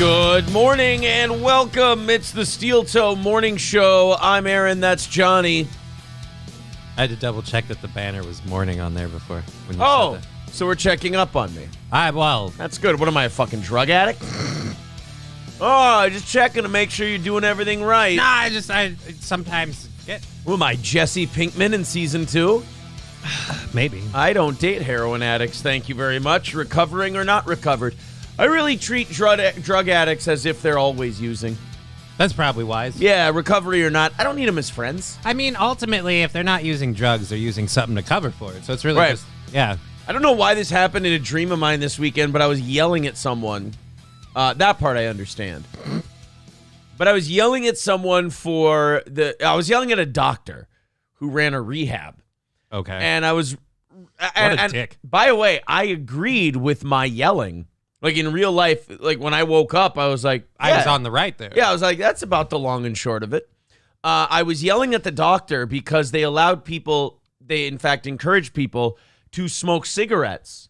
Good morning and welcome. It's the Steel Toe Morning Show. I'm Aaron. That's Johnny. I had to double check that the banner was morning on there before. When you said that. So we're checking up on me. Well, That's good. What am I, a fucking drug addict? Oh, just checking to make sure you're doing everything right. nah, I sometimes get Who am I, Jesse Pinkman in season 2? maybe. I don't date heroin addicts, thank you very much. Recovering or not recovered. I really treat drug addicts as if they're always using. That's probably wise. Yeah, recovery or not, I don't need them as friends. I mean, ultimately, if they're not using drugs, they're using something to cover for it. So it's really Right. just, yeah. I don't know why this happened in a dream of mine this weekend, but I was yelling at someone. That part I understand. But I was yelling at someone I was yelling at a doctor who ran a rehab. Okay. And I was... What a dick. By the way, I agreed with my yelling. Like in real life, like when I woke up, I was like... I was on the right there. Yeah, I was like, that's about the long and short of it. I was yelling at the doctor because they allowed people... They, in fact, encouraged people to smoke cigarettes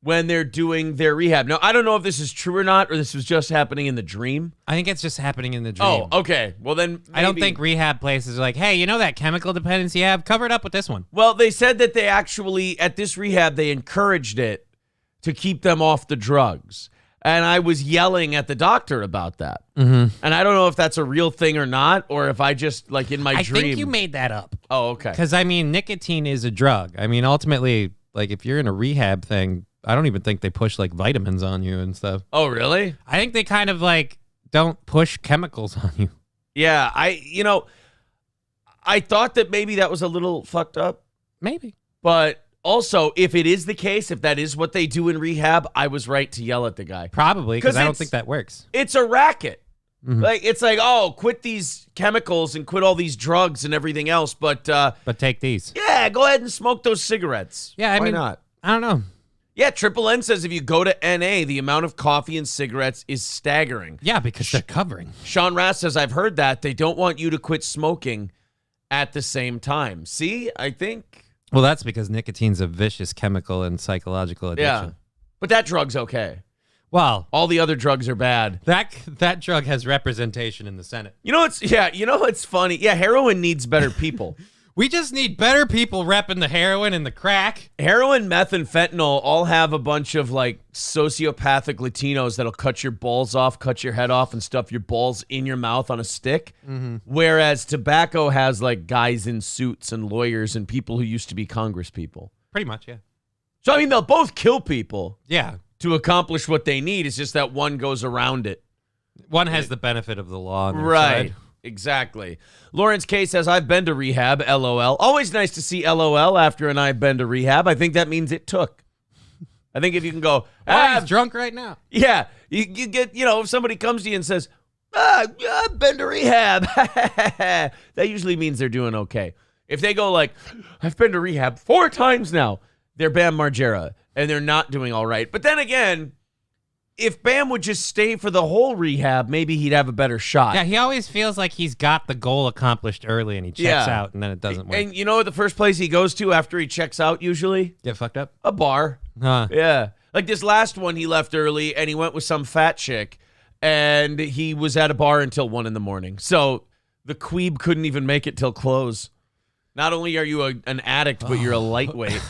when they're doing their rehab. Now, I don't know if this is true or not, or this was just happening in the dream. I think it's just happening in the dream. Oh, okay. Well, then maybe. I don't think rehab places are like, hey, you know that chemical dependency you have? Cover it up with this one. Well, they said that they actually, at this rehab, they encouraged it to keep them off the drugs. And I was yelling at the doctor about that. Mm-hmm. And I don't know if that's a real thing or not, or if I just, like, in my dream. I think you made that up. Oh, okay. Because, I mean, nicotine is a drug. I mean, ultimately, like, if you're in a rehab thing, I don't even think they push, like, vitamins on you and stuff. Oh, really? I think they kind of, like, don't push chemicals on you. Yeah, I thought that maybe that was a little fucked up. Maybe. But also, if it is the case, if that is what they do in rehab, I was right to yell at the guy. Probably, because I don't think that works. It's a racket. Mm-hmm. Like, it's like, oh, quit these chemicals and quit all these drugs and everything else, but take these. yeah, go ahead and smoke those cigarettes. Yeah, Why mean, not? I don't know. Yeah, Triple N says if you go to NA, the amount of coffee and cigarettes is staggering. Yeah, because they're covering. Sean Rass says, I've heard that. They don't want you to quit smoking at the same time. See, I think... Well, that's because nicotine's a vicious chemical and psychological addiction. Yeah, but that drug's okay. Well, all the other drugs are bad. That drug has representation in the Senate. You know what's funny? Yeah, heroin needs better people. We just need better people repping the heroin and the crack. Heroin, meth, and fentanyl all have a bunch of, like, sociopathic Latinos that'll cut your balls off, cut your head off, and stuff your balls in your mouth on a stick. Mm-hmm. Whereas tobacco has, like, guys in suits and lawyers and people who used to be Congress people. Pretty much, yeah. So, I mean, they'll both kill people. Yeah. To accomplish what they need. It's just that one goes around it. One has the benefit of the law on their right. side. Exactly. Lawrence K says, I've been to rehab, LOL. Always nice to see LOL after an I've been to rehab. I think that means it took. I think if you can go, he's drunk right now. Yeah. You get, if somebody comes to you and says, I've been to rehab. That usually means they're doing okay. If they go like, I've been to rehab 4 times now, they're Bam Margera, and they're not doing all right. But then again, if Bam would just stay for the whole rehab, maybe he'd have a better shot. Yeah, he always feels like he's got the goal accomplished early and he checks out and then it doesn't work. And you know what the first place he goes to after he checks out usually? Get fucked up? A bar. Huh. Yeah. Like this last one, he left early and he went with some fat chick and he was at a bar until 1 a.m. So the queeb couldn't even make it till close. Not only are you an addict, but you're a lightweight.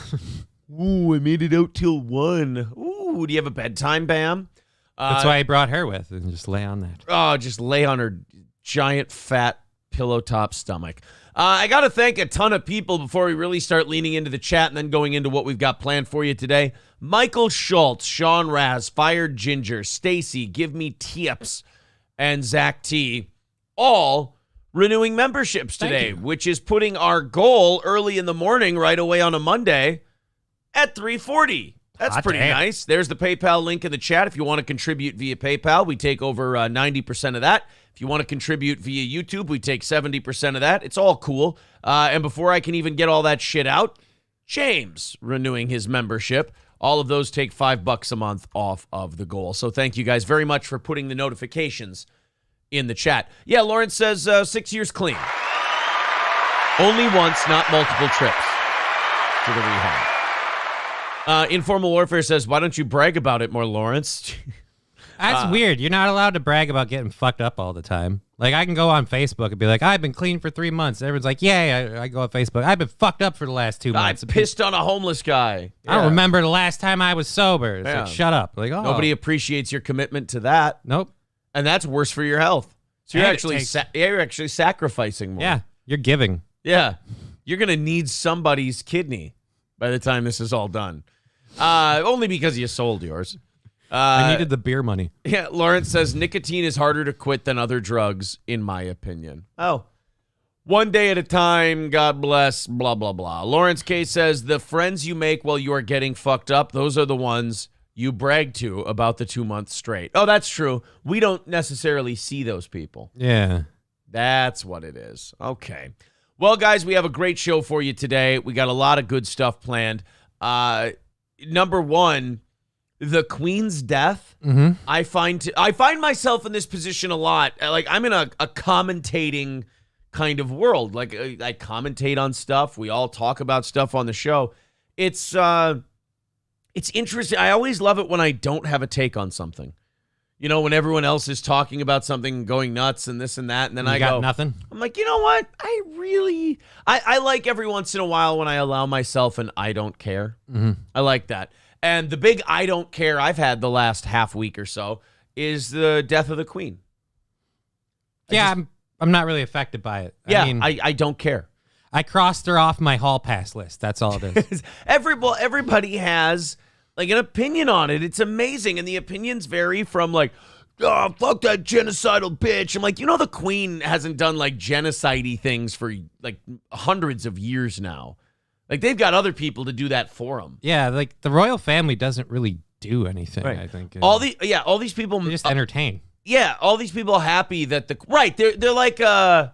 Ooh, I made it out till 1. Ooh, do you have a bedtime, Bam? That's why I brought her with and just lay on that. Oh, just lay on her giant, fat, pillow top stomach. I got to thank a ton of people before we really start leaning into the chat and then going into what we've got planned for you today. Michael Schultz, Sean Raz, Fired Ginger, Stacy, Give Me Tips, and Zach T. All renewing memberships today, which is putting our goal early in the morning right away on a Monday at 3:40. That's pretty nice. There's the PayPal link in the chat. If you want to contribute via PayPal, we take over 90% of that. If you want to contribute via YouTube, we take 70% of that. It's all cool. And before I can even get all that shit out, James renewing his membership. All of those take $5 a month off of the goal. So thank you guys very much for putting the notifications in the chat. Yeah, Lawrence says 6 years clean. Only once, not multiple trips to the rehab. Informal Warfare says, why don't you brag about it more, Lawrence? That's weird. You're not allowed to brag about getting fucked up all the time. Like, I can go on Facebook and be like, I've been clean for 3 months. Everyone's like, yay. I go on Facebook. I've been fucked up for the last 2 months. I pissed on a homeless guy. I don't remember the last time I was sober. It's like, shut up. Like, oh. Nobody appreciates your commitment to that. Nope. And that's worse for your health. So you're you're actually sacrificing more. Yeah, you're giving. Yeah. You're going to need somebody's kidney by the time this is all done. Only because you sold yours. I needed the beer money. Yeah, Lawrence says nicotine is harder to quit than other drugs, in my opinion. Oh. One day at a time, God bless, blah, blah, blah. Lawrence K says the friends you make while you are getting fucked up, those are the ones you brag to about the 2 months straight. Oh, that's true. We don't necessarily see those people. Yeah. That's what it is. Okay. Well, guys, we have a great show for you today. We got a lot of good stuff planned. Number one, the Queen's death. Mm-hmm. I find myself in this position a lot. Like, I'm in a commentating kind of world. Like, I commentate on stuff. We all talk about stuff on the show. It's interesting. I always love it when I don't have a take on something. You know, when everyone else is talking about something, going nuts and this and that, and then I go nothing. I'm like, you know what? I like every once in a while when I allow myself an I don't care. Mm-hmm. I like that. And the big I don't care I've had the last half week or so is the death of the Queen. I'm not really affected by it. Yeah, I mean, I don't care. I crossed her off my hall pass list. That's all it is. Everybody has like an opinion on it. It's amazing. And the opinions vary from like, oh, fuck that genocidal bitch. I'm like, you know, the Queen hasn't done like genocide-y things for like hundreds of years now. Like, they've got other people to do that for them. Yeah, like the royal family doesn't really do anything, right. I think. All these people they just entertain. Yeah, all these people happy that they're like the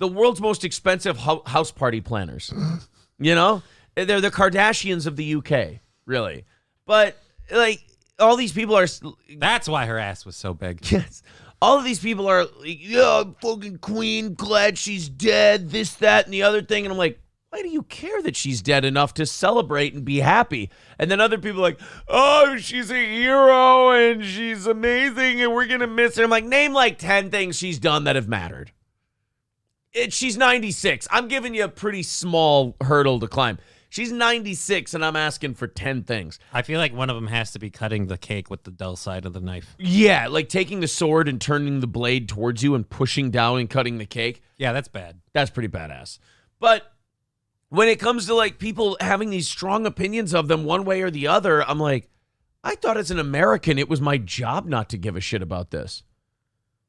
world's most expensive house party planners. You know? They're the Kardashians of the UK, really. But like all these people are that's why her ass was so big. Yes. All of these people are like, yeah, fucking Queen, glad she's dead, this, that, and the other thing. And I'm like, why do you care that she's dead enough to celebrate and be happy? And then other people are like, oh, she's a hero and she's amazing and we're going to miss her. I'm like, name like 10 things she's done that have mattered. She's 96. I'm giving you a pretty small hurdle to climb. She's 96 and I'm asking for 10 things. I feel like one of them has to be cutting the cake with the dull side of the knife. Yeah, like taking the sword and turning the blade towards you and pushing down and cutting the cake. Yeah, that's bad. That's pretty badass. But when it comes to like people having these strong opinions of them one way or the other, I'm like, I thought as an American it was my job not to give a shit about this.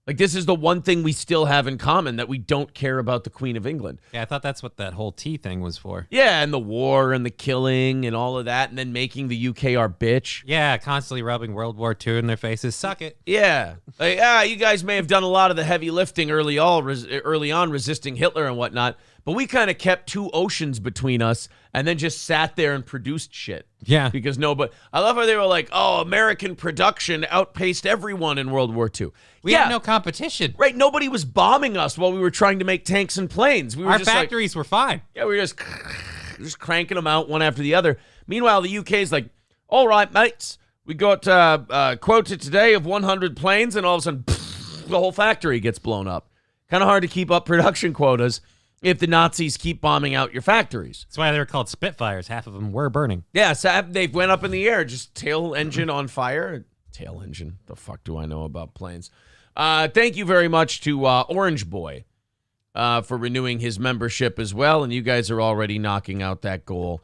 Like, this is the one thing we still have in common, that we don't care about the Queen of England. Yeah, I thought that's what that whole tea thing was for. Yeah, and the war and the killing and all of that, and then making the UK our bitch. Yeah, constantly rubbing World War II in their faces. Suck it. Yeah. Like, you guys may have done a lot of the heavy lifting early on resisting Hitler and whatnot, but we kind of kept two oceans between us and then just sat there and produced shit. Yeah. Because I love how they were like, oh, American production outpaced everyone in World War II. We had no competition. Right. Nobody was bombing us while we were trying to make tanks and planes. Our factories were fine. Yeah, we were just cranking them out one after the other. Meanwhile, the UK is like, all right, mates, we got a quota today of 100 planes, and all of a sudden, the whole factory gets blown up. Kind of hard to keep up production quotas if the Nazis keep bombing out your factories. That's why they were called Spitfires. Half of them were burning. Yeah, so they went up in the air, just tail engine on fire. Tail engine? The fuck do I know about planes? Thank you very much to Orange Boy for renewing his membership as well, and you guys are already knocking out that goal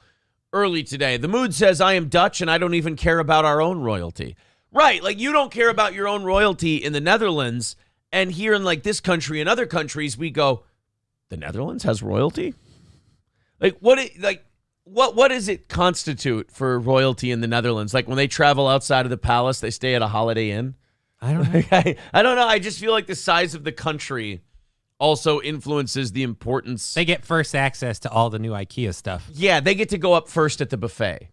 early today. The Mood says, I am Dutch, and I don't even care about our own royalty. Right, like you don't care about your own royalty in the Netherlands, and here in like this country and other countries, we go, the Netherlands has royalty? Like what does it constitute for royalty in the Netherlands? Like when they travel outside of the palace, they stay at a Holiday Inn? I don't know. I don't know. I just feel like the size of the country also influences the importance. They get first access to all the new IKEA stuff. Yeah, they get to go up first at the buffet.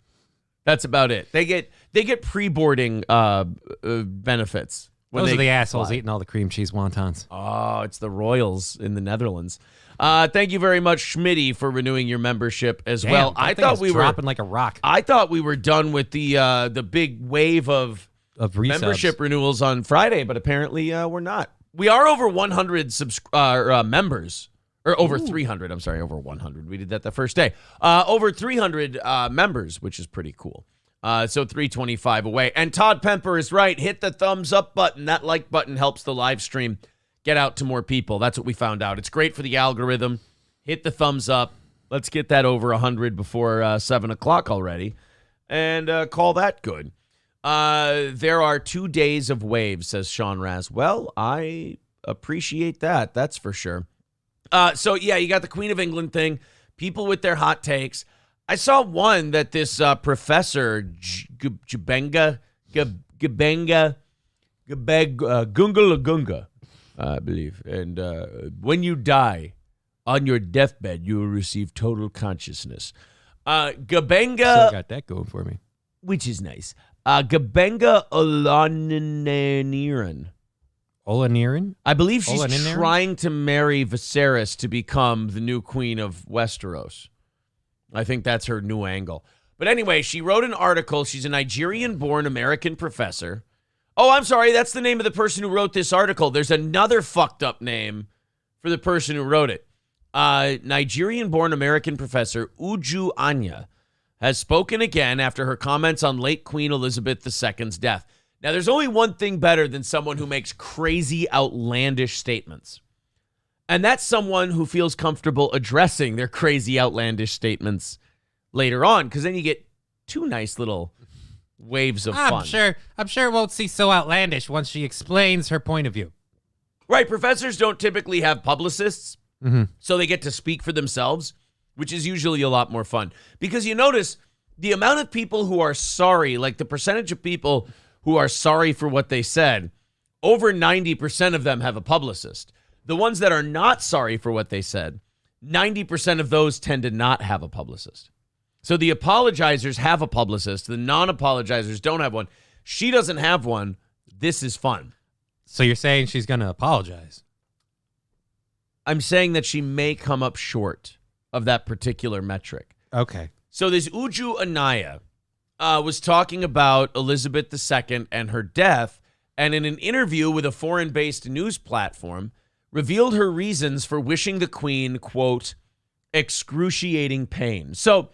That's about it. They get pre-boarding benefits. Those are the assholes eating all the cream cheese wontons. Oh, it's the royals in the Netherlands. Thank you very much, Schmitty, for renewing your membership as well. I thought we were dropping like a rock. I thought we were done with the big wave of resubs. Membership renewals on Friday, but apparently we're not. We are over 100 members. Or over 300. I'm sorry, over 100. We did that the first day. Over 300 members, which is pretty cool. So 325 away. And Todd Pemper is right. Hit the thumbs up button. That like button helps the live stream get out to more people. That's what we found out. It's great for the algorithm. Hit the thumbs up. Let's get that over 100 before 7 o'clock already. And call that good. There are 2 days of waves, says Sean Raz. Well, I appreciate that. That's for sure. So, yeah, you got the Queen of England thing, people with their hot takes. I saw one that this professor, Gunga Lagunga, I believe. And when you die on your deathbed, you will receive total consciousness. Gabenga. Still got that going for me. Which is nice. Gabenga Olaniran. Olaniran? I believe she's trying to marry Viserys to become the new queen of Westeros. I think that's her new angle. But anyway, she wrote an article. She's a Nigerian-born American professor. Oh, I'm sorry. That's the name of the person who wrote this article. There's another fucked up name for the person who wrote it. Nigerian-born American professor Uju Anya has spoken again after her comments on late Queen Elizabeth II's death. Now, there's only one thing better than someone who makes crazy, outlandish statements. And that's someone who feels comfortable addressing their crazy, outlandish statements later on, because then you get 2 nice little waves of fun. I'm sure it won't seem so outlandish once she explains her point of view. Right. Professors don't typically have publicists, so they get to speak for themselves, which is usually a lot more fun. Because you notice the amount of people who are sorry, like the percentage of people who are sorry for what they said, over 90% of them have a publicist. The ones that are not sorry for what they said, 90% of those tend to not have a publicist. So the apologizers have a publicist. The non-apologizers don't have one. She doesn't have one. This is fun. So you're saying she's going to apologize? I'm saying that she may come up short of that particular metric. Okay. So this Uju Anaya was talking about Elizabeth II and her death, and in an interview with a foreign-based news platform, revealed her reasons for wishing the queen, quote, excruciating pain. So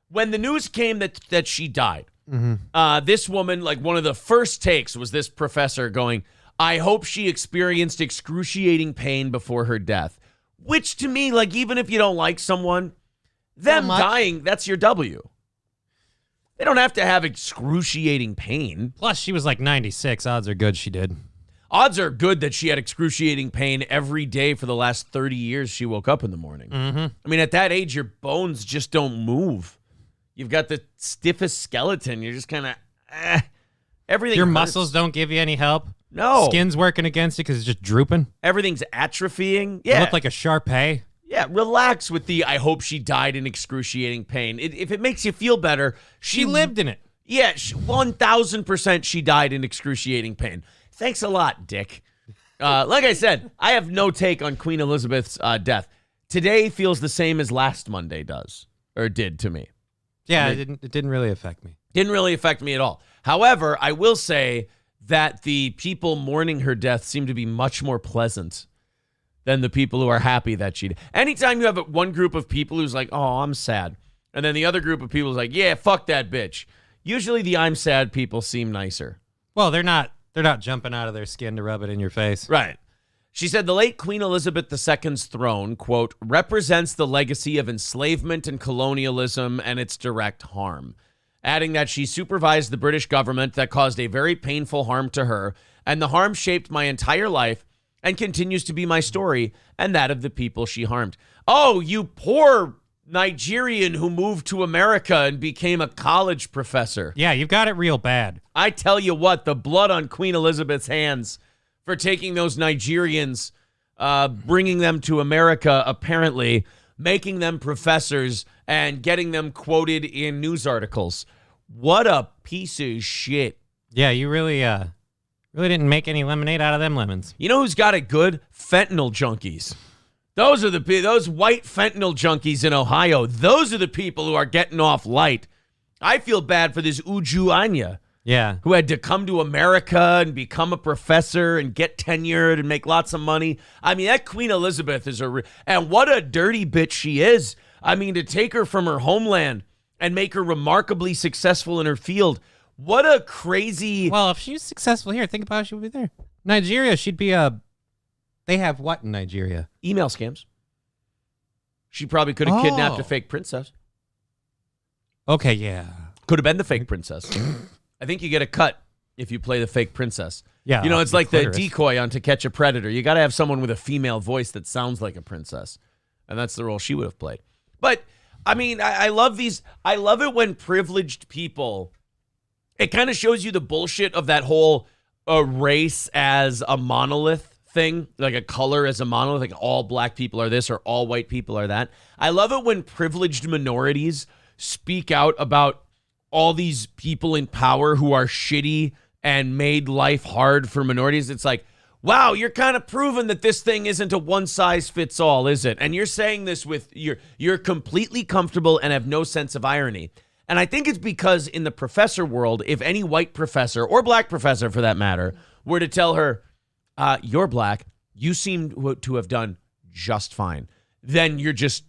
when the news came that she died, this woman, like one of the first takes was this professor going, I hope she experienced excruciating pain before her death. Which to me, like even if you don't like someone, them dying, that's your W. They don't have to have excruciating pain. Plus, she was like 96. Odds are good she did. Odds are good that she had excruciating pain every day for the last 30 years she woke up in the morning. I mean, at that age, your bones just don't move. You've got the stiffest skeleton. You're just kind of, everything Your hurts. muscles don't give you any help? No. Skin's working against you because it's just drooping? Everything's atrophying. You Yeah. look like a Shar-Pei? Yeah, relax with the I hope she died in excruciating pain. If it makes you feel better, She lived in it. Yeah, 1,000% she died in excruciating pain. Thanks a lot, Dick. Like I said, I have no take on Queen Elizabeth's death. Today feels the same as last Monday does, or did to me. Yeah, it didn't really affect me. Didn't really affect me at all. However, I will say that the people mourning her death seem to be much more pleasant than the people who are happy that she did. Anytime you have one group of people who's like, oh, I'm sad, and then the other group of people is like, yeah, fuck that bitch. Usually the I'm sad people seem nicer. Well, they're not jumping out of their skin to rub it in your face. Right. She said the late Queen Elizabeth II's throne, quote, represents the legacy of enslavement and colonialism and its direct harm, adding that she supervised the British government that caused a very painful harm to her, and the harm shaped my entire life and continues to be my story and that of the people she harmed. Oh, you poor Nigerian who moved to America and became a college professor. Yeah, you've got it real bad. I tell you what, the blood on Queen Elizabeth's hands for taking those Nigerians, bringing them to America, apparently, making them professors and getting them quoted in news articles. What a piece of shit. Yeah, you really didn't make any lemonade out of them lemons. You know who's got it good? Fentanyl junkies. Those white fentanyl junkies in Ohio. Those are the people who are getting off light. I feel bad for this Uju Anya. Yeah. who had to come to America and become a professor and get tenured and make lots of money. I mean, that Queen Elizabeth is and what a dirty bitch she is. I mean, to take her from her homeland and make her remarkably successful in her field. What a crazy... Well, if she's successful here, think about how she would be there. Nigeria, she'd be They have what in Nigeria? Email scams. She probably could have kidnapped a fake princess. Okay, yeah. Could have been the fake princess. I think you get a cut if you play the fake princess. Yeah. You know, it's like the decoy on To Catch a Predator. You got to have someone with a female voice that sounds like a princess. And that's the role she would have played. But, I mean, I love these. I love it when privileged people... It kind of shows you the bullshit of that whole race as a monolith thing, like a color as a monolith, like all black people are this or all white people are that. I love it when privileged minorities speak out about all these people in power who are shitty and made life hard for minorities. It's like, wow, you're kind of proving that this thing isn't a one size fits all, is it? And you're saying this with you're completely comfortable and have no sense of irony. And I think it's because in the professor world, if any white professor or black professor for that matter were to tell her, you're black, you seem to have done just fine, then you're just,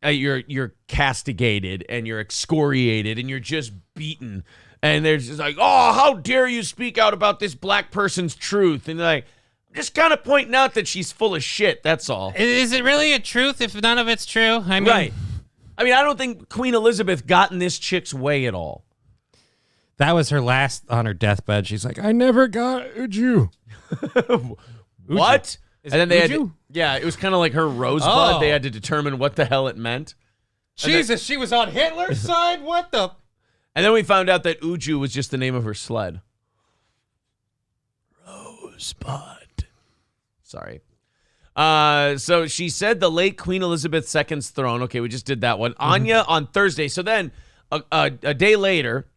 you're castigated and you're excoriated and you're just beaten. And they're just like, oh, how dare you speak out about this black person's truth? And they're like, just kind of pointing out that she's full of shit, that's all. Is it really a truth if none of it's true? I mean, right. I mean, I don't think Queen Elizabeth got in this chick's way at all. That was her last on her deathbed. She's like, I never got Uju. What? And then they Uju? it was kind of like her rosebud. Oh. They had to determine what the hell it meant. Jesus, she was on Hitler's side? What the? And then we found out that Uju was just the name of her sled. Rosebud. Sorry. So she said the late Queen Elizabeth II's throne. Okay, we just did that one. Anya on Thursday. So then a day later,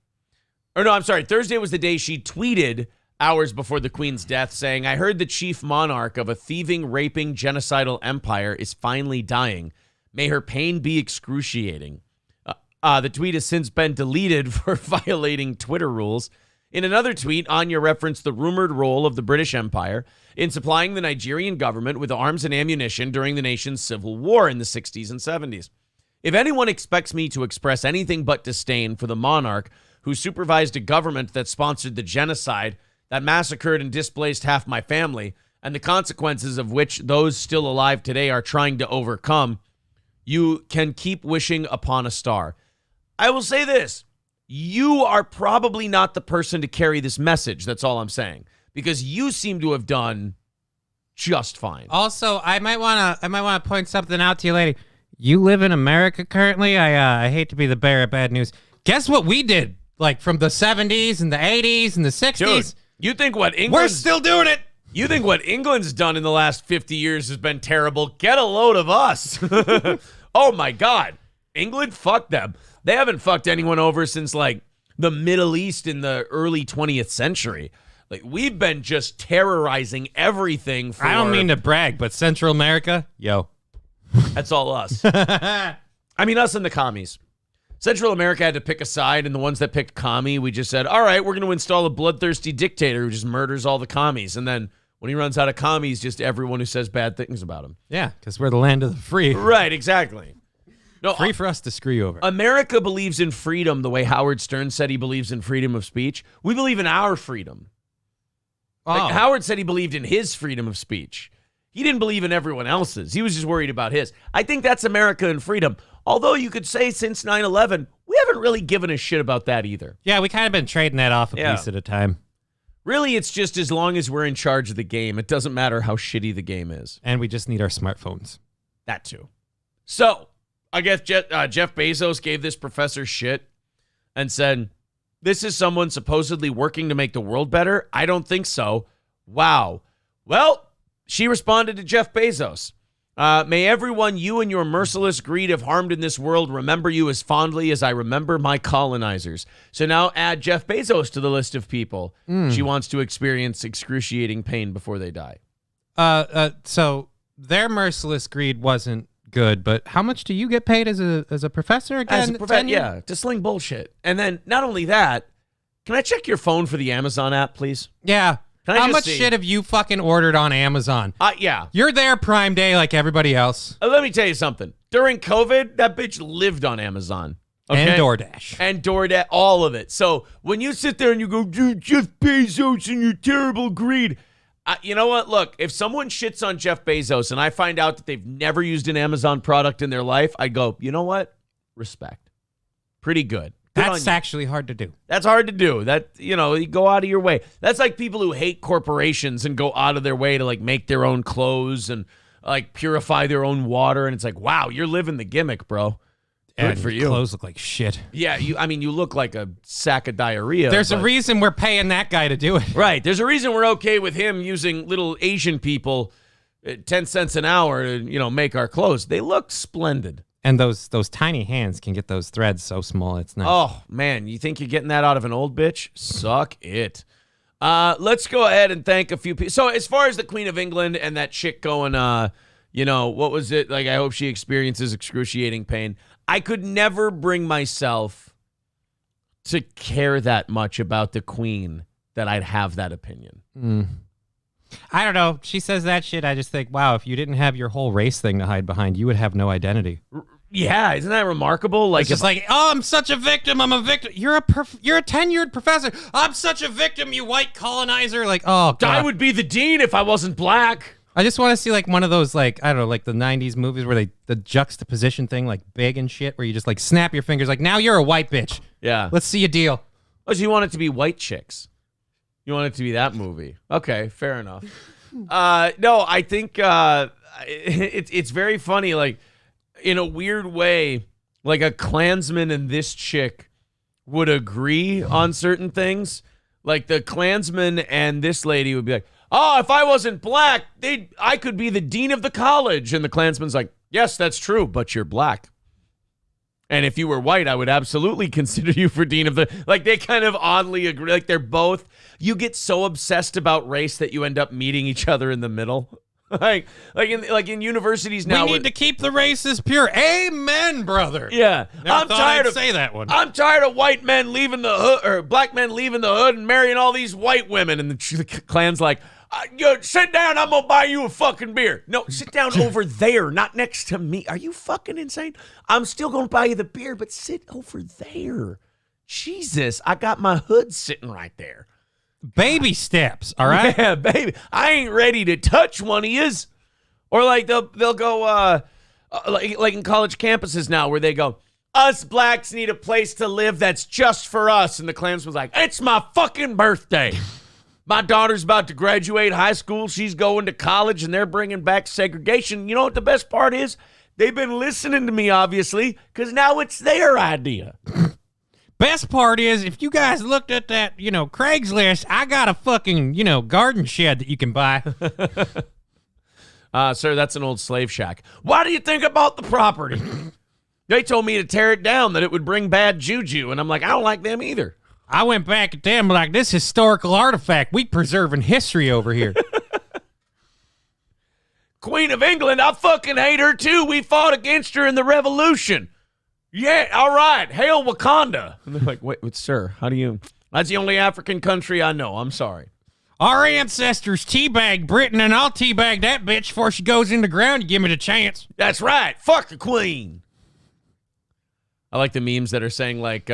or no, I'm sorry. Thursday was the day she tweeted hours before the Queen's death saying, I heard the chief monarch of a thieving, raping, genocidal empire is finally dying. May her pain be excruciating. The tweet has since been deleted for violating Twitter rules. In another tweet, Anya referenced the rumored role of the British Empire in supplying the Nigerian government with arms and ammunition during the nation's civil war in the 60s and 70s. If anyone expects me to express anything but disdain for the monarch who supervised a government that sponsored the genocide that massacred and displaced half my family, and the consequences of which those still alive today are trying to overcome, you can keep wishing upon a star. I will say this. You are probably not the person to carry this message. That's all I'm saying. Because you seem to have done just fine. Also, I might want to point something out to you, lady. You live in America currently. I hate to be the bearer of bad news. Guess what we did? Like from the 70s and the 80s and the 60s. Dude, you think what England? We're still doing it. You think what England's done in the last 50 years has been terrible? Get a load of us. Oh my God. England, fuck them. They haven't fucked anyone over since like the Middle East in the early 20th century. Like we've been just terrorizing everything for... I don't mean to brag, but Central America, yo. That's all us. I mean, us and the commies. Central America had to pick a side, and the ones that picked commie, we just said, all right, we're going to install a bloodthirsty dictator who just murders all the commies. And then when he runs out of commies, just everyone who says bad things about him. Yeah, because we're the land of the free. Right, exactly. No, free for us to screw you over. America believes in freedom the way Howard Stern said he believes in freedom of speech. We believe in our freedom. Oh. Like Howard said he believed in his freedom of speech. He didn't believe in everyone else's. He was just worried about his. I think that's America and freedom. Although you could say since 9/11, we haven't really given a shit about that either. Yeah, we kind of been trading that off a piece at a time. Really, it's just as long as we're in charge of the game, it doesn't matter how shitty the game is. And we just need our smartphones. That too. So, I guess Jeff Bezos gave this professor shit and said, this is someone supposedly working to make the world better? I don't think so. Wow. Well, she responded to Jeff Bezos. May everyone you and your merciless greed have harmed in this world remember you as fondly as I remember my colonizers. So now add Jeff Bezos to the list of people she wants to experience excruciating pain before they die. So their merciless greed wasn't good, but how much do you get paid as a professor again? Yeah, to sling bullshit. And then not only that, Can I check your phone for the Amazon app, please? Yeah. Can I How just much see? shit have you fucking ordered on Amazon? Yeah. You're there Prime Day like everybody else. Let me tell you something. During COVID, that bitch lived on Amazon. Okay? And DoorDash. And DoorDash, all of it. So when you sit there and you go, dude, Jeff Bezos and your terrible greed. You know what? Look, if someone shits on Jeff Bezos and I find out that they've never used an Amazon product in their life, I go, you know what? Respect. Pretty good. That's actually hard to do. That's hard to do. You go out of your way. That's like people who hate corporations and go out of their way to like make their own clothes and like purify their own water. And it's like, wow, you're living the gimmick, bro. Good for you. Clothes look like shit. Yeah, you look like a sack of diarrhea. There's a reason we're paying that guy to do it. Right. There's a reason we're okay with him using little Asian people at 10 cents an hour to, make our clothes. They look splendid. And those tiny hands can get those threads so small. It's nice. Oh, man. You think you're getting that out of an old bitch? Suck it. Let's go ahead and thank a few people. So as far as the Queen of England and that chick going, what was it? Like, I hope she experiences excruciating pain. I could never bring myself to care that much about the Queen that I'd have that opinion. I don't know. She says that shit. I just think, wow, if you didn't have your whole race thing to hide behind, you would have no identity. Yeah, isn't that remarkable? Like, it's just like, oh, I'm such a victim. I'm a victim. You're a tenured professor. I'm such a victim, you white colonizer. Like, oh, God. I would be the dean if I wasn't black. I just want to see like one of those, like, I don't know, like the 90s movies where the juxtaposition thing, like big and shit, where you just like snap your fingers like, now you're a white bitch. Yeah. Let's see a deal. Oh, so you want it to be white chicks. You want it to be that movie. Okay, fair enough. No, I think it's very funny. Like, in a weird way, like a Klansman and this chick would agree on certain things. Like the Klansman and this lady would be like, oh, if I wasn't black, I could be the dean of the college. And the Klansman's like, yes, that's true, but you're black. And if you were white, I would absolutely consider you for dean of the... Like, they kind of oddly agree. Like, they're both... You get so obsessed about race that you end up meeting each other in the middle. like in universities now... We need to keep the races pure. Amen, brother. Yeah. I'm tired of say that one. I'm tired of white men leaving the hood, or black men leaving the hood and marrying all these white women. And the Klan's like... sit down, I'm gonna buy you a fucking beer. No, sit down over there, not next to me. Are you fucking insane? I'm still gonna buy you the beer, but sit over there. Jesus, I got my hood sitting right there. Baby steps, all right? Yeah, baby. I ain't ready to touch one of yous. Or like they'll go like in college campuses now where they go, us blacks need a place to live that's just for us. And the Klansman's like, it's my fucking birthday. My daughter's about to graduate high school. She's going to college, and they're bringing back segregation. You know what the best part is? They've been listening to me, obviously, because now it's their idea. Best part is, if you guys looked at that, Craigslist, I got a fucking, garden shed that you can buy. Sir, that's an old slave shack. Why do you think about the property? They told me to tear it down, that it would bring bad juju, and I'm like, I don't like them either. I went back at them like, this historical artifact. We preserving history over here. Queen of England, I fucking hate her too. We fought against her in the Revolution. Yeah, all right. Hail Wakanda. And they're like, wait, sir, how do you... That's the only African country I know. I'm sorry. Our ancestors teabagged Britain, and I'll teabag that bitch before she goes in the ground. You give me the chance. That's right. Fuck the queen. I like the memes that are saying like...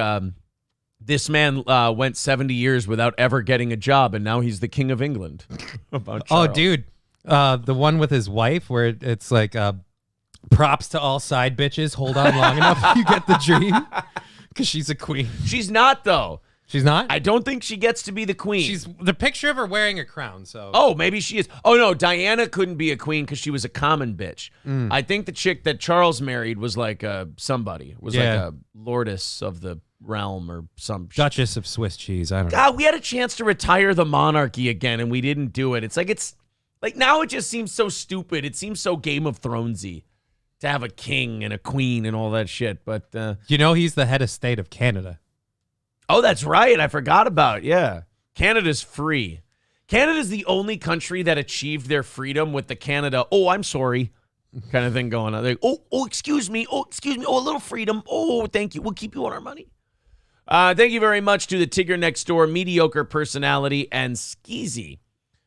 this man went 70 years without ever getting a job, and now he's the king of England. About Charles. Oh, dude. The one with his wife where it's like props to all side bitches. Hold on long enough, you get the dream. Because she's a queen. She's not, though. She's not? I don't think she gets to be the queen. She's the picture of her wearing a crown, so... Oh, maybe she is. Oh, no, Diana couldn't be a queen because she was a common bitch. I think the chick that Charles married was like somebody. Was like a lordess of the... realm or some Duchess of Swiss cheese. I don't know. God, we had a chance to retire the monarchy again and we didn't do it. It's like now it just seems so stupid. It seems so Game of Thronesy to have a king and a queen and all that shit. But he's the head of state of Canada. Oh, that's right. I forgot about it. Yeah. Canada's free. Canada's the only country that achieved their freedom with the Canada, oh, I'm sorry, kind of thing going on. Like, oh, excuse me. Oh, a little freedom. Oh, thank you. We'll keep you on our money. Thank you very much to the Tigger Next Door, Mediocre Personality, and Skeezy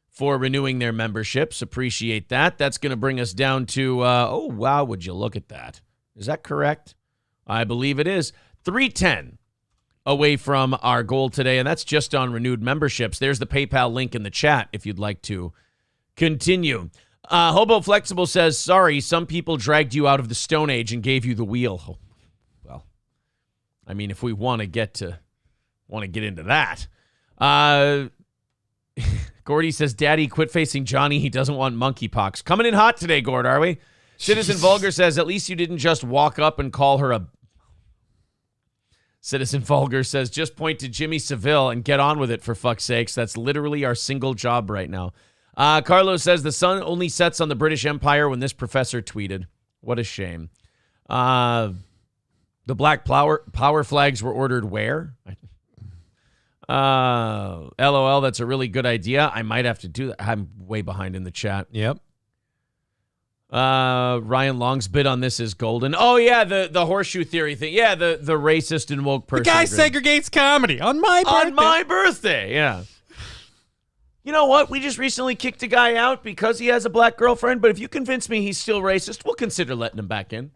for renewing their memberships. Appreciate that. That's going to bring us down to, oh, wow, would you look at that? Is that correct? I believe it is. 310 away from our goal today, and that's just on renewed memberships. There's the PayPal link in the chat if you'd like to continue. Hobo Flexible says, sorry, some people dragged you out of the Stone Age and gave you the wheel. Oh, well, I mean, if we want to get into that. Gordy says, Daddy, quit facing Johnny. He doesn't want monkeypox. Coming in hot today, Gord, are we? Citizen Vulgar says, at least you didn't just walk up and call her a... Citizen Vulgar says, just point to Jimmy Seville and get on with it, for fuck's sakes. That's literally our single job right now. Carlos says, the sun only sets on the British Empire when this professor tweeted. What a shame. The black power flags were ordered where? LOL, that's a really good idea. I might have to do that. I'm way behind in the chat. Yep. Ryan Long's bid on this is golden. Oh, yeah, the horseshoe theory thing. Yeah, the racist and woke person. The guy segregates comedy on my birthday. On my birthday, yeah. You know what? We just recently kicked a guy out because he has a black girlfriend, but if you convince me he's still racist, we'll consider letting him back in.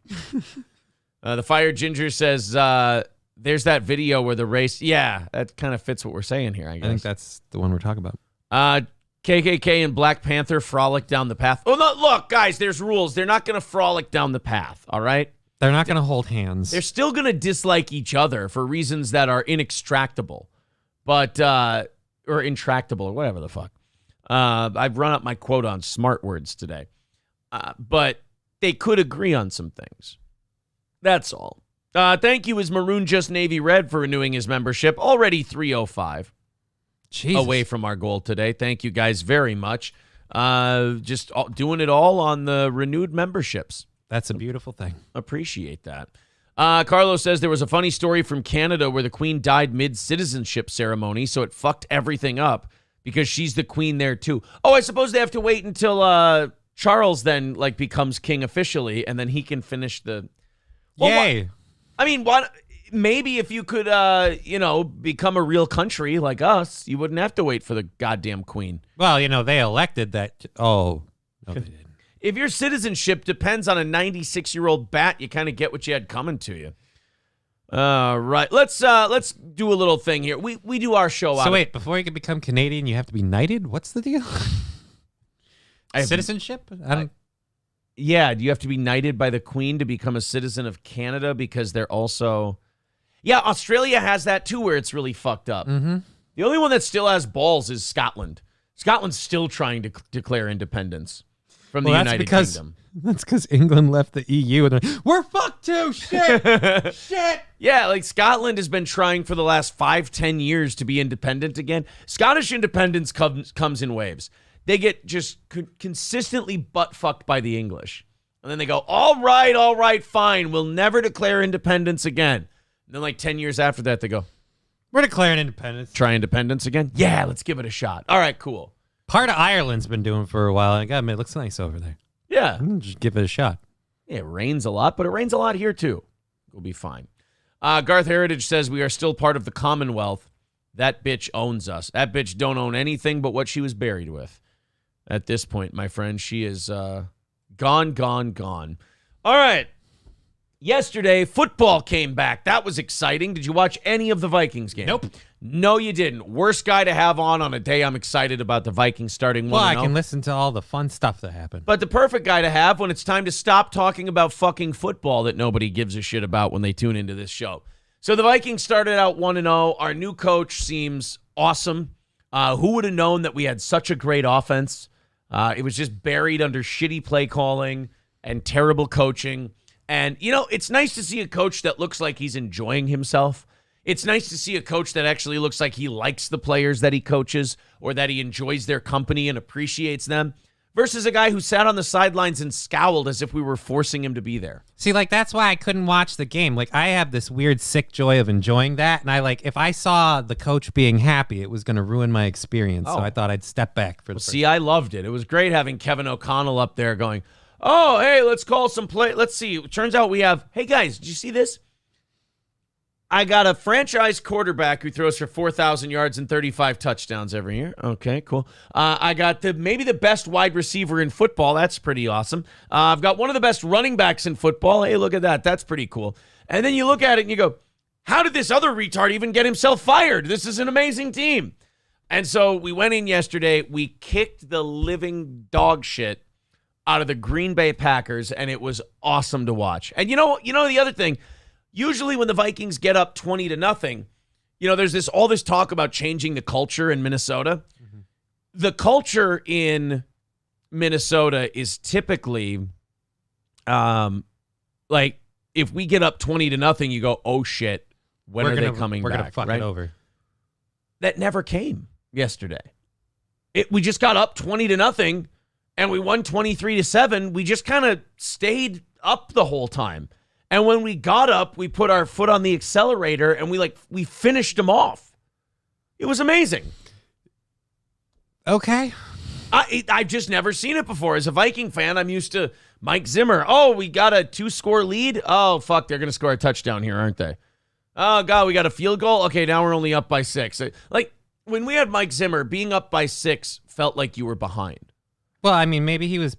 The Fire Ginger says, there's that video where the race... Yeah, that kind of fits what we're saying here, I guess. I think that's the one we're talking about. KKK and Black Panther frolic down the path. Oh, no, look, guys, there's rules. They're not going to frolic down the path, all right? They're not going to hold hands. They're still going to dislike each other for reasons that are inextractable, but or intractable, or whatever the fuck. I've run up my quote on smart words today. But they could agree on some things. That's all. Thank you, is Maroon Just Navy Red, for renewing his membership. Already 305. Jesus. Away from our goal today. Thank you guys very much. Just doing it all on the renewed memberships. That's a beautiful thing. Appreciate that. Carlos says there was a funny story from Canada where the Queen died mid-citizenship ceremony, so it fucked everything up because she's the Queen there too. Oh, I suppose they have to wait until Charles then becomes king officially, and then he can finish the... Well, Yay. I mean, what... Maybe if you could, become a real country like us, you wouldn't have to wait for the goddamn queen. Well, they elected that. Oh, no, they didn't. If your citizenship depends on a 96-year-old bat, you kind of get what you had coming to you. Right. Let's do a little thing here. We do our show out. So wait, before you can become Canadian, you have to be knighted? What's the deal? Citizenship? Yeah, do you have to be knighted by the Queen to become a citizen of Canada because they're also... Yeah, Australia has that too, where it's really fucked up. Mm-hmm. The only one that still has balls is Scotland. Scotland's still trying to declare independence from the United Kingdom. That's because England left the EU. And we're fucked too. Shit. Shit. Yeah, Scotland has been trying for the last 5-10 years to be independent again. Scottish independence comes in waves. They get just consistently butt-fucked by the English. And then they go, all right, fine. We'll never declare independence again. And then 10 years after that, they go, we're declaring independence. Try independence again? Yeah, let's give it a shot. All right, cool. Part of Ireland's been doing for a while. I gotta admit, it looks nice over there. Yeah. Just give it a shot. Yeah, it rains a lot, but it rains a lot here too. We'll be fine. Garth Heritage says we are still part of the Commonwealth. That bitch owns us. That bitch don't own anything but what she was buried with. At this point, my friend, she is gone. All right. Yesterday, football came back. That was exciting. Did you watch any of the Vikings game? Nope. No, you didn't. Worst guy to have on a day I'm excited about the Vikings starting 1-0. Well, I can listen to all the fun stuff that happened. But the perfect guy to have when it's time to stop talking about fucking football that nobody gives a shit about when they tune into this show. So the Vikings started out 1-0. Our new coach seems awesome. Who would have known that we had such a great offense? It was just buried under shitty play calling and terrible coaching. And, it's nice to see a coach that looks like he's enjoying himself. It's nice to see a coach that actually looks like he likes the players that he coaches or that he enjoys their company and appreciates them versus a guy who sat on the sidelines and scowled as if we were forcing him to be there. See, that's why I couldn't watch the game. I have this weird sick joy of enjoying that. And if I saw the coach being happy, it was going to ruin my experience. So I thought I'd step back for the first. See, I loved it. It was great having Kevin O'Connell up there going, oh, hey, let's call some play. Let's see. It turns out we have, hey, guys, did you see this? I got a franchise quarterback who throws for 4,000 yards and 35 touchdowns every year. Okay, cool. I got maybe the best wide receiver in football. That's pretty awesome. I've got one of the best running backs in football. Hey, look at that. That's pretty cool. And then you look at it and you go, how did this other retard even get himself fired? This is an amazing team. And so we went in yesterday. We kicked the living dog shit out of the Green Bay Packers, and it was awesome to watch. And you know the other thing, usually when the Vikings get up 20-0, there's all this talk about changing the culture in Minnesota. Mm-hmm. The culture in Minnesota is typically like if we get up 20-0, you go, oh shit, when are they coming back? We're gonna fuck it over. That never came yesterday. We just got up 20-0 and we won 23-7. We just kind of stayed up the whole time. And when we got up, we put our foot on the accelerator and we finished them off. It was amazing. Okay. I've just never seen it before. As a Viking fan, I'm used to Mike Zimmer. Oh, we got a 2-score lead. Oh, fuck, they're going to score a touchdown here, aren't they? Oh, God, we got a field goal. Okay, now we're only up by 6. Like, when we had Mike Zimmer, being up by 6 felt like you were behind. Well, I mean, maybe he was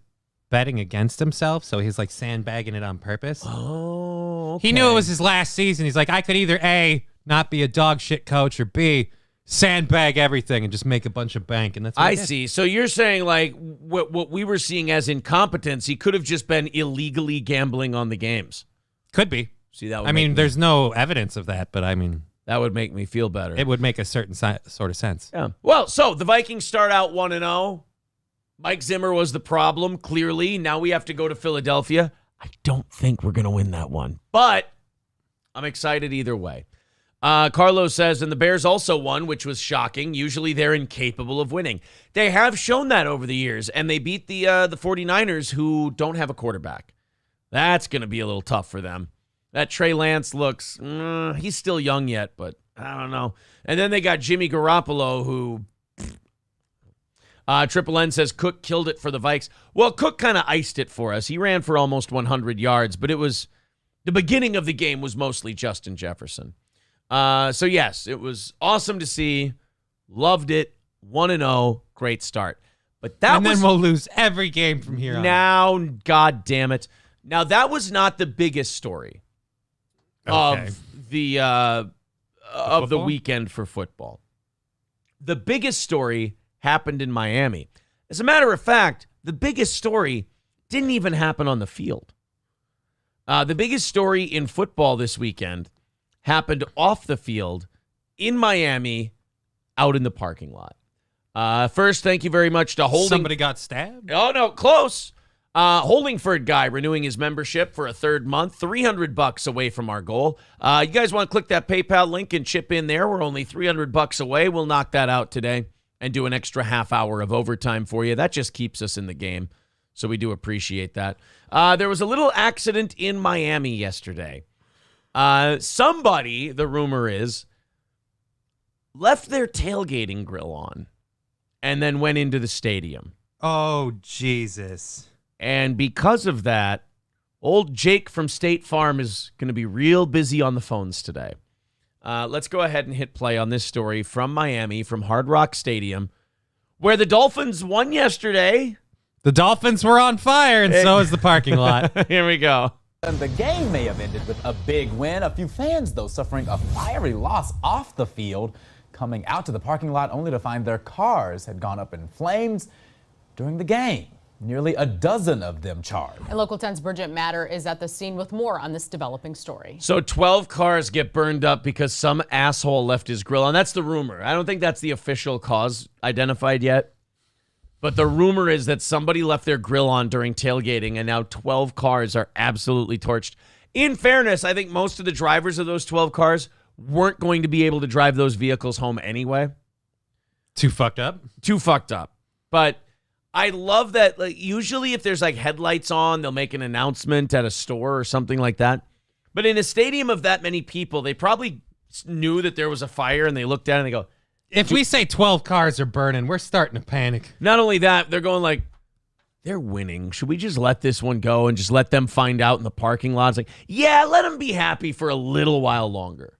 betting against himself, so he's like sandbagging it on purpose. Oh, okay. He knew it was his last season. He's like, I could either A, not be a dog shit coach, or B, sandbag everything and just make a bunch of bank. And that's what I see. So you're saying like what we were seeing as incompetence, he could have just been illegally gambling on the games. Could be. See, that would I mean, there's no evidence of that, but I mean, that would make me feel better. It would make a certain sort of sense. Yeah. Well, so the Vikings start out 1-0. Mike Zimmer was the problem, clearly. Now we have to go to Philadelphia. I don't think we're going to win that one, but I'm excited either way. Carlos says, and the Bears also won, which was shocking. Usually they're incapable of winning. They have shown that over the years, and they beat the 49ers, who don't have a quarterback. That's going to be a little tough for them. That Trey Lance looks, he's still young yet, but I don't know. And then they got Jimmy Garoppolo, who... Triple N says Cook killed it for the Vikes. Well, Cook kind of iced it for us. He ran for almost 100 yards, but the beginning of the game was mostly Justin Jefferson. So, yes, it was awesome to see. Loved it. 1-0. Great start. But then we'll lose every game from here on. Now, God damn it. Now, that was not the biggest story of the weekend for football. The biggest story happened in Miami. As a matter of fact, the biggest story didn't even happen on the field. The biggest story in football this weekend happened off the field in Miami, out in the parking lot. First, thank you very much to Holding. Somebody got stabbed? Oh, no, close. Holdingford guy renewing his membership for a third month, $300 away from our goal. You guys want to click that PayPal link and chip in there? We're only $300 away. We'll knock that out today and do an extra half hour of overtime for you. That just keeps us in the game, so we do appreciate that. There was a little accident in Miami yesterday. Somebody, the rumor is, left their tailgating grill on and then went into the stadium. Oh, Jesus. And because of that, old Jake from State Farm is going to be real busy on the phones today. Let's go ahead and hit play on this story from Miami, from Hard Rock Stadium, where the Dolphins won yesterday. The Dolphins were on fire, and so is the parking lot. Here we go. And the game may have ended with a big win. A few fans, though, suffering a fiery loss off the field, coming out to the parking lot only to find their cars had gone up in flames during the game. Nearly a dozen of them charred. And Local 10's Bridget Matter is at the scene with more on this developing story. So 12 cars get burned up because some asshole left his grill on. That's the rumor. I don't think that's the official cause identified yet. But the rumor is that somebody left their grill on during tailgating, and now 12 cars are absolutely torched. In fairness, I think most of the drivers of those 12 cars weren't going to be able to drive those vehicles home anyway. Too fucked up? Too fucked up. But I love that, like, usually if there's like headlights on, they'll make an announcement at a store or something like that. But in a stadium of that many people, they probably knew that there was a fire, and they looked at it and they go, if we say 12 cars are burning, we're starting to panic. Not only that, they're going like, they're winning. Should we just let this one go and just let them find out in the parking lot? It's like, yeah, let them be happy for a little while longer.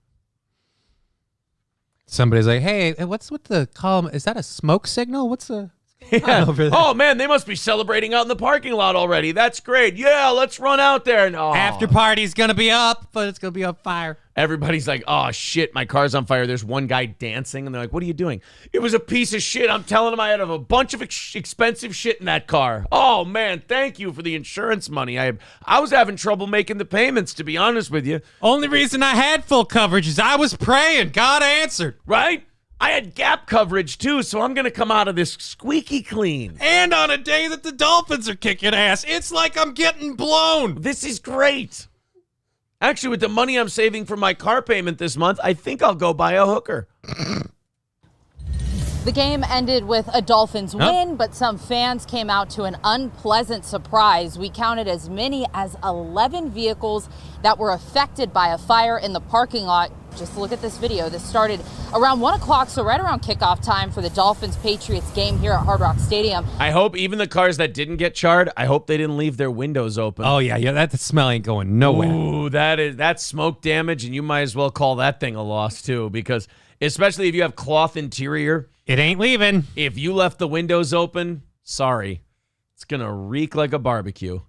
Somebody's like, hey, what's with the column? Is that a smoke signal? What's going on over there? Oh, man, they must be celebrating out in the parking lot already. That's great. Yeah, let's run out there. And, After party's going to be up, but it's going to be on fire. Everybody's like, oh, shit, my car's on fire. There's one guy dancing, and they're like, what are you doing? It was a piece of shit. I'm telling him I had a bunch of expensive shit in that car. Oh, man, thank you for the insurance money. I was having trouble making the payments, to be honest with you. Only reason I had full coverage is I was praying. God answered. Right? I had gap coverage, too, so I'm going to come out of this squeaky clean. And on a day that the Dolphins are kicking ass, it's like I'm getting blown. This is great. Actually, with the money I'm saving for my car payment this month, I think I'll go buy a hooker. The game ended with a Dolphins win, but some fans came out to an unpleasant surprise. We counted as many as 11 vehicles that were affected by a fire in the parking lot. Just look at this video. This started around 1 o'clock, so right around kickoff time for the Dolphins-Patriots game here at Hard Rock Stadium. I hope even the cars that didn't get charred, I hope they didn't leave their windows open. Oh, yeah, that smell ain't going nowhere. Ooh, that's smoke damage, and you might as well call that thing a loss, too, because especially if you have cloth interior. It ain't leaving. If you left the windows open, sorry. It's going to reek like a barbecue.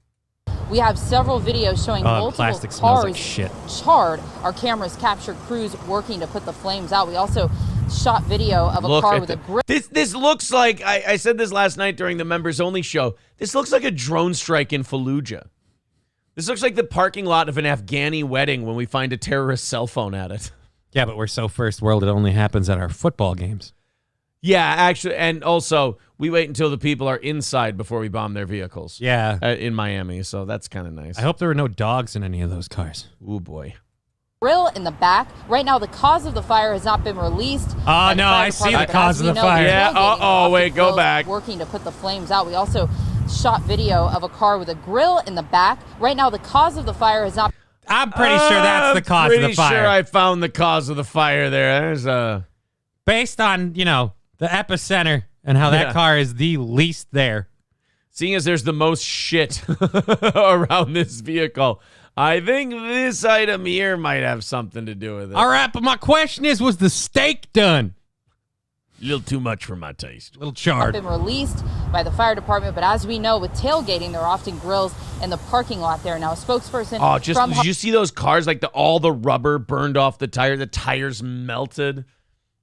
We have several videos showing multiple plastic smells cars like shit. charred. Our cameras captured crews working to put the flames out. We also shot video of a car with a grill. This looks like, I said this last night during the members-only show, this looks like a drone strike in Fallujah. This looks like the parking lot of an Afghani wedding when we find a terrorist cell phone at it. Yeah, but we're so first world, it only happens at our football games. Yeah, actually, and also, we wait until the people are inside before we bomb their vehicles. Yeah. In Miami, so that's kind of nice. I hope there were no dogs in any of those cars. Ooh, boy. Grill in the back. Right now, the cause of the fire has not been released. Oh, no, I see the cause of the fire. Yeah, wait, go back. Working to put the flames out. We also shot video of a car with a grill in the back. Right now, the cause of the fire has not. I'm pretty sure that's the cause of the fire. Pretty sure I found the cause of the fire there. There's a... Based on, the epicenter and how that car is the least there. Seeing as there's the most shit around this vehicle, I think this item here might have something to do with it. All right, but my question is, was the steak done? A little too much for my taste. A little charred. Been released by the fire department, but as we know, with tailgating, there are often grills in the parking lot there. Now, a spokesperson did you see those cars, like all the rubber burned off the tire, the tires melted?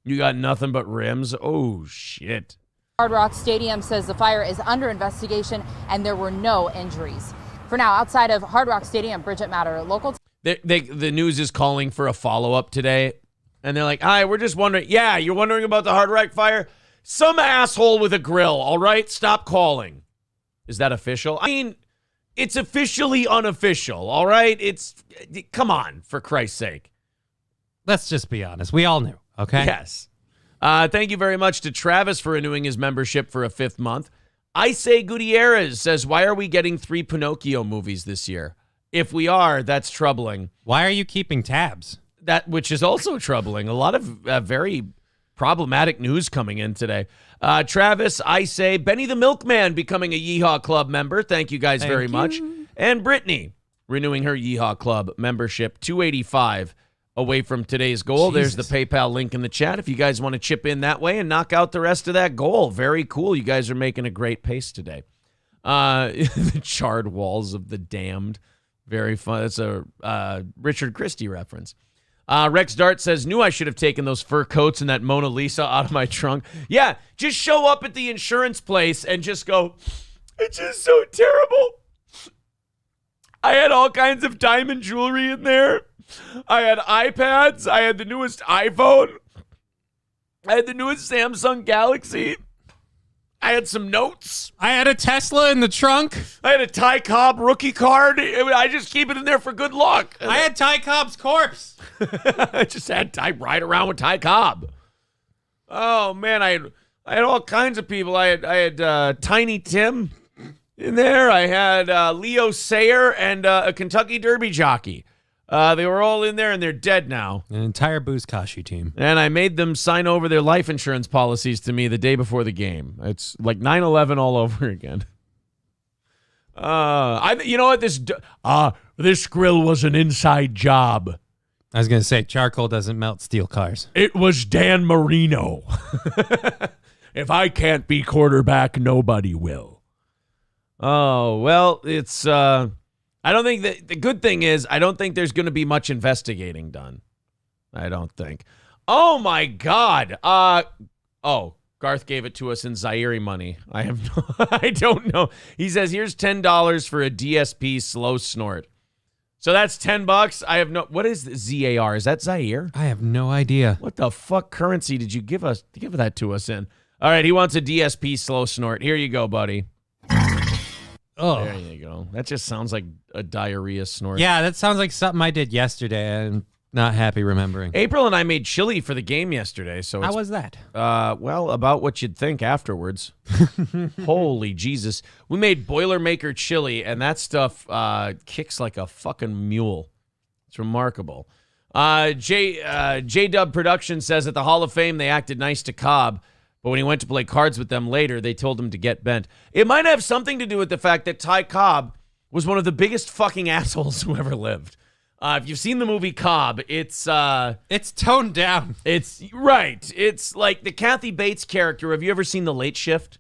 You got nothing but rims? Oh, shit. Hard Rock Stadium says the fire is under investigation and there were no injuries. For now, outside of Hard Rock Stadium, Bridget Matter, local. The news is calling for a follow-up today. And they're like, hi, we're just wondering. Yeah, you're wondering about the Hard Rock fire? Some asshole with a grill, all right? Stop calling. Is that official? I mean, it's officially unofficial, all right? Come on, for Christ's sake. Let's just be honest. We all knew. Okay. Yes. Thank you very much to Travis for renewing his membership for a 5th month. I say Gutierrez says, why are we getting 3 Pinocchio movies this year? If we are, that's troubling. Why are you keeping tabs? Which is also troubling. A lot of very problematic news coming in today. Travis, I say Benny the Milkman becoming a Yeehaw Club member. Thank you guys very much. And Brittany renewing her Yeehaw Club membership, $285 away from today's goal. Jesus. There's the PayPal link in the chat if you guys want to chip in that way and knock out the rest of that goal. Very cool. You guys are making a great pace today. The charred walls of the damned. Very fun. That's a Richard Christie reference. Rex Dart says, knew I should have taken those fur coats and that Mona Lisa out of my trunk. Yeah, just show up at the insurance place and just go, it's just so terrible. I had all kinds of diamond jewelry in there. I had iPads. I had the newest iPhone. I had the newest Samsung Galaxy. I had some notes. I had a Tesla in the trunk. I had a Ty Cobb rookie card. I just keep it in there for good luck. I had Ty Cobb's corpse. I just had Ty ride around with Ty Cobb. Oh, man, I had all kinds of people. I had Tiny Tim in there. I had Leo Sayer and a Kentucky Derby jockey. They were all in there, and they're dead now. An entire Buzkashi team. And I made them sign over their life insurance policies to me the day before the game. It's like 9/11 all over again. You know what? This grill was an inside job. I was going to say, charcoal doesn't melt steel cars. It was Dan Marino. If I can't be quarterback, nobody will. Oh, well, it's, I don't think that, the good thing is, I don't think there's going to be much investigating done. I don't think. Oh, my God. Garth gave it to us in Zaire money. I don't know. He says, here's $10 for a DSP slow snort. So that's $10. I have no. What is ZAR? Is that Zaire? I have no idea. What the fuck currency did you give us? Give that to us in. All right, he wants a DSP slow snort. Here you go, buddy. Oh, There you go. That just sounds like a diarrhea snort. yeah, that sounds like something I did yesterday. I'm not happy remembering. April and I made chili for the game yesterday. So How it's, was that? well, about what you'd think afterwards. Holy Jesus. We made Boilermaker chili, and that stuff kicks like a fucking mule. It's remarkable. J-Dub Productions says at the Hall of Fame they acted nice to Cobb, but when he went to play cards with them later, they told him to get bent. It might have something to do with the fact that Ty Cobb was one of the biggest fucking assholes who ever lived. If you've seen the movie Cobb, it's toned down. It's right. It's like the Kathy Bates character. Have you ever seen The Late Shift?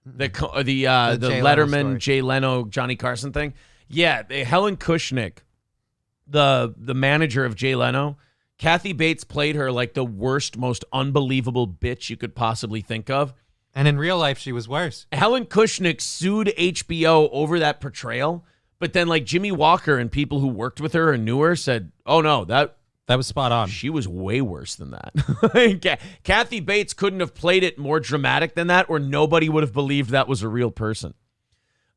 The Jay Leno Letterman, story. Jay Leno, Johnny Carson thing. Yeah, Helen Kushnick, the manager of Jay Leno. Kathy Bates played her like the worst, most unbelievable bitch you could possibly think of. And in real life, she was worse. Helen Kushnick sued HBO over that portrayal, but then like Jimmy Walker and people who worked with her and knew her said, "Oh no, that was spot on. she was way worse than that." Kathy Bates couldn't have played it more dramatic than that, or nobody would have believed that was a real person.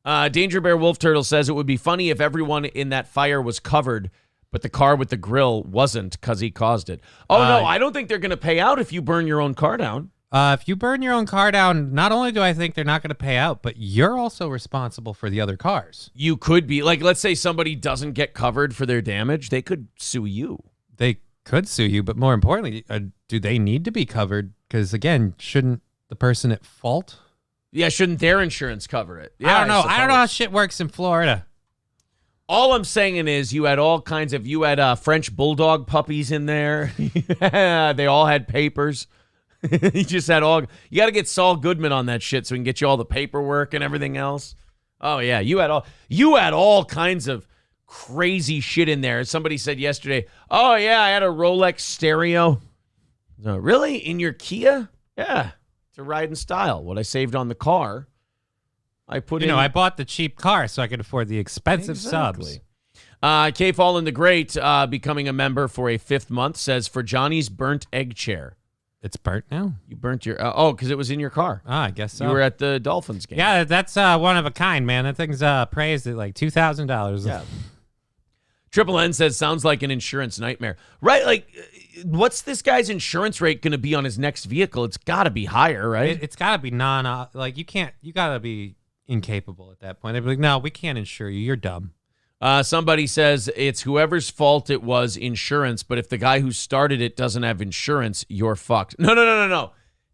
Danger Bear Wolf Turtle says it would be funny if everyone in that fire was covered, but the car with the grill wasn't because he caused it. Oh, no, I don't think they're going to pay out if you burn your own car down. If you burn your own car down, not only do I think they're not going to pay out, but you're also responsible for the other cars. You could be, like, let's say somebody doesn't get covered for their damage. They could sue you. They could sue you, but more importantly, do they need to be covered? Because, again, shouldn't the person at fault? Yeah, shouldn't their insurance cover it? Yeah, I don't know. I don't know how suppose. shit works in Florida. All I'm saying is you had all kinds of, French bulldog puppies in there. They all had papers. You just had you got to get Saul Goodman on that shit so we can get you all the paperwork and everything else. Oh yeah, you had all kinds of crazy shit in there. Somebody said yesterday, "Oh yeah, I had a Rolex stereo." Really? In your Kia? Yeah. It's a ride in style. What I saved on the car, I put in. I bought the cheap car so I could afford the expensive subs. K Fallen the Great, becoming a member for a 5th month, says for Johnny's burnt egg chair. It's burnt now? You burnt your because it was in your car. I guess so. You were at the Dolphins game. Yeah, that's one of a kind, man. That thing's praised at like $2,000. Yeah. Triple N says sounds like an insurance nightmare. Right? Like, what's this guy's insurance rate going to be on his next vehicle? It's got to be higher, right? It's got to be you got to be incapable at that point. They'd be like, no, we can't insure you. You're dumb. Somebody says it's whoever's fault it was insurance, but if the guy who started it doesn't have insurance, you're fucked. No.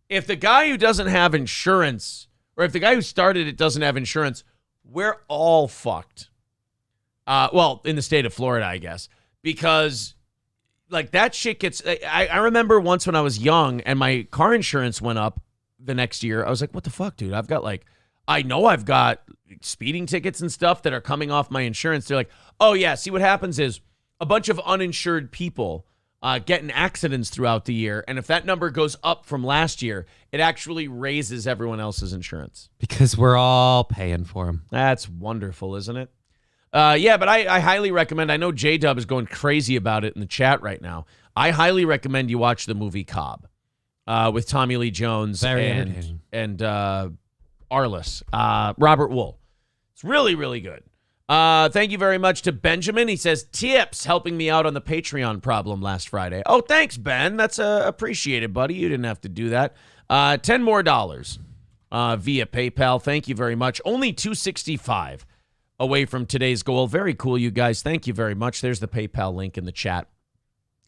If the guy who doesn't have insurance, or if the guy who started it doesn't have insurance, we're all fucked. Well, in the state of Florida, I guess, because like that shit gets. I remember once when I was young and my car insurance went up the next year. I was like, what the fuck, dude? I know I've got speeding tickets and stuff that are coming off my insurance. They're like, oh yeah, see what happens is a bunch of uninsured people get in accidents throughout the year, and if that number goes up from last year, it actually raises everyone else's insurance. Because we're all paying for them. That's wonderful, isn't it? Yeah, but I highly recommend, I know J-Dub is going crazy about it in the chat right now. I highly recommend you watch the movie Cobb with Tommy Lee Jones Very entertaining. and Arliss, Robert Wool. It's really, really good. Thank you very much to Benjamin. He says, tips helping me out on the Patreon problem last Friday. Oh, thanks, Ben. That's appreciated, buddy. You didn't have to do that. $10 more via PayPal. Thank you very much. Only $265 away from today's goal. Very cool, you guys. Thank you very much. There's the PayPal link in the chat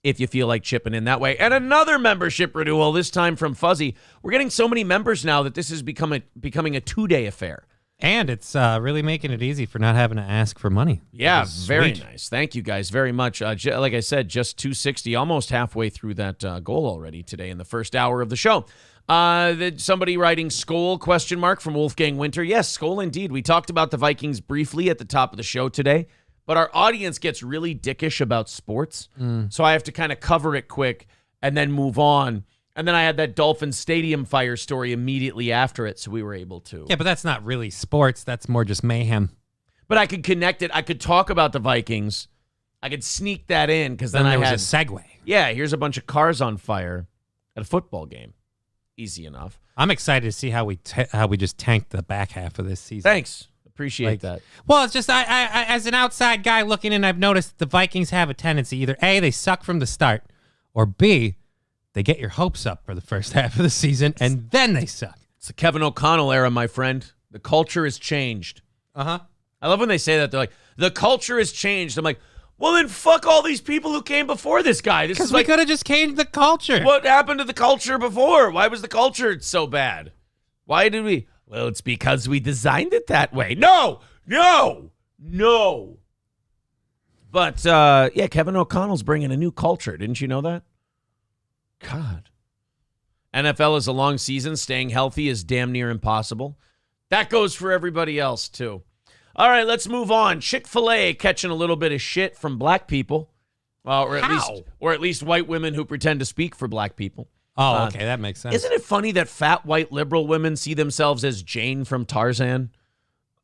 if you feel like chipping in that way. And another membership renewal, this time from Fuzzy. We're getting so many members now that this is becoming a 2-day affair. And it's really making it easy for not having to ask for money. Yeah, very Sweet. nice. Thank you guys very much. Like I said, just 260, almost halfway through that goal already today in the first hour of the show. Somebody writing Skol ? From Wolfgang Winter. Yes, Skol indeed. We talked about the Vikings briefly at the top of the show today, but our audience gets really dickish about sports, so I have to kind of cover it quick and then move on. And then I had that Dolphins Stadium fire story immediately after it, so we were able to. Yeah, but that's not really sports. That's more just mayhem. But I could connect it. I could talk about the Vikings. I could sneak that in because then There I had was a segue. Yeah, here's a bunch of cars on fire at a football game. Easy enough. I'm excited to see how we just tanked the back half of this season. Thanks. Appreciate that. Well, it's just I as an outside guy looking in, I've noticed the Vikings have a tendency either A, they suck from the start, or B, they get your hopes up for the first half of the season, and then they suck. It's the Kevin O'Connell era, my friend. The culture has changed. Uh-huh. I love when they say that. They're like, the culture has changed. I'm like, well, then fuck all these people who came before this guy. This Because is we like, could have just changed the culture. what happened to the culture before? Why was the culture so bad? Why did we? Well, it's because we designed it that way. No. But, yeah, Kevin O'Connell's bringing a new culture. Didn't you know that? God. NFL is a long season. Staying healthy is damn near impossible. That goes for everybody else, too. All right, let's move on. Chik Fil A catching a little bit of shit from black people. Or at least white women who pretend to speak for black people. Oh, okay, that makes sense. Isn't it funny that fat white liberal women see themselves as Jane from Tarzan?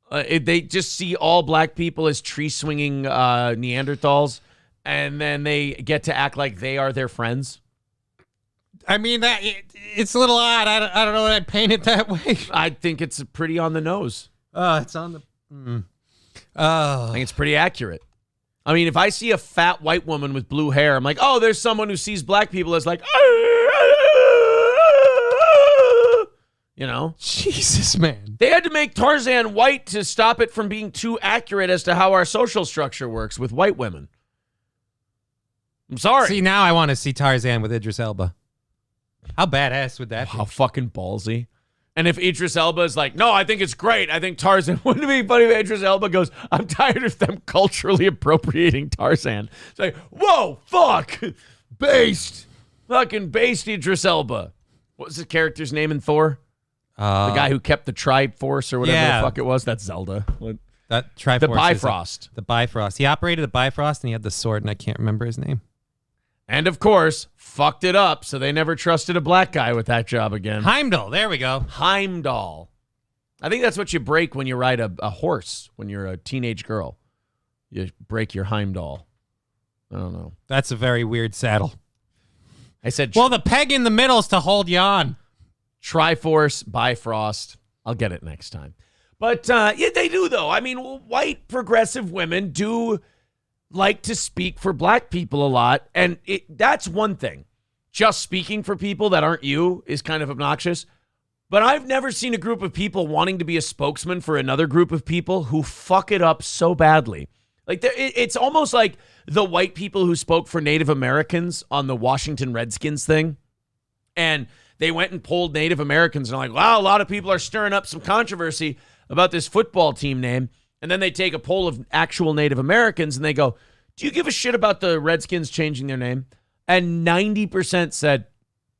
They just see all black people as tree-swinging Neanderthals, and then they get to act like they are their friends. I mean, it's a little odd. I don't know that I'd paint it that way. I think it's pretty on the nose. It's on the... I think it's pretty accurate. I mean, if I see a fat white woman with blue hair, I'm like, oh, there's someone who sees black people as like, you know? Jesus, man. They had to make Tarzan white to stop it from being too accurate as to how our social structure works with white women. I'm sorry. See, now I want to see Tarzan with Idris Elba. How badass would that be? How fucking ballsy. And if Idris Elba is like, no, I think it's great. I think Tarzan, wouldn't it be funny if Idris Elba goes, I'm tired of them culturally appropriating Tarzan. It's like, whoa, fuck. Based. Fucking based Idris Elba. What was the character's name in Thor? The guy who kept the Triforce or whatever the fuck it was. That's Zelda. That Triforce. The Bifrost. The Bifrost. He operated the Bifrost and he had the sword, and I can't remember his name. And, of course, fucked it up, so they never trusted a black guy with that job again. Heimdall. There we go. Heimdall. I think that's what you break when you ride a horse when you're a teenage girl. You break your Heimdall. I don't know. That's a very weird saddle. I said... Well, the peg in the middle is to hold you on. Triforce, Bifrost. I'll get it next time. But, yeah, they do, though. I mean, white progressive women do like to speak for black people a lot, and that's one thing. Just speaking for people that aren't you is kind of obnoxious, but I've never seen a group of people wanting to be a spokesman for another group of people who fuck it up so badly. Like, it's almost like the white people who spoke for Native Americans on the Washington Redskins thing, and they went and polled Native Americans, and are like, wow, a lot of people are stirring up some controversy about this football team name. And then they take a poll of actual Native Americans and they go, do you give a shit about the Redskins changing their name? And 90% said,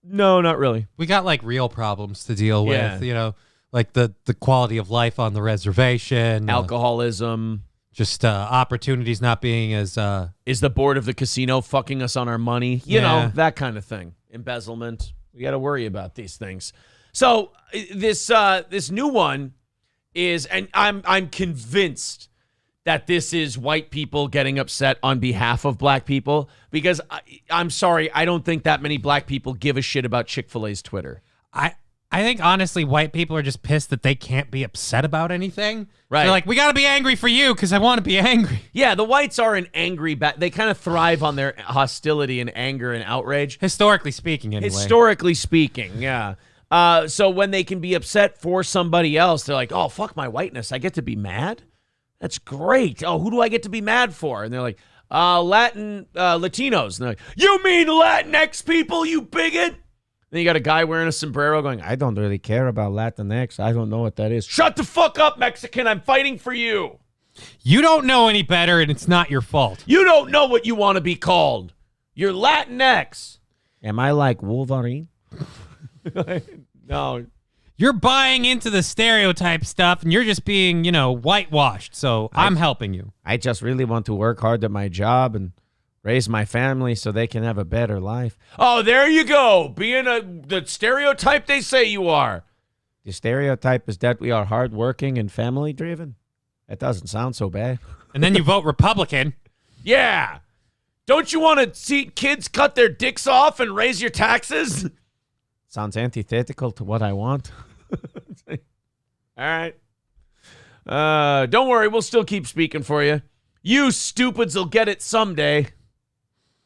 no, not really. We got like real problems to deal with, you know, like the quality of life on the reservation. Alcoholism. Just opportunities not being as... Is the board of the casino fucking us on our money? You know, that kind of thing. Embezzlement. We got to worry about these things. So this new one is, and I'm convinced that this is white people getting upset on behalf of black people, because I'm sorry, I don't think that many black people give a shit about Chik Fil A's Twitter. I think, honestly, white people are just pissed that they can't be upset about anything. Right. They're like, we got to be angry for you because I want to be angry. Yeah, the whites are an angry... They kind of thrive on their hostility and anger and outrage. Historically speaking, anyway. Historically speaking, yeah. So when they can be upset for somebody else, they're like, oh, fuck my whiteness. I get to be mad? That's great. Oh, who do I get to be mad for? And they're like, Latinos. And they're like, you mean Latinx people, you bigot? Then you got a guy wearing a sombrero going, I don't really care about Latinx. I don't know what that is. Shut the fuck up, Mexican. I'm fighting for you. You don't know any better, and it's not your fault. You don't know what you want to be called. You're Latinx. Am I like Wolverine? No. You're buying into the stereotype stuff, and you're just being, whitewashed. So I'm helping you. I just really want to work hard at my job and raise my family so they can have a better life. Oh, there you go. Being the stereotype they say you are. The stereotype is that we are hardworking and family-driven. That doesn't sound so bad. And then you vote Republican. Yeah. Don't you want to see kids cut their dicks off and raise your taxes? Sounds antithetical to what I want. All right. Don't worry. We'll still keep speaking for you. You stupids will get it someday.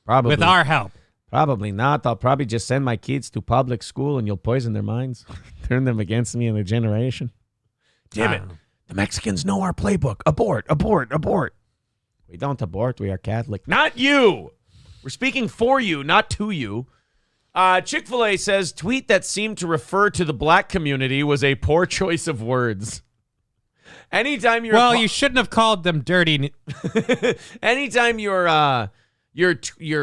Probably. With our help. Probably not. I'll probably just send my kids to public school and you'll poison their minds. Turn them against me in a generation. Damn it. The Mexicans know our playbook. Abort, abort, abort. We don't abort. We are Catholic. Not you. We're speaking for you, not to you. Chik Fil A says, tweet that seemed to refer to the black community was a poor choice of words. Anytime you're... Well, you shouldn't have called them dirty. Anytime your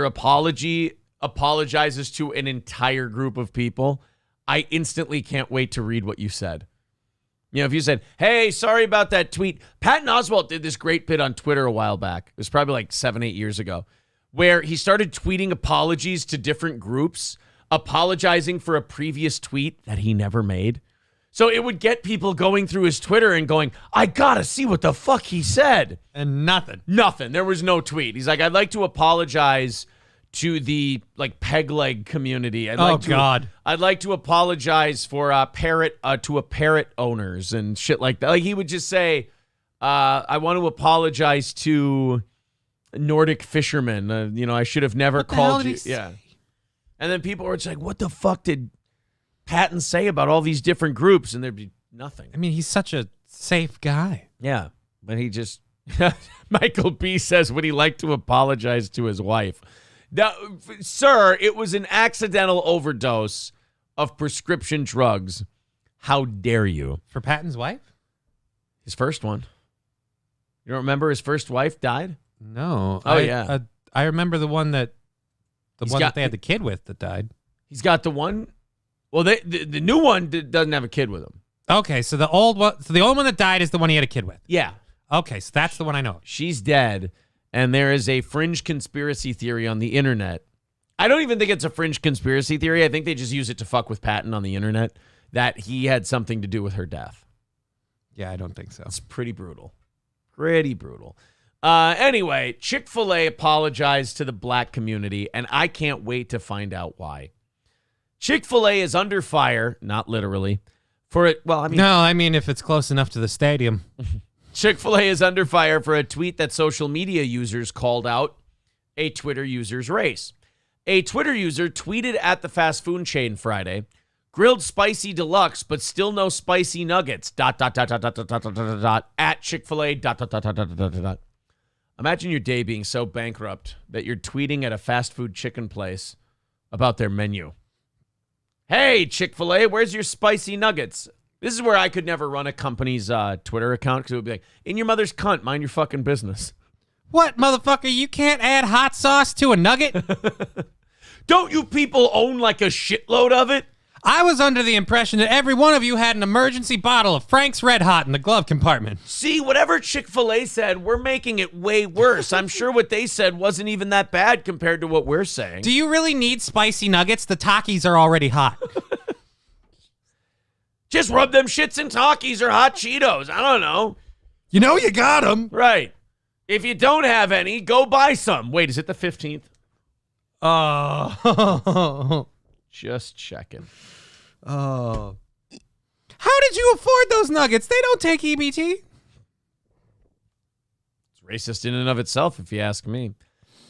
apology apologizes to an entire group of people, I instantly can't wait to read what you said. If you said, hey, sorry about that tweet. Patton Oswalt did this great bit on Twitter a while back. It was probably like 7-8 years ago, where he started tweeting apologies to different groups, apologizing for a previous tweet that he never made. So it would get people going through his Twitter and going, I gotta see what the fuck he said. And nothing. Nothing. There was no tweet. He's like, I'd like to apologize to the peg leg community. I'd like to apologize for parrot owners and shit like that. Like he would just say, I want to apologize to Nordic fishermen. I should have never called you. Yeah. And then people were just like, what the fuck did Patton say about all these different groups? And there'd be nothing. I mean, he's such a safe guy. Yeah. But he just, Michael B says, would he like to apologize to his wife? Now, sir, it was an accidental overdose of prescription drugs. How dare you? For Patton's wife? His first one. You don't remember his first wife died? No. Oh, yeah. I remember the one that that they had the kid with that died. He's got the one. Well, the new one doesn't have a kid with him. Okay, so the old one that died is the one he had a kid with. Yeah. Okay, so that's the one I know. She's dead. And there is a fringe conspiracy theory on the internet. I don't even think it's a fringe conspiracy theory. I think they just use it to fuck with Patton on the internet, that he had something to do with her death. Yeah, I don't think so. It's pretty brutal. Pretty brutal. Anyway, Chik Fil A apologized to the black community, and I can't wait to find out why. Chik Fil A is under fire, not literally, for it. Well, I mean, no, I mean if it's close enough to the stadium. Chik Fil A is under fire for a tweet that social media users called out a Twitter user's race. A Twitter user tweeted at the fast food chain Friday, grilled spicy deluxe, but still no spicy nuggets, ... at Chick-fil-A, ... Imagine your day being so bankrupt that you're tweeting at a fast food chicken place about their menu. Hey, Chick-fil-A, where's your spicy nuggets? This is where I could never run a company's Twitter account because it would be like, in your mother's cunt, mind your fucking business. What, motherfucker? You can't add hot sauce to a nugget? Don't you people own like a shitload of it? I was under the impression that every one of you had an emergency bottle of Frank's Red Hot in the glove compartment. See, whatever Chick-fil-A said, we're making it way worse. I'm sure what they said wasn't even that bad compared to what we're saying. Do you really need spicy nuggets? The Takis are already hot. Just rub them shits in Takis or hot Cheetos. I don't know. You know you got them. Right. If you don't have any, go buy some. Wait, is it the 15th? Oh. Just checking. Oh. How did you afford those nuggets? They don't take EBT. It's racist in and of itself, if you ask me.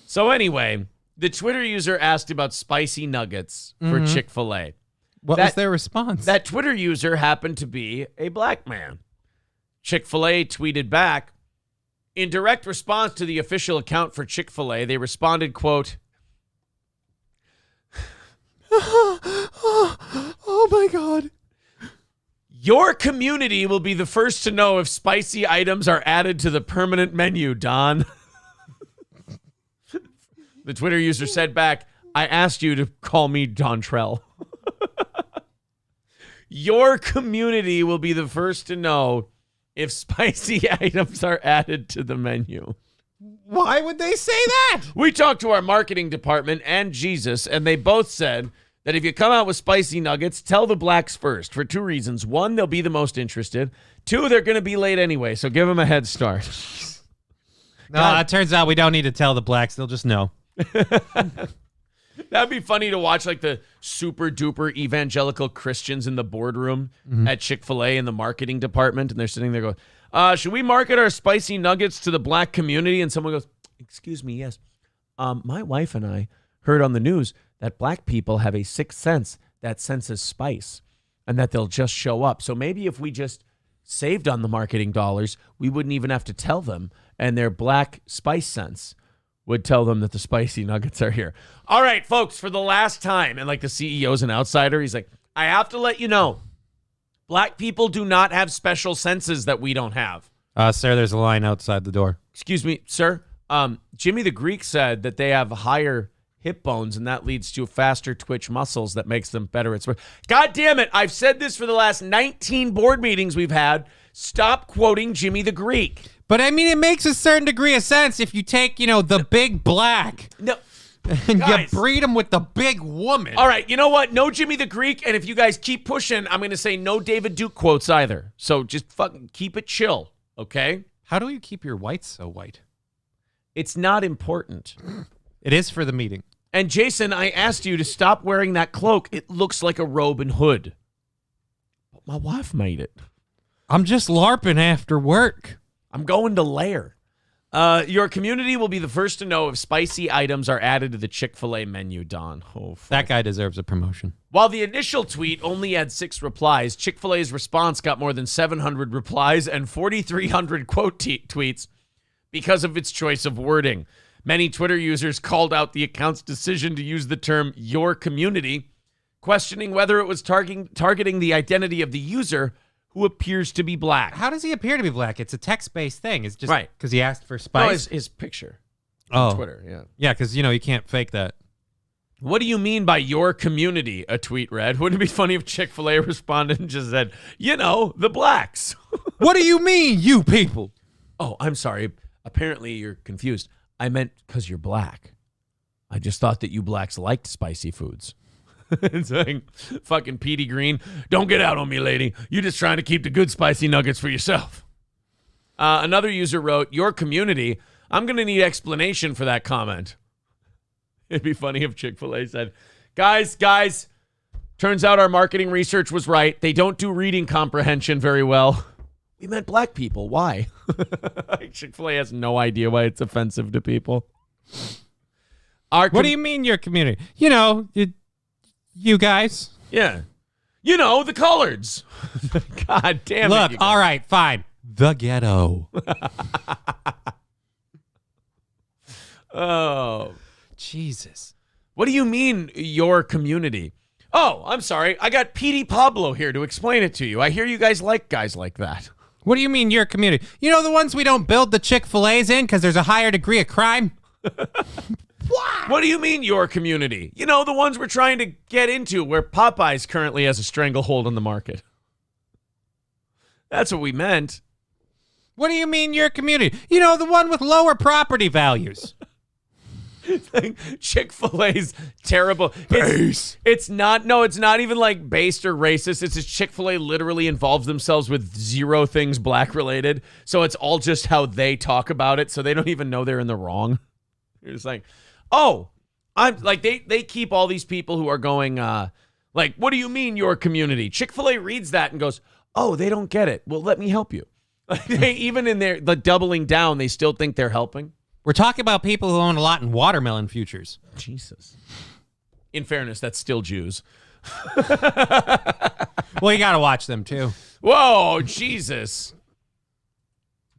So anyway, the Twitter user asked about spicy nuggets for Chick-fil-A. What was their response? That Twitter user happened to be a black man. Chick-fil-A tweeted back, in direct response to the official account for Chick-fil-A, they responded, quote, Your community will be the first to know if spicy items are added to the permanent menu, Don. The Twitter user said back, I asked you to call me Dontrell. Your community will be the first to know if spicy items are added to the menu. Why would they say that? We talked to our marketing department and Jesus, and they both said that if you come out with spicy nuggets, tell the blacks first for 2 reasons. 1, they'll be the most interested. 2, they're going to be late anyway, so give them a head start. No, it turns out we don't need to tell the blacks. They'll just know. That'd be funny to watch, like the super duper evangelical Christians in the boardroom at Chik Fil A in the marketing department, and they're sitting there going, should we market our spicy nuggets to the black community? And someone goes, excuse me, yes. My wife and I heard on the news that black people have a sixth sense that senses spice and that they'll just show up. So maybe if we just saved on the marketing dollars, we wouldn't even have to tell them, and their black spice sense would tell them that the spicy nuggets are here. All right, folks, for the last time, and like the CEO's an outsider, he's like, I have to let you know, black people do not have special senses that we don't have. Sir, there's a line outside the door. Excuse me, sir. Jimmy the Greek said that they have higher hip bones, and that leads to faster twitch muscles that makes them better at sport. God damn it. I've said this for the last 19 board meetings we've had. Stop quoting Jimmy the Greek. But I mean, it makes a certain degree of sense if you take, the big black No. and Guys. you breed them with the big woman. All right, you know what? No Jimmy the Greek, and if you guys keep pushing, I'm going to say no David Duke quotes either. So just fucking keep it chill, okay? How do you keep your whites so white? It's not important. It is for the meeting. And Jason, I asked you to stop wearing that cloak. It looks like a robe and hood. But my wife made it. I'm just LARPing after work. I'm going to lair. Your community will be the first to know if spicy items are added to the Chik Fil A menu, Don. Oh, fuck. That guy deserves a promotion. While the initial tweet only had 6 replies, Chik Fil A's response got more than 700 replies and 4,300 quote tweets because of its choice of wording. Many Twitter users called out the account's decision to use the term your community, questioning whether it was targeting the identity of the user who appears to be black. How does he appear to be black? It's a text-based thing. It's just Right. because he asked for No, spice. his picture on Twitter, yeah. Yeah, because, you can't fake that. What do you mean by your community? A tweet read. Wouldn't it be funny if Chik Fil A responded and just said, the blacks? What do you mean, you people? Oh, I'm sorry. Apparently you're confused. I meant because you're black. I just thought that you blacks liked spicy foods. It's like fucking Petey Green. Don't get out on me, lady. You're just trying to keep the good spicy nuggets for yourself. Another user wrote, your community. I'm going to need explanation for that comment. It'd be funny if Chick-fil-A said, guys, turns out our marketing research was right. They don't do reading comprehension very well. We meant black people. Why? Chick-fil-A has no idea why it's offensive to people. What do you mean your community? You guys. Yeah. The coloreds. God damn it. Look, all right, fine. The ghetto. Oh. Jesus. What do you mean, your community? Oh, I'm sorry. I got Petey Pablo here to explain it to you. I hear you guys like guys like that. What do you mean your community? The ones we don't build the Chick-fil-A's in because there's a higher degree of crime? What do you mean, your community? The ones we're trying to get into where Popeyes currently has a stranglehold on the market. That's what we meant. What do you mean your community? The one with lower property values. Chick-fil-A's terrible. It's not even like based or racist. It's just Chick-fil-A literally involves themselves with 0 things black related. So it's all just how they talk about it. So they don't even know they're in the wrong. You're just like, oh, I'm like, they keep all these people who are going, like, what do you mean your community? Chick-fil-A reads that and goes, oh, they don't get it. Well, let me help you. Even in the doubling down, they still think they're helping. We're talking about people who own a lot in watermelon futures. Jesus. In fairness, that's still Jews. Well, you got to watch them, too. Whoa, Jesus.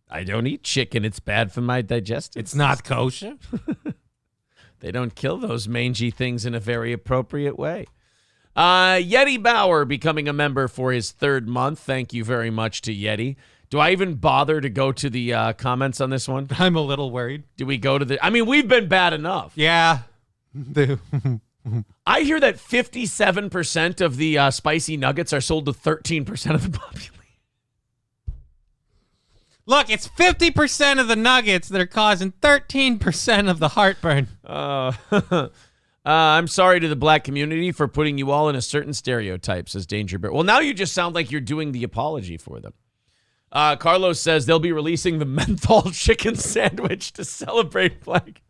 I don't eat chicken. It's bad for my digestive. It's not kosher. They don't kill those mangy things in a very appropriate way. Yeti Bauer becoming a member for his 3rd month. Thank you very much to Yeti. Do I even bother to go to the comments on this one? I'm a little worried. Do we go to the... I mean, we've been bad enough. Yeah. I hear that 57% of the spicy nuggets are sold to 13% of the population. Look, it's 50% of the nuggets that are causing 13% of the heartburn. I'm sorry to the black community for putting you all in a certain stereotype, says Danger Bear. Well, now you just sound like you're doing the apology for them. Carlos says they'll be releasing the menthol chicken sandwich to celebrate Black.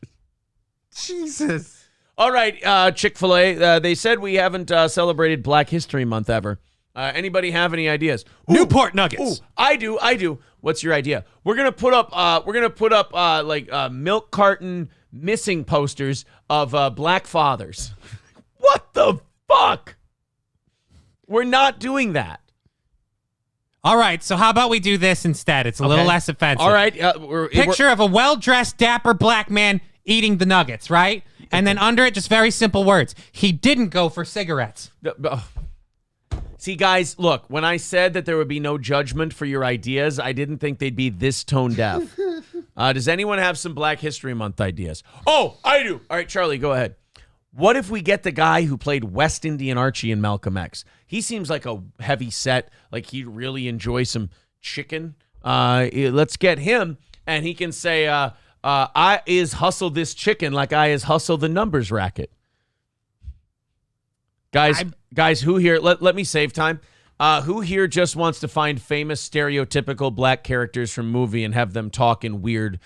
Jesus. All right, Chik Fil A. They said we haven't celebrated Black History Month ever. Anybody have any ideas? Newport Nuggets. Ooh, I do. What's your idea? We're gonna put up milk carton missing posters of black fathers. What the fuck? We're not doing that. All right, so how about we do this instead? It's a little less offensive. All right. Picture of a well-dressed, dapper black man eating the nuggets, right? And then under it, just very simple words. He didn't go for cigarettes. See, guys, look, when I said that there would be no judgment for your ideas, I didn't think they'd be this tone deaf. Does anyone have some Black History Month ideas? Oh, I do. All right, Charlie, go ahead. What if we get the guy who played West Indian Archie in Malcolm X? He seems like a heavy set, like he'd really enjoy some chicken. Let's get him, and he can say, I is hustle this chicken like I is hustle the numbers racket. Guys, who here, let me save time. Who here just wants to find famous stereotypical black characters from movie and have them talk in weird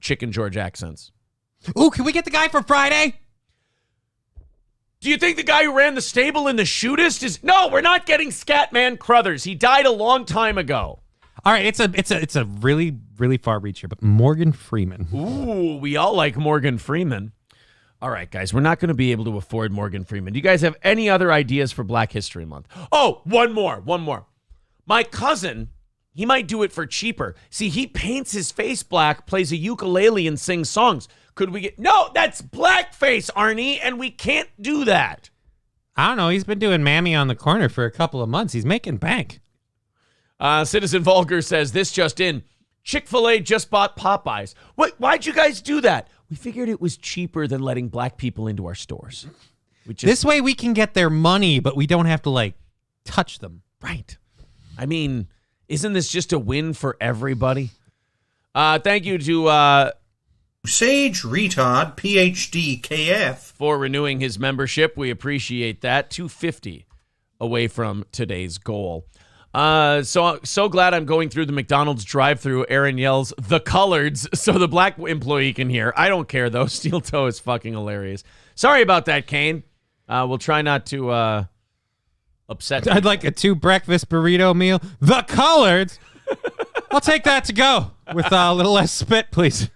Chicken George accents? Ooh, can we get the guy for Friday? Do you think the guy who ran the stable in The Shootist is... No, we're not getting Scatman Crothers. He died a long time ago. All right, it's a really, really far reach here, but Morgan Freeman. Ooh, we all like Morgan Freeman. All right, guys, we're not going to be able to afford Morgan Freeman. Do you guys have any other ideas for Black History Month? Oh, one more. My cousin, he might do it for cheaper. See, he paints his face black, plays a ukulele, and sings songs. Could we get... No, that's blackface, Arnie, and we can't do that. I don't know. He's been doing Mammy on the Corner for a couple of months. He's making bank. Citizen Vulgar says, this just in. Chik Fil A just bought Popeyes. Why'd you guys do that? We figured it was cheaper than letting black people into our stores. This way we can get their money, but we don't have to, touch them. Right. I mean, isn't this just a win for everybody? Thank you to... Sage Retard PhD KF for renewing his membership. We appreciate that. $250 away from today's goal. So glad I'm going through the McDonald's drive-thru. Aaron yells, "The coloreds," so the black employee can hear. I don't care, though. Steel Toe is fucking hilarious. Sorry about that, Kane. We'll try not to upset I'd like a 2 breakfast burrito meal. The coloreds? I'll take that to go with a little less spit, please.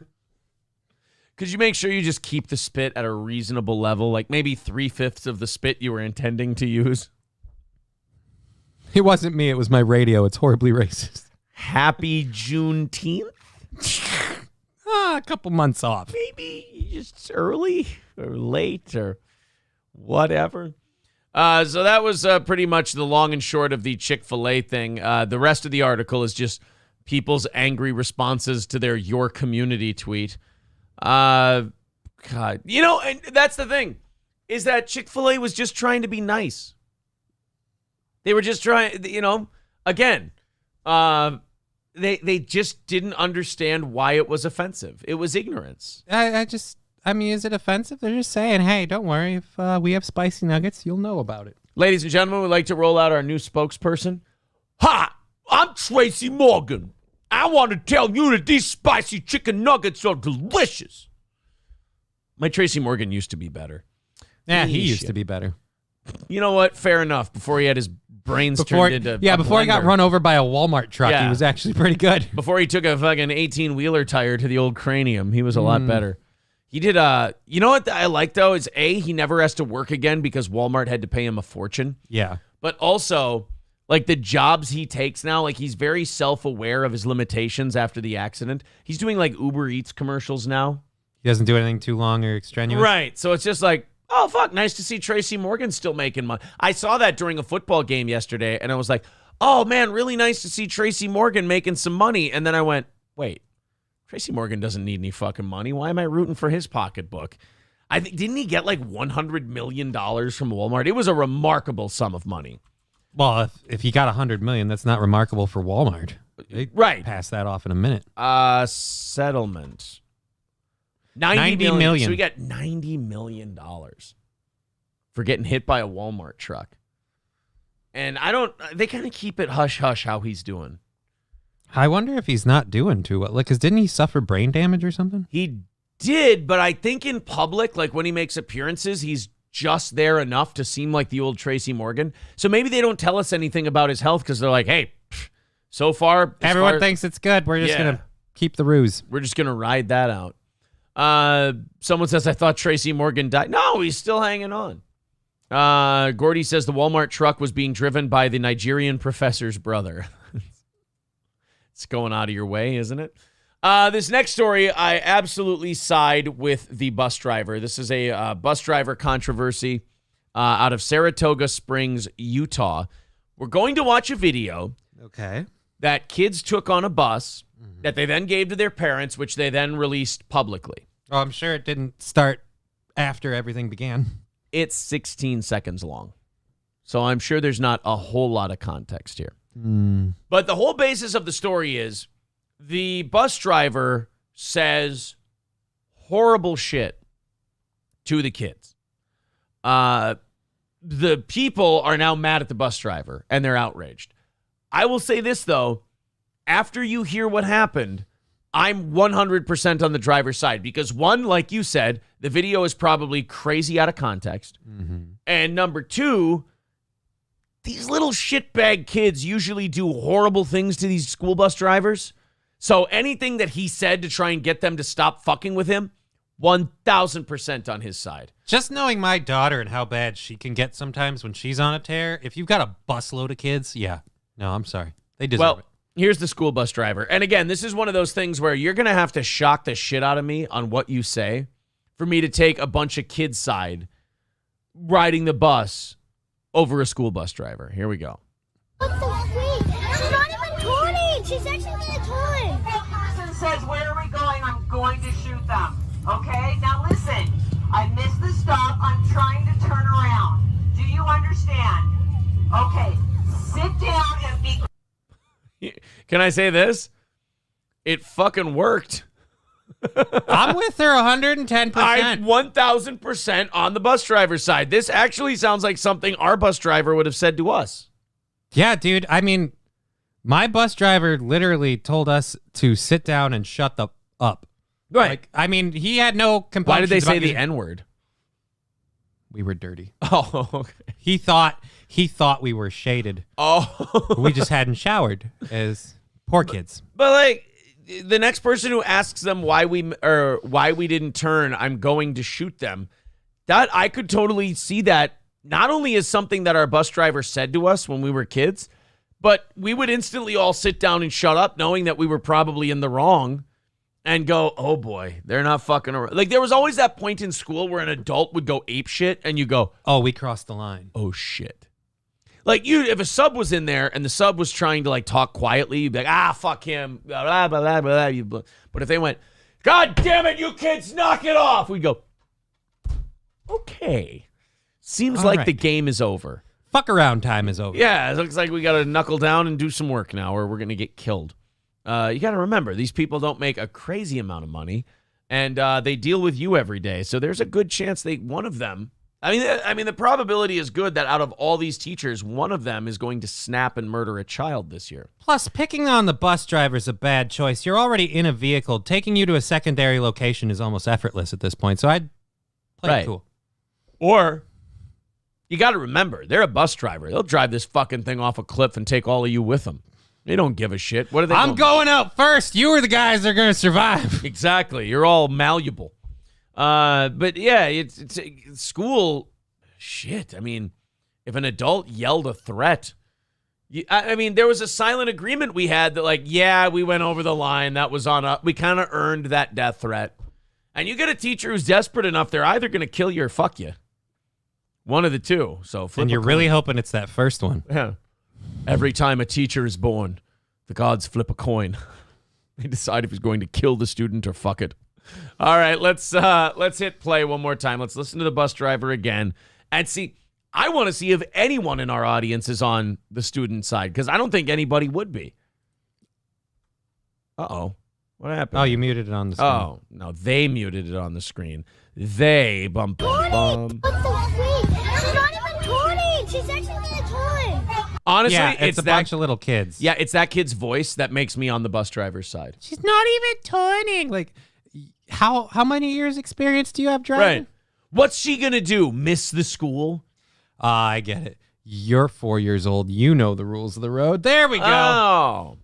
Could you make sure you just keep the spit at a reasonable level, like maybe 3/5 of the spit you were intending to use? It wasn't me. It was my radio. It's horribly racist. Happy Juneteenth? A couple months off. Maybe just early or late or whatever. So that was pretty much the long and short of the Chik Fil A thing. The rest of the article is just people's angry responses to their "Your Community" tweet. God, and that's the thing, is that Chik Fil A was just trying to be nice. They were just trying, again, they just didn't understand why it was offensive. It was ignorance. I mean, is it offensive? They're just saying, hey, don't worry. If we have spicy nuggets, you'll know about it. Ladies and gentlemen, we'd like to roll out our new spokesperson. Hi, I'm Tracy Morgan. I want to tell you that these spicy chicken nuggets are delicious. My Tracy Morgan used to be better. Yeah, he used to be better. You know what? Fair enough. Before he had his brains turned into before he got run over by a Walmart truck, he was actually pretty good. Before he took a fucking 18-wheeler tire to the old cranium, he was a lot better. He did, you know what I like, though, is he never has to work again because Walmart had to pay him a fortune. Yeah. But also, the jobs he takes now, he's very self-aware of his limitations after the accident. He's doing, Uber Eats commercials now. He doesn't do anything too long or extraneous. Right. So it's just oh, fuck, nice to see Tracy Morgan still making money. I saw that during a football game yesterday, and I was like, oh, man, really nice to see Tracy Morgan making some money. And then I went, wait, Tracy Morgan doesn't need any fucking money. Why am I rooting for his pocketbook? I think didn't he get like $100 million from Walmart? It was a remarkable sum of money. Well, if he got $100 million, that's not remarkable for Walmart. They Right. pass that off in a minute. Settlement. 90 million. So we got $90 million for getting hit by a Walmart truck. And they kind of keep it hush-hush how he's doing. I wonder if he's not doing too well. Like, because didn't he suffer brain damage or something? He did, but I think in public, like when he makes appearances, he's just there enough to seem like the old Tracy Morgan. So maybe they don't tell us anything about his health because they're like, hey, so far... Everyone thinks it's good. We're just going to keep the ruse. We're just going to ride that out. Someone says, I thought Tracy Morgan died. No, he's still hanging on. Gordy says the Walmart truck was being driven by the Nigerian professor's brother. It's going out of your way, isn't it? This next story, I absolutely side with the bus driver. This is a bus driver controversy out of Saratoga Springs, Utah. We're going to watch a video that kids took on a bus that they then gave to their parents, which they then released publicly. Oh, I'm sure it didn't start after everything began. It's 16 seconds long. So I'm sure there's not a whole lot of context here. But the whole basis of the story is the bus driver says horrible shit to the kids. The people are now mad at the bus driver, and they're outraged. I will say this, though. After you hear what happened, I'm 100% on the driver's side because, one, like you said, the video is probably crazy out of context. And number two, these little shitbag kids usually do horrible things to these school bus drivers. So anything that he said to try and get them to stop fucking with him, 1,000% on his side. Just knowing my daughter and how bad she can get sometimes when she's on a tear, if you've got a busload of kids, yeah. No, I'm sorry. They deserve it. Here's the school bus driver. And again, this is one of those things where you're going to have to shock the shit out of me on what you say for me to take a bunch of kids' side riding the bus over a school bus driver. Here we go. What the freak? She's not even toying. She's actually being a toy. That person says, where are we going? I'm going to shoot them. Okay? Now listen. I missed the stop. I'm trying to turn around. Do you understand? Okay. Sit down and be... Can I say this? It fucking worked. I'm with her 110%. I'm 1,000% on the bus driver's side. This actually sounds like something our bus driver would have said to us. Yeah, dude. I mean, my bus driver literally told us to sit down and shut the up. Right. Like, I mean, he had no compunctions. Why did they say about the N-word? We were dirty. Oh, okay. He thought we were shaded. Oh. We just hadn't showered as poor kids. But like the next person who asks them why we didn't turn, I'm going to shoot them. That I could totally see that not only as something that our bus driver said to us when we were kids, but we would instantly all sit down and shut up knowing that we were probably in the wrong and go, oh boy, they're not fucking around. Like there was always that point in school where an adult would go ape shit and you go, oh, we crossed the line. Oh shit. Like if a sub was in there and the sub was trying to like talk quietly, you'd be like, fuck him, blah, blah, blah, blah, blah. But if they went, God damn it, you kids, knock it off, we'd go, okay. Seems like the game is over. Fuck around time is over. Yeah, it looks like we got to knuckle down and do some work now or we're going to get killed. You got to remember, these people don't make a crazy amount of money and they deal with you every day. So there's a good chance one of them, I mean, the probability is good that out of all these teachers, one of them is going to snap and murder a child this year. Plus, picking on the bus driver is a bad choice. You're already in a vehicle. Taking you to a secondary location is almost effortless at this point. So I'd play it cool. Or you got to remember, they're a bus driver. They'll drive this fucking thing off a cliff and take all of you with them. They don't give a shit. What are they? I'm going out first. You are the guys that are going to survive. Exactly. You're all malleable. But yeah, it's school shit. I mean, if an adult yelled a threat, I mean, there was a silent agreement we had that like, yeah, we went over the line. That was on us. We kind of earned that death threat. And you get a teacher who's desperate enough, they're either going to kill you or fuck you. One of the two. So flip And you're a really coin. hoping it's that first one. Yeah. Every time a teacher is born, the gods flip a coin. They decide if he's going to kill the student or fuck it. All right, let's hit play one more time. Let's listen to the bus driver again and see. I want to see if anyone in our audience is on the student side, because I don't think anybody would be. Uh-oh. What happened? Oh, you muted it on the screen. Oh, no, they muted it on the screen. They bum. What the freak? She's not even toning. She's actually a toy. Honestly, Yeah, it's a that, bunch of little kids. Yeah, it's that kid's voice that makes me on the bus driver's side. She's not even toning. Like, how many years experience do you have driving? Right. What's she going to do? Miss the school? I get it. You're 4 years old. You know the rules of the road. There we go. Oh.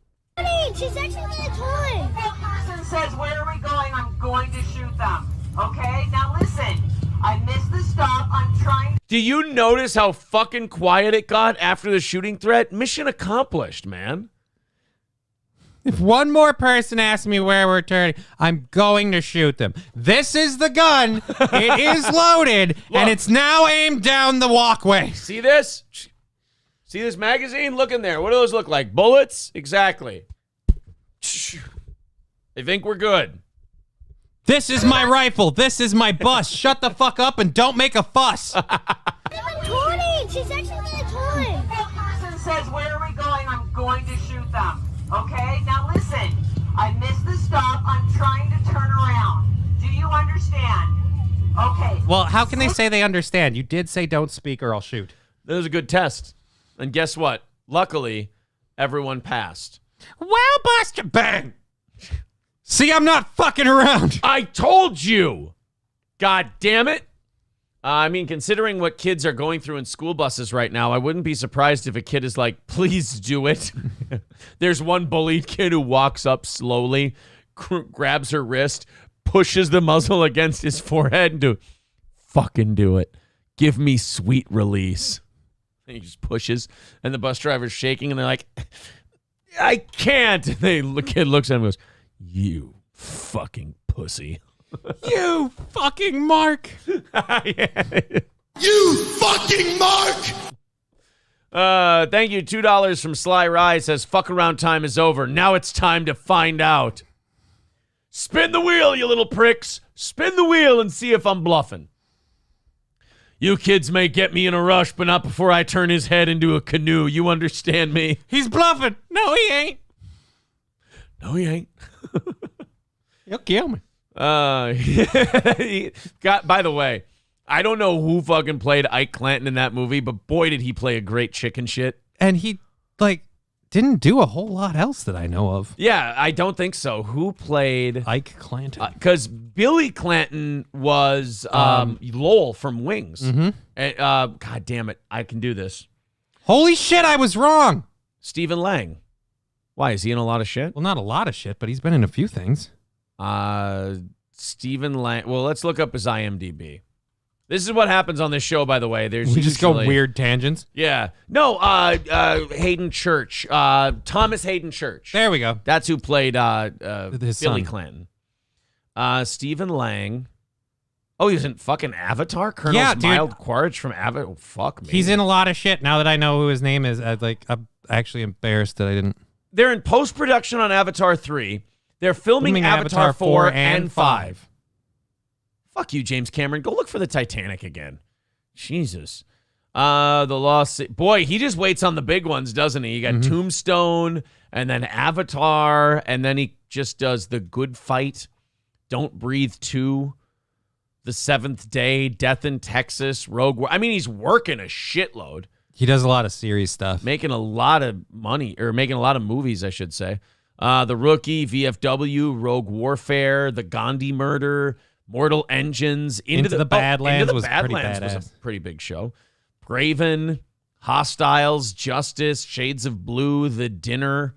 She's actually a toy. If that person says, where are we going? I'm going to shoot them. Okay? Now listen. I missed the stop. I'm trying. Do you notice how fucking quiet it got after the shooting threat? Mission accomplished, man. If one more person asks me where we're turning, I'm going to shoot them. This is the gun. It is loaded, and it's now aimed down the walkway. See this? See this magazine? Look in there. What do those look like? Bullets? Exactly. I think we're good. This is my rifle. This is my bus. Shut the fuck up and don't make a fuss. She's actually a toy. If that person says, where are we going? I'm going to shoot them. Okay? Now listen. I missed the stop. I'm trying to turn around. Do you understand? Okay. Well, how can they say they understand? You did say don't speak or I'll shoot. That was a good test. And guess what? Luckily, everyone passed. Well, Buster, bang. See, I'm not fucking around. I told you. God damn it. I mean, considering what kids are going through in school buses right now, I wouldn't be surprised if a kid is like, please do it. There's one bullied kid who walks up slowly, grabs her wrist, pushes the muzzle against his forehead, and do fucking do it. Give me sweet release. And he just pushes, and the bus driver's shaking, and they're like, I can't. And the kid looks at him and goes, you fucking pussy. You fucking Mark. You fucking Mark! Thank you. $2 from Sly Rye says, fuck around time is over. Now it's time to find out. Spin the wheel, you little pricks. Spin the wheel and see if I'm bluffing. You kids may get me in a rush, but not before I turn his head into a canoe. You understand me? He's bluffing. No, he ain't. No, he ain't. He'll kill me. By the way, I don't know who fucking played Ike Clanton in that movie, but boy, did he play a great chicken shit. And he, didn't do a whole lot else that I know of. Yeah, I don't think so. Who played Ike Clanton. Because Billy Clanton was Lowell from Wings. Mm-hmm. And, God damn it, I can do this. Holy shit, I was wrong. Stephen Lang. Why, is he in a lot of shit? Well, not a lot of shit, but he's been in a few things. Stephen Lang. Well, let's look up his IMDb. This is what happens on this show, by the way. There's We just go usually- weird tangents. Yeah. No, Hayden Church. Thomas Hayden Church. There we go. That's who played His Billy son. Clanton. Stephen Lang. Oh, he was in fucking Avatar? Colonel Yeah, dude. Mild Quaritch from Avatar? Oh, fuck me. He's in a lot of shit. Now that I know who his name is, I'm actually embarrassed that I didn't. They're in post-production on Avatar 3. They're filming Avatar 4 and 5. Fuck you, James Cameron. Go look for the Titanic again. Jesus. The Lost... Boy, he just waits on the big ones, doesn't he? You got Tombstone, and then Avatar, and then he just does The Good Fight, Don't Breathe 2, The Seventh Day, Death in Texas, Rogue One. I mean, he's working a shitload. He does a lot of series stuff. Making a lot of money, or making a lot of movies, I should say. The Rookie, VFW, Rogue Warfare, The Gandhi Murder, Mortal Engines, Into the Badlands was pretty was badass. a pretty big show. Graven, Hostiles, Justice, Shades of Blue, The Dinner,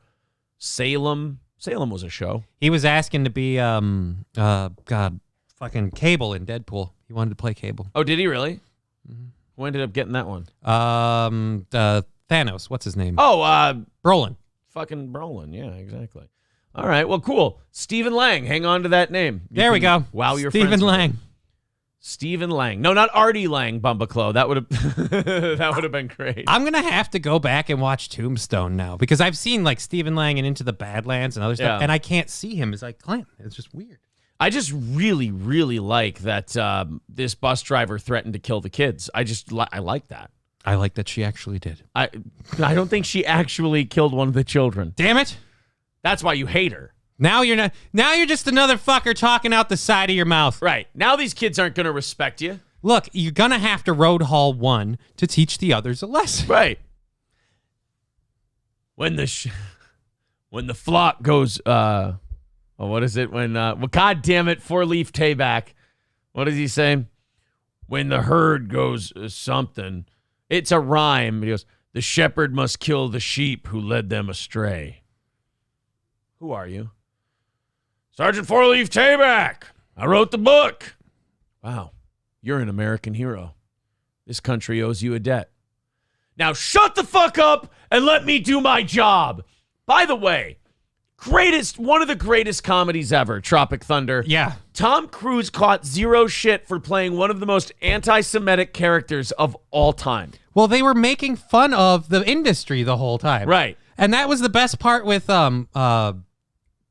Salem. Salem was a show. He was asking to be fucking Cable in Deadpool. He wanted to play Cable. Oh, did he really? Who ended up getting that one? Thanos. What's his name? Oh, Brolin. fucking Brolin. Yeah, exactly. All right, well, cool. Stephen Lang. Hang on to that name. You There we can go. Wow, your Stephen friends with it. Lang. Stephen Lang. No, not Artie Lang, Bumbaclo. That would have that would have been great. I'm going to have to go back and watch Tombstone now because I've seen like Stephen Lang and Into the Badlands and other stuff, and I can't see him as like Clinton. It's just weird. I just really, really like that this bus driver threatened to kill the kids. I like that. I like that she actually did. I don't think she actually killed one of the children. Damn it. That's why you hate her. Now you're not. Now you're just another fucker talking out the side of your mouth. Right. Now these kids aren't going to respect you. Look, you're going to have to road haul one to teach the others a lesson. Right. When the flock goes, what is it? Well, God damn it, 4-leaf tayback. What does he say? When the herd goes something. It's a rhyme. He goes, the shepherd must kill the sheep who led them astray. Who are you? Sergeant 4-leaf tayback. I wrote the book. Wow. You're an American hero. This country owes you a debt. Now shut the fuck up and let me do my job. By the way, one of the greatest comedies ever, Tropic Thunder. Yeah. Tom Cruise caught zero shit for playing one of the most anti-Semitic characters of all time. Well, they were making fun of the industry the whole time. Right. And that was the best part with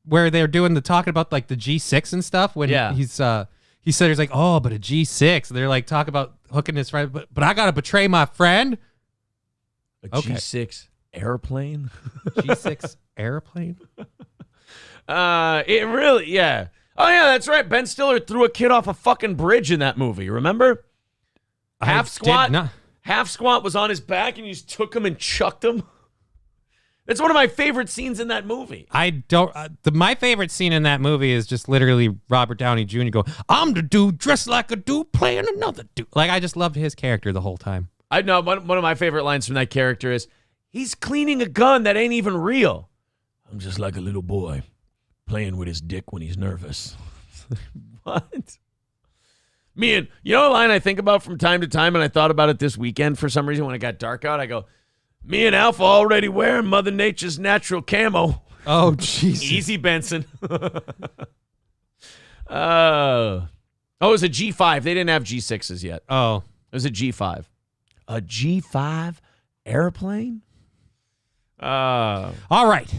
where they're doing the talking about like the G6 and stuff when he said he's like, oh, but a G6. They're like talking about hooking his friend, but I gotta betray my friend. G6 airplane? G6 airplane? It really, yeah. Oh yeah, that's right. Ben Stiller threw a kid off a fucking bridge in that movie, remember? Half squat was on his back and you just took him and chucked him. That's one of my favorite scenes in that movie. My favorite scene in that movie is just literally Robert Downey Jr. go, I'm the dude dressed like a dude playing another dude. Like, I just loved his character the whole time. I know one of my favorite lines from that character is, he's cleaning a gun that ain't even real. I'm just like a little boy playing with his dick when he's nervous. What? You know a line I think about from time to time, and I thought about it this weekend for some reason when it got dark out? I go, me and Alpha already wearing Mother Nature's natural camo. Oh, jeez. Easy, Benson. It was a G5. They didn't have G6s yet. Oh. It was a G5. A G5 airplane? All right.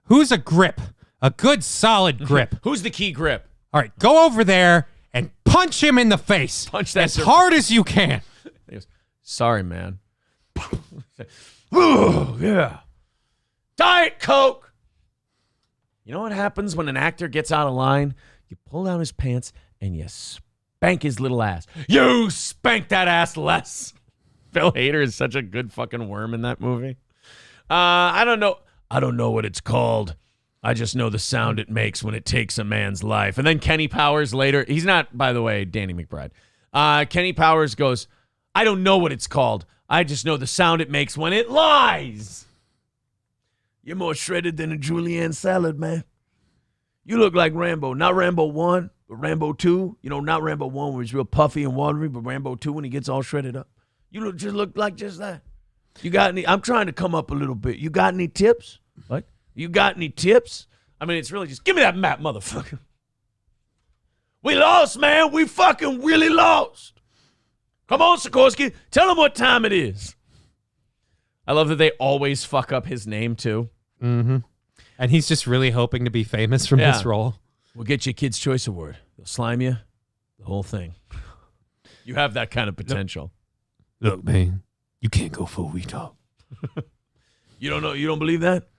Who's a grip? A good, solid grip. Who's the key grip? All right. Go over there and punch him in the face. Punch that as hard as you can. He goes, sorry, man. Ooh, yeah. Diet Coke. You know what happens when an actor gets out of line? You pull down his pants and you spank his little ass. You spank that ass less. Bill Hader is such a good fucking worm in that movie. I don't know what it's called. I just know the sound it makes when it takes a man's life. And then Kenny Powers later. He's not, by the way, Danny McBride. Kenny Powers goes, I don't know what it's called. I just know the sound it makes when it lies. You're more shredded than a julienne salad, man. You look like Rambo. Not Rambo 1, but Rambo 2. You know, not Rambo 1 where he's real puffy and watery, but Rambo 2 when he gets all shredded up. You look like just that. You got any? I'm trying to come up a little bit. You got any tips? What? You got any tips? I mean, it's really just, give me that map, motherfucker. We lost, man. We fucking really lost. Come on, Sikorsky. Tell him what time it is. I love that they always fuck up his name, too. Mm-hmm. And he's just really hoping to be famous from this role. We'll get you a Kid's Choice Award. They'll slime you. The whole thing. You have that kind of potential. Look, man, you can't go full retard. You don't know? You don't believe that?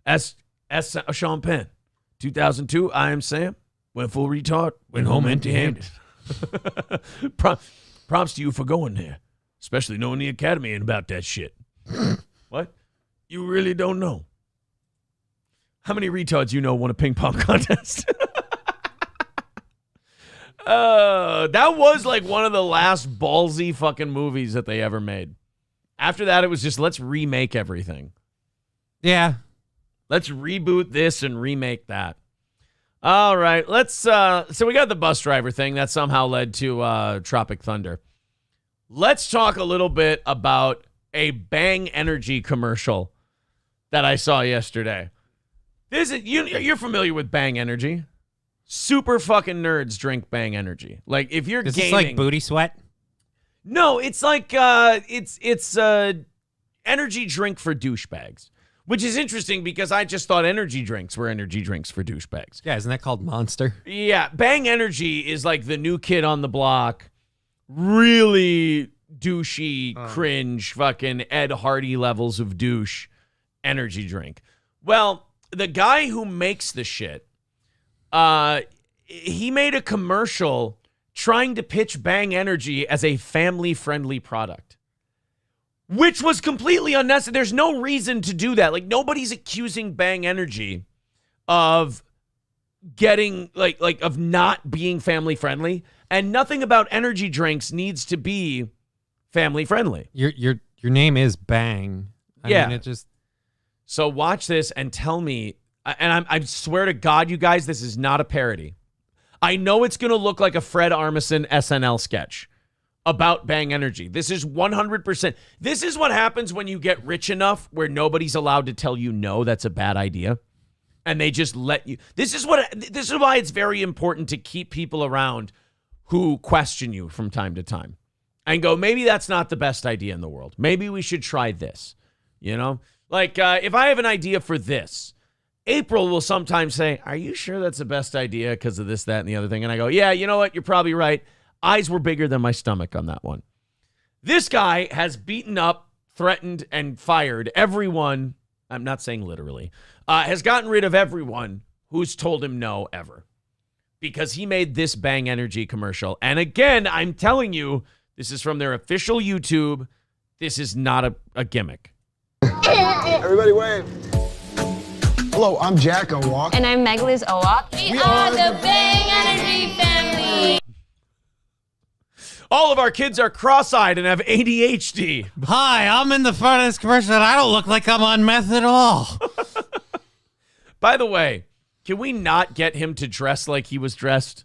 Ask Sean Penn. 2002, I Am Sam. Went full retard. Went home empty-handed. Props to you for going there. Especially knowing the Academy ain't about that shit. What? You really don't know? How many retards you know won a ping pong contest? That was like one of the last ballsy fucking movies that they ever made. After that, it was just, let's remake everything. Yeah. Let's reboot this and remake that. All right, so we got the bus driver thing that somehow led to Tropic Thunder. Let's talk a little bit about a Bang Energy commercial that I saw yesterday. You're familiar with Bang Energy? super fucking nerds drink Bang Energy. Like if you're Is gaming, this like booty sweat? No, it's like it's energy drink for douchebags, which is interesting because I just thought energy drinks were energy drinks for douchebags. Yeah, isn't that called Monster? Yeah, Bang Energy is like the new kid on the block, really douchey, cringe, fucking Ed Hardy levels of douche energy drink. Well, the guy who makes the shit, he made a commercial trying to pitch Bang Energy as a family-friendly product, which was completely unnecessary. There's no reason to do that. Like, nobody's accusing Bang Energy of getting, of not being family-friendly, and nothing about energy drinks needs to be family-friendly. Your name is Bang. I mean, it just... So watch this and tell me, and I swear to God, you guys, this is not a parody. I know it's going to look like a Fred Armisen SNL sketch about Bang Energy. This is 100%. This is what happens when you get rich enough where nobody's allowed to tell you no, that's a bad idea. And they just let you. This is why it's very important to keep people around who question you from time to time and go, maybe that's not the best idea in the world. Maybe we should try this. You know, like if I have an idea for this, April will sometimes say, are you sure that's the best idea because of this, that, and the other thing? And I go, yeah, you know what? You're probably right. Eyes were bigger than my stomach on that one. This guy has beaten up, threatened, and fired everyone. I'm not saying literally. Has gotten rid of everyone who's told him no ever. Because he made this Bang Energy commercial. And again, I'm telling you, this is from their official YouTube. This is not a gimmick. Everybody wave. Hello, I'm Jack Owak. And I'm Megliz Owak. We are the Bang Energy family. All of our kids are cross-eyed and have ADHD. Hi, I'm in the front of this commercial and I don't look like I'm on meth at all. By the way, can we not get him to dress like he was dressed?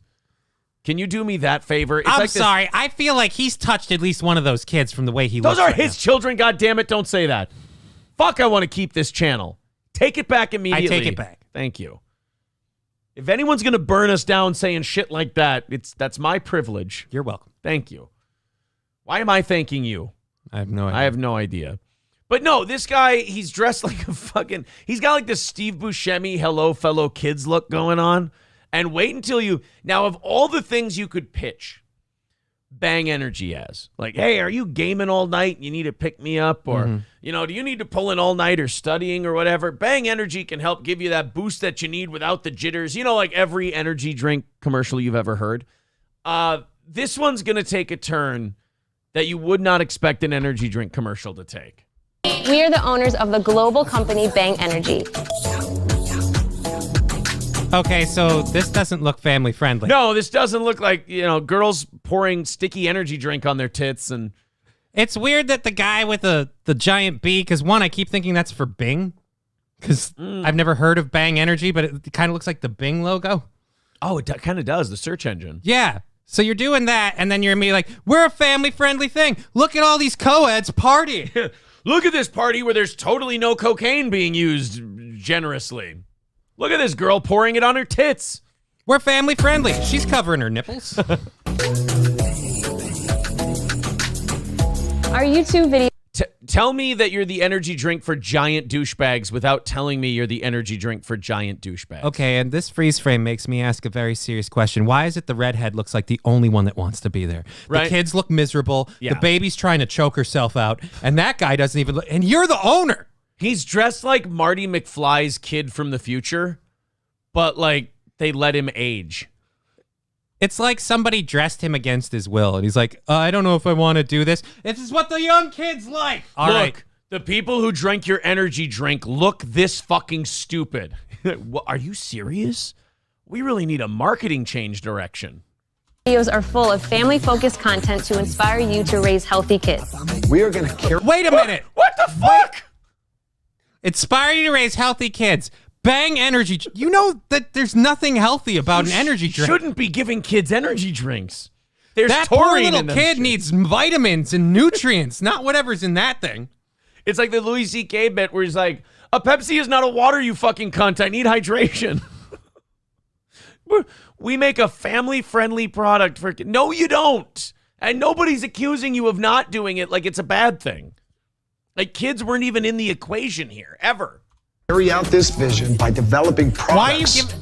Can you do me that favor? It's I'm sorry. I feel like he's touched at least one of those kids from the way he looks. Those are his children, goddammit. Don't say that. Fuck, I want to keep this channel. Take it back immediately. I take it back. Thank you. If anyone's going to burn us down saying shit like that, that's my privilege. You're welcome. Thank you. Why am I thanking you? I have no idea. I have no idea. But no, this guy, he's dressed like a fucking... He's got like this Steve Buscemi, hello, fellow kids look going on. And wait until you... Now, of all the things you could pitch Bang Energy as, like, hey, are you gaming all night and you need to pick me up? Or, you know, do you need to pull in all night or studying or whatever? Bang Energy can help give you that boost that you need without the jitters. You know, like every energy drink commercial you've ever heard. This one's going to take a turn that you would not expect an energy drink commercial to take. We are the owners of the global company Bang Energy. Okay, so this doesn't look family friendly. No, this doesn't look like, you know, girls pouring sticky energy drink on their tits. And it's weird that the guy with the giant B, because one, I keep thinking that's for Bing, because I've never heard of Bang Energy, but it kind of looks like the Bing logo. Oh, it kind of does, the search engine. Yeah. So you're doing that, and then you're me like, we're a family-friendly thing. Look at all these co-eds partying. Look at this party where there's totally no cocaine being used generously. Look at this girl pouring it on her tits. We're family-friendly. She's covering her nipples. Our YouTube video. Tell me that you're the energy drink for giant douchebags without telling me you're the energy drink for giant douchebags. Okay, and this freeze frame makes me ask a very serious question. Why is it the redhead looks like the only one that wants to be there? Right. The kids look miserable. Yeah. The baby's trying to choke herself out. And that guy doesn't even look. And you're the owner. He's dressed like Marty McFly's kid from the future, but like they let him age. It's like somebody dressed him against his will, and he's like, I don't know if I want to do this. This is what the young kids like. All right. Look, the people who drank your energy drink look this fucking stupid. Are you serious? We really need a marketing change direction. Videos are full of family-focused content to inspire you to raise healthy kids. We are going to care. Wait a minute. What the fuck? Inspire you to raise healthy kids. Bang Energy. You know that there's nothing healthy about an energy drink. Shouldn't be giving kids energy drinks. There's that poor taurine little in them kid shit. needs vitamins and nutrients, not whatever's in that thing. It's like the Louis C.K. bit where he's like, a Pepsi is not a water, you fucking cunt. I need hydration. We make a family-friendly product for kids. No, you don't. And nobody's accusing you of not doing it like it's a bad thing. Like, kids weren't even in the equation here, ever. Carry out this vision by developing products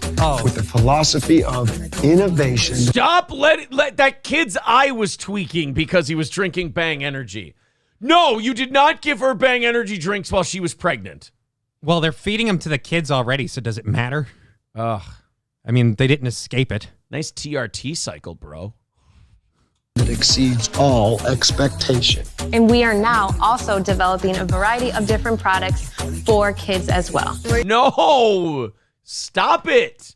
with the philosophy of innovation. Stop let that kid's eye was tweaking because he was drinking Bang Energy. No, you did not give her Bang Energy drinks while she was pregnant. Well, they're feeding them to the kids already, so does it matter? Ugh. I mean, they didn't escape it. Nice TRT cycle, bro. It exceeds all expectation. And we are now also developing a variety of different products for kids as well. No! Stop it!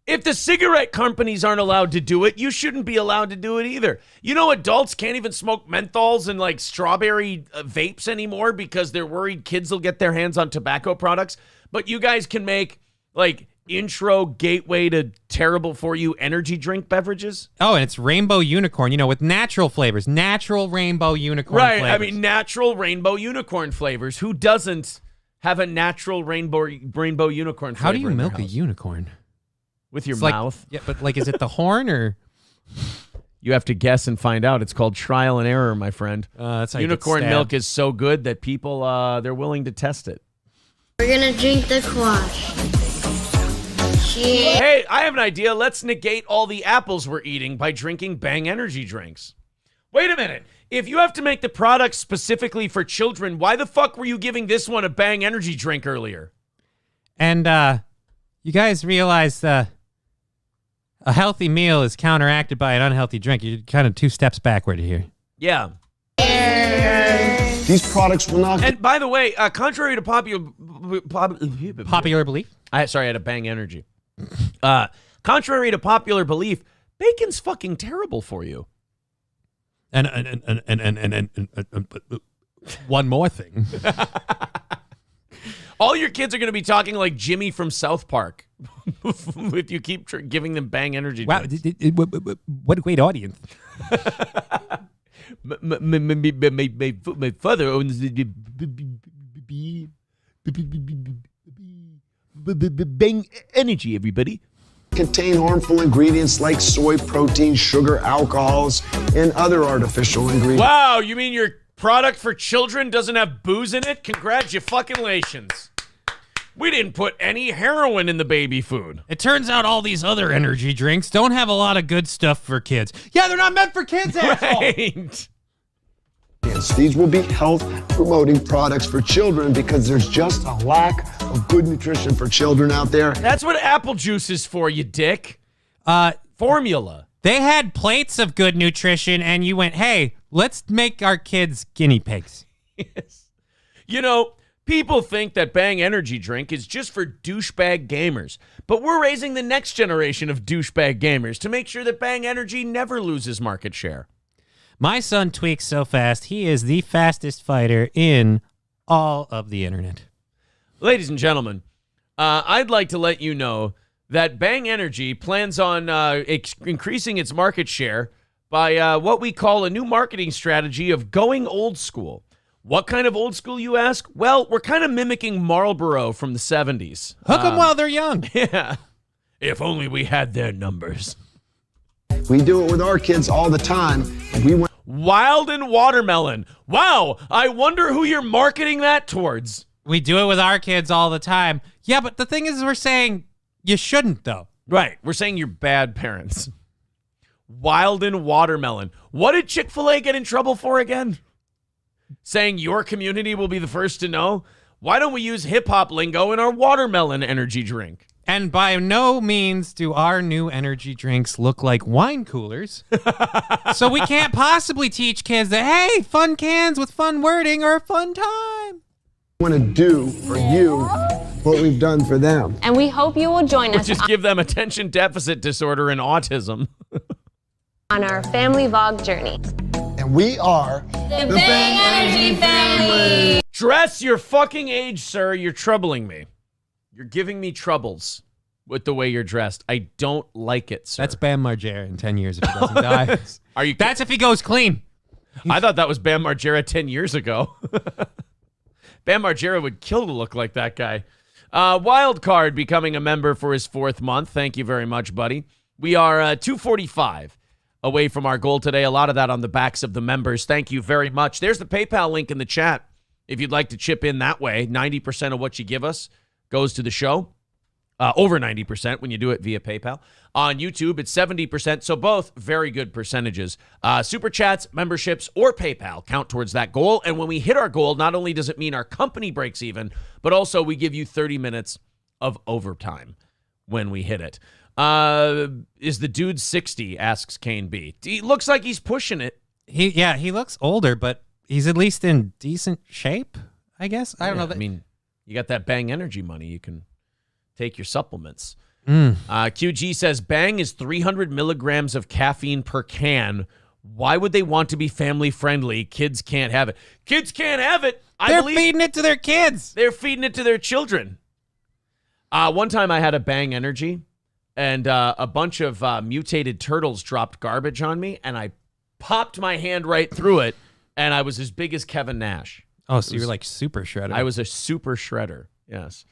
If the cigarette companies aren't allowed to do it, you shouldn't be allowed to do it either. You know, adults can't even smoke menthols and like strawberry vapes anymore because they're worried kids will get their hands on tobacco products. But you guys can make like intro gateway to terrible for you energy drink beverages. Oh, and it's rainbow unicorn, with natural flavors. Natural rainbow unicorn flavors. Right, I mean, natural rainbow unicorn flavors. Who doesn't have a natural rainbow unicorn flavor? How do you milk a unicorn? With your It's mouth. Yeah, but like, is it the horn or? You have to guess and find out. It's called trial and error, my friend. That's how you get Unicorn stabbed. milk is so good that people, they're willing to test it. We're gonna drink the quash. Yeah. Hey, I have an idea. Let's negate all the apples we're eating by drinking Bang Energy drinks. Wait a minute. If you have to make the product specifically for children, why the fuck were you giving this one a Bang Energy drink earlier? And you guys realize a healthy meal is counteracted by an unhealthy drink. You're kind of 2 steps backward here. Yeah. These products will not... And by the way, contrary to popular belief? I had a Bang Energy. Contrary to popular belief, bacon's fucking terrible for you. And one more thing. All your kids are going to be talking like Jimmy from South Park if you keep giving them Bang Energy Wow, drinks. what a great audience. My father owns the Bang Energy, everybody. contain harmful ingredients like soy protein, sugar, alcohols, and other artificial ingredients. Wow, you mean your product for children doesn't have booze in it? Congratulations. We didn't put any heroin in the baby food. It turns out all these other energy drinks don't have a lot of good stuff for kids. Yeah, they're not meant for kids, asshole. Right. These will be health-promoting products for children because there's just a lack of good nutrition for children out there. That's what apple juice is for, you dick. Formula. They had plates of good nutrition, and you went, hey, let's make our kids guinea pigs. Yes. You know, people think that Bang Energy Drink is just for douchebag gamers, but we're raising the next generation of douchebag gamers to make sure that Bang Energy never loses market share. My son tweaks so fast, he is the fastest fighter in all of the internet. Ladies and gentlemen, I'd like to let you know that Bang Energy plans on increasing its market share by what we call a new marketing strategy of going old school. What kind of old school, you ask? Well, we're kind of mimicking Marlboro from the 70s. Hook them while they're young. Yeah. If only we had their numbers. We do it with our kids all the time. We went Wild and watermelon. Wow, I wonder who you're marketing that towards. We do it with our kids all the time. Yeah, but the thing is, we're saying you shouldn't, though. Right, we're saying you're bad parents. Wild and watermelon. What did Chik Fil A get in trouble for again? Saying your community will be the first to know? Why don't we use hip-hop lingo in our watermelon energy drink? And by no means do our new energy drinks look like wine coolers. So we can't possibly teach kids that, hey, fun cans with fun wording are a fun time. want to do for you what we've done for them. And we hope you will join us Just give them attention deficit disorder and autism. on our family vlog journey. And we are The Bang Energy Family! Dress your fucking age, sir. You're troubling me. You're giving me troubles with the way you're dressed. I don't like it, sir. That's Bam Margera in 10 years if he doesn't die. Are you? That's if he goes clean. I thought that was Bam Margera 10 years ago. Bam Margera would kill to look like that guy. Wild Card becoming a member for his 4th month. Thank you very much, buddy. We are 245 away from our goal today. A lot of that on the backs of the members. Thank you very much. There's the PayPal link in the chat. If you'd like to chip in that way, 90% of what you give us goes to the show. Over 90% when you do it via PayPal. On YouTube, it's 70%, so both very good percentages. Super Chats, memberships, or PayPal count towards that goal. And when we hit our goal, not only does it mean our company breaks even, but also we give you 30 minutes of overtime when we hit it. Is the dude 60, asks Kane B. He looks like he's pushing it. He looks older, but he's at least in decent shape, I guess. I don't know. I mean, you got that Bang Energy money. You can take your supplements. QG says, Bang is 300 milligrams of caffeine per can. Why would they want to be family friendly? Kids can't have it. Kids can't have it. They're feeding it to their kids. They're feeding it to their children. One time I had a Bang Energy, and a bunch of mutated turtles dropped garbage on me, and I popped my hand right through it, and I was as big as Kevin Nash. Oh, so you were like super shredder. I was a super shredder, yes.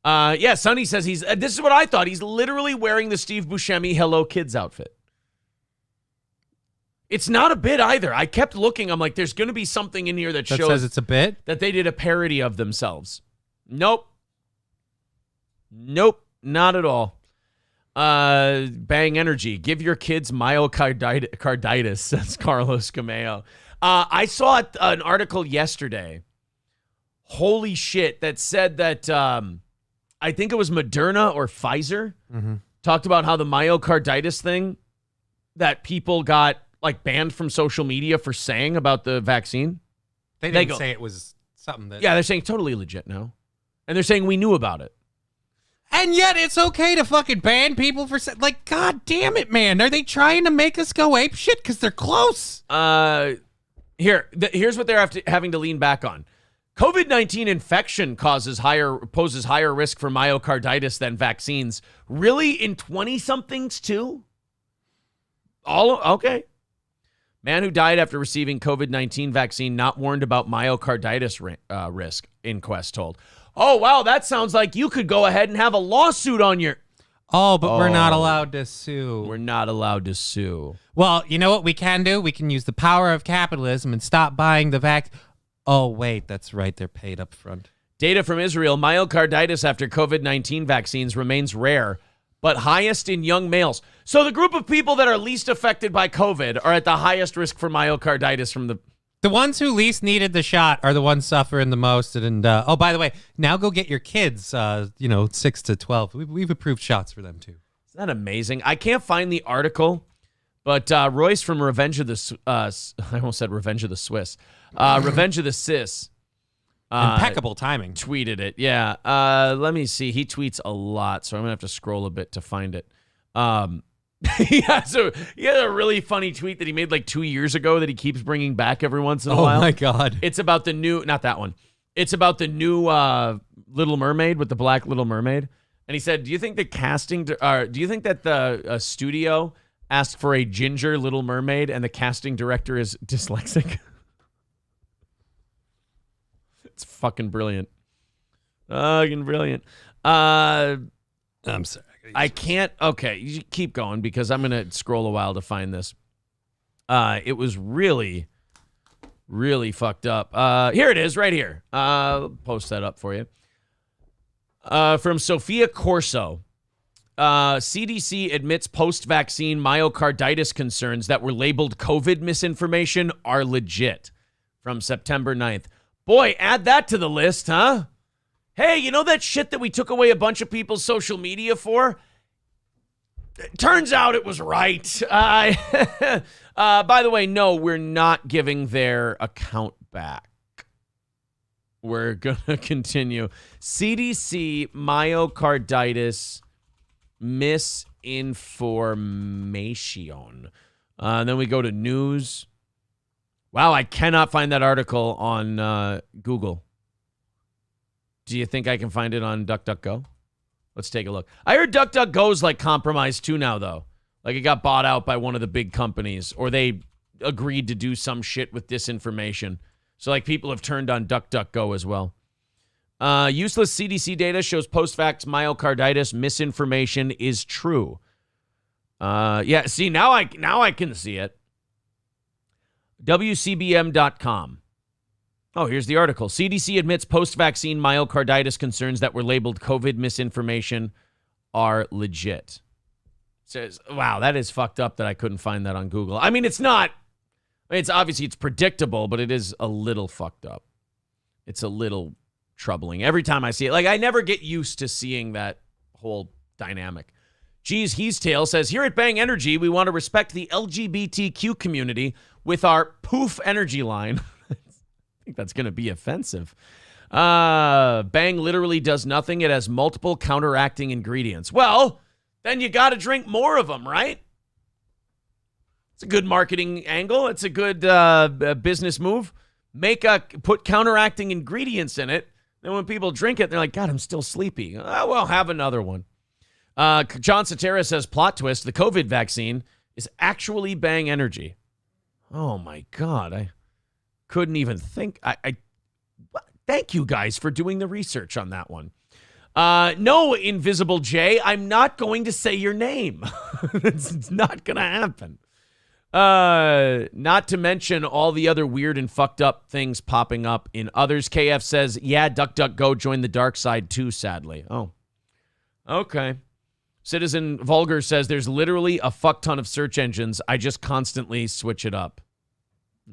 Sonny says this is what I thought. He's literally wearing the Steve Buscemi Hello Kids outfit. It's not a bit either. I kept looking. I'm like, there's going to be something in here that shows says it's a bit? That they did a parody of themselves. Nope, not at all. Bang Energy. Give your kids myocarditis, says Carlos Cameo. I saw an article yesterday. Holy shit, that said that I think it was Moderna or Pfizer talked about how the myocarditis thing that people got like banned from social media for saying about the vaccine. They didn't say it was something that... Yeah, they're saying totally legit now. And they're saying we knew about it. And yet it's okay to fucking ban people for... Like, God damn it, man. Are they trying to make us go ape shit? Because they're close. Here's what they're having to lean back on. COVID-19 infection poses higher risk for myocarditis than vaccines. Really? In 20-somethings too? Okay. Man who died after receiving COVID-19 vaccine not warned about myocarditis risk, Inquest told. Oh, wow, that sounds like you could go ahead and have a lawsuit on your... Oh, but we're not allowed to sue. We're not allowed to sue. Well, you know what we can do? We can use the power of capitalism and stop buying the vaccine. Oh, wait, that's right. They're paid up front. Data from Israel, myocarditis after COVID-19 vaccines remains rare, but highest in young males. So the group of people that are least affected by COVID are at the highest risk for myocarditis from the... The ones who least needed the shot are the ones suffering the most. And oh, by the way, now go get your kids, 6 to 12. We've approved shots for them, too. Isn't that amazing? I can't find the article, but Royce from Revenge of the... I almost said Revenge of the Swiss. Revenge of the Sis. Impeccable timing. Tweeted it, yeah. Let me see. He tweets a lot, so I'm going to have to scroll a bit to find it. He had a really funny tweet that he made like 2 years ago that he keeps bringing back every once in a while. Oh, my God. It's about the new... Not that one. It's about the new Little Mermaid with the black Little Mermaid. And he said, do you think the studio asked for a ginger Little Mermaid and the casting director is dyslexic? It's fucking brilliant. Fucking brilliant. I'm sorry. I can't. Okay, you keep going because I'm going to scroll a while to find this. It was really, really fucked up. Here it is right here. I'll post that up for you. From Sophia Corso. CDC admits post-vaccine myocarditis concerns that were labeled COVID misinformation are legit. From September 9th. Boy, add that to the list, huh? Hey, you know that shit that we took away a bunch of people's social media for? Turns out it was right. By the way, no, we're not giving their account back. We're going to continue. CDC myocarditis misinformation. Then we go to news. Wow, I cannot find that article on Google. Do you think I can find it on DuckDuckGo? Let's take a look. I heard DuckDuckGo's like compromised too now, though. Like it got bought out by one of the big companies, or they agreed to do some shit with disinformation. So like people have turned on DuckDuckGo as well. Useless CDC data shows post-vax myocarditis misinformation is true. Yeah, see, now I can see it. WCBM.com. Oh, here's the article. CDC admits post-vaccine myocarditis concerns that were labeled COVID misinformation are legit. Says, wow, that is fucked up that I couldn't find that on Google. I mean, it's not. It's obviously it's predictable, but it is a little fucked up. It's a little troubling. Every time I see it, like I never get used to seeing that whole dynamic. Geez, He's Tale says, here at Bang Energy, we want to respect the LGBTQ community with our poof energy line. I think that's going to be offensive. Bang literally does nothing. It has multiple counteracting ingredients. Well, then you got to drink more of them, right? It's a good marketing angle. It's a good business move. Put counteracting ingredients in it. Then when people drink it, they're like, God, I'm still sleepy. Oh, well, have another one. John Sotera says, plot twist, the COVID vaccine is actually Bang Energy. Oh, my God. I couldn't even think. Thank you guys for doing the research on that one. No, Invisible J, I'm not going to say your name. It's not going to happen. Not to mention all the other weird and fucked up things popping up in others. KF says, yeah, DuckDuckGo joined the dark side too, sadly. Oh, okay. Citizen Vulgar says, there's literally a fuck ton of search engines. I just constantly switch it up.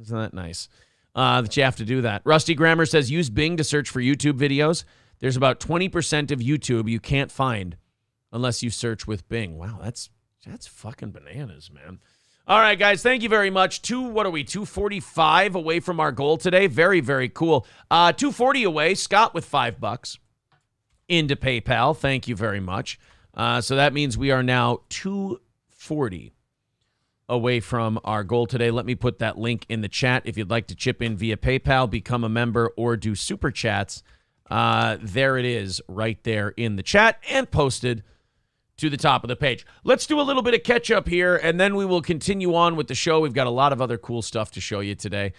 Isn't that nice? That you have to do that. Rusty Grammar says, use Bing to search for YouTube videos. There's about 20% of YouTube you can't find unless you search with Bing. Wow, that's fucking bananas, man. All right, guys, thank you very much. 245 away from our goal today. Very, very cool. 240 away. Scott with $5 into PayPal. Thank you very much. So that means we are now 240 away from our goal today. Let me put that link in the chat if you'd like to chip in via PayPal, become a member, or do super chats. There it is right there in the chat and posted to the top of the page. Let's do a little bit of catch up here, and then we will continue on with the show. We've got a lot of other cool stuff to show you today.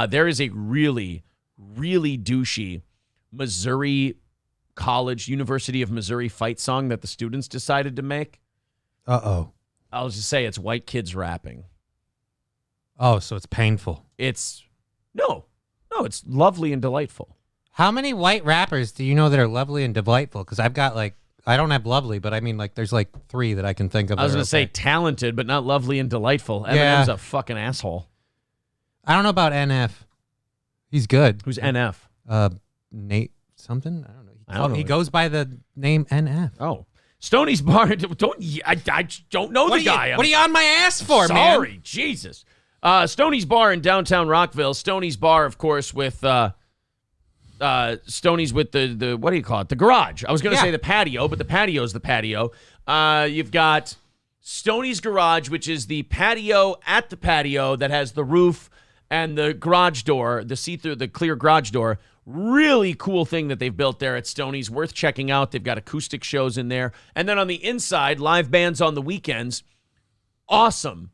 There is a really, really douchey Missouri College, University of Missouri fight song that the students decided to make. Uh-oh. I'll just say it's white kids rapping. Oh, so it's painful. It's lovely and delightful. How many white rappers do you know that are lovely and delightful? Because I've got I don't have lovely, but I mean there's 3 that I can think of. I was going to say talented, but not lovely and delightful. Eminem's a fucking asshole. I don't know about NF. He's good. Who's NF? Nate something? I don't know. I don't know. He goes by the name NF. Oh. Stoney's Bar. I don't know the guy. What are you on my ass for, man? Sorry, Jesus. Stoney's Bar in downtown Rockville. Stoney's Bar, of course, with Stoney's with the what do you call it? The garage. I was going to say the patio, but the patio's the patio. You've got Stoney's Garage, which is the patio at the patio that has the roof and the garage door, the see-through, the clear garage door. Really cool thing that they've built there at Stoney's. Worth checking out. They've got acoustic shows in there. And then on the inside, live bands on the weekends. Awesome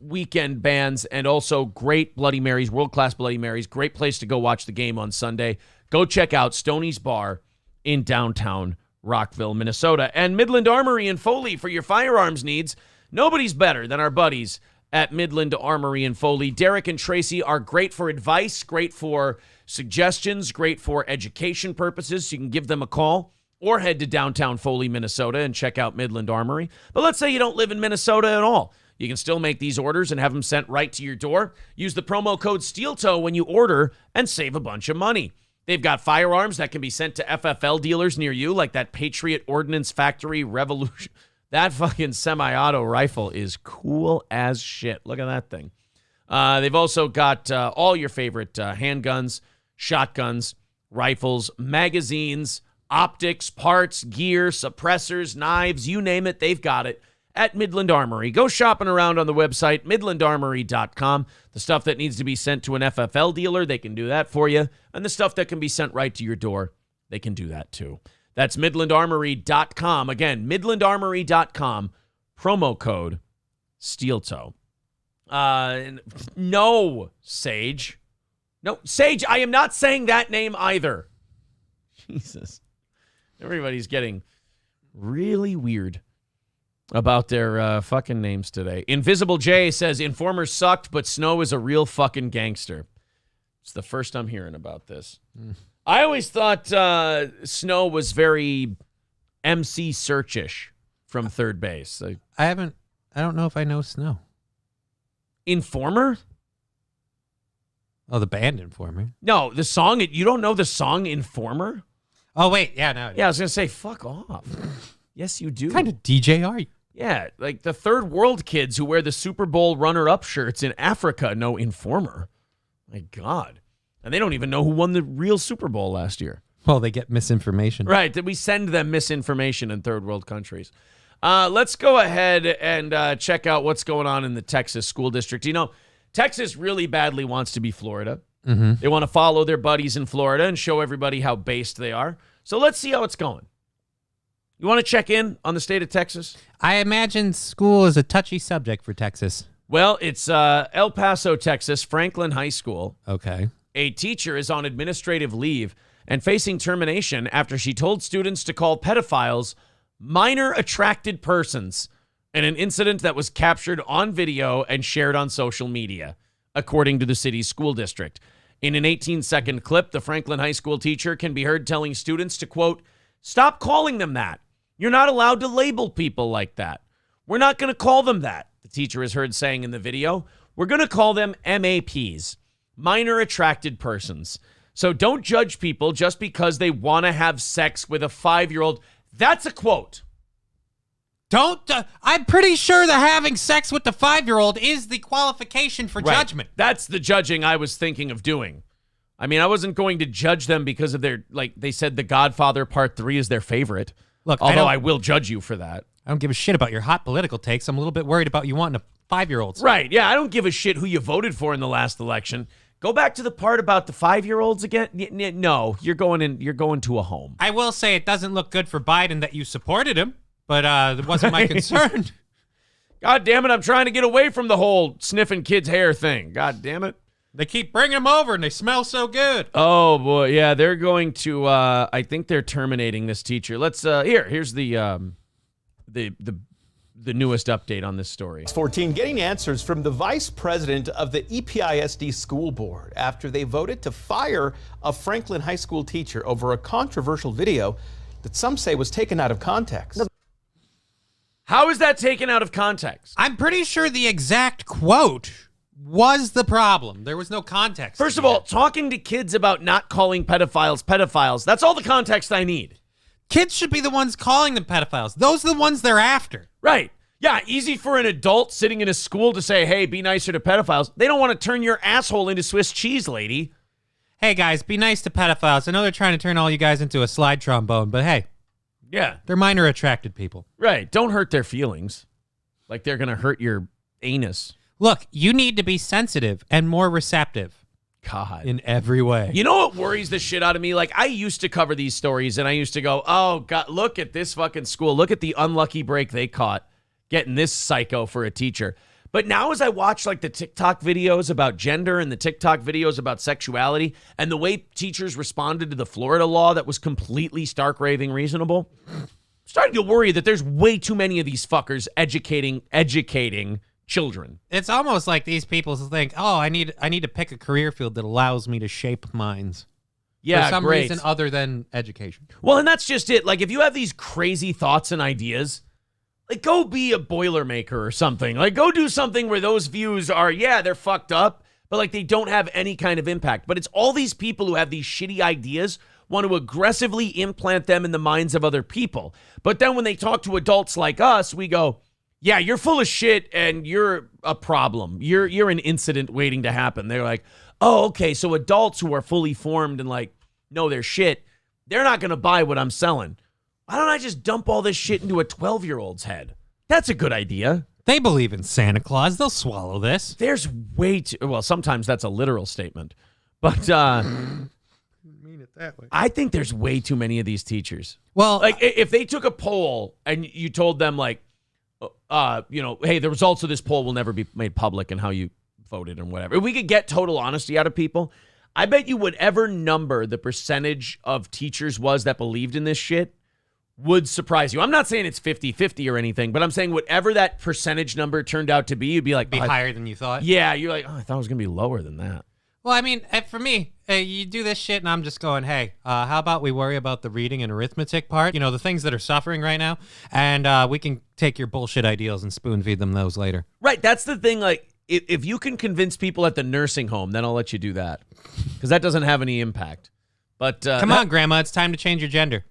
weekend bands, and also great Bloody Marys, world-class Bloody Marys. Great place to go watch the game on Sunday. Go check out Stoney's Bar in downtown Rockville, Minnesota. And Midland Armory in Foley for your firearms needs. Nobody's better than our buddies at Midland Armory in Foley. Derek and Tracy are great for advice, great for suggestions, great for education purposes. So you can give them a call or head to downtown Foley, Minnesota, and check out Midland Armory. But let's say you don't live in Minnesota at all. You can still make these orders and have them sent right to your door. Use the promo code SteelToe when you order and save a bunch of money. They've got firearms that can be sent to FFL dealers near you, like that Patriot Ordnance Factory Revolution. That fucking semi-auto rifle is cool as shit. Look at that thing. They've also got all your favorite handguns, shotguns, rifles, magazines, optics, parts, gear, suppressors, knives, you name it, they've got it at Midland Armory. Go shopping around on the website, midlandarmory.com. The stuff that needs to be sent to an FFL dealer, they can do that for you. And the stuff that can be sent right to your door, they can do that too. That's midlandarmory.com. Again, midlandarmory.com, promo code SteelToe. No, Sage. No, Sage, I am not saying that name either. Jesus. Everybody's getting really weird about their fucking names today. Invisible J says, Informer sucked, but Snow is a real fucking gangster. It's the first I'm hearing about this. I always thought Snow was very MC Search-ish from third base. I don't know if I know Snow. Informer? Oh, the band Informer. No, the song. You don't know the song Informer? Oh, wait. Yeah, no. Yeah, I was going to say, fuck off. Yes, you do. What kind of DJ are you? Yeah, like the third world kids who wear the Super Bowl runner-up shirts in Africa know Informer. My God. And they don't even know who won the real Super Bowl last year. Well, they get misinformation. Right. Did we send them misinformation in third world countries? Let's go ahead and check out what's going on in the Texas school district. You know, Texas really badly wants to be Florida. Mm-hmm. They want to follow their buddies in Florida and show everybody how based they are. So let's see how it's going. You want to check in on the state of Texas? I imagine school is a touchy subject for Texas. Well, it's El Paso, Texas, Franklin High School. Okay. A teacher is on administrative leave and facing termination after she told students to call pedophiles minor attracted persons in an incident that was captured on video and shared on social media, according to the city's school district. In an 18-second clip, the Franklin High School teacher can be heard telling students to, quote, stop calling them that. You're not allowed to label people like that. We're not going to call them that, the teacher is heard saying in the video. We're going to call them MAPs, minor attracted persons. So don't judge people just because they want to have sex with a 5-year-old. That's a quote. I'm pretty sure that having sex with the 5-year-old is the qualification for judgment. That's the judging I was thinking of doing. I mean, I wasn't going to judge them because of their, like they said, The Godfather Part 3 is their favorite. Look, although I will judge you for that. I don't give a shit about your hot political takes. I'm a little bit worried about you wanting a 5-year-old. Right, yeah, I don't give a shit who you voted for in the last election. Go back to the part about the 5-year-olds again. No, you're going to a home. I will say it doesn't look good for Biden that you supported him, but that wasn't my concern. God damn it, I'm trying to get away from the whole sniffing kids' hair thing. God damn it. They keep bringing them over and they smell so good. Oh boy, yeah, they're going to. I think they're terminating this teacher. Let's. Here's the newest update on this story. 14 getting answers from the vice president of the EPISD school board after they voted to fire a Franklin High School teacher over a controversial video that some say was taken out of context. How is that taken out of context? I'm pretty sure the exact quote was the problem. There was no context. First of all, talking to kids about not calling pedophiles, that's all the context I need. Kids should be the ones calling them pedophiles. Those are the ones they're after. Right. Yeah, easy for an adult sitting in a school to say, hey, be nicer to pedophiles. They don't want to turn your asshole into Swiss cheese, lady. Hey, guys, be nice to pedophiles. I know they're trying to turn all you guys into a slide trombone, but hey. Yeah. They're minor attracted people. Right. Don't hurt their feelings. Like they're going to hurt your anus. Look, you need to be sensitive and more receptive. God. In every way. You know what worries the shit out of me? Like, I used to cover these stories, and I used to go, oh, God, look at this fucking school. Look at the unlucky break they caught getting this psycho for a teacher. But now as I watch, like, the TikTok videos about gender and the TikTok videos about sexuality and the way teachers responded to the Florida law that was completely stark raving reasonable, I'm starting to worry that there's way too many of these fuckers educating children. It's almost like these people think, oh, I need to pick a career field that allows me to shape minds. Yeah, for some great. reason other than education. Well, and that's just it. Like, if you have these crazy thoughts and ideas, like, go be a Boilermaker or something. Like, go do something where those views are, yeah, they're fucked up, but, like, they don't have any kind of impact. But it's all these people who have these shitty ideas want to aggressively implant them in the minds of other people. But then when they talk to adults like us, we go, yeah, you're full of shit and you're a problem. You're an incident waiting to happen. They're like, oh, okay, so adults who are fully formed and like know their shit, they're not going to buy what I'm selling. Why don't I just dump all this shit into a 12-year-old's head? That's a good idea. They believe in Santa Claus. They'll swallow this. There's way too... Well, sometimes that's a literal statement. But mean it that way. I think there's way too many of these teachers. Well... Like, if they took a poll and you told them, like, hey, the results of this poll will never be made public and how you voted and whatever. If we could get total honesty out of people, I bet you whatever number the percentage of teachers was that believed in this shit would surprise you. I'm not saying it's 50-50 or anything, but I'm saying whatever that percentage number turned out to be, you'd be like... higher than you thought? Yeah, you're like, I thought it was going to be lower than that. Well, I mean, for me, you do this shit and I'm just going, hey, how about we worry about the reading and arithmetic part? You know, the things that are suffering right now, and we can take your bullshit ideals and spoon feed them those later. Right, that's the thing, like, if you can convince people at the nursing home, then I'll let you do that. Because that doesn't have any impact. But come on, Grandma, it's time to change your gender.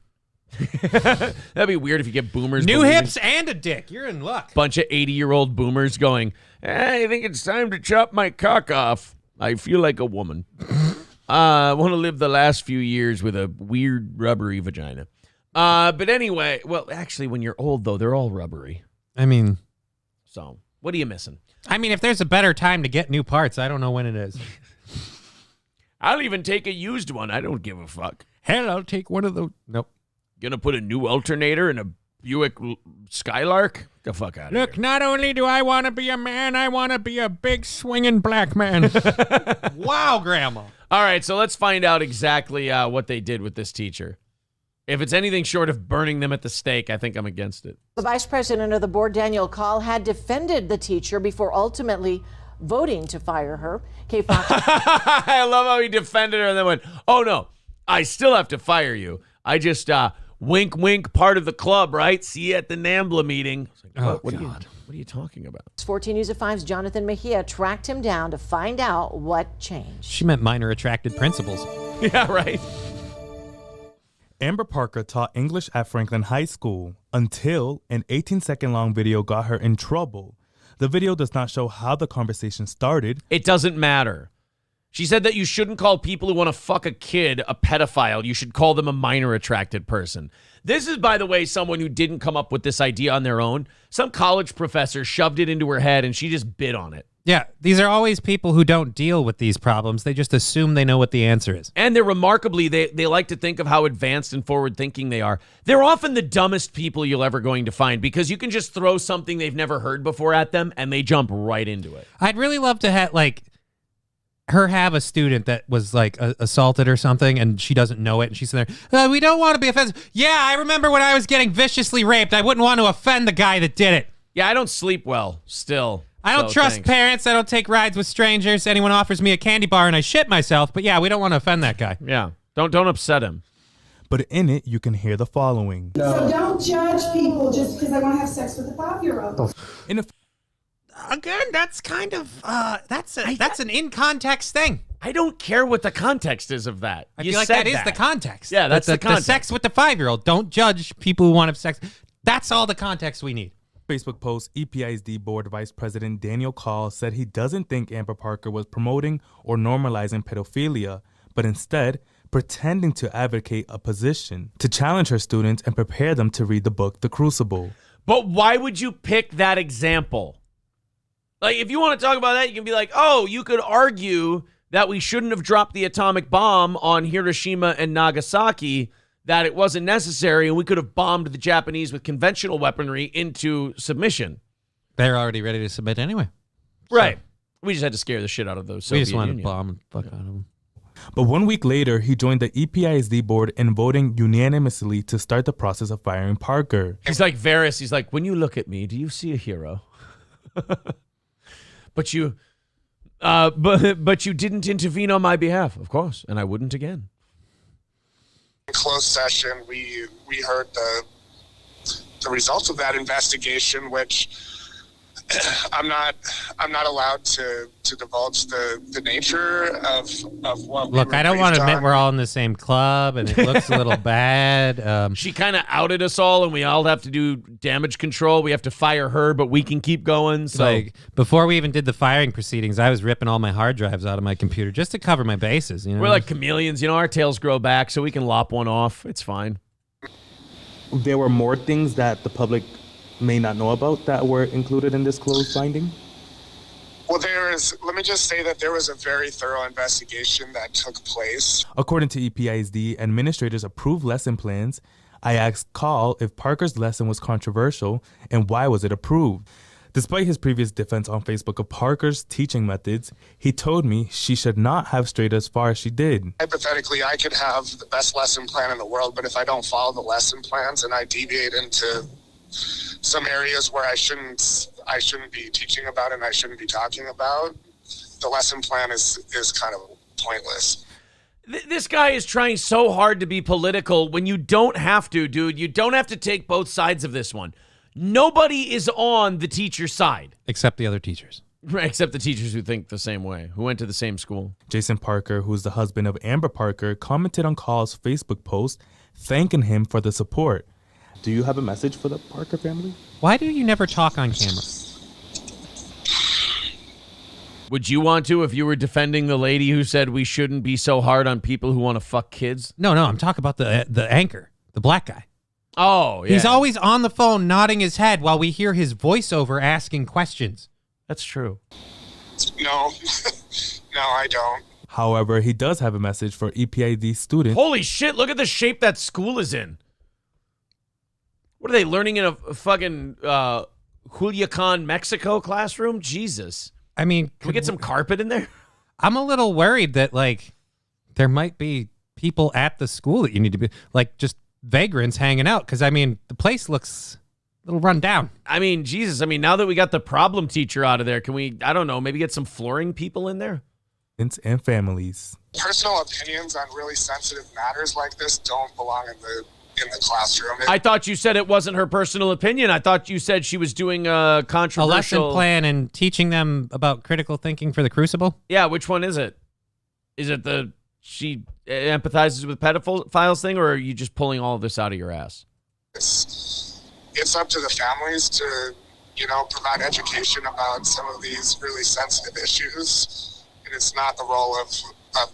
That'd be weird if you get boomers. New hips and a dick. You're in luck. Bunch of 80-year-old boomers going, I think it's time to chop my cock off. I feel like a woman. I want to live the last few years with a weird rubbery vagina. But anyway, well, actually, when you're old, though, they're all rubbery. I mean... So, what are you missing? I mean, if there's a better time to get new parts, I don't know when it is. I'll even take a used one. I don't give a fuck. Hell, I'll take one of those. Nope. Gonna put a new alternator in a Buick Skylark? The fuck out of here. Look, not only do I want to be a man, I want to be a big swinging black man. Wow, Grandma. All right, so let's find out exactly what they did with this teacher. If it's anything short of burning them at the stake, I think I'm against it. The vice president of the board, Daniel Call, had defended the teacher before ultimately voting to fire her. I love how he defended her and then went, oh, no, I still have to fire you. I just, wink, wink, part of the club, right? See you at the NAMBLA meeting. Like, what are you talking about? 14 News at 5's Jonathan Mejia tracked him down to find out what changed. She meant minor attracted principles. Yeah, right. Amber Parker taught English at Franklin High School until an 18-second long video got her in trouble. The video does not show how the conversation started. It doesn't matter. She said that you shouldn't call people who want to fuck a kid a pedophile. You should call them a minor attracted person. This is, by the way, someone who didn't come up with this idea on their own. Some college professor shoved it into her head and she just bit on it. Yeah, these are always people who don't deal with these problems. They just assume they know what the answer is. And they're remarkably, they like to think of how advanced and forward-thinking they are. They're often the dumbest people you'll ever going to find because you can just throw something they've never heard before at them and they jump right into it. I'd really love to have, her have a student that was, assaulted or something and she doesn't know it. And she's there, we don't want to be offensive. Yeah, I remember when I was getting viciously raped. I wouldn't want to offend the guy that did it. Yeah, I don't sleep well still. I don't trust parents. I don't take rides with strangers. Anyone offers me a candy bar and I shit myself. But yeah, we don't want to offend that guy. Yeah, don't upset him. But in it, you can hear the following. So don't judge people just because they want to have sex with a 5-year-old. Again, that's kind of that's an in context thing. I don't care what the context is of that. I feel like that is the context. Yeah, that's the context. The sex with the 5-year-old. Don't judge people who want to have sex. That's all the context we need. Facebook post, EPISD Board Vice President Daniel Call said he doesn't think Amber Parker was promoting or normalizing pedophilia, but instead pretending to advocate a position to challenge her students and prepare them to read the book The Crucible. But why would you pick that example? Like, if you want to talk about that, you can be like, oh, you could argue that we shouldn't have dropped the atomic bomb on Hiroshima and Nagasaki, that it wasn't necessary, and we could have bombed the Japanese with conventional weaponry into submission. They're already ready to submit anyway. Right. So, we just had to scare the shit out of those Soviet We just wanted Union. to bomb and fuck out of them. But 1 week later, he joined the EPISD board in voting unanimously to start the process of firing Parker. He's like Varys. He's like, when you look at me, do you see a hero? But you didn't intervene on my behalf, of course, and I wouldn't again. In closed session, we heard the results of that investigation, which I'm not allowed to divulge the nature of what. Look, I don't want to admit we're all in the same club, and it looks a little bad. She kind of outed us all, and we all have to do damage control. We have to fire her, but we can keep going. So before we even did the firing proceedings, I was ripping all my hard drives out of my computer just to cover my bases. You know? We're like chameleons, our tails grow back, so we can lop one off. It's fine. There were more things that the public may not know about that were included in this closed finding? Well, let me just say that there was a very thorough investigation that took place. According to EPISD, administrators approved lesson plans. I asked Call if Parker's lesson was controversial and why was it approved. Despite his previous defense on Facebook of Parker's teaching methods, he told me she should not have strayed as far as she did. Hypothetically, I could have the best lesson plan in the world, but if I don't follow the lesson plans and I deviate into some areas where I shouldn't be teaching about and I shouldn't be talking about, the lesson plan is kind of pointless. This guy is trying so hard to be political when you don't have to, dude. You don't have to take both sides of this one. Nobody is on the teacher's side. Except the other teachers. Right, except the teachers who think the same way, who went to the same school. Jason Parker, who's the husband of Amber Parker, commented on Call's Facebook post thanking him for the support. Do you have a message for the Parker family? Why do you never talk on camera? Would you want to if you were defending the lady who said we shouldn't be so hard on people who want to fuck kids? No, I'm talking about the anchor, the black guy. Oh, yeah. He's always on the phone nodding his head while we hear his voiceover asking questions. That's true. No, no, I don't. However, he does have a message for EPID students. Holy shit, look at the shape that school is in. What are they learning in a fucking Culiacan, Mexico classroom? Jesus. I mean, can we get some carpet in there? I'm a little worried that, like, there might be people at the school that you need to be, like, just vagrants hanging out. Because, I mean, the place looks a little run down. I mean, Jesus. I mean, now that we got the problem teacher out of there, can we, I don't know, maybe get some flooring people in there? And families. Personal opinions on really sensitive matters like this don't belong in the classroom. I thought you said it wasn't her personal opinion. I thought you said she was doing a controversial... A lesson plan and teaching them about critical thinking for the Crucible? Yeah, which one is it? Is it the she empathizes with pedophiles thing, or are you just pulling all of this out of your ass? It's up to the families to, provide education about some of these really sensitive issues, and it's not the role of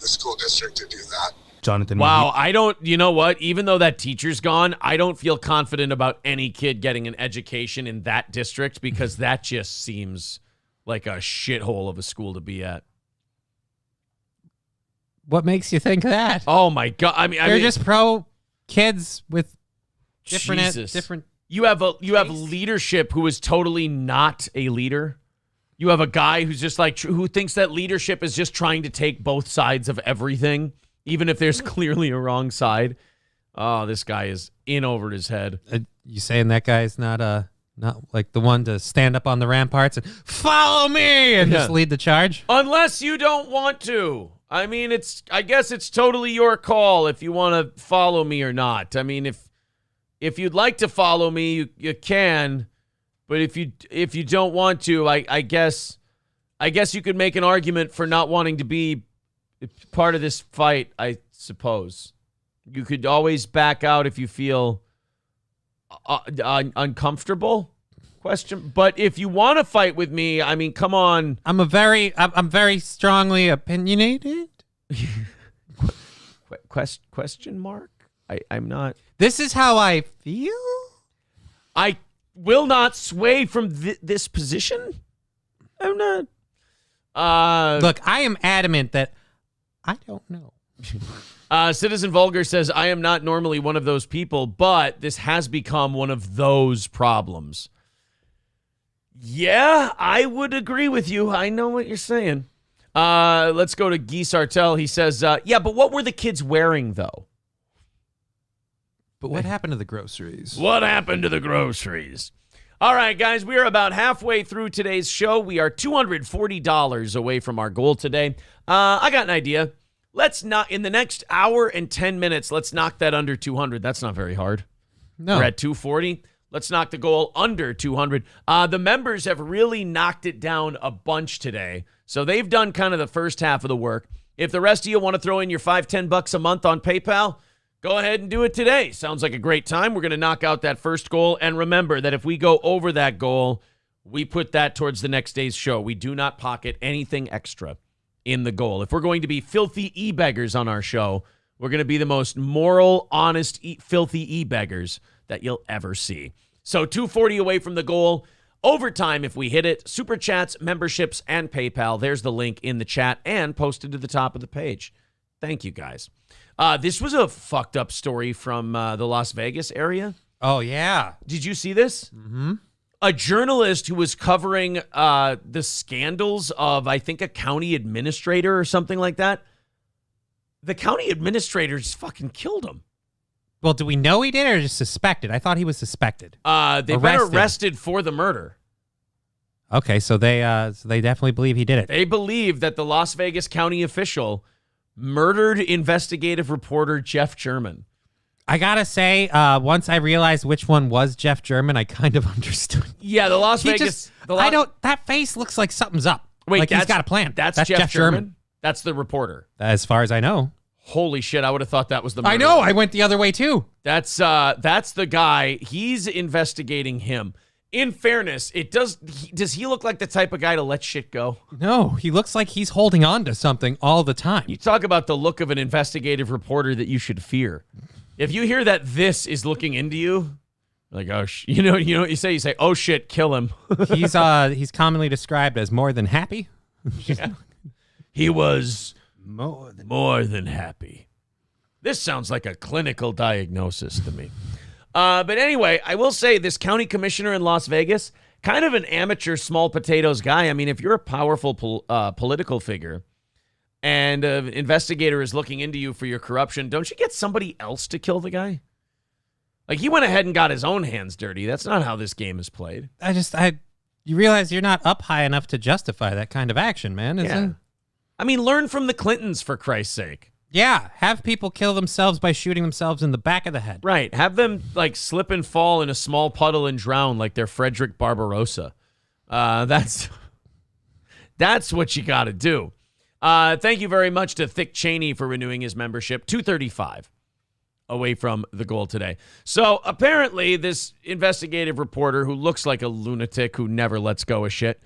the school district to do that. Jonathan. Wow, I don't, you know what? Even though that teacher's gone, I don't feel confident about any kid getting an education in that district because that just seems like a shithole of a school to be at. What makes you think that? Oh my God! I mean, they're just pro kids with different. You have leadership who is totally not a leader. You have a guy who's just like who thinks that leadership is just trying to take both sides of everything. Even if there's clearly a wrong side. Oh, this guy is in over his head. You saying that guy's not like the one to stand up on the ramparts and follow me and just lead the charge? Unless you don't want to. I mean, I guess it's totally your call if you want to follow me or not. I mean, if you'd like to follow me, you can. But if you don't want to, I guess you could make an argument for not wanting to be part of this fight, I suppose. You could always back out if you feel uncomfortable. But if you want to fight with me, I mean, come on. I'm very strongly opinionated. Question mark? I'm not. This is how I feel. I will not sway from this position. I'm not. Look, I am adamant that I don't know. Citizen Vulgar says, I am not normally one of those people, but this has become one of those problems. Yeah, I would agree with you. I know what you're saying. Let's go to Guy Sartel. He says, yeah, but what were the kids wearing, though? But what happened to the groceries? What happened to the groceries? All right, guys, we are about halfway through today's show. We are $240 away from our goal today. I got an idea. Let's not, in the next hour and 10 minutes, let's knock that under 200. That's not very hard. No. We're at 240. Let's knock the goal under 200. The members have really knocked it down a bunch today. So they've done kind of the first half of the work. If the rest of you want to throw in your $5-10 a month on PayPal, go ahead and do it today. Sounds like a great time. We're going to knock out that first goal. And remember that if we go over that goal, we put that towards the next day's show. We do not pocket anything extra in the goal. If we're going to be filthy e-beggars on our show, we're going to be the most moral, honest, filthy e-beggars that you'll ever see. So 240 away from the goal. Overtime if we hit it. Super chats, memberships, and PayPal. There's the link in the chat and posted to the top of the page. Thank you, guys. This was a fucked up story from the Las Vegas area. Oh, yeah. Did you see this? Mm-hmm. A journalist who was covering the scandals of, I think, a county administrator or something like that. The county administrator just fucking killed him. Well, do we know he did or just suspected? I thought he was suspected. They've been arrested for the murder. Okay, so they definitely believe he did it. They believe that the Las Vegas county official murdered investigative reporter Jeff German. I gotta say, once I realized which one was Jeff German, I kind of understood. Yeah, the Las Vegas. That face looks like something's up. Wait, like he's got a plan. That's Jeff German? That's the reporter. As far as I know. Holy shit, I would have thought that was the murderer. I know, I went the other way too. That's the guy. He's investigating him. In fairness, does he look like the type of guy to let shit go? No, he looks like he's holding on to something all the time. You talk about the look of an investigative reporter that you should fear. If you hear that this is looking into you, like, oh, you know what you say? You say, oh shit, kill him. He's commonly described as more than happy. Yeah. He was more than happy. This sounds like a clinical diagnosis to me. But anyway, I will say this county commissioner in Las Vegas, kind of an amateur small potatoes guy. I mean, if you're a powerful political figure and an investigator is looking into you for your corruption, don't you get somebody else to kill the guy? Like, he went ahead and got his own hands dirty. That's not how this game is played. You realize you're not up high enough to justify that kind of action, man, isn't it? I mean, learn from the Clintons, for Christ's sake. Yeah, have people kill themselves by shooting themselves in the back of the head. Right. Have them, like, slip and fall in a small puddle and drown like they're Frederick Barbarossa. That's what you got to do. Thank you very much to Thick Cheney for renewing his membership. 235 away from the goal today. So apparently this investigative reporter who looks like a lunatic who never lets go of shit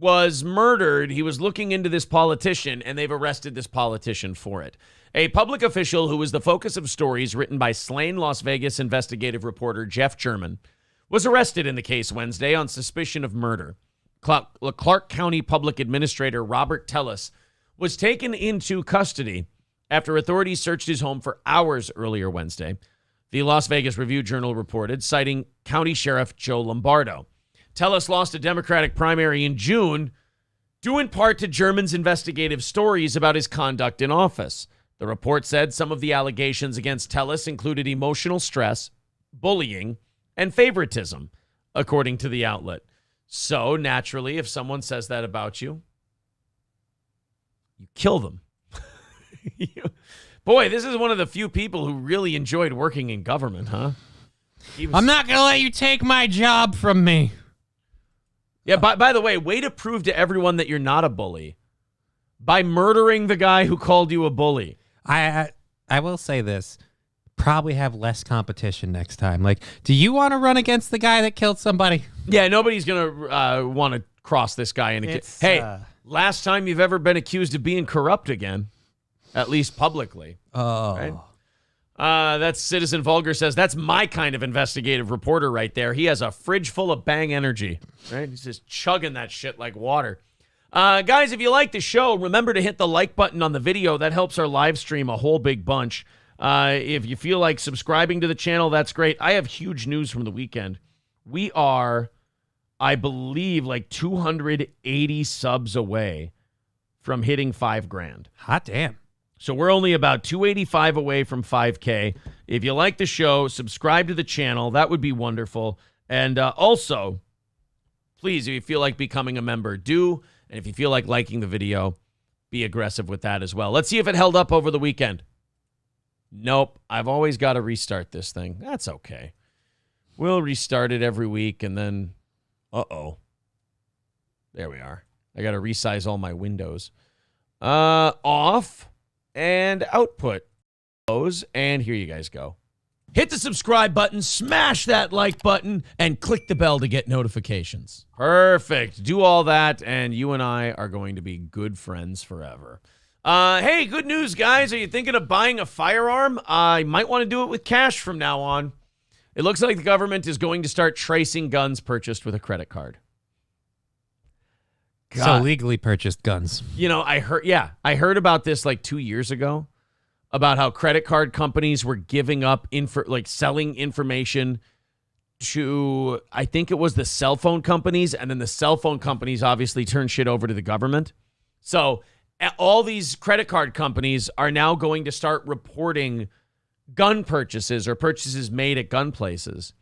was murdered. He was looking into this politician, and they've arrested this politician for it. A public official who was the focus of stories written by slain Las Vegas investigative reporter Jeff German was arrested in the case Wednesday on suspicion of murder. Clark County Public Administrator Robert Tellis was taken into custody after authorities searched his home for hours earlier Wednesday. The Las Vegas Review-Journal reported, citing County Sheriff Joe Lombardo. Tellis lost a Democratic primary in June, due in part to German's investigative stories about his conduct in office. The report said some of the allegations against Tellis included emotional stress, bullying, and favoritism, according to the outlet. So, naturally, if someone says that about you, you kill them. Boy, this is one of the few people who really enjoyed working in government, huh? I'm not going to let you take my job from me. Yeah, by the way, way to prove to everyone that you're not a bully by murdering the guy who called you a bully. I will say this. Probably have less competition next time. Like, do you want to run against the guy that killed somebody? Yeah, nobody's going to want to cross this guy. Hey, last time you've ever been accused of being corrupt again, at least publicly. Oh. Right? That's Citizen Vulgar says, that's my kind of investigative reporter right there. He has a fridge full of bang energy. Right? He's just chugging that shit like water. Guys, if you like the show, remember to hit the like button on the video. That helps our live stream a whole big bunch. If you feel like subscribing to the channel, that's great. I have huge news from the weekend. We are, I believe, like 280 subs away from hitting 5 grand. Hot damn. So we're only about 285 away from 5K. If you like the show, subscribe to the channel. That would be wonderful. And also, please, if you feel like becoming a member, do. And if you feel like liking the video, be aggressive with that as well. Let's see if it held up over the weekend. Nope. I've always got to restart this thing. That's okay. We'll restart it every week, and then, uh-oh. There we are. I got to resize all my windows. Off. And output those, and here you guys go. Hit the subscribe button, smash that like button, and click the bell to get notifications. Perfect. Do all that, and you and I are going to be good friends forever. Hey, good news, guys. Are you thinking of buying a firearm? I might want to do it with cash from now on. It looks like the government is going to start tracing guns purchased with a credit card. God. So legally purchased guns. You know, I heard about this like 2 years ago about how credit card companies were giving up selling information to, I think it was the cell phone companies, and then the cell phone companies obviously turn shit over to the government. So all these credit card companies are now going to start reporting gun purchases or purchases made at gun places,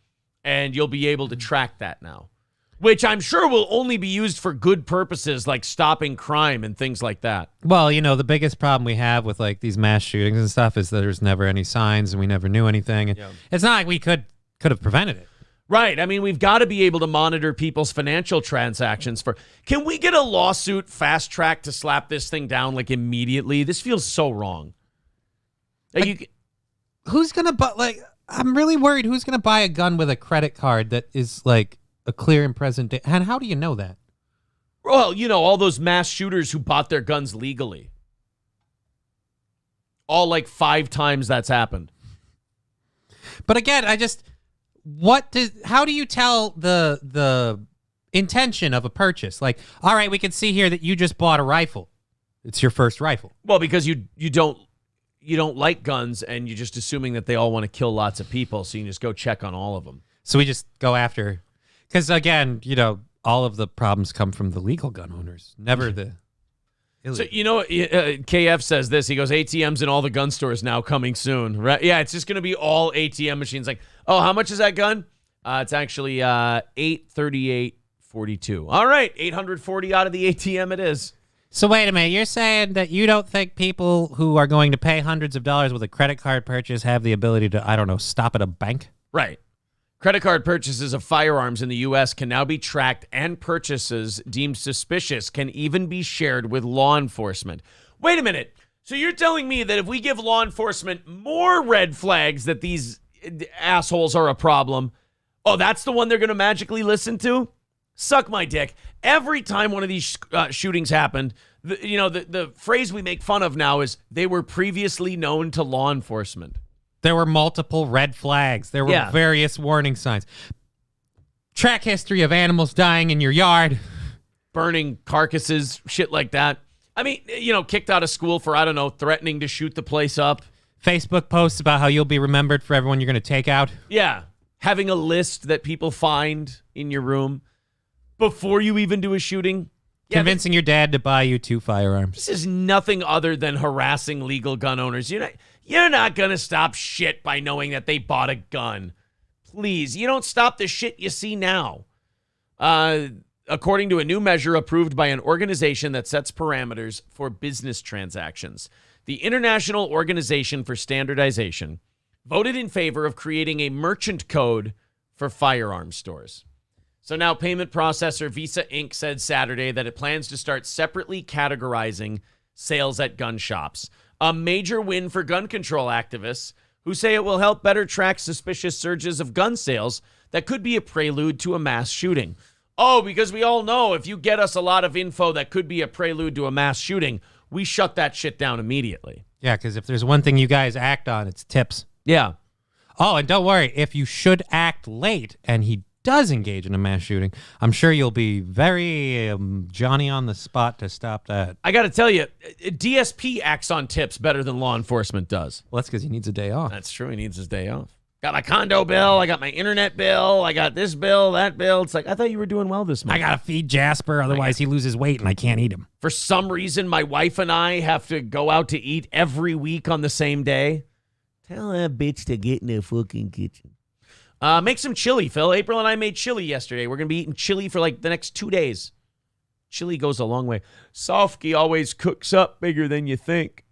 and you'll be able to track that now, which I'm sure will only be used for good purposes like stopping crime and things like that. Well, the biggest problem we have with like these mass shootings and stuff is that there's never any signs and we never knew anything. And it's not like we could have prevented it. Right. I mean, we've got to be able to monitor people's financial transactions Can we get a lawsuit fast track to slap this thing down like immediately? This feels so wrong. Who's going to buy, I'm really worried who's going to buy a gun with a credit card that is like a clear and present day. And how do you know that? Well, all those mass shooters who bought their guns legally. All like 5 times that's happened. But again, how do you tell the intention of a purchase? Like, all right, we can see here that you just bought a rifle. It's your first rifle. Well, because you don't like guns and you're just assuming that they all want to kill lots of people, so you can just go check on all of them. So we just go after, because again, all of the problems come from the legal gun owners, never the illegal. So, KF says this. He goes, ATMs in all the gun stores now coming soon. Right? Yeah, it's just going to be all ATM machines. Like, oh, how much is that gun? It's actually $838.42. All right, $840 out of the ATM it is. So wait a minute. You're saying that you don't think people who are going to pay hundreds of dollars with a credit card purchase have the ability to, I don't know, stop at a bank? Right. Credit card purchases of firearms in the U.S. can now be tracked, and purchases deemed suspicious can even be shared with law enforcement. Wait a minute. So you're telling me that if we give law enforcement more red flags that these assholes are a problem, that's the one they're going to magically listen to? Suck my dick. Every time one of these shootings happened, the phrase we make fun of now is they were previously known to law enforcement. There were multiple red flags. There were various warning signs. Track history of animals dying in your yard. Burning carcasses, shit like that. I mean, kicked out of school for, I don't know, threatening to shoot the place up. Facebook posts about how you'll be remembered for everyone you're going to take out. Yeah. Having a list that people find in your room before you even do a shooting. Convincing your dad to buy you 2 firearms. This is nothing other than harassing legal gun owners. You're not going to stop shit by knowing that they bought a gun. Please, you don't stop the shit you see now. According to a new measure approved by an organization that sets parameters for business transactions, the International Organization for Standardization voted in favor of creating a merchant code for firearm stores. So now payment processor Visa Inc. said Saturday that it plans to start separately categorizing sales at gun shops. A major win for gun control activists who say it will help better track suspicious surges of gun sales that could be a prelude to a mass shooting. Oh, because we all know if you get us a lot of info that could be a prelude to a mass shooting, we shut that shit down immediately. Yeah, because if there's one thing you guys act on, it's tips. Yeah. Oh, and don't worry, if you should act late and he does engage in a mass shooting, I'm sure you'll be very Johnny on the spot to stop that. I got to tell you, DSP acts on tips better than law enforcement does. Well, that's because he needs a day off. That's true. He needs his day off. Got my condo bill. I got my internet bill. I got this bill, that bill. It's like, I thought you were doing well this month. I got to feed Jasper. Otherwise, he loses weight and I can't eat him. For some reason, my wife and I have to go out to eat every week on the same day. Tell that bitch to get in the fucking kitchen. Make some chili, Phil. April and I made chili yesterday. We're going to be eating chili for like the next 2 days. Chili goes a long way. Sofky always cooks up bigger than you think.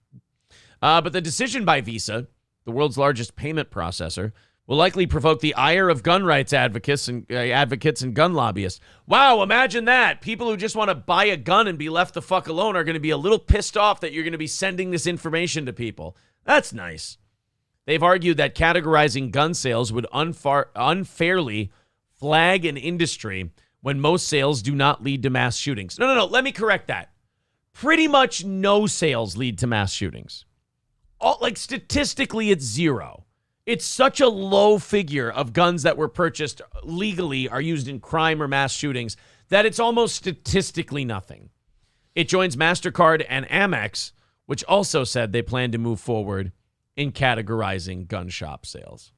But the decision by Visa, the world's largest payment processor, will likely provoke the ire of gun rights advocates and gun lobbyists. Wow, imagine that. People who just want to buy a gun and be left the fuck alone are going to be a little pissed off that you're going to be sending this information to people. That's nice. They've argued that categorizing gun sales would unfairly flag an industry when most sales do not lead to mass shootings. No. Let me correct that. Pretty much no sales lead to mass shootings. Statistically, it's 0. It's such a low figure of guns that were purchased legally are used in crime or mass shootings that it's almost statistically nothing. It joins MasterCard and Amex, which also said they plan to move forward in categorizing gun shop sales.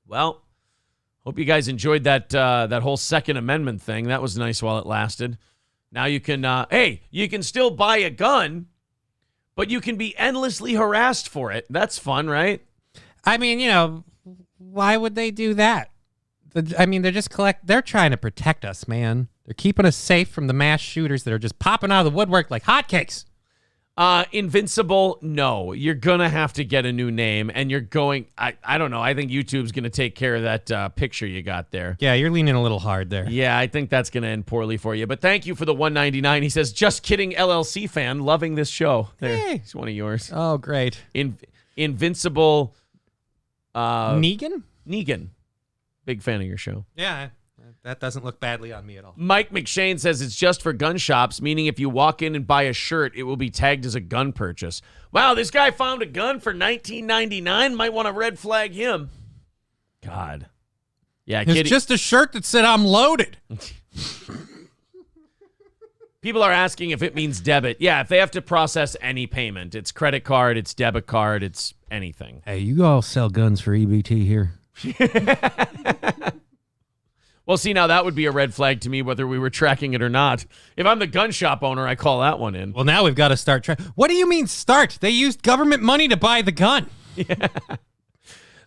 Well, Hope you guys enjoyed that whole Second Amendment thing. That was nice while it lasted. Now you can, you can still buy a gun, but you can be endlessly harassed for it. That's fun, right? I mean, why would they do that? They're trying to protect us, man. They're keeping us safe from the mass shooters that are just popping out of the woodwork like hotcakes. Invincible, no. You're going to have to get a new name, and you're going, I don't know. I think YouTube's going to take care of that picture you got there. Yeah, you're leaning a little hard there. Yeah, I think that's going to end poorly for you. But thank you for the $1.99. He says, just kidding, LLC fan. Loving this show. There, hey. It's one of yours. Oh, great. Invincible. Negan? Negan. Big fan of your show. Yeah, that doesn't look badly on me at all. Mike McShane says it's just for gun shops, meaning if you walk in and buy a shirt, it will be tagged as a gun purchase. Wow, this guy found a gun for $19.99. Might want to red flag him. God. Yeah, it's just a shirt that said I'm loaded. People are asking if it means debit. Yeah, if they have to process any payment. It's credit card, it's debit card, it's anything. Hey, you all sell guns for EBT here? Well, see, now that would be a red flag to me whether we were tracking it or not. If I'm the gun shop owner, I call that one in. Well, now we've got to start What do you mean start? They used government money to buy the gun. Yeah.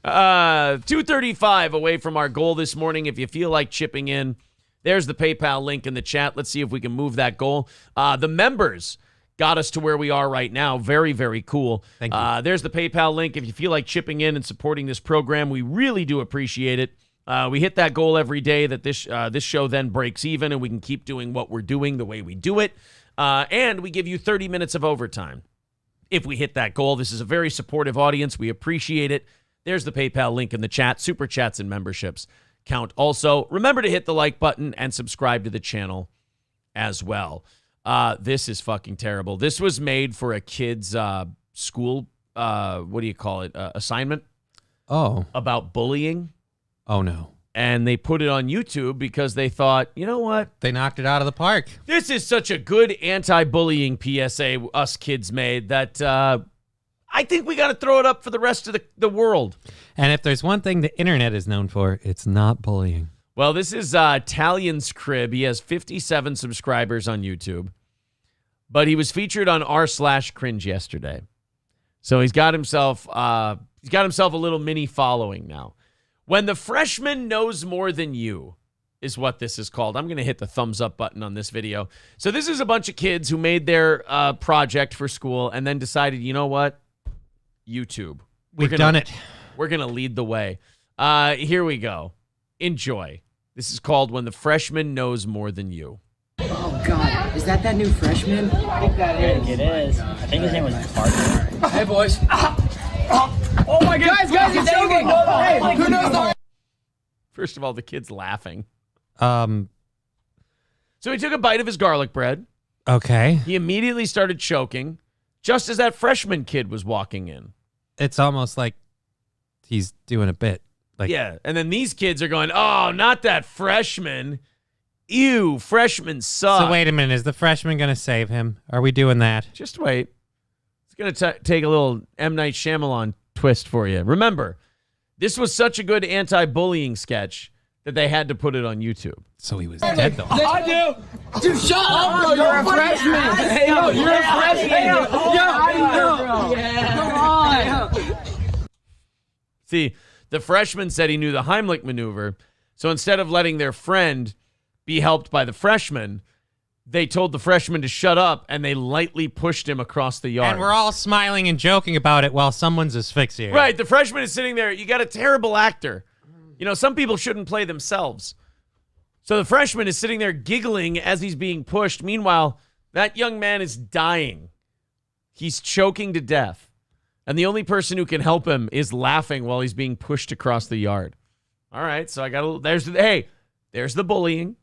235 away from our goal this morning. If you feel like chipping in, there's the PayPal link in the chat. Let's see if we can move that goal. The members got us to where we are right now. Very, very cool. Thank you. There's the PayPal link. If you feel like chipping in and supporting this program, we really do appreciate it. We hit that goal every day that this show then breaks even and we can keep doing what we're doing the way we do it. And we give you 30 minutes of overtime if we hit that goal. This is a very supportive audience. We appreciate it. There's the PayPal link in the chat. Super chats and memberships count also. Remember to hit the like button and subscribe to the channel as well. This is fucking terrible. This was made for a kid's school, what do you call it, assignment? Oh. About bullying. Oh, no. And they put it on YouTube because they thought, you know what? They knocked it out of the park. This is such a good anti-bullying PSA us kids made that I think we got to throw it up for the rest of the world. And if there's one thing the internet is known for, it's not bullying. Well, this is Italian's Crib. He has 57 subscribers on YouTube. But he was featured on r/cringe yesterday. So he's got himself a little mini following now. When the freshman knows more than you is what this is called. I'm going to hit the thumbs up button on this video. So this is a bunch of kids who made their project for school and then decided, you know what? YouTube. We've done it. We're going to lead the way. Here we go. Enjoy. This is called When the Freshman Knows More Than You. Oh, God. Is that new freshman? I think that is. It is. I think his name was Parker. Hey, boys. Oh my God. Guys, you're joking. Hey, who knows the... First of all, the kid's laughing. So he took a bite of his garlic bread. Okay. He immediately started choking just as that freshman kid was walking in. It's almost like he's doing a bit. Like, yeah, and then these kids are going, oh, not that freshman. Ew, freshmen suck. So wait a minute, is the freshman going to save him? Are we doing that? Just wait. It's going to take a little M. Night Shyamalan twist for you. Remember, this was such a good anti-bullying sketch that they had to put it on YouTube. So he was dead, though. I do. Dude, shut up, bro. You're a freshman. Hey, yo, you're a freshman. Hey, yo, I know. Come on. See, the freshman said he knew the Heimlich maneuver, so instead of letting their friend be helped by the freshman, they told the freshman to shut up, and they lightly pushed him across the yard. And we're all smiling and joking about it while someone's asphyxiated. Right, the freshman is sitting there. You got a terrible actor. You know, some people shouldn't play themselves. So the freshman is sitting there giggling as he's being pushed. Meanwhile, that young man is dying. He's choking to death. And the only person who can help him is laughing while he's being pushed across the yard. All right, so I got a there's the bullying.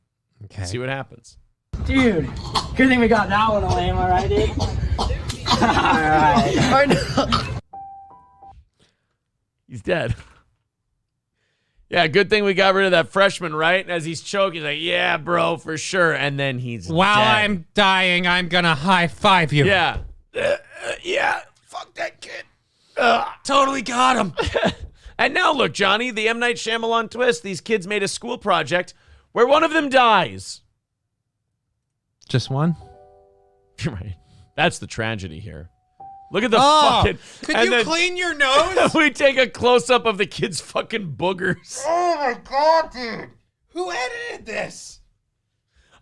Okay. Let's see what happens. Dude, good thing we got that one away, am I right, dude? All right. He's dead. Yeah, good thing we got rid of that freshman, right? As he's choking, he's like, yeah, bro, for sure. And then he's While dead. I'm dying, I'm going to high-five you. Yeah. Yeah, fuck that kid. Totally got him. And now look, Johnny, the M. Night Shyamalan twist. These kids made a school project where one of them dies. Just one? Right. That's the tragedy here. Look at the fucking... Could you clean your nose? We take a close-up of the kid's fucking boogers. Oh, my God, dude. Who edited this?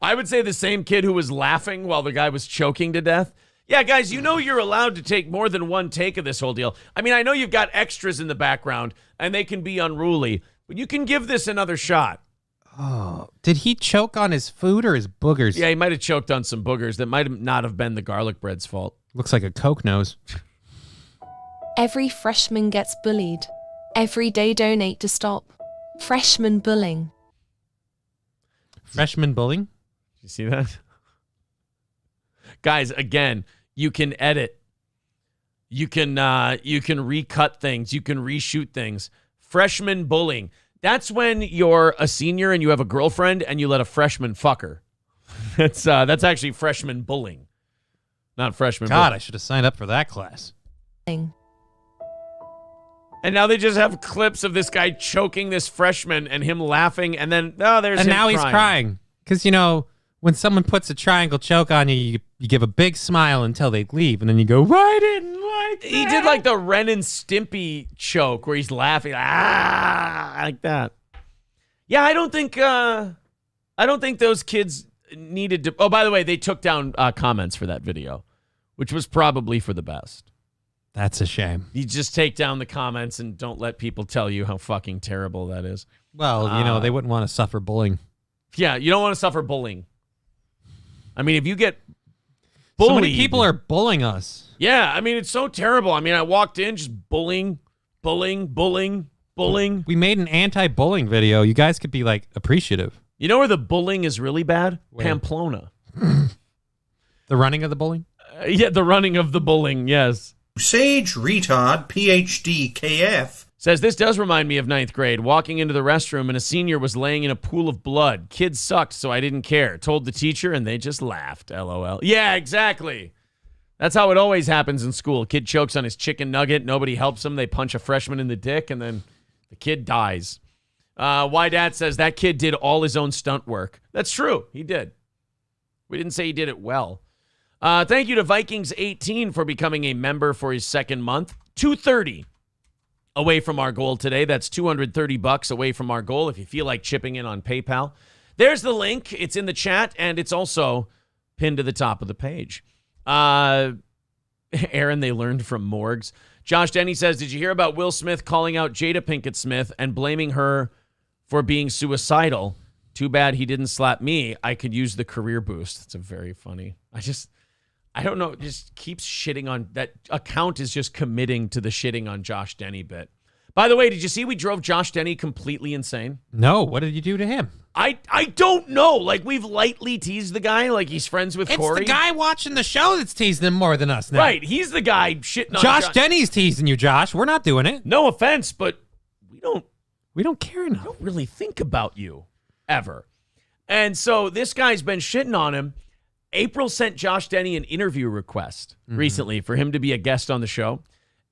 I would say the same kid who was laughing while the guy was choking to death. Yeah, guys, you know you're allowed to take more than one take of this whole deal. I mean, I know you've got extras in the background, and they can be unruly, but you can give this another shot. Oh, did he choke on his food or his boogers? Yeah, he might have choked on some boogers. That might not have been the garlic bread's fault. Looks like a Coke nose. Every freshman gets bullied. Every day donate to stop freshman bullying. Freshman bullying? You see that? Guys, again, you can edit. You can recut things. You can reshoot things. Freshman bullying. That's when you're a senior and you have a girlfriend and you let a freshman fuck her. That's actually freshman bullying, not freshman God, bullying. I should have signed up for that class. And now they just have clips of this guy choking this freshman and him laughing, and then there's and him now he's crying because when someone puts a triangle choke on you, you give a big smile until they leave, and then you go, "I didn't like that." He did like the Ren and Stimpy choke where he's laughing like that. Yeah, I don't think those kids needed to. Oh, by the way, they took down comments for that video, which was probably for the best. That's a shame. You just take down the comments and don't let people tell you how fucking terrible that is. Well, they wouldn't want to suffer bullying. Yeah, you don't want to suffer bullying. I mean, if you get bullied... So many people are bullying us. Yeah, I mean, it's so terrible. I mean, I walked in just bullying. We made an anti-bullying video. You guys could be, appreciative. You know where the bullying is really bad? Where? Pamplona. The running of the bullying? Yeah, the running of the bullying, yes. Sage Retard, PhD, KF. Says, this does remind me of 9th grade. Walking into the restroom and a senior was laying in a pool of blood. Kids sucked, so I didn't care. Told the teacher and they just laughed. LOL. Yeah, exactly. That's how it always happens in school. Kid chokes on his chicken nugget. Nobody helps him. They punch a freshman in the dick and then the kid dies. Dad says that kid did all his own stunt work. That's true. He did. We didn't say he did it well. Thank you to Vikings 18 for becoming a member for his second month. $230 away from our goal today. That's $230 away from our goal if you feel like chipping in on PayPal. There's the link. It's in the chat, and it's also pinned to the top of the page. Aaron, they learned from morgues. Josh Denny says, did you hear about Will Smith calling out Jada Pinkett Smith and blaming her for being suicidal? Too bad he didn't slap me. I could use the career boost. That's a very funny. I don't know. Just keeps shitting on that account is just committing to the shitting on Josh Denny bit. By the way, did you see we drove Josh Denny completely insane? No. What did you do to him? I don't know. We've lightly teased the guy like he's friends with Corey. It's the guy watching the show that's teasing him more than us now. Right. He's the guy shitting on Josh Denny's teasing you, Josh. We're not doing it. No offense, but we don't care enough. We don't really think about you ever. And so this guy's been shitting on him. April sent Josh Denny an interview request recently for him to be a guest on the show.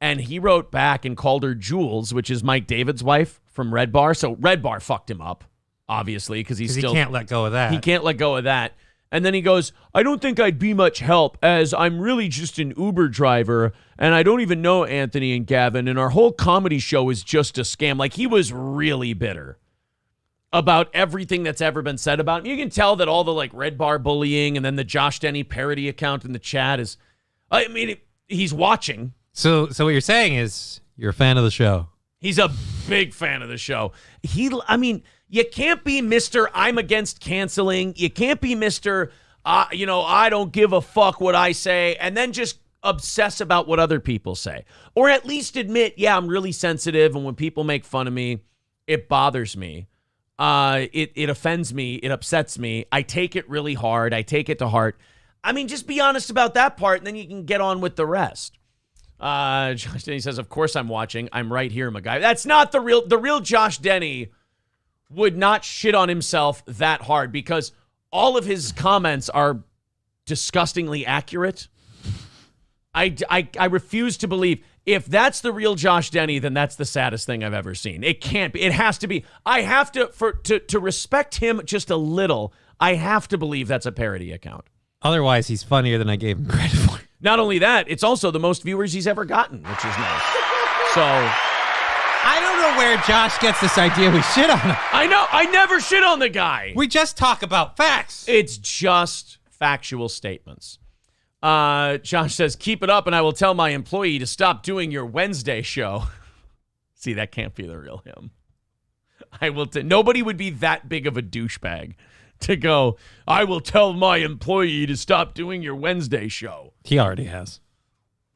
And he wrote back and called her Jules, which is Mike David's wife from Red Bar. So Red Bar fucked him up, obviously, because he can't let go of that. He can't let go of that. And then he goes, I don't think I'd be much help as I'm really just an Uber driver and I don't even know Anthony and Gavin and our whole comedy show is just a scam. He was really bitter about everything that's ever been said about him. You can tell that all the Red Bar bullying and then the Josh Denny parody account in the chat is, he's watching. So what you're saying is you're a fan of the show. He's a big fan of the show. You can't be Mr. I'm against canceling. You can't be Mr. I don't give a fuck what I say and then just obsess about what other people say. Or at least admit, yeah, I'm really sensitive and when people make fun of me, it bothers me. It offends me. It upsets me. I take it really hard. I take it to heart. Just be honest about that part, and then you can get on with the rest. Josh Denny says, of course I'm watching. I'm right here, my guy. That's not the real Josh Denny would not shit on himself that hard because all of his comments are disgustingly accurate. I refuse to believe. If that's the real Josh Denny, then that's the saddest thing I've ever seen. It can't be. It has to be. I have to, to respect him just a little, I have to believe that's a parody account. Otherwise, he's funnier than I gave him credit for. Not only that, it's also the most viewers he's ever gotten, which is nice. So I don't know where Josh gets this idea we shit on him. I know. I never shit on the guy. We just talk about facts. It's just factual statements. Josh says, keep it up and I will tell my employee to stop doing your Wednesday show. See, that can't be the real him. I will. Nobody would be that big of a douchebag to go, I will tell my employee to stop doing your Wednesday show. He already has.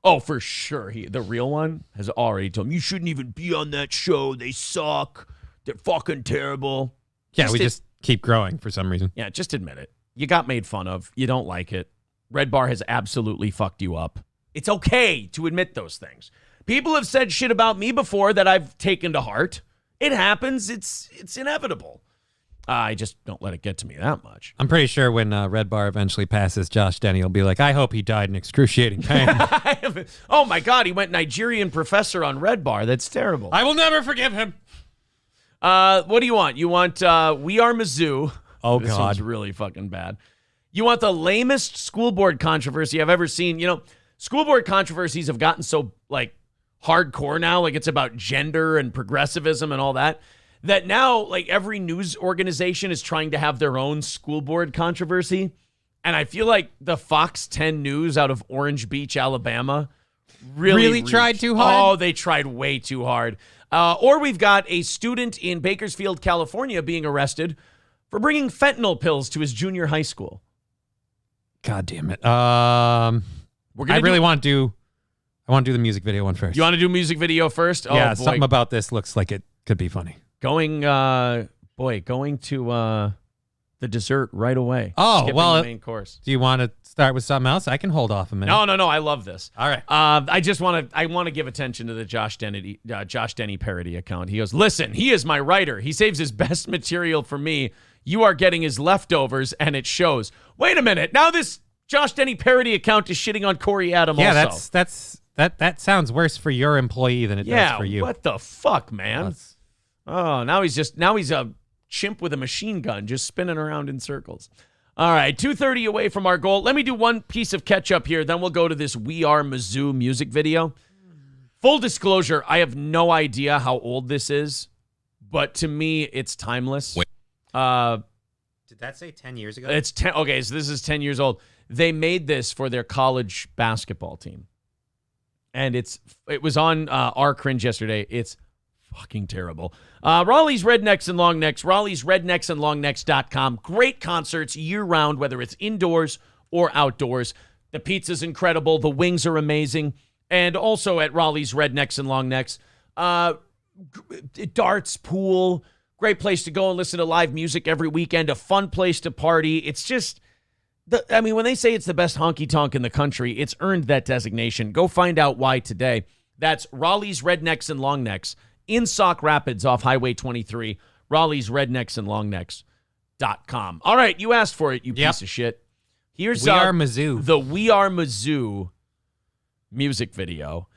Oh, for sure. The real one has already told him, you shouldn't even be on that show. They suck. They're fucking terrible. Yeah, we just keep growing for some reason. Yeah, just admit it. You got made fun of. You don't like it. Red Bar has absolutely fucked you up. It's okay to admit those things. People have said shit about me before that I've taken to heart. It happens. It's inevitable. I just don't let it get to me that much. I'm pretty sure when Red Bar eventually passes Josh Denny, he'll be like, I hope he died in excruciating pain. Oh, my God. He went Nigerian professor on Red Bar. That's terrible. I will never forgive him. What do you want? You want We Are Mizzou. Oh, this God. one's really fucking bad. You want the lamest school board controversy I've ever seen. You know, school board controversies have gotten so, like, hardcore now. Like, it's about gender and progressivism and all that. That now, like, every news organization is trying to have their own school board controversy. And I feel like the Fox 10 News out of Orange Beach, Alabama, really tried too hard? Oh, they tried way too hard. Or we've got a student in Bakersfield, California being arrested for bringing fentanyl pills to his junior high school. God damn it. I want to do the music video one first. You want to do music video first? Yeah, oh, boy. something about this looks like it could be funny. Going to the dessert right away. Oh, Skipping well, the main course. Do you want to start with something else? I can hold off a minute. No. I love this. All right. I want to give attention to the Josh Denny parody account. He goes, listen, he is my writer. He saves his best material for me. You are getting his leftovers, and it shows. Wait a minute. Now this Josh Denny parody account is shitting on Corey Adam also. Yeah, that sounds worse for your employee than it does for you. What the fuck, man? Now he's a chimp with a machine gun just spinning around in circles. All right, 2:30 away from our goal. Let me do one piece of catch up here, then we'll go to this We Are Mizzou music video. Full disclosure, I have no idea how old this is, but to me, it's timeless. Did that say 10 years ago? It's 10. Okay, so this is 10 years old. They made this for their college basketball team, and it was on our Cringe yesterday. It's fucking terrible. Raleigh's Rednecks and Longnecks, Raleigh'sRednecksandLongnecks.com. Great concerts year-round, whether it's indoors or outdoors. The pizza's incredible. The wings are amazing. And also at Raleigh's Rednecks and Longnecks, darts, pool, great place to go and listen to live music every weekend, a fun place to party. It's just, when they say it's the best honky-tonk in the country, it's earned that designation. Go find out why today. That's Raleigh's Rednecks and Longnecks in Sauk Rapids off Highway 23, Raleigh's Rednecks and Longnecks.com. All right, you asked for it, you piece of shit. Here's We Are Mizzou. The We Are Mizzou music video.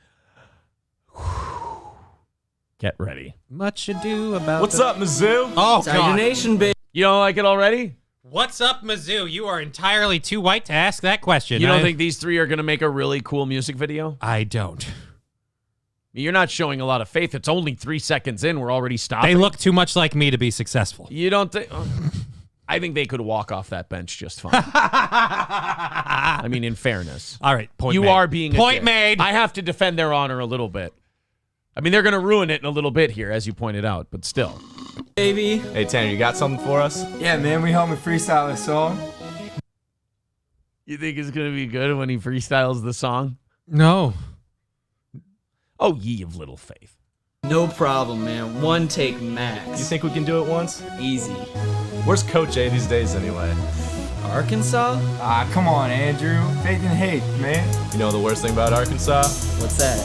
Get ready. Much ado about What's up, Mizzou? Oh, Tiger God. Nation, baby. You don't like it already? What's up, Mizzou? You are entirely too white to ask that question. You don't think these three are going to make a really cool music video? I don't. You're not showing a lot of faith. It's only 3 seconds in. We're already stopping. They look too much like me to be successful. You don't think... I think they could walk off that bench just fine. I mean, in fairness. All right, point you made. are being Point made. I have to defend their honor a little bit. I mean, they're going to ruin it in a little bit here, as you pointed out, but still. Baby. Hey, Tanner, you got something for us? Yeah, man, we helped me freestyle a song. You think it's going to be good when he freestyles the song? No. Oh, ye of little faith. No problem, man. One take max. You think we can do it once? Easy. Where's Coach A these days, anyway? Arkansas? Ah, come on, Andrew. Faith and hate, man. You know the worst thing about Arkansas? What's that?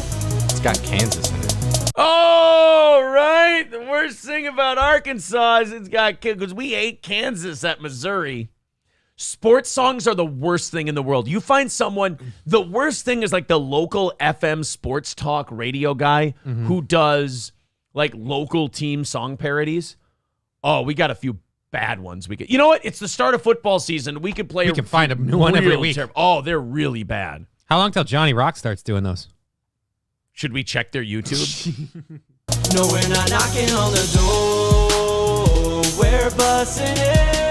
It's got Kansas in it. Oh, right. The worst thing about Arkansas is it's got, because we ate Kansas at Missouri. Sports songs are the worst thing in the world. You find someone, the worst thing is like the local FM sports talk radio guy who does like local team song parodies. Oh, we got a few bad ones. You know what? It's the start of football season. We could play. We can find a new one every week. Oh, they're really bad. How long till Johnny Rock starts doing those? Should we check their YouTube? No, we're not knocking on the door. We're busting in.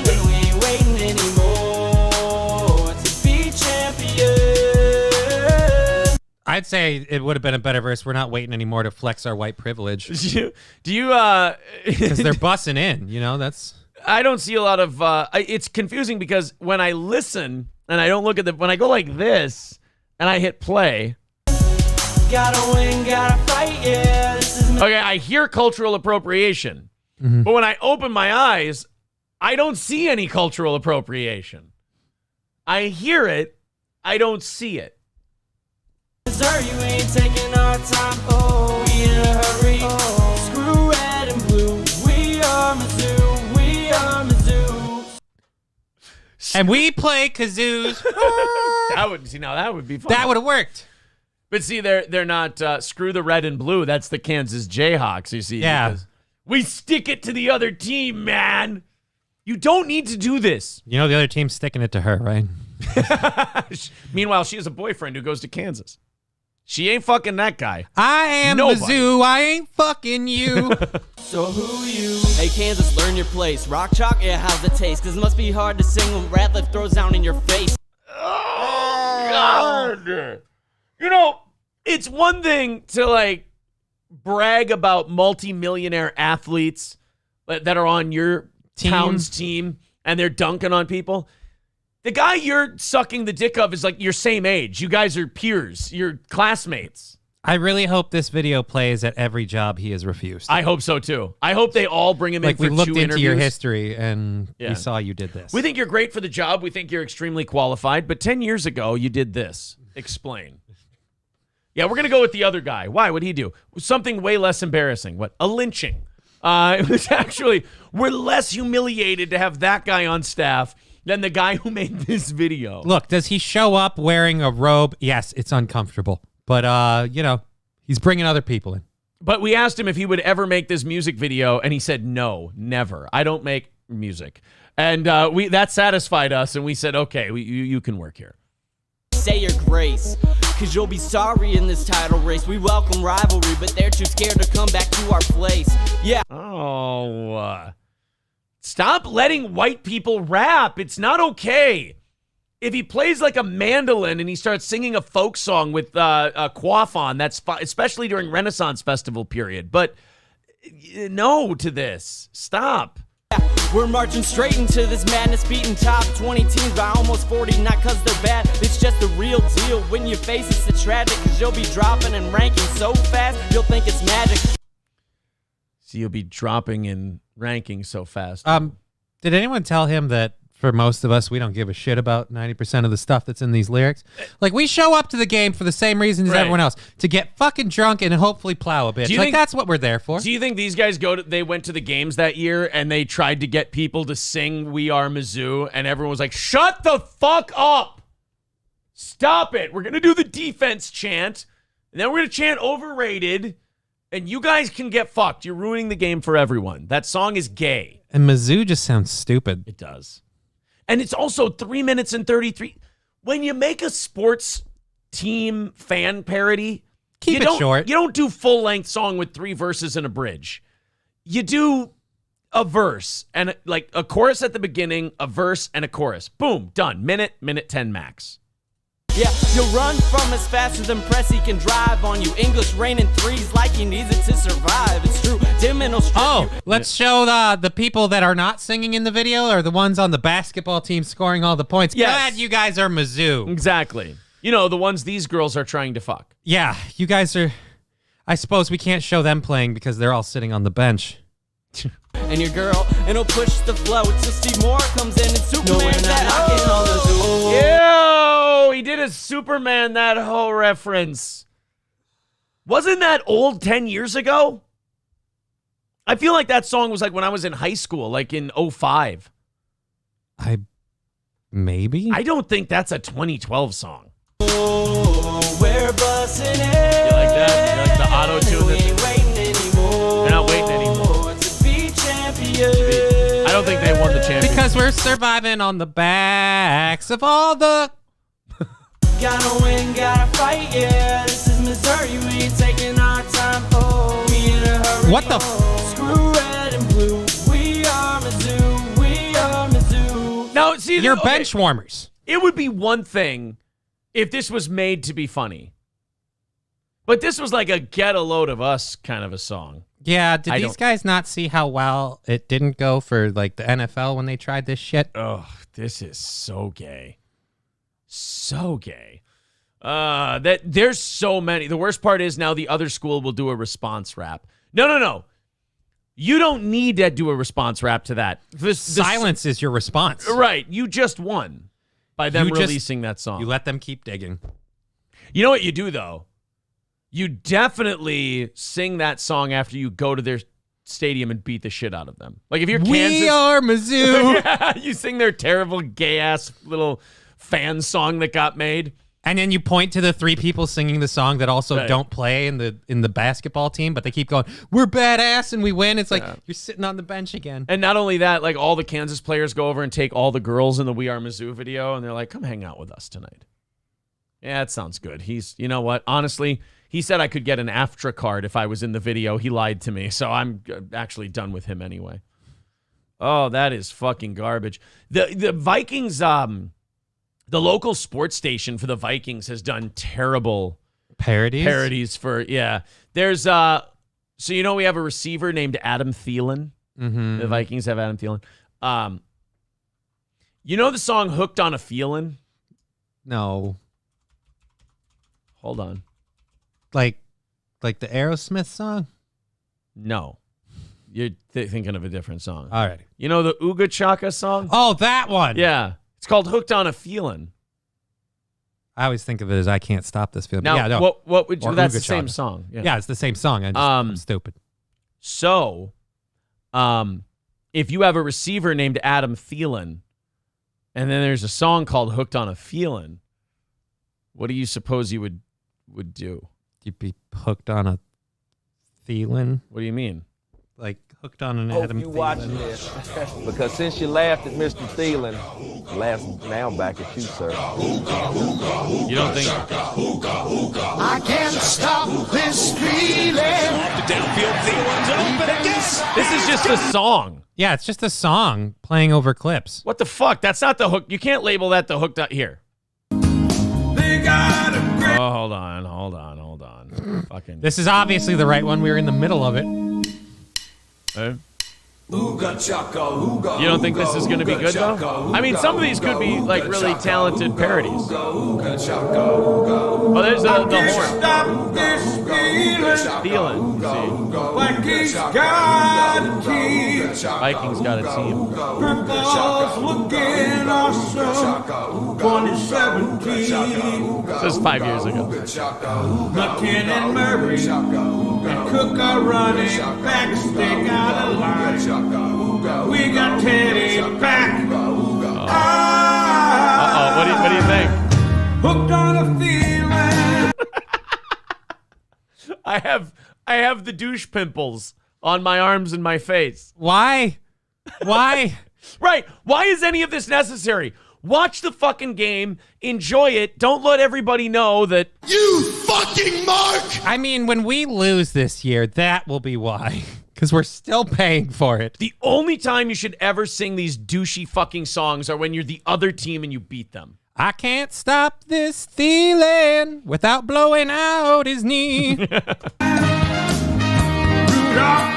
We ain't waiting anymore to be champions. I'd say it would have been a better verse. We're not waiting anymore to flex our white privilege. Do you because they're bussing in, that's. I don't see a lot of it's confusing because when I listen and I don't look at when I go like this and I hit play. Gotta win, gotta fight, yeah. Okay, I hear cultural appropriation. But when I open my eyes, I don't see any cultural appropriation. I hear it, I don't see it. Sir, you ain't taking our time. Oh, we in a hurry. Oh, screw red and blue. We are Mizzou. We are Mizzou. And we play kazoos. That would be fun. That would have worked. But see, they're not screw the red and blue. That's the Kansas Jayhawks. You see, yeah. We stick it to the other team, man. You don't need to do this. The other team's sticking it to her, right? Meanwhile, she has a boyfriend who goes to Kansas. She ain't fucking that guy. I am Mizzou. I ain't fucking you. So who you? Hey, Kansas, learn your place. Rock chalk, yeah, how's it taste? Because it must be hard to sing when Ratliff throws down in your face. Oh, God. It's one thing to, brag about multi-millionaire athletes that are on your town's team and they're dunking on people. The guy you're sucking the dick of is your same age. You guys are peers. You're classmates. I really hope this video plays at every job he has refused. I hope so, too. I hope they all bring him in for 2 interviews. We looked into your history, and we saw you did this. We think you're great for the job. We think you're extremely qualified. But 10 years ago, you did this. Explain. Yeah, we're going to go with the other guy. Why? What'd he do? Something way less embarrassing. What? A lynching. It was actually, we're less humiliated to have that guy on staff than the guy who made this video. Look, does he show up wearing a robe? Yes, it's uncomfortable. But, he's bringing other people in. But we asked him if he would ever make this music video, and he said, no, never. I don't make music. And that satisfied us, and we said, okay, you can work here. Say your grace, because you'll be sorry in this title race. We welcome rivalry, but they're too scared to come back to our place. Yeah. Oh, stop letting white people rap. It's not okay. If he plays like a mandolin and he starts singing a folk song with a coif on, that's fine, especially during Renaissance Festival period. But no to this. Stop. We're marching straight into this madness, beating top 20 teams by almost 40, not because they're bad, it's just the real deal. When you face it's tragic, because you'll be dropping and ranking so fast, you'll think it's magic. So you'll be dropping and ranking so fast. Did anyone tell him that for most of us, we don't give a shit about 90% of the stuff that's in these lyrics? We show up to the game for the same reason as everyone else, to get fucking drunk and hopefully plow a bitch. That's what we're there for. Do you think these guys they went to the games that year and they tried to get people to sing We Are Mizzou and everyone was like, shut the fuck up. Stop it. We're going to do the defense chant and then we're going to chant overrated and you guys can get fucked. You're ruining the game for everyone. That song is gay. And Mizzou just sounds stupid. It does. And it's also 3 minutes and 33. When you make a sports team fan parody, keep it short. You don't do full-length song with 3 verses and a bridge. You do a verse and a chorus at the beginning, a verse and a chorus. Boom, done. Minute 10 max. Yeah, you'll run from as fast as Pressy can drive on you. English raining threes like he needs it to survive. It's true. Let's show the people that are not singing in the video are the ones on the basketball team scoring all the points. Yes. Glad you guys are Mizzou. Exactly. The ones these girls are trying to fuck. Yeah, you guys are. I suppose we can't show them playing because they're all sitting on the bench. And your girl, and he'll push the flow until Steve Moore comes in and Superman that knocking on the door. Ew, he did a Superman that hoe reference. Wasn't that old 10 years ago? I feel like that song was when I was in high school, in 05. Maybe. I don't think that's a 2012 song. Oh, we're busting it. You like that? You like the auto-tune? We ain't waiting anymore. They're not waiting anymore. To be champions. I don't think they won the championship. Because we're surviving on the backs of all the... Gotta win, gotta fight, yeah. This is Missouri, we ain't taking our time. Oh, we in a hurry. What the Screw red and blue. We are Mizzou, we are Mizzou. Now, see, You're bench warmers. It would be one thing if this was made to be funny. But this was like a get a load of us kind of a song. Yeah, did these guys not see how well it didn't go for like the NFL when they tried this shit? Oh, this is so gay. So gay. That there's so many. The worst part is now the other school will do a response rap. No. You don't need to do a response rap to that. Silence is your response. Right. You just won by them releasing that song. You let them keep digging. You know what you do, though? You definitely sing that song after you go to their stadium and beat the shit out of them. Like if you're Kansas. We are Mizzou. Yeah, you sing their terrible gay-ass little fan song that got made. And then you point to the three people singing the song that also don't play in the basketball team, but they keep going, we're badass and we win. It's like you're sitting on the bench again. And not only that, like all the Kansas players go over and take all the girls in the We Are Mizzou video, and they're like, come hang out with us tonight. Yeah, that sounds good. You know what? Honestly, he said I could get an AFTRA card if I was in the video. He lied to me, so I'm actually done with him anyway. Oh, that is fucking garbage. The Vikings, the local sports station for the Vikings has done terrible parodies for, yeah. There's, so we have a receiver named Adam Thielen. Mm-hmm. The Vikings have Adam Thielen. You know the song Hooked on a Feelin'? No. Hold on. Like the Aerosmith song? No. You're thinking of a different song. All right. You know the Ooga Chaka song? Oh, that one. Yeah. It's called Hooked on a Feelin'. I always think of it as I Can't Stop This Feeling. Now, yeah, no. what would you, Or that's the Ooga same Chaka. song. Yeah, it's the same song. I'm stupid. So, if you have a receiver named Adam Thielen, and then there's a song called Hooked on a Feelin', what do you suppose you would do? You'd be hooked on a Thielen? What do you mean? Like hooked on an Hope Adam you Thielen. watching this, because since you laughed at Mr. Thielen, now back at you, sir. You don't think? I can't stop this feeling. The downfield, Thielen's open again. This is just a song. Yeah, it's just a song playing over clips. What the fuck? That's not the hook. You can't label that the hooked on. Here. Oh, hold on. Fucking. This is obviously the right one. We were in the middle of it. You don't think this is going to be good, though? I mean, some of these could be, like, really talented parodies. Oh, there's the horn. Feeling. Vikings got a team. Vikings got a team. Purple's looking awesome. 2017. This is 5 years ago. McKinnon and Murray and Cook are running back. Stick out a line. We got Teddy back. What do you think? Hooked on a feeling. I have the douche pimples on my arms and my face. Why? Why? Right. Why is any of this necessary? Watch the fucking game. Enjoy it. Don't let everybody know that. You fucking mark! I mean, when we lose this year, that will be why. Because we're still paying for it. The only time you should ever sing these douchey fucking songs are when you're the other team and you beat them. I can't stop this feeling without blowing out his knee. Rudolph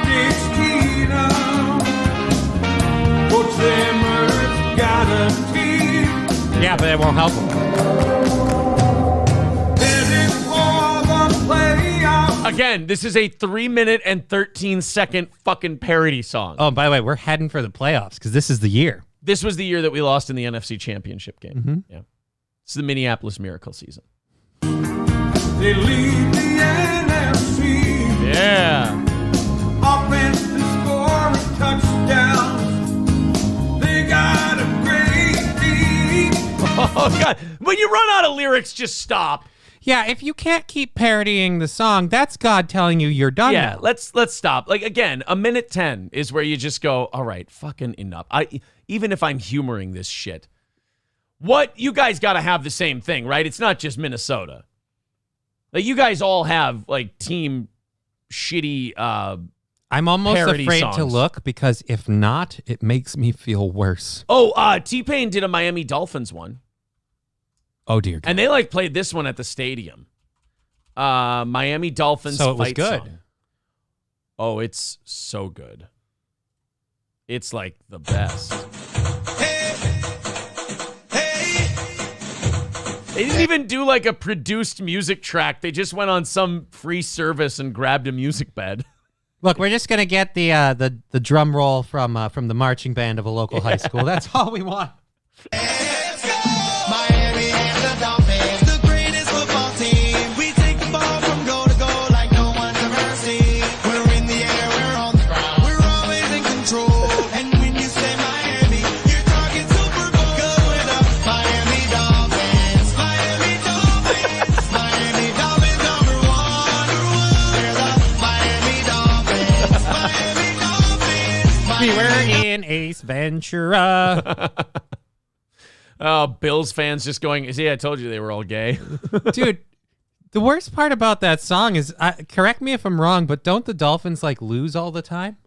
takes Keenum. Coach Zimmer's got a team. Yeah, but it won't help him. Headed for the playoffs. Again, this is a 3-minute and 13-second fucking parody song. Oh, by the way, we're heading for the playoffs because this is the year. This was the year that we lost in the NFC Championship game. Mm-hmm. Yeah, it's the Minneapolis Miracle season. They lead the NFC. Yeah. Offense to score touchdowns. They got a great Oh, God. When you run out of lyrics, just stop. Yeah, if you can't keep parodying the song, that's God telling you you're done. Yeah, now. let's stop. Like, again, a minute 10 is where you just go, all right, fucking enough. Even if I'm humoring this shit. What, you guys got to have the same thing, right? It's not just Minnesota. Like, you guys all have, like, team shitty I'm almost afraid songs to look because if not, it makes me feel worse. Oh, T-Pain did a Miami Dolphins one. Oh, dear God. And they, like, played this one at the stadium. Miami Dolphins So it was fight good. song. Oh, it's so good. It's, like, the best. They didn't even do, like, a produced music track. They just went on some free service and grabbed a music bed. Look, we're just gonna get the drum roll from the marching band of a local high school. That's all we want. Miami and the Dolphins, the greatest football team. We take the ball from goal to goal like no one's ever seen. We're in the air, we're on the ground, we're always in control. And when you say Miami, you're talking Super Bowl. Go with the Miami Dolphins, Miami Dolphins, Miami Dolphins number one. We're the Miami Dolphins, Miami Dolphins. We were in Ace Ventura. Oh, Bills fans just going, see, I told you they were all gay. Dude, the worst part about that song is, correct me if I'm wrong, but don't the Dolphins, like, lose all the time?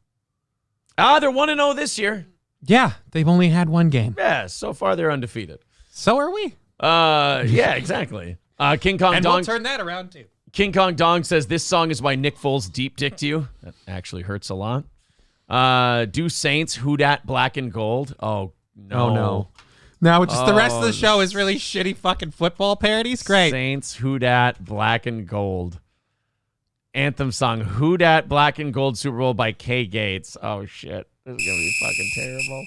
They're 1-0 this year. Yeah, they've only had one game. Yeah, so far they're undefeated. So are we. Yeah, exactly. King Kong And Dong. we'll turn that around, too. King Kong Dong says, this song is why Nick Foles deep dicked you. That actually hurts a lot. Do Saints, Who Dat, Black and Gold? Oh, no. Oh, no. Now just the rest of the show is really shitty fucking football parodies. Great. Saints, Who Dat, Black and Gold. Anthem song, Who Dat, Black and Gold Super Bowl by K. Gates. Oh, shit. This is going to be fucking terrible.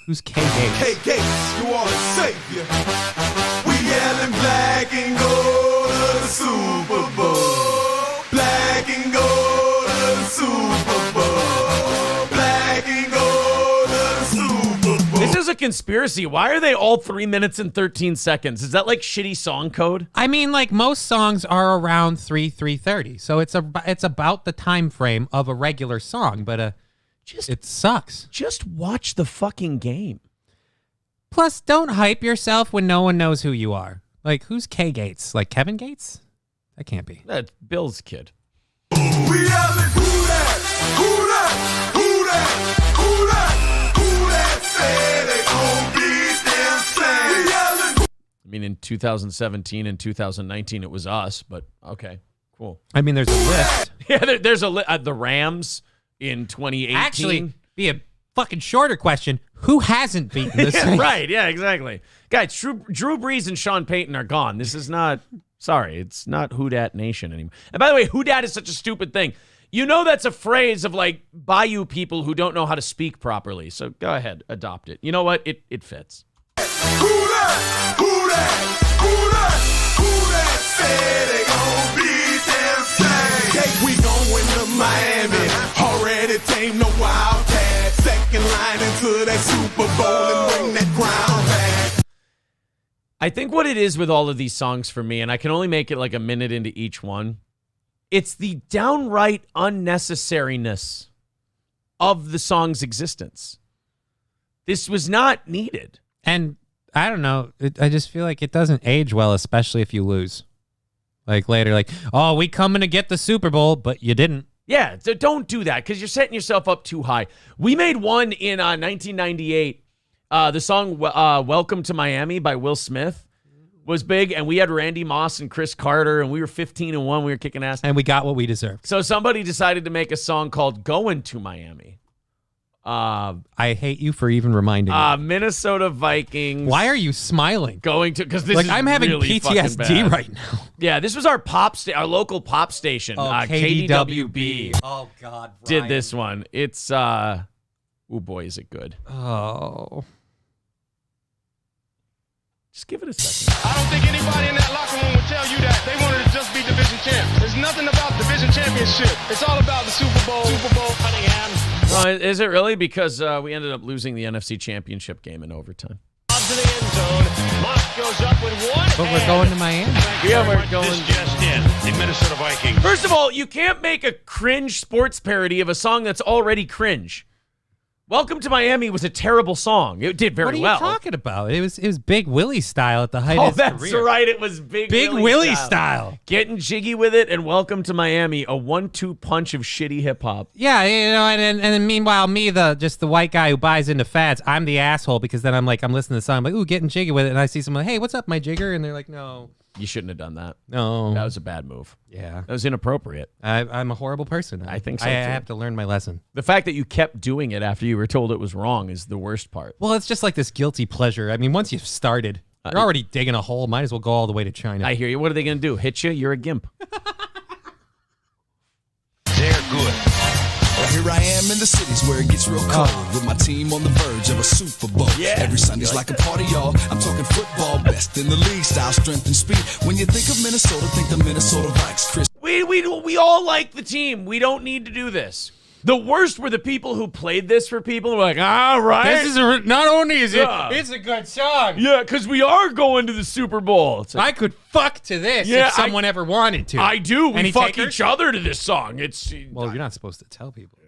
Who's K. Gates? K. Gates, you are the savior. We yelling black and gold to the Super Bowl. Black and gold to the Super Bowl. Black and gold to the Super Bowl. This is a conspiracy. Why are they all 3 minutes and 13 seconds? Is that like shitty song code? I mean, like, most songs are around 3:30, so it's about the time frame of a regular song, but it sucks. Just watch the fucking game. Plus, don't hype yourself when no one knows who you are. Like, who's K. Gates? Like Kevin Gates? That can't be. That's Bill's kid. We yelling who that? Who that? Who that? Who that? Who that say they gon' beat them Saints? We yelling. I mean, in 2017 and 2019, it was us, but okay, cool. I mean, there's a list. Yeah, there's a list. The Rams in 2018. Actually, be a fucking shorter question. Who hasn't beaten the Saints? Right, yeah, exactly. Guys, Drew Brees and Sean Payton are gone. This is not, sorry, it's not Who Dat Nation anymore. And by the way, Who Dat is such a stupid thing. You know that's a phrase of, like, bayou people who don't know how to speak properly. So go ahead, adopt it. You know what? It fits. Who that? Who that? Who that? Who that say they gon' beat them Saints? Okay, we going to Miami. Already tamed the Wildcat. Second line into that Super Bowl and bring that crown back. I think what it is with all of these songs for me, and I can only make it like a minute into each one, it's the downright unnecessariness of the song's existence. This was not needed. And I don't know. I just feel like it doesn't age well, especially if you lose. Like later, like, oh, we coming to get the Super Bowl, but you didn't. Yeah, so don't do that because you're setting yourself up too high. We made one in 1998. The song Welcome to Miami by Will Smith was big, and we had Randy Moss and Chris Carter, and we were 15-1. We were kicking ass. And we got what we deserved. So somebody decided to make a song called Going to Miami. I hate you for even reminding me. Minnesota Vikings. Why are you smiling? Going to, because this like is I'm having really PTSD right now. Yeah, this was our our local pop station. KDWB. Oh God, Brian. Did this one. It's oh boy, is it good. Oh. Just give it a second. I don't think anybody in that locker room would tell you that they wanted to just be division champs. There's nothing about division championship. It's all about the Super Bowl. Cunningham. Is it really? Because we ended up losing the NFC Championship game in overtime. to the end zone. Moss goes up with one. But we're going to Miami. Yeah, we're going. This just in. The Minnesota Vikings. First of all, you can't make a cringe sports parody of a song that's already cringe. Welcome to Miami was a terrible song. It did very well. What are you talking about? It was Big Willie style at the height of his that's career. right. It was Big Willie style. Getting jiggy with it, and Welcome to Miami, a 1-2 punch of shitty hip hop. Yeah, and then meanwhile, me, the white guy who buys into fads, I'm the asshole because then I'm listening to the song, I'm like, ooh, getting jiggy with it, and I see someone, hey, what's up, my jigger? And they're like, no. You shouldn't have done that. No. That was a bad move. Yeah. That was inappropriate. I'm a horrible person. I think so, I too. have to learn my lesson. The fact that you kept doing it after you were told it was wrong is the worst part. Well, it's just like this guilty pleasure. I mean, once you've started, you're already digging a hole. Might as well go all the way to China. I hear you. What are they going to do? Hit you? You're a gimp. They're good. Well, here I am in the cities where it gets real cold with my team on the verge of a Super Bowl. Yeah. Every Sunday's like a party, y'all. I'm talking football, best in the league, style, strength, and speed. When you think of Minnesota, think the Minnesota Vikings. Chris. We all like the team. We don't need to do this. The worst were the people who played this for people who were like, all right. This is not only is it's a good song. Yeah, because we are going to the Super Bowl. It's like, I could fuck to this if someone ever wanted to. I do. We Any fuck takers? each other to this song. Well, you're not supposed to tell people.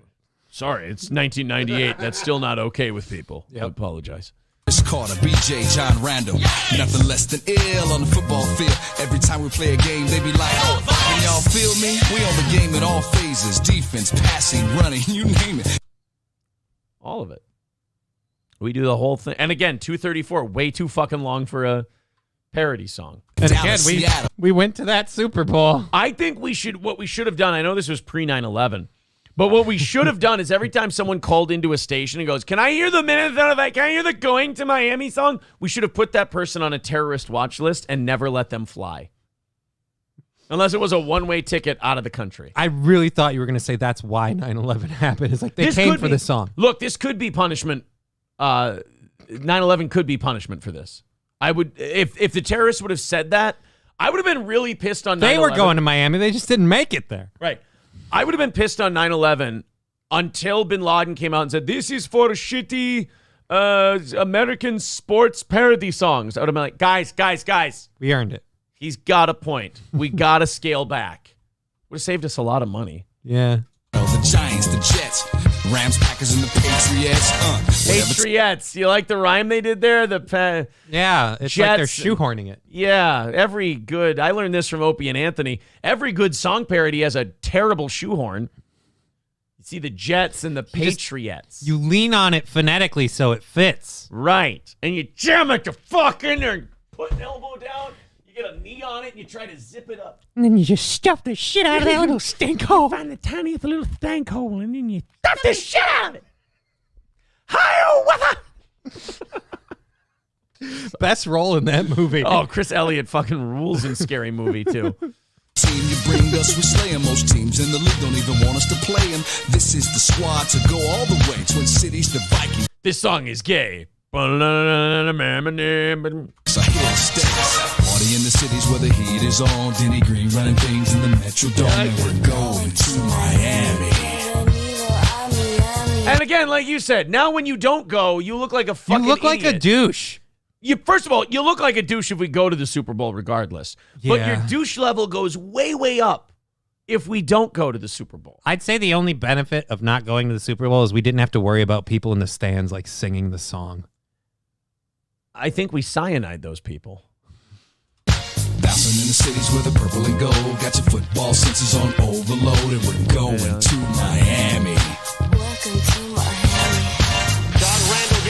Sorry, it's 1998. That's still not okay with people. Yep. I apologize. Chris Carter, BJ, John Randall. Nothing less than ill on the football field. Every time we play a game, they be like, oh, can y'all feel me? We on the game in all phases. Defense, passing, running, you name it. All of it. We do the whole thing. And again, 234, way too fucking long for a parody song. And again, we went to that Super Bowl. I think what we should have done, I know this was pre 9/11, but what we should have done is every time someone called into a station and goes, can I hear the can I hear the Going to Miami song? We should have put that person on a terrorist watch list and never let them fly. Unless it was a one-way ticket out of the country. I really thought you were going to say that's why 9/11 happened. It's like they came for this song. Look, this could be punishment. 9/11 could be punishment for this. I would, if the terrorists would have said that, I would have been really pissed on 9/11. They were going to Miami. They just didn't make it there. Right. I would have been pissed on 9/11 until bin Laden came out and said, this is for shitty American sports parody songs. I would have been like, guys. We earned it. He's got a point. We got to scale back. Would have saved us a lot of money. Yeah. The Giants, the Jets, Rams, Packers, and the Patriots. Patriots. You like the rhyme they did there? Yeah, it's Jets, like they're shoehorning it. Yeah, I learned this from Opie and Anthony. Every good song parody has a terrible shoehorn. You see the Jets and the Patriots. You lean on it phonetically so it fits. Right. And you jam it to fuck in there and put an elbow down. You get a knee on it and you try to zip it up. And then you just stuff the shit out of that little stink hole. Find the tiniest little stank hole and then you stuff the shit out of it. Hi-oh, Best role in that movie. Oh, Chris Elliott fucking rules in Scary Movie, too. Team you bring us, we slay 'em. Most teams in the league don't even want us to play 'em. This is the squad to go all the way. Twin Cities, the Vikings. This song is gay. So here it stays. Party in the cities where the heat is on. Denny Green running things in the Metrodome. And we're going to Miami. And again, like you said, now when you don't go, you look like a fucking You look like idiot. a douche. First of all, you look like a douche if we go to the Super Bowl regardless. Yeah. But your douche level goes way, way up if we don't go to the Super Bowl. I'd say the only benefit of not going to the Super Bowl is we didn't have to worry about people in the stands like singing the song. I think we cyanide those people. Bouncing in the cities with the purple and gold. Got your football senses on overload. And we're going to Miami.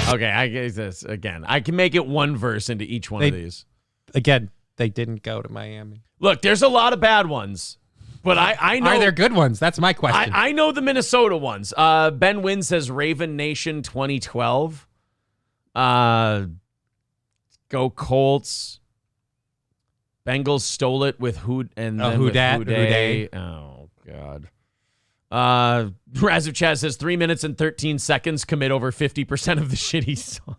Okay, I guess this again. I can make it one verse into each one of these. Again, they didn't go to Miami. Look, there's a lot of bad ones, but I know. Are there good ones? That's my question. I know the Minnesota ones. Ben Wynn says Raven Nation 2012. Go Colts. Bengals stole it with Who Day. Oh, God. Razov Chaz says 3 minutes and 13 seconds commit over 50% of the shitty songs.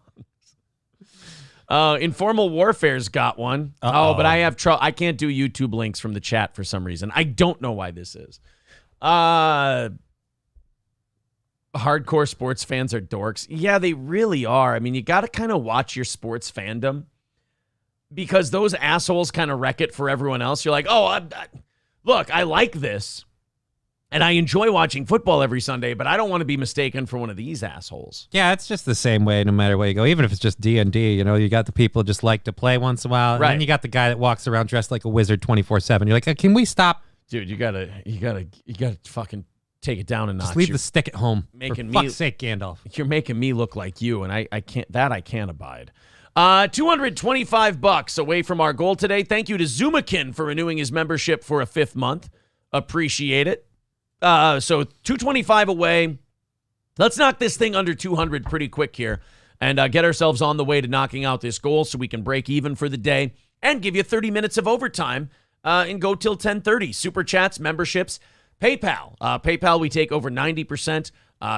Informal Warfare's got one. Uh-oh. Oh, but I have trouble. I can't do YouTube links from the chat for some reason. I don't know why this is. hardcore sports fans are dorks. Yeah, they really are. I mean, you got to kind of watch your sports fandom because those assholes kind of wreck it for everyone else. You're like, oh, look, I like this. And I enjoy watching football every Sunday, but I don't want to be mistaken for one of these assholes. Yeah, it's just the same way no matter where you go. Even if it's just D&D, you got the people who just like to play once in a while. Right. And then you got the guy that walks around dressed like a wizard 24/7. You're like, can we stop? Dude, you gotta fucking take it down a notch. Just leave the stick at home. For fuck's sake, Gandalf. You're making me look like you, and I can't abide. $225 away from our goal today. Thank you to Zimmer for renewing his membership for a 5th month. Appreciate it. So $225 away. Let's knock this thing under 200 pretty quick here and get ourselves on the way to knocking out this goal so we can break even for the day and give you 30 minutes of overtime and go till 10:30. Super Chats, memberships, PayPal. PayPal, we take over 90%.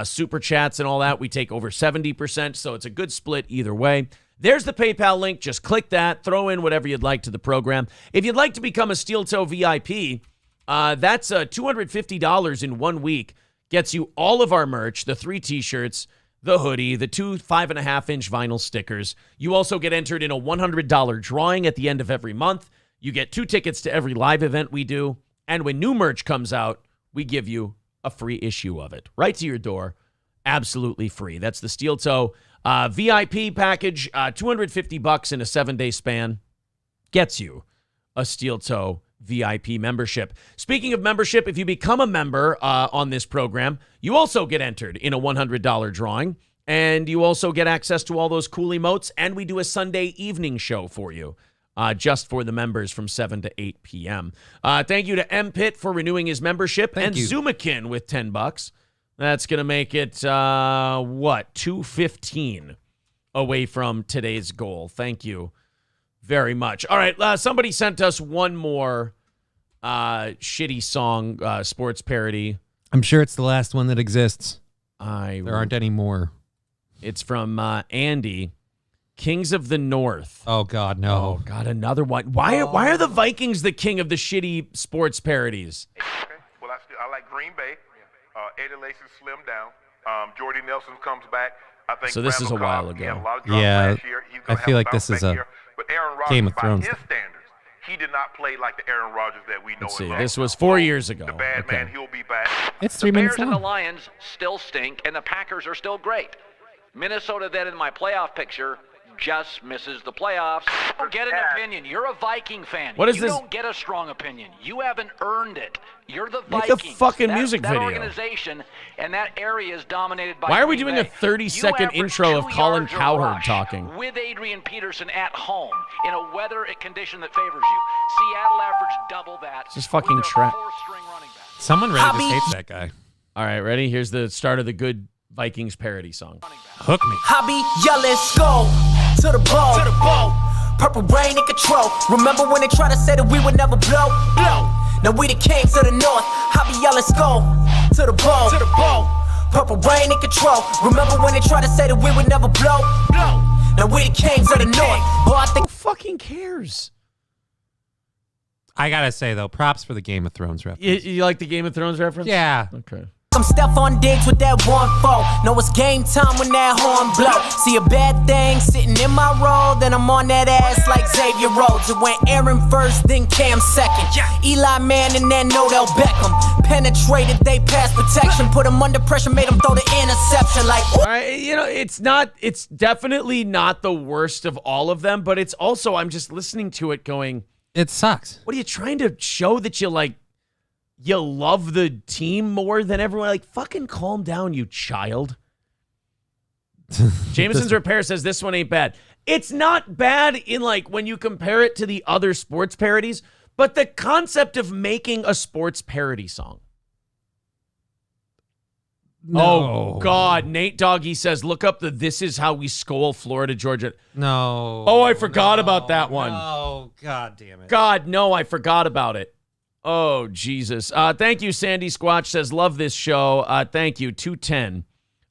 Super Chats and all that, we take over 70%. So it's a good split either way. There's the PayPal link. Just click that. Throw in whatever you'd like to the program. If you'd like to become a Steel Toe VIP, that's $250 in 1 week. Gets you all of our merch, the 3 T-shirts, the hoodie, the 2 5.5-inch vinyl stickers. You also get entered in a $100 drawing at the end of every month. You get 2 tickets to every live event we do. And when new merch comes out, we give you a free issue of it right to your door. Absolutely free. That's the Steel Toe VIP package. $250 in a 7-day span gets you a Steel Toe VIP membership. Speaking of membership, if you become a member on this program, you also get entered in a $100 drawing, and you also get access to all those cool emotes, and we do a Sunday evening show for you just for the members from 7 to 8 p.m. Thank you to M. Pitt for renewing his membership, and Zumakin with $10. That's going to make it, $215 away from today's goal. Thank you very much. All right, somebody sent us one more shitty song sports parody. I'm sure it's the last one that exists. There aren't any more. It's from Andy, Kings of the North. Oh, God, no. Oh, God, another one. Why are the Vikings the king of the shitty sports parodies? Okay. Well, I like Green Bay. Eddie Lacy slimmed down. Jordy Nelson comes back. I think so. This is a while He had a ago. lot of drama last year. He's I gonna feel have like this bounce is back a year. But Aaron Rodgers, Game of by Thrones. his standards, he did not play like the Aaron Rodgers that we know. Let's see. and love. This was 4 years ago. The bad man, he'll be back. It's 3 minutes Bears and the long. Lions still stink, and the Packers are still great. Minnesota, then in my playoff picture, just misses the playoffs. Get an opinion. You're a Viking fan. What is you this? don't get a strong opinion. You haven't earned it. You're the Make a Vikings. fucking that, music that video. organization and that area is dominated by Why are we Green doing a Bay. 30-second You average intro of 2 Colin yards a Cowherd rush talking? with Adrian Peterson at home in a weather condition that favors you. Seattle averaged double that. It's just fucking trap. Someone really just hates that guy. All right, ready? Here's the start of the good Vikings parody song. Hook me. Hobby, yeah, let's go to the ball. Purple rain in control. Remember when they tried to say that we would never blow? Now we the kings of the north. Hobby, yeah, let's go to the ball. Purple rain in control. Remember when they tried to say that we would never blow? Now we the kings of the north. Boy, I think who fucking cares? I gotta say though, props for the Game of Thrones reference. You like the Game of Thrones reference? Yeah. Okay. I'm Stephon Diggs with that 1-4. Know it's game time when that horn blow. See a bad thing sitting in my roll, then I'm on that ass like Xavier Rhodes. It went Aaron first, then Cam second. Eli Manning and then Odell Beckham. Penetrated, they pass protection. Put him under pressure, made him throw the interception like. All right, it's definitely not the worst of all of them, but it's also, I'm just listening to it going, it sucks. What are you trying to show that you love the team more than everyone? Like, fucking calm down, you child. Jameson's Repair says this one ain't bad. It's not bad in when you compare it to the other sports parodies, but the concept of making a sports parody song. No. Oh, God. Nate Doggy says, look up the This Is How We Skol Florida, Georgia. No. Oh, I forgot about that one. Oh, God damn it. God, no, I forgot about it. Oh, Jesus. Thank you, Sandy Squatch says, love this show. Thank you. 210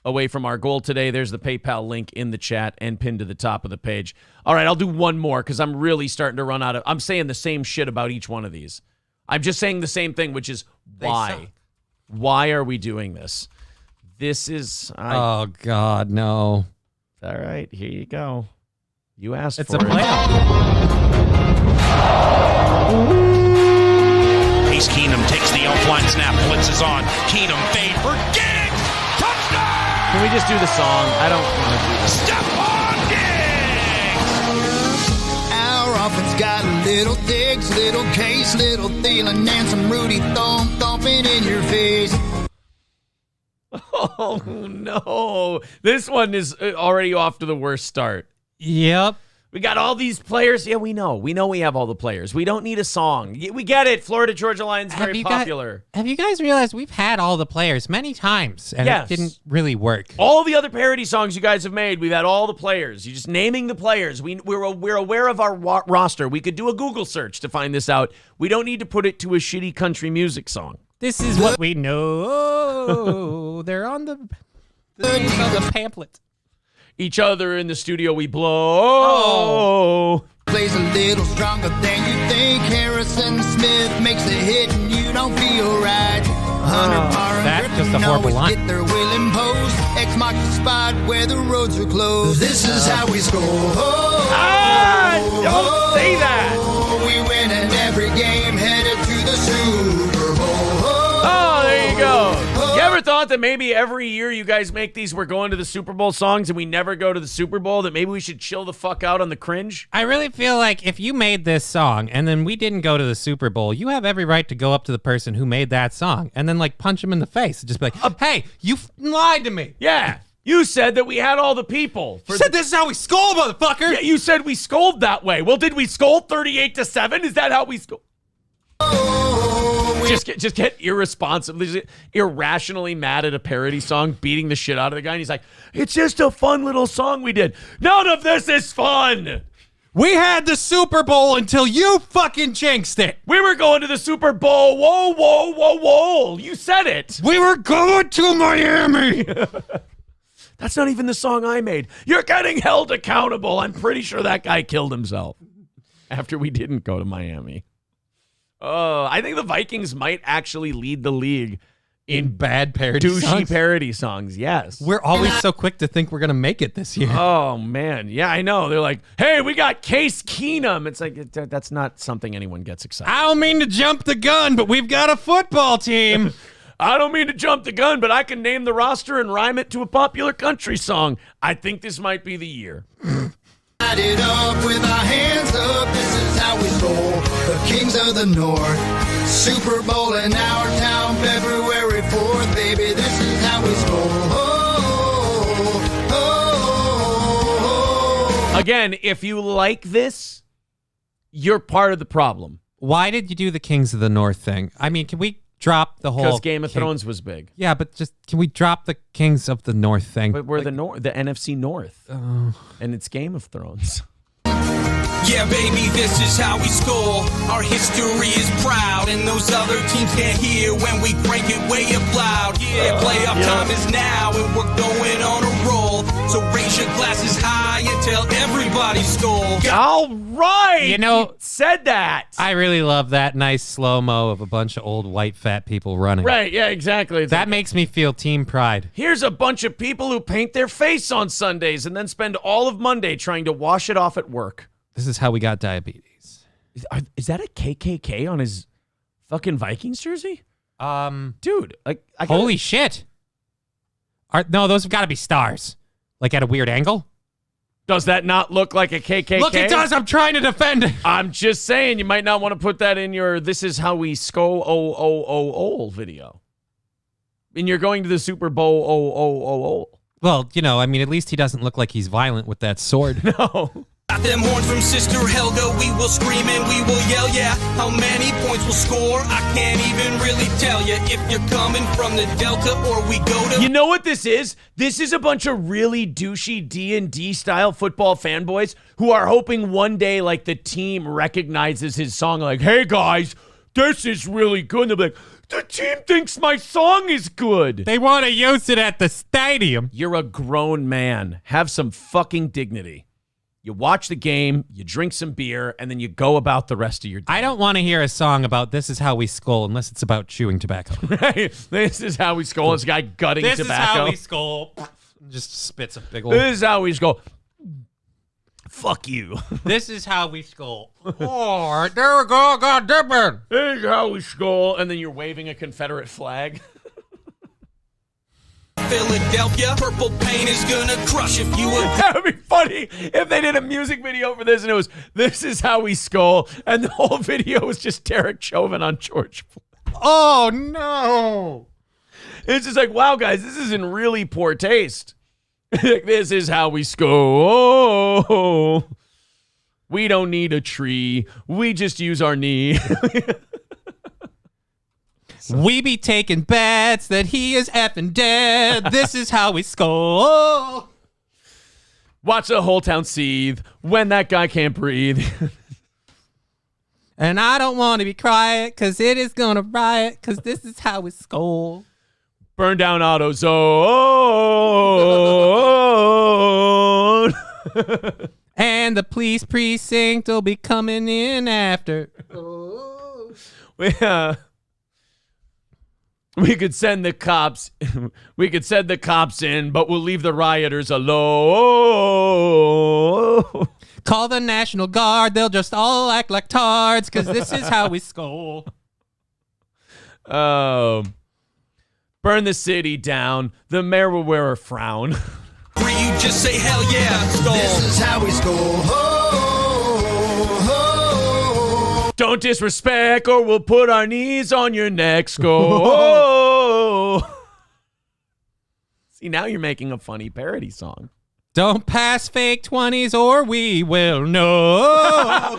away from our goal today. There's the PayPal link in the chat and pinned to the top of the page. All right, I'll do one more because I'm really starting to run out of... I'm saying the same shit about each one of these. I'm just saying the same thing, which is why? Why are we doing this? This is... Oh, God, no. All right, here you go. You asked It's for a it. playoff. Case Keenum takes the offline snap. Blitz is on. Keenum fade for Diggs. Touchdown! Can we just do the song? I don't want to do this. Stephon Diggs! Our offense got little Diggs, little Case, little Thielen, and some Rudy thumping in your face. Oh, no. This one is already off to the worst start. Yep. We got all these players. Yeah, we know. We know we have all the players. We don't need a song. We get it. Florida Georgia Line's very popular. Have you guys realized we've had all the players many times and Yes. it didn't really work? All the other parody songs you guys have made, we've had all the players. You're just naming the players. We're aware of our roster. We could do a Google search to find this out. We don't need to put it to a shitty country music song. This is what we know. They're on the pamphlet. Each other in the studio we blow. Plays a little stronger than you think. Harrison Smith makes a hit and you don't feel right. Hunter Parr and that's Griffin just a horrible always line. get their will imposed. X marks the spot where the roads are closed. This is how we score. Don't say that. We win in every game, headed to the Super Bowl. Oh, there you go. You ever thought that maybe every year you guys make these, we're going to the Super Bowl songs and we never go to the Super Bowl, that maybe we should chill the fuck out on the cringe? I really feel like if you made this song and then we didn't go to the Super Bowl, you have every right to go up to the person who made that song and then like punch him in the face and just be like, hey, you lied to me. Yeah. You said that we had all the people. You said this is how we scold, motherfucker. Yeah, you said we scold that way. Well, did we scold 38-7? Is that how we scold? Just get irrationally mad at a parody song, beating the shit out of the guy, and he's like, it's just a fun little song we did. None of this is fun. We had the Super Bowl until you fucking jinxed it. We were going to the Super Bowl. Whoa, whoa, whoa, whoa. You said it. We were going to Miami. That's not even the song I made. You're getting held accountable. I'm pretty sure that guy killed himself after we didn't go to Miami. Oh, I think the Vikings might actually lead the league in bad parody douchey songs. parody songs. Yes. We're always so quick to think we're going to make it this year. Oh, man. Yeah, I know. They're like, hey, we got Case Keenum. It's like, that's not something anyone gets excited. I don't mean to jump the gun, but we've got a football team. I don't mean to jump the gun, but I can name the roster and rhyme it to a popular country song. I think this might be the year. Light it up with our hands up. This is how we roll. The Kings of the North. Super Bowl in our town, February 4th, baby. This is how we roll. Again, if you like this, you're part of the problem. Why did you do the Kings of the North thing? I mean, can we drop the whole... Because Game of Thrones was big. Yeah, but just can we drop the Kings of the North thing? But we're the NFC North. And it's Game of Thrones. Yeah, baby, this is how we score. Our history is proud, and those other teams can't hear when we crank it way up loud. Yeah, playoff time is now, and we're going on a roll. So raise your glasses high and tell everybody score. All right. You know, said that. I really love that nice slow-mo of a bunch of old white fat people running. Right, yeah, exactly. It's that like, makes me feel team pride. here's a bunch of people who paint their face on Sundays and then spend all of Monday trying to wash it off at work. This is how we got diabetes. Is that a KKK on his fucking Vikings jersey? Dude, like, holy shit. No, those have got to be stars. Like at a weird angle? Does that not look like a KKK? Look, it does. I'm trying to defend it. I'm just saying, you might not want to put that in your "This is how we video. And you're going to the Super Bowl. Well, you know, I mean, at least he doesn't look like he's violent with that sword. No. Got them horns from Sister Helga, we will scream and we will yell, yeah. How many points we'll score, I can't even really tell you. If you're coming from the Delta or we go to... You know what this is? This is a bunch of really douchey D&D style football fanboys who are hoping one day, like, the team recognizes his song, like, hey guys, this is really good. And they'll be like, the team thinks my song is good. They want to use it at the stadium. You're a grown man. Have some fucking dignity. you watch the game, you drink some beer, and then you go about the rest of your day. I don't want to hear a song about This Is How We Skull unless it's about chewing tobacco. Right? This is how we skull. This guy gutting This tobacco. is how we skull. Just spits a big old. This is how we skull. Fuck you. This is how we skull. All right, there we go. God damn it. This is how we skull. And then you're waving a Confederate flag. Philadelphia, purple paint is gonna crush if you were. That would be funny if they did a music video for this and it was This Is How We Skull, and the whole video was just Derek Chauvin on George Floyd. Oh, no. It's just like, wow, guys, this is in really poor taste. This is how we skull. We don't need a tree. We just use our knee. We be taking bets that he is effing dead. This is how we skull. Watch the whole town seethe when that guy can't breathe. And I don't want to be quiet because it is going to riot because this is how we skull. Burn down AutoZone. And the police precinct will be coming in after. We could send the cops. We could send the cops in, but we'll leave the rioters alone. Call the National Guard. They'll just all act like tards because this is how we skull. Burn the city down. The mayor will wear a frown. Where you just say hell yeah, skull. This is how we skull. Don't disrespect or we'll put our knees on your neck, skull. See, now you're making a funny parody song. Don't pass fake 20s or we will know.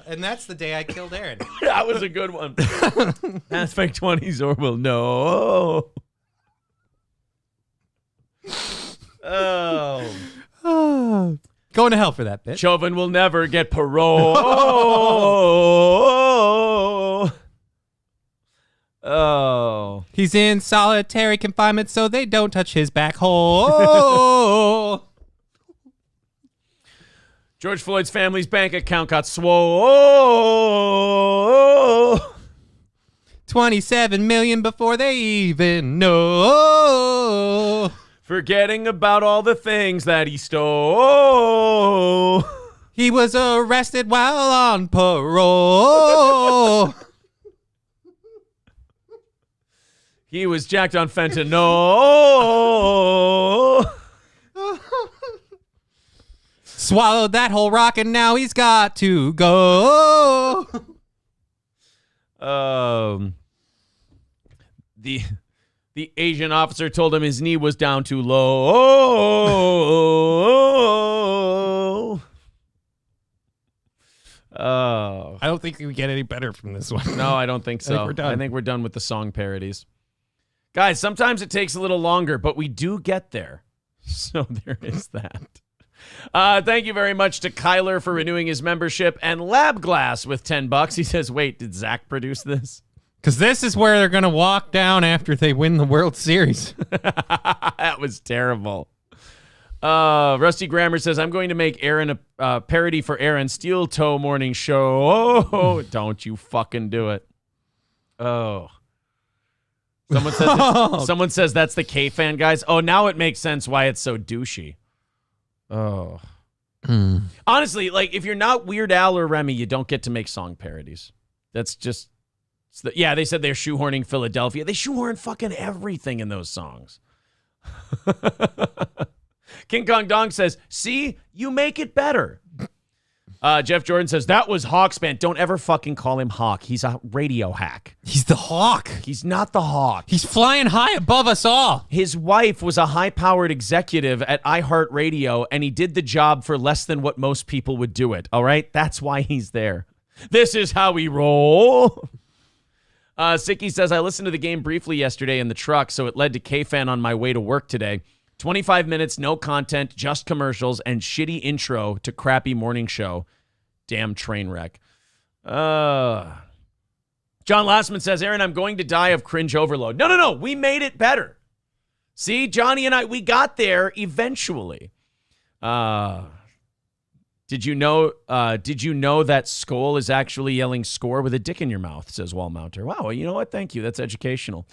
And that's the day I killed Aaron. That was a good one. Pass fake 20s or we'll know. Oh. Going to hell for that bitch. Chauvin will never get parole. Oh. He's in solitary confinement so they don't touch his back hole. George Floyd's family's bank account got swole. 27 million before they even know. Forgetting about all the things that he stole. He was arrested while on parole. He was jacked on fentanyl. Swallowed that whole rock and now he's got to go. The Asian officer told him his knee was down too low. Oh. I don't think we get any better from this one. No, I don't think so. I think we're done with the song parodies. Guys, sometimes it takes a little longer, but we do get there. So there is that. Thank you very much to Kyler for renewing his membership and Lab Glass with $10. He says, wait, did Zach produce this? Because this is where they're going to walk down after they win the World Series. That was terrible. Rusty Grammer says, I'm going to make Aaron a parody for Aaron's Steel Toe Morning Show. Oh, don't you fucking do it. Oh. Someone says that's the K-Fan, guys. Oh, now it makes sense why it's so douchey. Oh. Honestly, like, if you're not Weird Al or Remy, you don't get to make song parodies. That's just... yeah, they said they're shoehorning Philadelphia. They shoehorn fucking everything in those songs. King Kong Dong says, see, you make it better. Jeff Jordan says, that was Hawk's band. Don't ever fucking call him Hawk. He's a radio hack. He's the Hawk. He's not the Hawk. He's flying high above us all. His wife was a high-powered executive at iHeartRadio, and he did the job for less than what most people would do it, all right? That's why he's there. This is how we roll. Sicky says, I listened to the game briefly yesterday in the truck, so it led to K-Fan on my way to work today. 25 minutes, no content, just commercials, and shitty intro to crappy morning show. Damn train wreck. John Lassman says, Aaron, I'm going to die of cringe overload. No. We made it better. See, Johnny and I, we got there eventually. Did you know that Skoll is actually yelling score with a dick in your mouth, says Wall Mounter. Wow, you know what? Thank you. That's educational.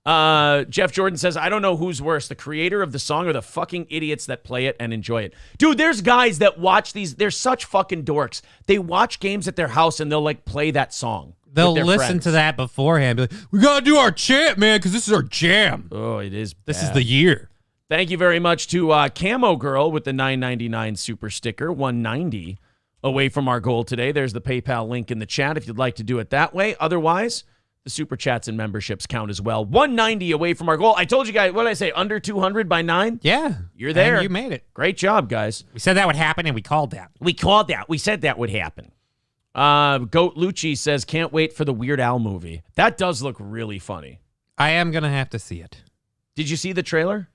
Jeff Jordan says, I don't know who's worse, the creator of the song or the fucking idiots that play it and enjoy it. Dude, there's guys that watch these. They're such fucking dorks. They watch games at their house and they'll like play that song. They'll listen to that beforehand. Be like, we got to do our chant, man, because this is our jam. Oh, it is bad. This is the year. Thank you very much to Camo Girl with the $9.99 super sticker, $190 away from our goal today. There's the PayPal link in the chat if you'd like to do it that way. Otherwise, the super chats and memberships count as well. $190 away from our goal. I told you guys, what did I say, under 200 by 9? Yeah. You're there. And you made it. Great job, guys. We said that would happen, and we called that. We said that would happen. Goat Lucci says, can't wait for the Weird Al movie. That does look really funny. I am going to have to see it. Did you see the trailer?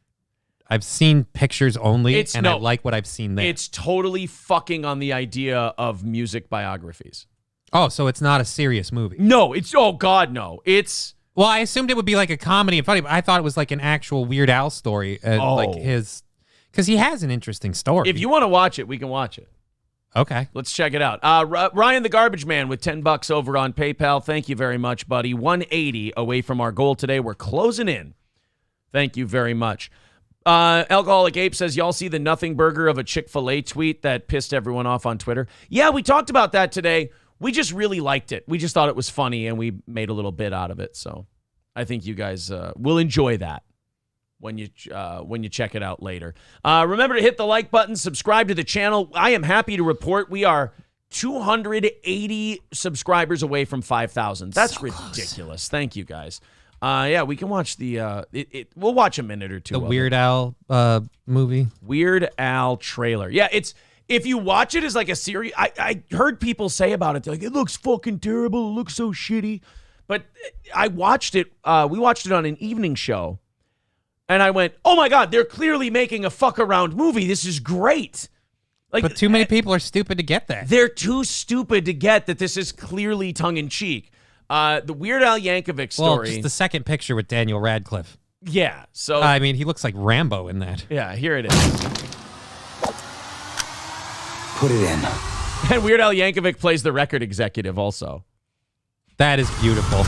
I've seen pictures only, I like what I've seen there. It's totally fucking on the idea of music biographies. Oh, so it's not a serious movie? No, oh God, no. It's... Well, I assumed it would be like a comedy and funny, but I thought it was like an actual Weird Al story. Like his... Because he has an interesting story. If you want to watch it, we can watch it. Okay. Let's check it out. Ryan the Garbage Man with $10 over on PayPal. Thank you very much, buddy. 180 away from our goal today. We're closing in. Thank you very much. Alcoholic Ape says, y'all see the nothing burger of a Chik Fil A tweet that pissed everyone off on Twitter? Yeah, we talked about that today. We just really liked it. We just thought it was funny, and we made a little bit out of it. So I think you guys will enjoy that when you check it out later. Remember to hit the like button, subscribe to the channel. I am happy to report we are 280 subscribers away from 5,000. That's so ridiculous. Thank you, guys. Yeah, we can watch the we'll watch a minute or two. The Weird Al movie. Weird Al trailer. Yeah, if you watch it as like a series, I heard people say about it, like, it looks fucking terrible, it looks so shitty. But I watched it, we watched it on an evening show, and I went, oh my God, they're clearly making a fuck around movie. This is great. Like, but too many people are stupid to get that. They're too stupid to get that this is clearly tongue-in-cheek. The Weird Al Yankovic story. Well, just the second picture with Daniel Radcliffe. Yeah, so... I mean, he looks like Rambo in that. Yeah, here it is. Put it in. And Weird Al Yankovic plays the record executive also. That is beautiful.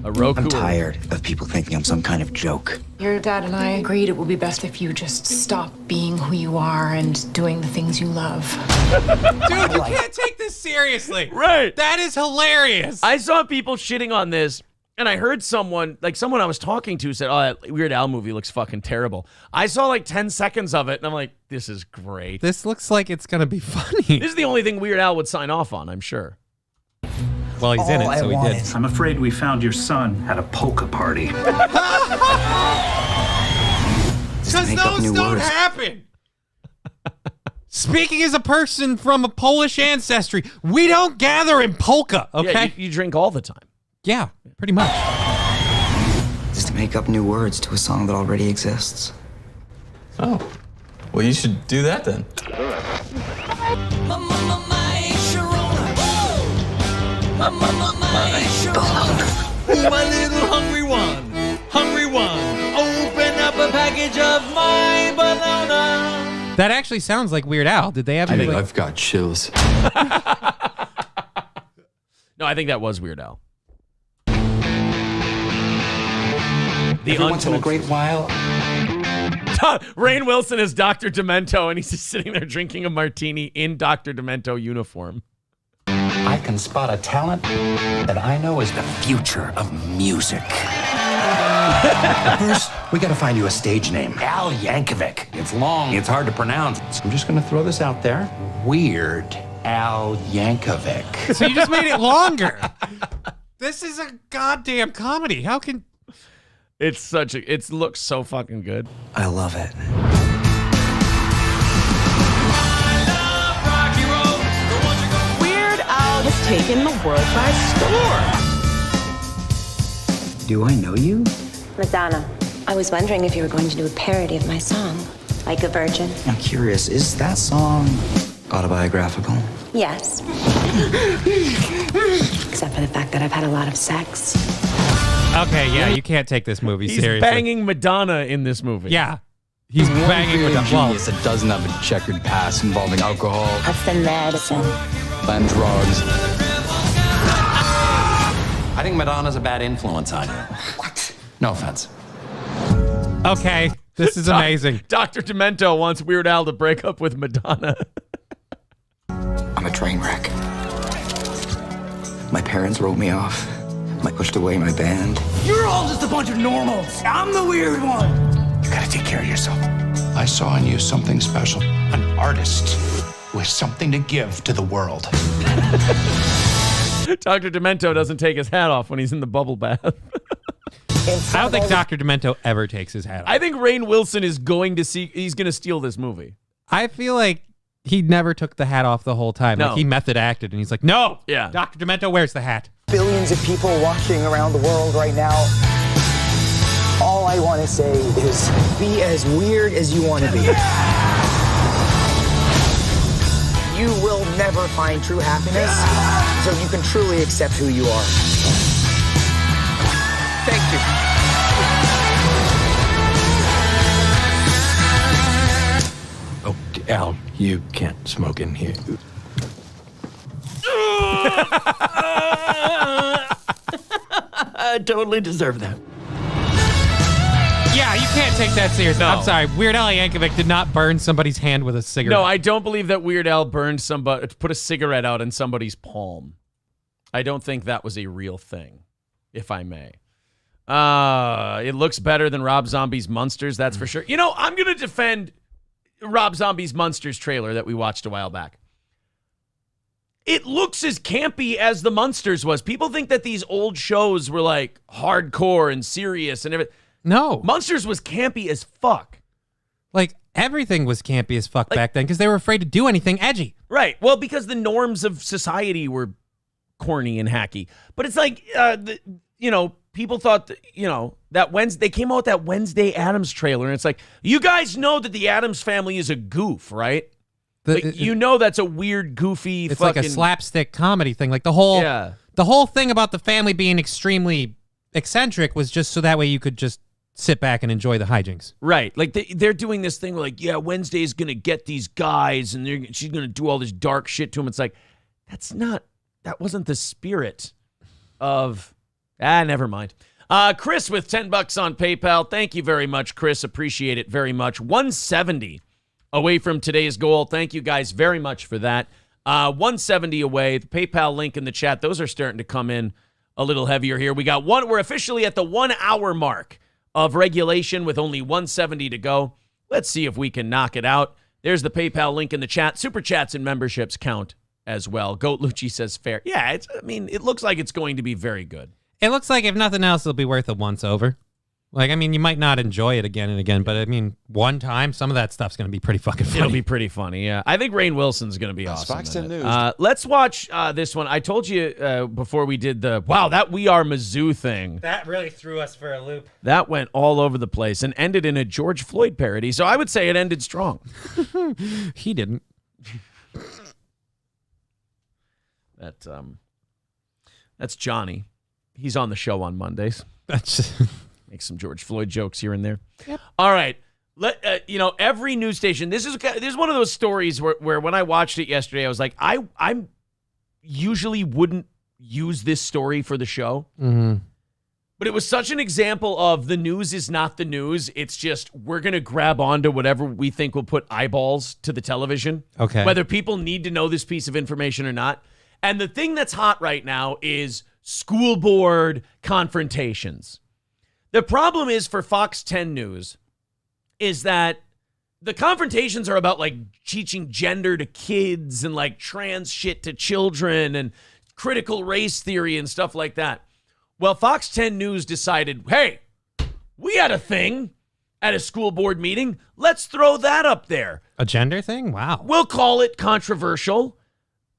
I'm tired of people thinking I'm some kind of joke. Your dad and I agreed it would be best if you just stop being who you are and doing the things you love. Dude, you can't take this seriously. Right. That is hilarious. I saw people shitting on this, and I heard someone I was talking to said, oh, that Weird Al movie looks fucking terrible. I saw like 10 seconds of it, and I'm like, this is great. This looks like it's going to be funny. This is the only thing Weird Al would sign off on, I'm sure. Well, he's in it, so he did. I'm afraid we found your son at a polka party. Because those don't happen. Speaking as a person from a Polish ancestry, we don't gather in polka, okay? Yeah, you drink all the time. Yeah, pretty much. Just to make up new words to a song that already exists. Oh, well, you should do that then. My little hungry one, open up a package of my banana. That actually sounds like Weird Al. Did they have? I think I've got chills. No, I think that was Weird Al. Every once in a great while. Rainn Wilson is Dr. Demento, and he's just sitting there drinking a martini in Dr. Demento uniform. I can spot a talent that I know is the future of music. First, we gotta find you a stage name. Al Yankovic. It's long, it's hard to pronounce. So I'm just gonna throw this out there. Weird Al Yankovic. So you just made it longer. This is a goddamn comedy. How can... It looks so fucking good. I love it. Has taken the world by storm. Do I know you? Madonna, I was wondering if you were going to do a parody of my song, Like a Virgin. I'm curious, is that song autobiographical? Yes. Except for the fact that I've had a lot of sex. Okay, yeah, you can't take this movie He's seriously. banging Madonna in this movie. Yeah. He's banging Madonna. Genius that doesn't have a checkered past involving alcohol That's the medicine. and drugs. I think Madonna's a bad influence on you. What? No offense. Okay, this is amazing. Dr. Demento wants Weird Al to break up with Madonna. I'm a train wreck. My parents wrote me off. I pushed away my band. You're all just a bunch of normals. I'm the weird one. You gotta take care of yourself. I saw in you something special. An artist with something to give to the world. Dr. Demento doesn't take his hat off when he's in the bubble bath. I don't think Dr. Demento ever takes his hat off. I think Rainn Wilson is going to steal this movie. I feel like he never took the hat off the whole time. No. Like he method acted, and he's like, no, Yeah. Dr. Demento wears the hat. Billions of people watching around the world right now. All I want to say is be as weird as you want to be. You will never find true happiness, so you can truly accept who you are. Thank you. Oh, Al, you can't smoke in here. I totally deserve that. Yeah, you can't take that seriously. No. I'm sorry. Weird Al Yankovic did not burn somebody's hand with a cigarette. No, I don't believe that Weird Al put a cigarette out in somebody's palm. I don't think that was a real thing, if I may. It looks better than Rob Zombie's Munsters, that's for sure. You know, I'm going to defend Rob Zombie's Munsters trailer that we watched a while back. It looks as campy as the Munsters was. People think that these old shows were like hardcore and serious and everything. No. Munsters was campy as fuck. Like, everything was campy as fuck back then because they were afraid to do anything edgy. Right. Well, because the norms of society were corny and hacky. But it's like, people thought, that Wednesday, they came out with that Wednesday Addams trailer, and it's like, you guys know that the Addams family is a goof, right? That's a weird, goofy It's fucking... like a slapstick comedy thing. Like the whole thing about the family being extremely eccentric was just so that way you could just sit back and enjoy the hijinks. Right. Like they're doing this thing where like, yeah, Wednesday's going to get these guys and she's going to do all this dark shit to them. It's like, that wasn't the spirit of, never mind. Chris with $10 on PayPal. Thank you very much, Chris. Appreciate it very much. 170 away from today's goal. Thank you guys very much for that. 170 away. The PayPal link in the chat. Those are starting to come in a little heavier here. We're officially at the 1 hour mark of regulation with only 170 to go. Let's see if we can knock it out. There's the PayPal link in the chat. Super chats and memberships count as well. Goat Lucci says fair. Yeah, it looks like it's going to be very good. It looks like if nothing else, it'll be worth a once over. Like, you might not enjoy it again and again, but one time, some of that stuff's going to be pretty fucking funny. It'll be pretty funny, yeah. I think Rainn Wilson's going to be awesome. Fox 10 News. Let's watch this one. I told you before we did that We Are Mizzou thing. That really threw us for a loop. That went all over the place and ended in a George Floyd parody. So I would say it ended strong. He didn't. That's Johnny. He's on the show on Mondays. Make some George Floyd jokes here and there. Yep. All right. Every news station. This is one of those stories where when I watched it yesterday, I was like, I usually wouldn't use this story for the show. Mm-hmm. But it was such an example of the news is not the news. It's just we're going to grab onto whatever we think will put eyeballs to the television. Okay. Whether people need to know this piece of information or not. And the thing that's hot right now is school board confrontations. The problem is for Fox 10 News is that the confrontations are about like teaching gender to kids and like trans shit to children and critical race theory and stuff like that. Well, Fox 10 News decided, hey, we had a thing at a school board meeting. Let's throw that up there. A gender thing? Wow. We'll call it controversial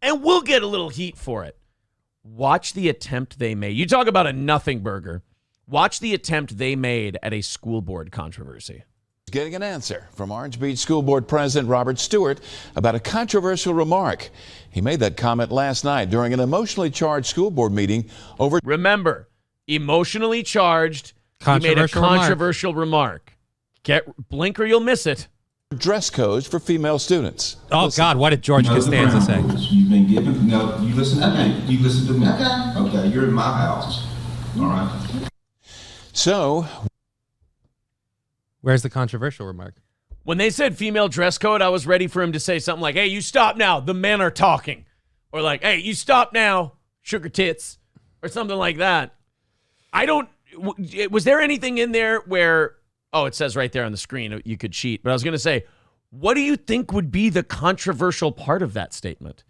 and we'll get a little heat for it. Watch the attempt they made. You talk about a nothing burger. Watch the attempt they made at a school board controversy. Getting an answer from Orange Beach School Board President Robert Stewart about a controversial remark. He made that comment last night during an emotionally charged school board meeting over. Remember, Emotionally charged. He made a controversial remark. Blink or you'll miss it. Dress codes for female students. Oh, listen. God, what did George Costanza say? You've been given. No, you listen to me. You listen to me. Okay, you're in my house. All right. So, where's the controversial remark? When they said female dress code, I was ready for him to say something like, hey, you stop now. The men are talking. Or like, hey, you stop now. Sugar tits. Or something like that. Was there anything in there where, it says right there on the screen, you could cheat. But I was going to say, what do you think would be the controversial part of that statement?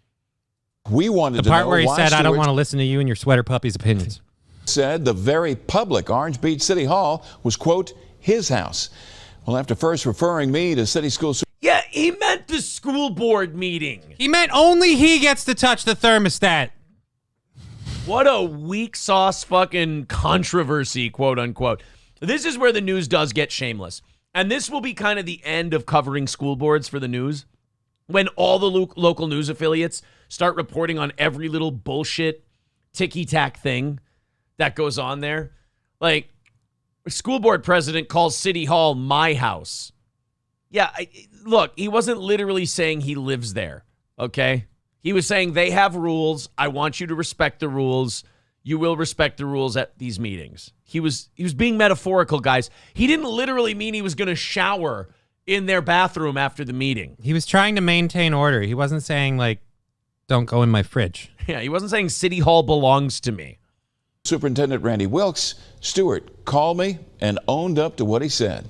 We wanted the part where he said, I don't want to listen to you and your sweater puppy's opinions. Said the very public Orange Beach City Hall was, quote, his house. Well, after first referring me to city school... Yeah, he meant the school board meeting. He meant only he gets to touch the thermostat. What a weak sauce fucking controversy, quote unquote. This is where the news does get shameless. And this will be kind of the end of covering school boards for the news. When all the local news affiliates start reporting on every little bullshit ticky-tack thing that goes on there. Like, a school board president calls City Hall my house. Yeah, look, he wasn't literally saying he lives there, okay? He was saying they have rules. I want you to respect the rules. You will respect the rules at these meetings. He was being metaphorical, guys. He didn't literally mean he was going to shower in their bathroom after the meeting. He was trying to maintain order. He wasn't saying, like, don't go in my fridge. Yeah, he wasn't saying City Hall belongs to me. Superintendent Randy Wilkes, Stewart, called me and owned up to what he said.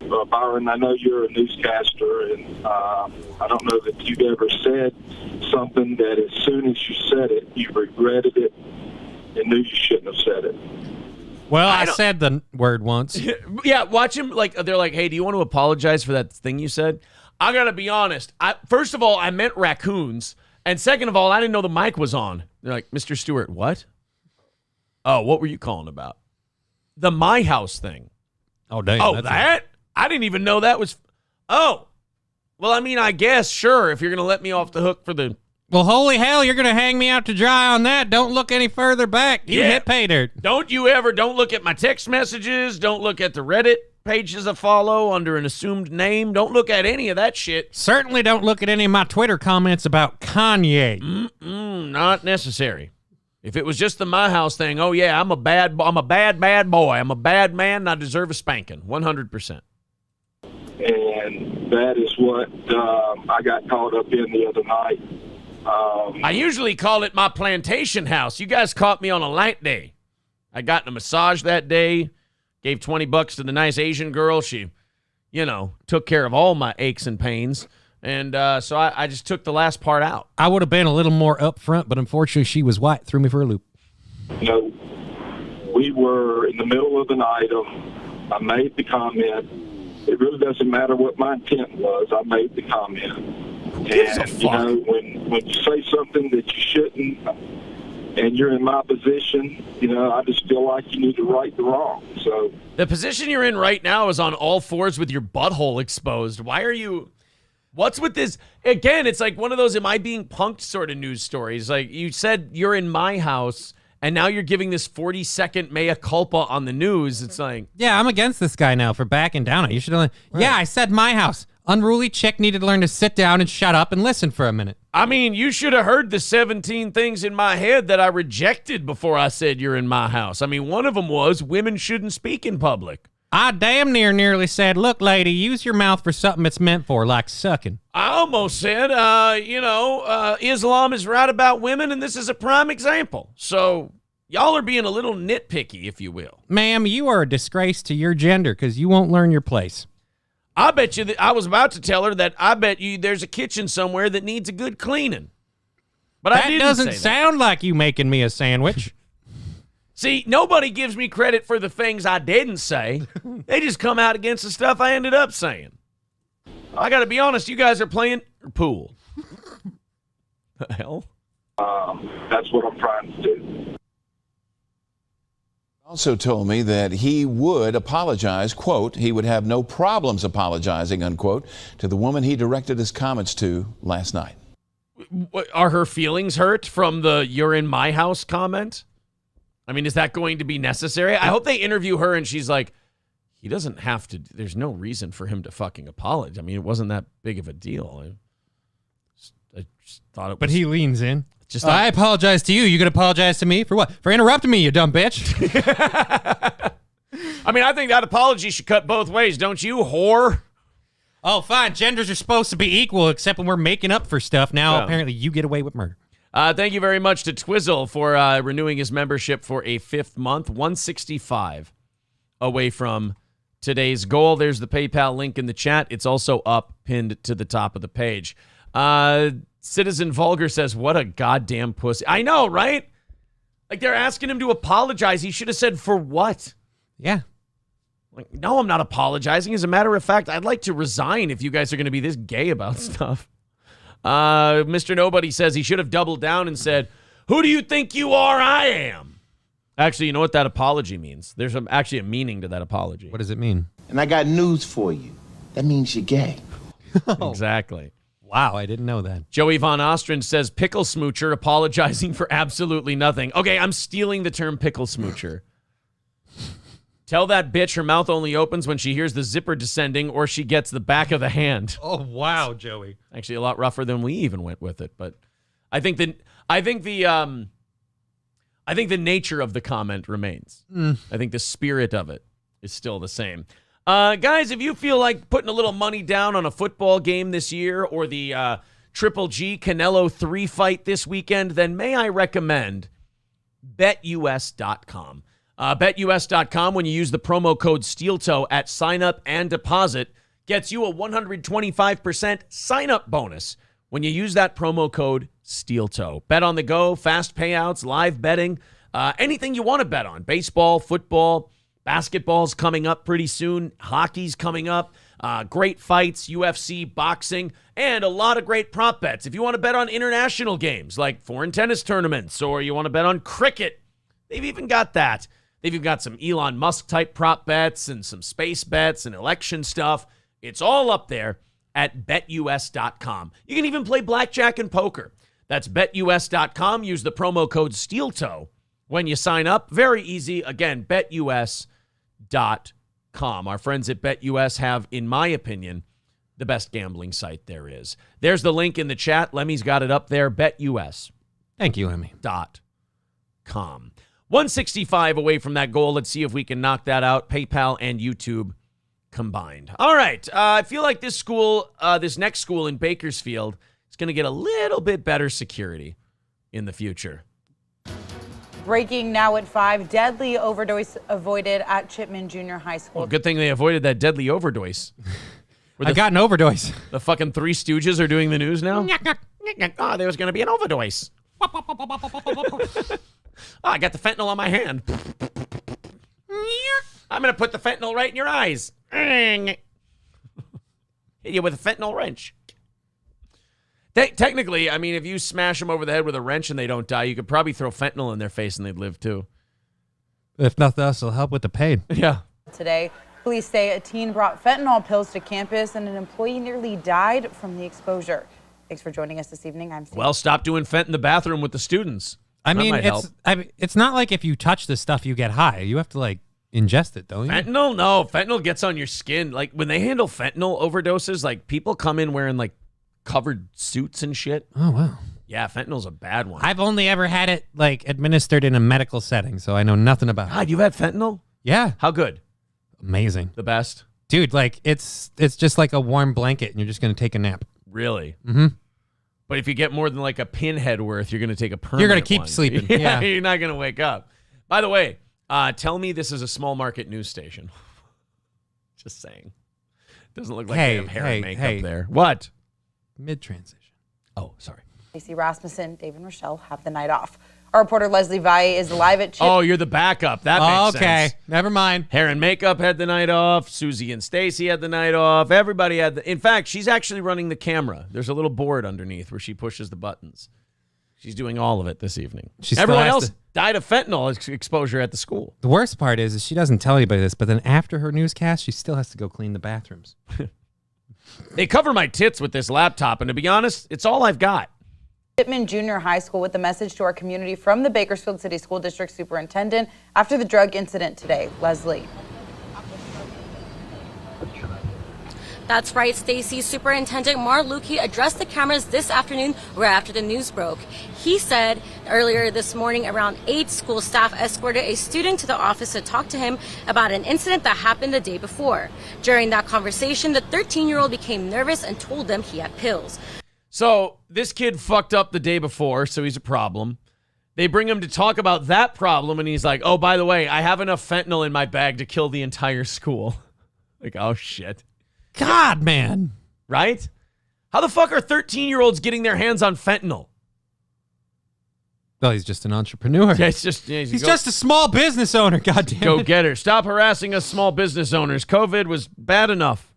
Byron, I know you're a newscaster, and I don't know that you've ever said something that as soon as you said it, you regretted it and knew you shouldn't have said it. Well, I said the word once. Yeah, watch him. Like, they're like, hey, do you want to apologize for that thing you said? I got to be honest. First of all, I meant raccoons. And second of all, I didn't know the mic was on. They're like, Mr. Stewart, what? Oh, what were you calling about? The My House thing. Oh, damn. Oh, that? I didn't even know that was... Oh. Well, I mean, I guess, sure, if you're going to let me off the hook for the... Well, holy hell, you're going to hang me out to dry on that. Don't look any further back. You hit pay dirt. Don't look at my text messages. Don't look at the Reddit pages I follow under an assumed name. Don't look at any of that shit. Certainly don't look at any of my Twitter comments about Kanye. Not necessary. If it was just the My House thing, oh yeah, I'm a bad boy. I'm a bad man, and I deserve a spanking. 100%. And that is what I got caught up in the other night. I usually call it my plantation house. You guys caught me on a light day. I got in a massage that day, gave $20 to the nice Asian girl. She, took care of all my aches and pains. And so I just took the last part out. I would have been a little more upfront, but unfortunately she was white. Threw me for a loop. We were in the middle of an item. I made the comment. It really doesn't matter what my intent was. I made the comment. And, when you say something that you shouldn't and you're in my position, I just feel like you need to right the wrong. So the position you're in right now is on all fours with your butthole exposed. Why are you... What's with this? Again, it's like one of those am I being punked sort of news stories. Like you said you're in my house, and now you're giving this 40-second mea culpa on the news. It's like... Yeah, I'm against this guy now for backing down. You should have... Right. Yeah, I said my house. Unruly chick needed to learn to sit down and shut up and listen for a minute. I mean, you should have heard the 17 things in my head that I rejected before I said you're in my house. I mean, one of them was women shouldn't speak in public. I damn nearly said, look, lady, use your mouth for something it's meant for, like sucking. I almost said, Islam is right about women, and this is a prime example. So y'all are being a little nitpicky, if you will. Ma'am, you are a disgrace to your gender because you won't learn your place. I bet you that I was about to tell her that I bet you there's a kitchen somewhere that needs a good cleaning. But I didn't doesn't say that. Sound like you making me a sandwich. See, nobody gives me credit for the things I didn't say. They just come out against the stuff I ended up saying. I got to be honest, you guys are playing pool. The hell? That's what I'm trying to do. Also told me that he would apologize, quote, he would have no problems apologizing, unquote, to the woman he directed his comments to last night. Are her feelings hurt from the you're in my house comment? I mean, is that going to be necessary? I hope they interview her and she's like, he doesn't have to. There's no reason for him to fucking apologize. I mean, it wasn't that big of a deal. I just thought it was. But he leans in. I apologize to you. You could apologize to me for what? For interrupting me, you dumb bitch. I mean, I think that apology should cut both ways, don't you, whore? Oh, fine. Genders are supposed to be equal, except when we're making up for stuff. Now, apparently, you get away with murder. Thank you very much to Twizzle for renewing his membership for a 5th month. 165 away from today's goal. There's the PayPal link in the chat. It's also up, pinned to the top of the page. Citizen Vulgar says, what a goddamn pussy. I know, right? Like, they're asking him to apologize. He should have said, for what? Yeah. Like, no, I'm not apologizing. As a matter of fact, I'd like to resign if you guys are going to be this gay about stuff. Mr. Nobody says he should have doubled down and said, who do you think you are? I am. Actually, you know what that apology means? There's actually a meaning to that apology. What does it mean? And I got news for you. That means you're gay. Exactly. Wow, I didn't know that. Joey Von Ostrand says, pickle smoocher apologizing for absolutely nothing. Okay, I'm stealing the term pickle smoocher. Tell that bitch her mouth only opens when she hears the zipper descending or she gets the back of the hand. Oh, wow, Joey. Actually, a lot rougher than we even went with it, but I think the nature of the comment remains. I think the spirit of it is still the same. Guys, if you feel like putting a little money down on a football game this year or the Triple G Canelo 3 fight this weekend, then may I recommend BetUS.com. BetUS.com, when you use the promo code SteelToe at sign-up and deposit, gets you a 125% sign-up bonus when you use that promo code SteelToe. Bet on the go, fast payouts, live betting, anything you want to bet on. Baseball, football, basketball's coming up pretty soon. Hockey's coming up. Great fights, UFC, boxing, and a lot of great prop bets. If you want to bet on international games like foreign tennis tournaments or you want to bet on cricket, they've even got that. They've even got some Elon Musk-type prop bets and some space bets and election stuff. It's all up there at BetUS.com. You can even play blackjack and poker. That's BetUS.com. Use the promo code SteelToe when you sign up. Very easy. Again, BetUS.com. Our friends at BetUS have, in my opinion, the best gambling site there is. There's the link in the chat. Lemmy's got it up there. BetUS. Thank you, Lemmy. .com. 165 away from that goal. Let's see if we can knock that out. PayPal and YouTube combined. All right. I feel like this school, this next school in Bakersfield, is going to get a little bit better security in the future. Breaking now at 5, deadly overdose avoided at Chipman Junior High School. Well, good thing they avoided that deadly overdose. I got an overdose. The fucking Three Stooges are doing the news now? Oh, there was going to be an overdose. Oh, I got the fentanyl on my hand. I'm going to put the fentanyl right in your eyes. Hit you with a fentanyl wrench. Technically, I mean, if you smash them over the head with a wrench and they don't die, you could probably throw fentanyl in their face and they'd live too. If nothing else, it'll help with the pain. Yeah. Today, police say a teen brought fentanyl pills to campus and an employee nearly died from the exposure. Thanks for joining us this evening. I'm Steve. Well, stop doing fent in the bathroom with the students. I mean, it's not like if you touch the stuff, you get high. You have to, like, ingest it, don't you? Fentanyl? No. Fentanyl gets on your skin. Like, when they handle fentanyl overdoses, like, people come in wearing, like, covered suits and shit. Oh, wow. Yeah, fentanyl's a bad one. I've only ever had it, like, administered in a medical setting, so I know nothing about it. God, you've had fentanyl? Yeah. How good? Amazing. The best? Dude, like, it's just like a warm blanket, and you're just going to take a nap. Really? Mm-hmm. But if you get more than like a pinhead worth, you're going to take a permanent You're going to keep one. sleeping. Yeah, you're not going to wake up. By the way, tell me this is a small market news station. Just saying. Doesn't look like they have hair and makeup there. What? Mid-transition. Oh, sorry. Stacey Rasmussen, Dave and Rochelle have the night off. Our reporter Leslie Valle is live at Chip. Oh, you're the backup. That makes sense. Okay, never mind. Hair and makeup had the night off. Susie and Stacy had the night off. Everybody had in fact, she's actually running the camera. There's a little board underneath where she pushes the buttons. She's doing all of it this evening. Everyone else died of fentanyl exposure at the school. The worst part is she doesn't tell anybody this, but then after her newscast, she still has to go clean the bathrooms. They cover my tits with this laptop, and to be honest, it's all I've got. Pittman Junior High School with a message to our community from the Bakersfield City School District Superintendent after the drug incident today. Leslie. That's right, Stacy. Superintendent Mark Lukey addressed the cameras this afternoon right after the news broke. He said earlier this morning around 8, school staff escorted a student to the office to talk to him about an incident that happened the day before. During that conversation, the 13-year-old became nervous and told them he had pills. So this kid fucked up the day before, so he's a problem. They bring him to talk about that problem, and he's like, oh, by the way, I have enough fentanyl in my bag to kill the entire school. Like, oh, shit. God, man. Right? How the fuck are 13-year-olds getting their hands on fentanyl? Well, he's just an entrepreneur. Yeah, it's just, he's just a small business owner, goddamn. Go get her. Stop harassing us small business owners. COVID was bad enough.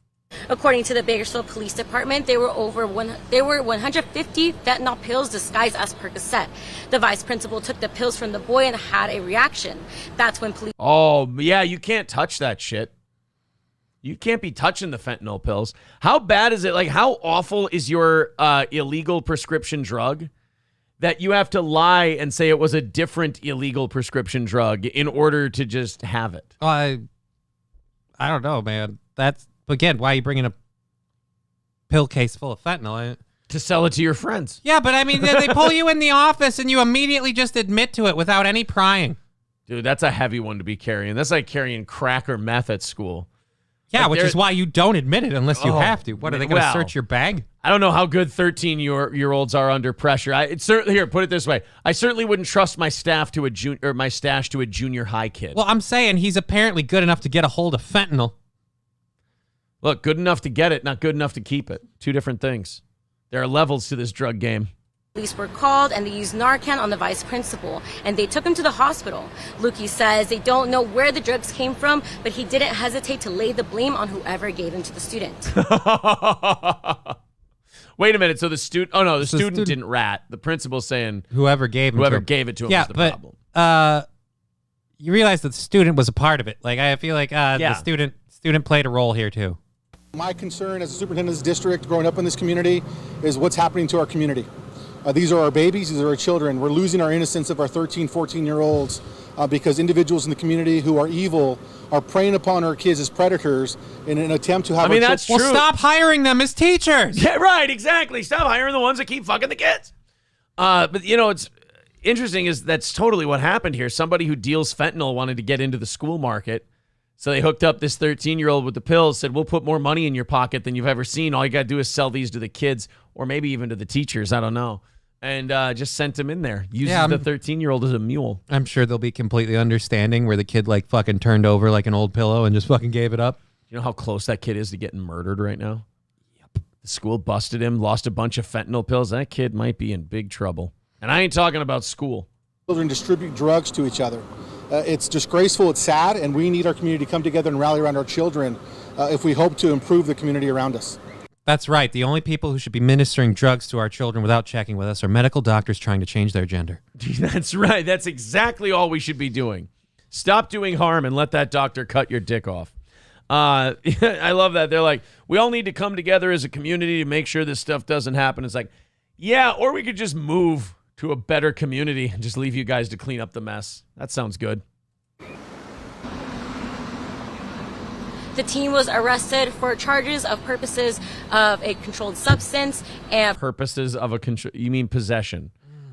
According to the Bakersfield Police Department, there were 150 fentanyl pills disguised as Percocet. The vice principal took the pills from the boy and had a reaction. That's when police... Oh, yeah, you can't touch that shit. You can't be touching the fentanyl pills. How bad is it? Like, how awful is your illegal prescription drug that you have to lie and say it was a different illegal prescription drug in order to just have it? I don't know, man. That's... Again, why are you bringing a pill case full of fentanyl? To sell it to your friends. Yeah, but I mean, they pull you in the office and you immediately just admit to it without any prying. Dude, that's a heavy one to be carrying. That's like carrying crack or meth at school. Yeah, like which is why you don't admit it unless you have to. What, are they going to search your bag? I don't know how good 13-year-olds are under pressure. It's certainly, here, put it this way. I certainly wouldn't trust my stash to a junior high kid. Well, I'm saying he's apparently good enough to get a hold of fentanyl. Look, good enough to get it, not good enough to keep it. Two different things. There are levels to this drug game. Police were called and they used Narcan on the vice principal and they took him to the hospital. Lukey says they don't know where the drugs came from, but he didn't hesitate to lay the blame on whoever gave them to the student. Wait a minute. So the student, oh no, the student didn't rat. The principal's saying whoever gave it to him was the problem. You realize that the student was a part of it. Like, I feel like the student played a role here too. My concern as a superintendent of this district, growing up in this community, is what's happening to our community. These are our babies, these are our children. We're losing our innocence of our 13, 14-year-olds because individuals in the community who are evil are preying upon our kids as predators in an attempt to have that's true. Well, stop hiring them as teachers. Yeah, right, exactly. Stop hiring the ones that keep fucking the kids. But, you know, it's interesting is that's totally what happened here. Somebody who deals fentanyl wanted to get into the school market. So they hooked up this 13-year-old with the pills, said, we'll put more money in your pocket than you've ever seen. All you got to do is sell these to the kids or maybe even to the teachers. I don't know. And just sent him in there. Uses the 13-year-old as a mule. I'm sure they'll be completely understanding where the kid like fucking turned over like an old pillow and just fucking gave it up. You know how close that kid is to getting murdered right now? Yep. The school busted him, lost a bunch of fentanyl pills. That kid might be in big trouble. And I ain't talking about school. Children distribute drugs to each other. It's disgraceful, it's sad, and we need our community to come together and rally around our children if we hope to improve the community around us. That's right. The only people who should be ministering drugs to our children without checking with us are medical doctors trying to change their gender. That's right. That's exactly all we should be doing. Stop doing harm and let that doctor cut your dick off. I love that. They're like, we all need to come together as a community to make sure this stuff doesn't happen. It's like, yeah, or we could just move to a better community and just leave you guys to clean up the mess. That sounds good. The teen was arrested for charges of purposes of a controlled substance and purposes of a control. You mean possession?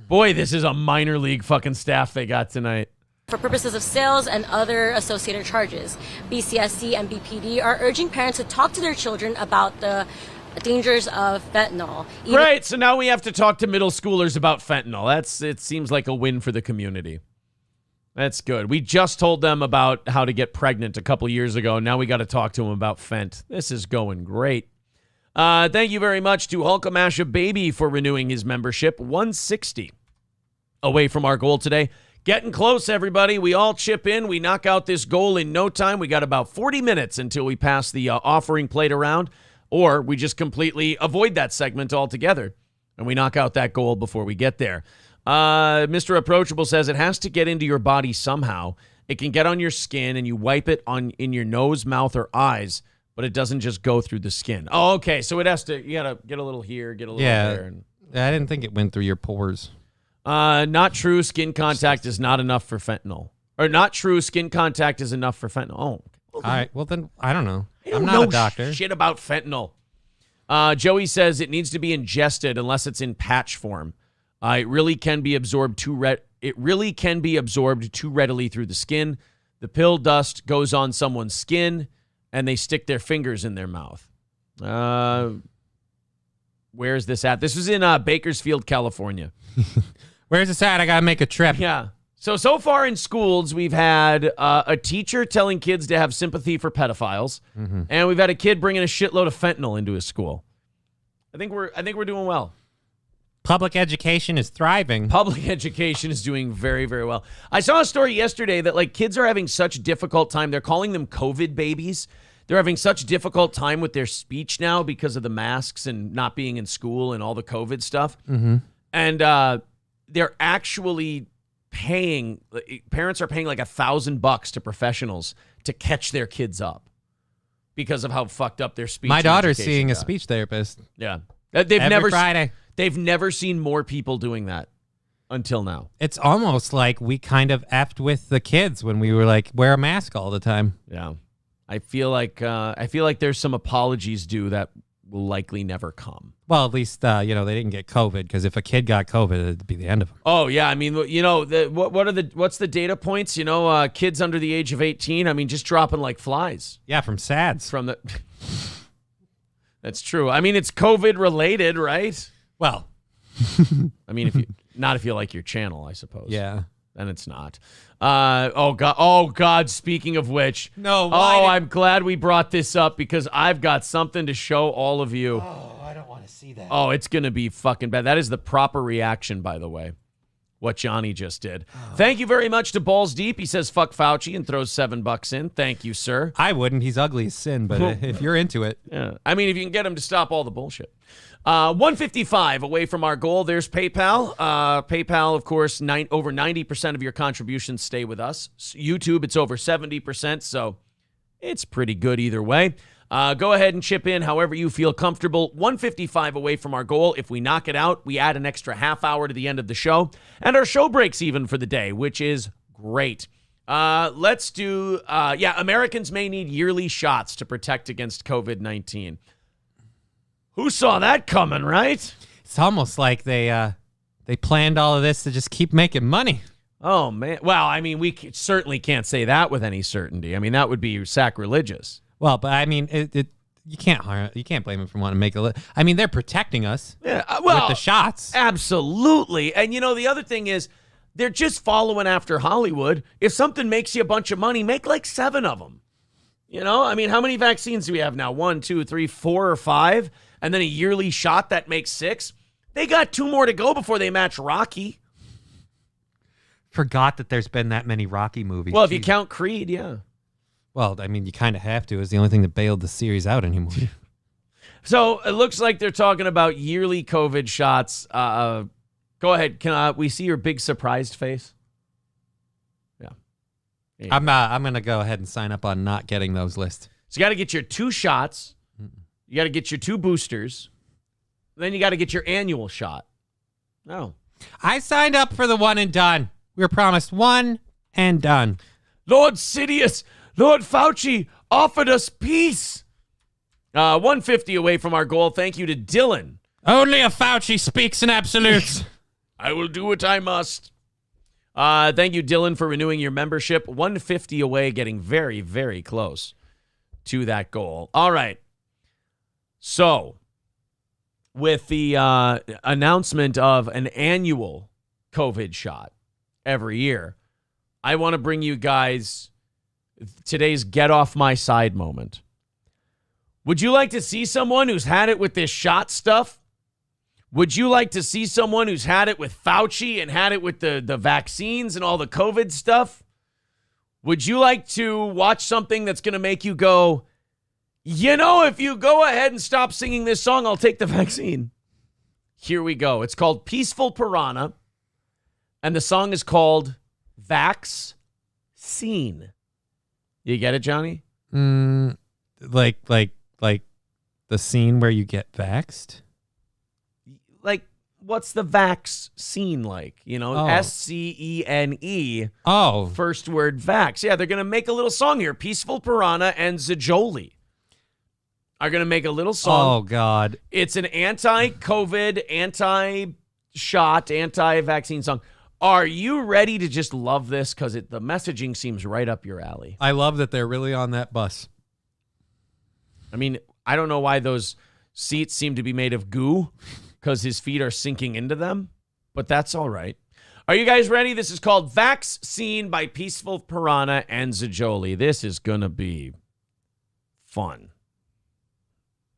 Boy, this is a minor league fucking staff they got tonight. For purposes of sales and other associated charges. BCSC and BPD are urging parents to talk to their children about the dangers of fentanyl. Right, so now we have to talk to middle schoolers about fentanyl. It seems like a win for the community. That's good. We just told them about how to get pregnant a couple years ago. Now we got to talk to them about fent. This is going great. Thank you very much to Hulkamasha Baby for renewing his membership. 160 away from our goal today. Getting close, everybody. We all chip in. We knock out this goal in no time. We got about 40 minutes until we pass the offering plate around, or we just completely avoid that segment altogether, and we knock out that goal before we get there. Mr. Approachable says it has to get into your body somehow. It can get on your skin, and you wipe it in your nose, mouth, or eyes, but it doesn't just go through the skin. Oh, okay. So it has to. You gotta get a little here, get a little there. And I didn't think it went through your pores. Not true. Skin contact is not enough for fentanyl. Or not true. Skin contact is enough for fentanyl. Oh, all right. Well, then I don't know. I'm not a doctor. Shit about fentanyl. Joey says it needs to be ingested unless it's in patch form. It really can be absorbed too readily through the skin. The pill dust goes on someone's skin, and they stick their fingers in their mouth. Where's this at? This was in Bakersfield, California. Where's this at? I gotta make a trip. Yeah. So far in schools, we've had a teacher telling kids to have sympathy for pedophiles, and we've had a kid bringing a shitload of fentanyl into his school. I think we're doing well. Public education is thriving. Public education is doing very, very well. I saw a story yesterday that like kids are having such difficult time. They're calling them COVID babies. They're having such difficult time with their speech now because of the masks and not being in school and all the COVID stuff. And they're actually parents are paying like $1,000 to professionals to catch their kids up because of how fucked up their speech. My daughter's seeing a speech therapist. Yeah. Every Friday. They've never seen more people doing that until now. It's almost like we kind of effed with the kids when we were like, wear a mask all the time. Yeah. I feel like there's some apologies due that will likely never come. Well, at least, they didn't get COVID, because if a kid got COVID, it'd be the end of them. Oh, yeah. I mean, what's the data points? Kids under the age of 18, I mean, just dropping like flies. Yeah, from SADS. That's true. I mean, it's COVID related, right? Well, I mean, if you like your channel, I suppose. Yeah. Then it's not. Oh God. Speaking of which, no. I'm glad we brought this up because I've got something to show all of you. Oh, I don't want to see that. Oh, it's gonna be fucking bad. That is the proper reaction, by the way. What Johnny just did. Thank you very much to Balls Deep. He says fuck Fauci and throws $7 in. Thank you, sir. I wouldn't. He's ugly as sin, but if you're into it. Yeah. I mean, if you can get him to stop all the bullshit. 155 away from our goal. There's PayPal. PayPal, of course, over 90% of your contributions stay with us. YouTube, it's over 70%, so it's pretty good either way. Go ahead and chip in however you feel comfortable. 155 away from our goal. If we knock it out, we add an extra half hour to the end of the show. And our show breaks even for the day, which is great. Let's do, Americans may need yearly shots to protect against COVID-19. Who saw that coming, right? It's almost like they planned all of this to just keep making money. Oh, man. Well, I mean, we certainly can't say that with any certainty. I mean, that would be sacrilegious. Well, but I mean, you can't blame them for wanting to make a I mean, they're protecting us with the shots. Absolutely. And, the other thing is they're just following after Hollywood. If something makes you a bunch of money, make like 7 of them. I mean, how many vaccines do we have now? 1, 2, 3, 4, or 5? And then a yearly shot that makes 6. They got 2 more to go before they match Rocky. Forgot that there's been that many Rocky movies. Well, if you count Creed, yeah. Well, I mean, you kind of have to. It's the only thing that bailed the series out anymore. So it looks like they're talking about yearly COVID shots. Go ahead. Can we see your big surprised face? Yeah. I'm going to go ahead and sign up on not getting those lists. So you got to get your 2 shots. You got to get your 2 boosters. Then you got to get your annual shot. Oh. I signed up for the 1 and done. We were promised 1 and done. Lord Sidious, Lord Fauci offered us peace. 150 away from our goal. Thank you to Dylan. Only a Fauci speaks in absolutes. I will do what I must. Thank you, Dylan, for renewing your membership. 150 away, getting very, very close to that goal. All right. So, with the announcement of an annual COVID shot every year, I want to bring you guys today's get off my side moment. Would you like to see someone who's had it with this shot stuff? Would you like to see someone who's had it with Fauci and had it with the vaccines and all the COVID stuff? Would you like to watch something that's going to make you go, if you go ahead and stop singing this song, I'll take the vaccine? Here we go. It's called Peaceful Piranha, and the song is called Vax Scene. You get it, Johnny? Like the scene where you get vaxxed? Like what's the vax scene like? You know, SCENE. Oh. First word vax. Yeah, they're going to make a little song here. Peaceful Piranha and Zajoli are going to make a little song. Oh, God. It's an anti-COVID, anti-shot, anti-vaccine song. Are you ready to just love this? Because the messaging seems right up your alley. I love that they're really on that bus. I mean, I don't know why those seats seem to be made of goo, because his feet are sinking into them, but that's all right. Are you guys ready? This is called Vax Scene by Peaceful Piranha and Zajoli. This is going to be fun.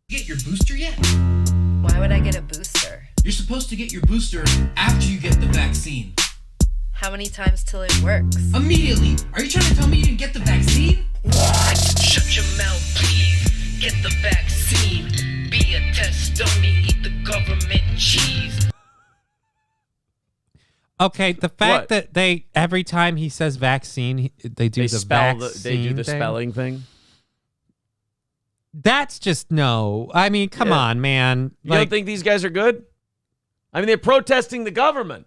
Get your booster yet? Why would I get a booster? You're supposed to get your booster after you get the vaccine. How many times till it works? Immediately! Are you trying to tell me you didn't get the vaccine? What? Shut your mouth, please. Get the vaccine. Be a test dummy. Eat the government cheese. Okay, the fact that they every time he says vaccine, they do the vaccine. They do the spelling thing. That's just no. I mean, come on, man. You don't think these guys are good? I mean, they're protesting the government.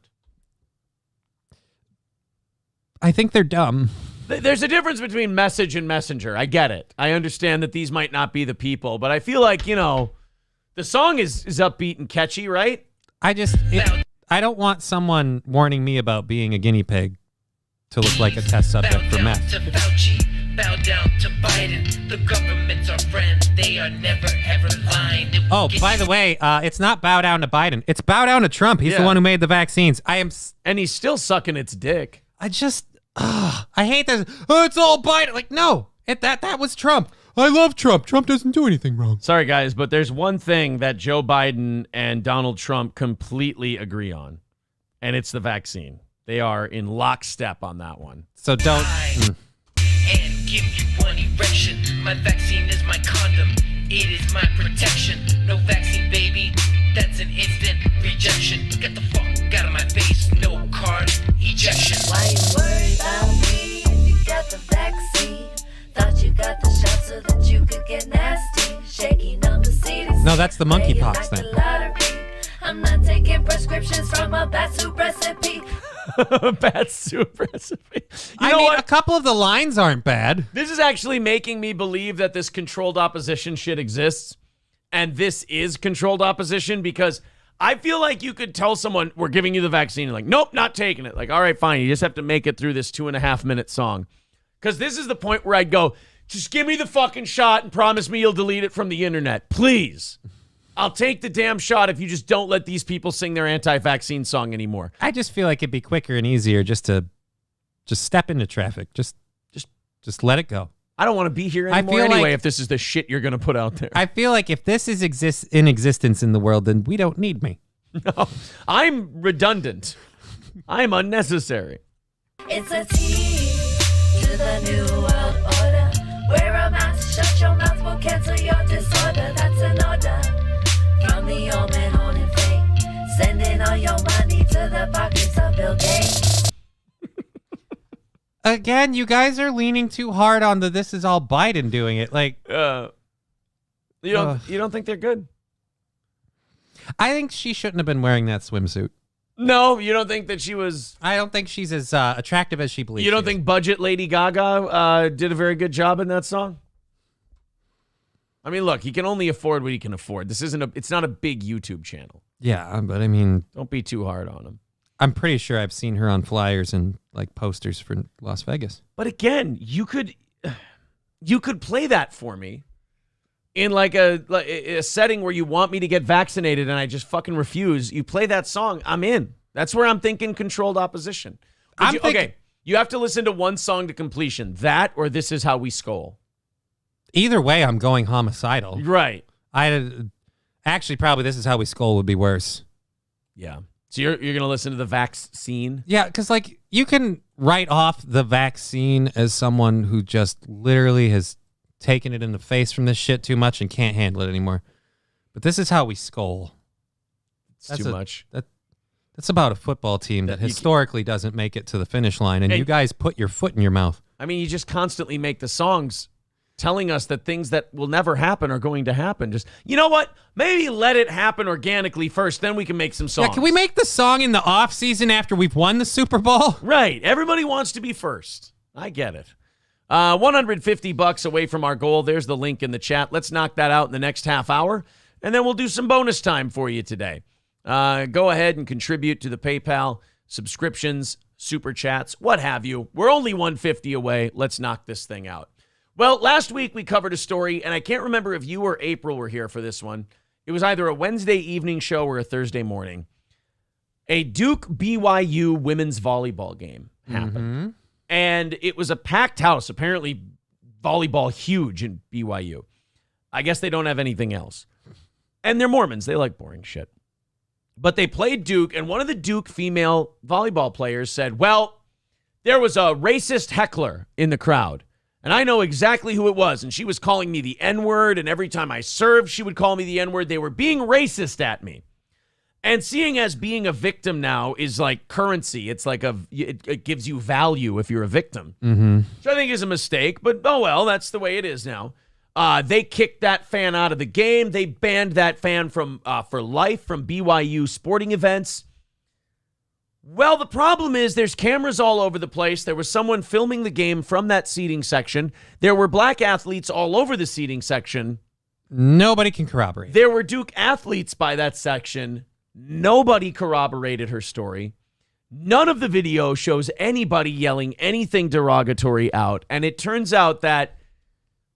I think they're dumb. There's a difference between message and messenger. I get it. I understand that these might not be the people, but I feel like, the song is upbeat and catchy, right? I don't want someone warning me about being a guinea pig to look like a test subject for meth. Bow down to Fauci. Bow down to Biden. The government's our friend. They are never, ever lying. Oh, by the way, it's not bow down to Biden. It's bow down to Trump. He's the one who made the vaccines. And he's still sucking its dick. I hate this. Oh, it's all Biden. Like, no, that was Trump. I love Trump. Trump doesn't do anything wrong. Sorry, guys, but there's one thing that Joe Biden and Donald Trump completely agree on, and it's the vaccine. They are in lockstep on that one. So don't. And give you one erection. My vaccine is my condom. It is my protection. No vaccine, baby. That's an instant rejection. Get the fuck out of my face. No card ejection. Why you worried about me if you got the vaccine? Thought you got the shot so that you could get nasty. Shaky number CDC. No, that's the monkeypox thing. I'm not taking prescriptions from a bat soup recipe. Bat soup recipe. I mean, a couple of the lines aren't bad. This is actually making me believe that this controlled opposition shit exists. And this is controlled opposition, because I feel like you could tell someone, we're giving you the vaccine. And like, nope, not taking it. Like, all right, fine. You just have to make it through this 2.5 minute song. Because this is the point where I'd go, just give me the fucking shot and promise me you'll delete it from the internet. Please. I'll take the damn shot if you just don't let these people sing their anti-vaccine song anymore. I just feel like it'd be quicker and easier just to step into traffic. Just let it go. I don't want to be here anymore anyway if this is the shit you're going to put out there. I feel like if this is in existence in the world, then we don't need me. No, I'm redundant. I'm unnecessary. It's a tea to the new world order. Wear a mask, shut your mouth, we'll cancel your disorder. That's an order from the old man holding fate. Sending all your money to the pockets of Bill Gates. Again, you guys are leaning too hard on this is all Biden doing it. Like, you don't think they're good? I think she shouldn't have been wearing that swimsuit. No, you don't think that she was... I don't think she's as attractive as she believes. You don't think budget Lady Gaga did a very good job in that song? I mean, look, he can only afford what he can afford. This it's not a big YouTube channel. Yeah, but I mean... Don't be too hard on him. I'm pretty sure I've seen her on flyers and like posters for Las Vegas. But again, you could play that for me in like a setting where you want me to get vaccinated and I just fucking refuse. You play that song, I'm in. That's where I'm thinking controlled opposition. Okay, you have to listen to one song to completion. That or This Is How We Skol. Either way, I'm going homicidal. Right. Actually, probably This Is How We Skol would be worse. Yeah. So you're going to listen to the vaccine? Yeah, because like you can write off the vaccine as someone who just literally has taken it in the face from this shit too much and can't handle it anymore. But This Is How We Skol. It's too much. That's about a football team that historically doesn't make it to the finish line, and you guys put your foot in your mouth. I mean, you just constantly make the songs telling us that things that will never happen are going to happen. Just, you know what? Maybe let it happen organically first, then we can make some songs. Yeah, can we make the song in the off season after we've won the Super Bowl? Right. Everybody wants to be first. I get it. $150 away from our goal. There's the link in the chat. Let's knock that out in the next half hour, and then we'll do some bonus time for you today. Go ahead and contribute to the PayPal, subscriptions, super chats, what have you. We're only $150 away. Let's knock this thing out. Well, last week we covered a story, and I can't remember if you or April were here for this one. It was either a Wednesday evening show or a Thursday morning. A Duke BYU women's volleyball game happened. And it was a packed house. Apparently, volleyball huge in BYU. I guess they don't have anything else. And they're Mormons. They like boring shit. But they played Duke, and one of the Duke female volleyball players said, well, there was a racist heckler in the crowd. And I know exactly who it was. And she was calling me the N-word. And every time I served, she would call me the N-word. They were being racist at me. And seeing as being a victim now is like currency. It's like it gives you value if you're a victim. Which I think is a mistake. But oh well, that's the way it is now. They kicked that fan out of the game. They banned that fan from for life from BYU sporting events. Well, the problem is there's cameras all over the place. There was someone filming the game from that seating section. There were black athletes all over the seating section. Nobody can corroborate. There were Duke athletes by that section. Nobody corroborated her story. None of the video shows anybody yelling anything derogatory out. And it turns out that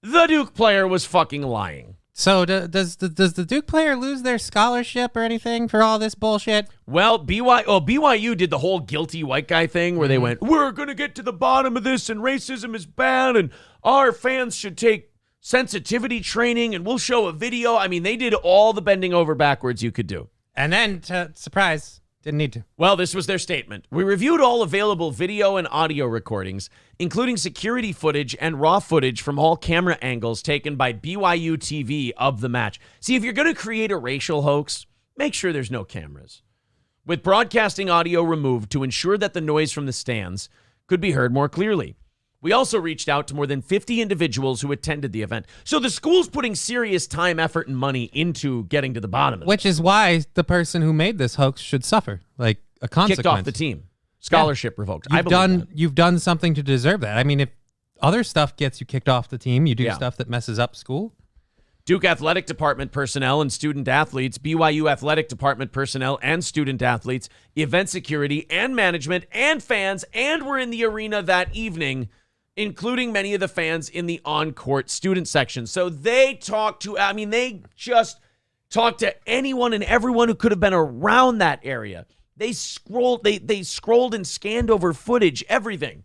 the Duke player was fucking lying. So does the Duke player lose their scholarship or anything for all this bullshit? Well, BYU did the whole guilty white guy thing where they went, we're going to get to the bottom of this and racism is bad and our fans should take sensitivity training and we'll show a video. I mean, they did all the bending over backwards you could do. And then, surprise, didn't need to. Well, this was their statement. We reviewed all available video and audio recordings, including security footage and raw footage from all camera angles taken by BYU TV of the match. See, if you're going to create a racial hoax, make sure there's no cameras. With broadcasting audio removed to ensure that the noise from the stands could be heard more clearly. We also reached out to more than 50 individuals who attended the event. So the school's putting serious time, effort, and money into getting to the bottom of it. Which is why the person who made this hoax should suffer, like a consequence. Kicked off the team. Scholarship revoked. You've done something to deserve that. I mean, if other stuff gets you kicked off the team, you do stuff that messes up school. Duke Athletic Department personnel and student athletes, BYU Athletic Department personnel and student athletes, event security and management and fans, and were in the arena that evening, including many of the fans in the on-court student section. So they just talked to anyone and everyone who could have been around that area. They scrolled and scanned over footage, everything.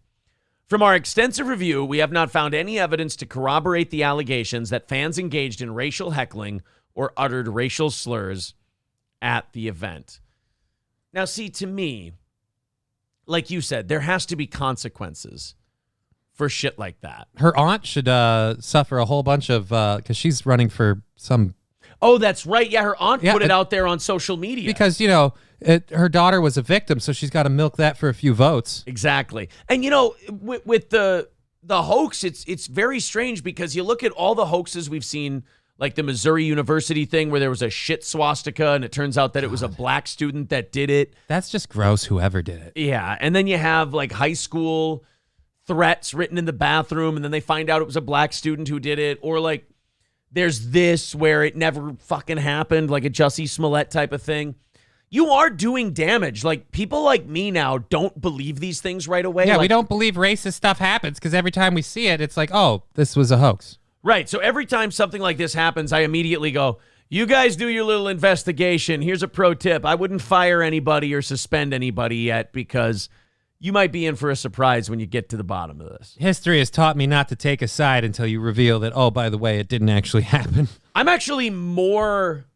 From our extensive review, we have not found any evidence to corroborate the allegations that fans engaged in racial heckling or uttered racial slurs at the event. Now, see, to me, like you said, there has to be consequences for shit like that. Her aunt should suffer a whole bunch of, because she's running for some... Oh, that's right. Yeah, her aunt put it out there on social media. Because, her daughter was a victim, so she's got to milk that for a few votes. Exactly. And, with the hoax, it's very strange because you look at all the hoaxes we've seen, like the Missouri University thing where there was a shit swastika and it turns out that it was a black student that did it. That's just gross, whoever did it. Yeah, and then you have, like, high school threats written in the bathroom, and then they find out it was a black student who did it. Or, like, there's this where it never fucking happened, like a Jussie Smollett type of thing. You are doing damage. Like, people like me now don't believe these things right away. Yeah, like, we don't believe racist stuff happens because every time we see it, it's like, oh, this was a hoax. Right. So every time something like this happens, I immediately go, you guys do your little investigation. Here's a pro tip. I wouldn't fire anybody or suspend anybody yet because you might be in for a surprise when you get to the bottom of this. History has taught me not to take a side until you reveal that, oh, by the way, it didn't actually happen. I'm actually more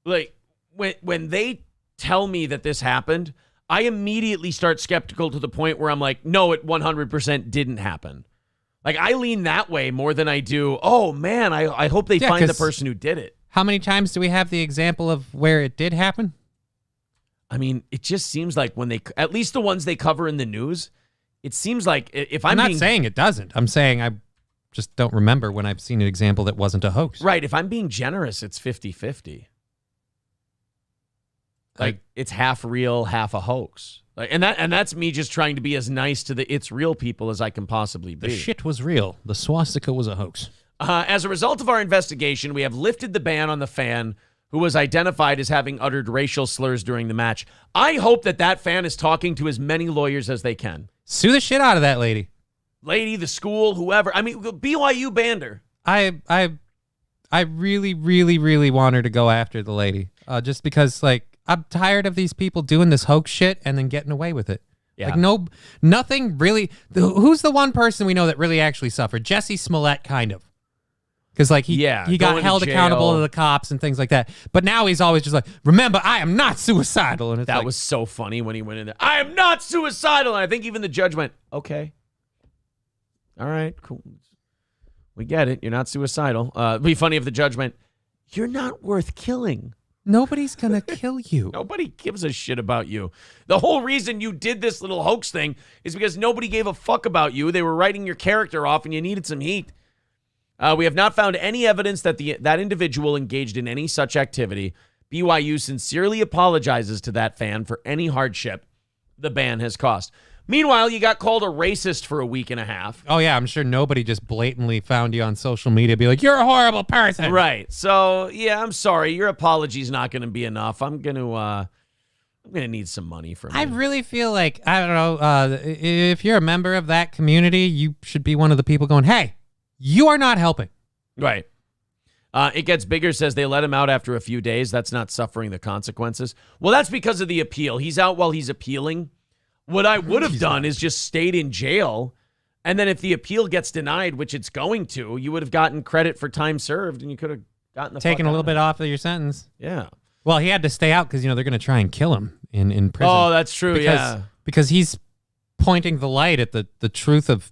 like when they tell me that this happened, I immediately start skeptical to the point where I'm like, no, it 100% didn't happen. Like, I lean that way more than I do, oh, man, I hope they find the person who did it. How many times do we have the example of where it did happen? I mean, it just seems like when they, at least the ones they cover in the news, it seems like if I'm not saying it doesn't. I'm saying just don't remember when I've seen an example that wasn't a hoax. Right. If I'm being generous, it's 50-50. Like it's half real, half a hoax. And that's me just trying to be as nice to the it's real people as I can possibly be. The shit was real. The swastika was a hoax. As a result of our investigation, we have lifted the ban on the fan who was identified as having uttered racial slurs during the match. I hope that fan is talking to as many lawyers as they can. Sue the shit out of that lady. Lady, the school, whoever. I mean, BYU banned her. I really, really, really want her to go after the lady. Just because, like, I'm tired of these people doing this hoax shit and then getting away with it. Yeah. Like, nothing really. Who's the one person we know that really actually suffered? Jesse Smollett, kind of. Because, like, he got held accountable to the cops and things like that. But now he's always just like, remember, I am not suicidal. And it's that was so funny when he went in there. I am not suicidal. And I think even the judge went, okay. All right, cool. We get it. You're not suicidal. It'd be funny if the judge went, you're not worth killing. Nobody's going to kill you. Nobody gives a shit about you. The whole reason you did this little hoax thing is because nobody gave a fuck about you. They were writing your character off and you needed some heat. We have not found any evidence that that individual engaged in any such activity. BYU sincerely apologizes to that fan for any hardship the ban has caused. Meanwhile, you got called a racist for a week and a half. Oh, yeah, I'm sure nobody just blatantly found you on social media be like, you're a horrible person. Right. So, yeah, I'm sorry. Your apology's not going to be enough. I'm going to need some money from you. I really feel like, I don't know, if you're a member of that community, you should be one of the people going, hey, you are not helping. Right. It gets bigger, says they let him out after a few days. That's not suffering the consequences. Well, that's because of the appeal. He's out while he's appealing. What I would have done is just stayed in jail, and then if the appeal gets denied, which it's going to, you would have gotten credit for time served, and you could have gotten the taken a little bit off of your sentence. Yeah. Well, he had to stay out because, they're going to try and kill him in prison. Oh, that's true, Because he's pointing the light at the truth of...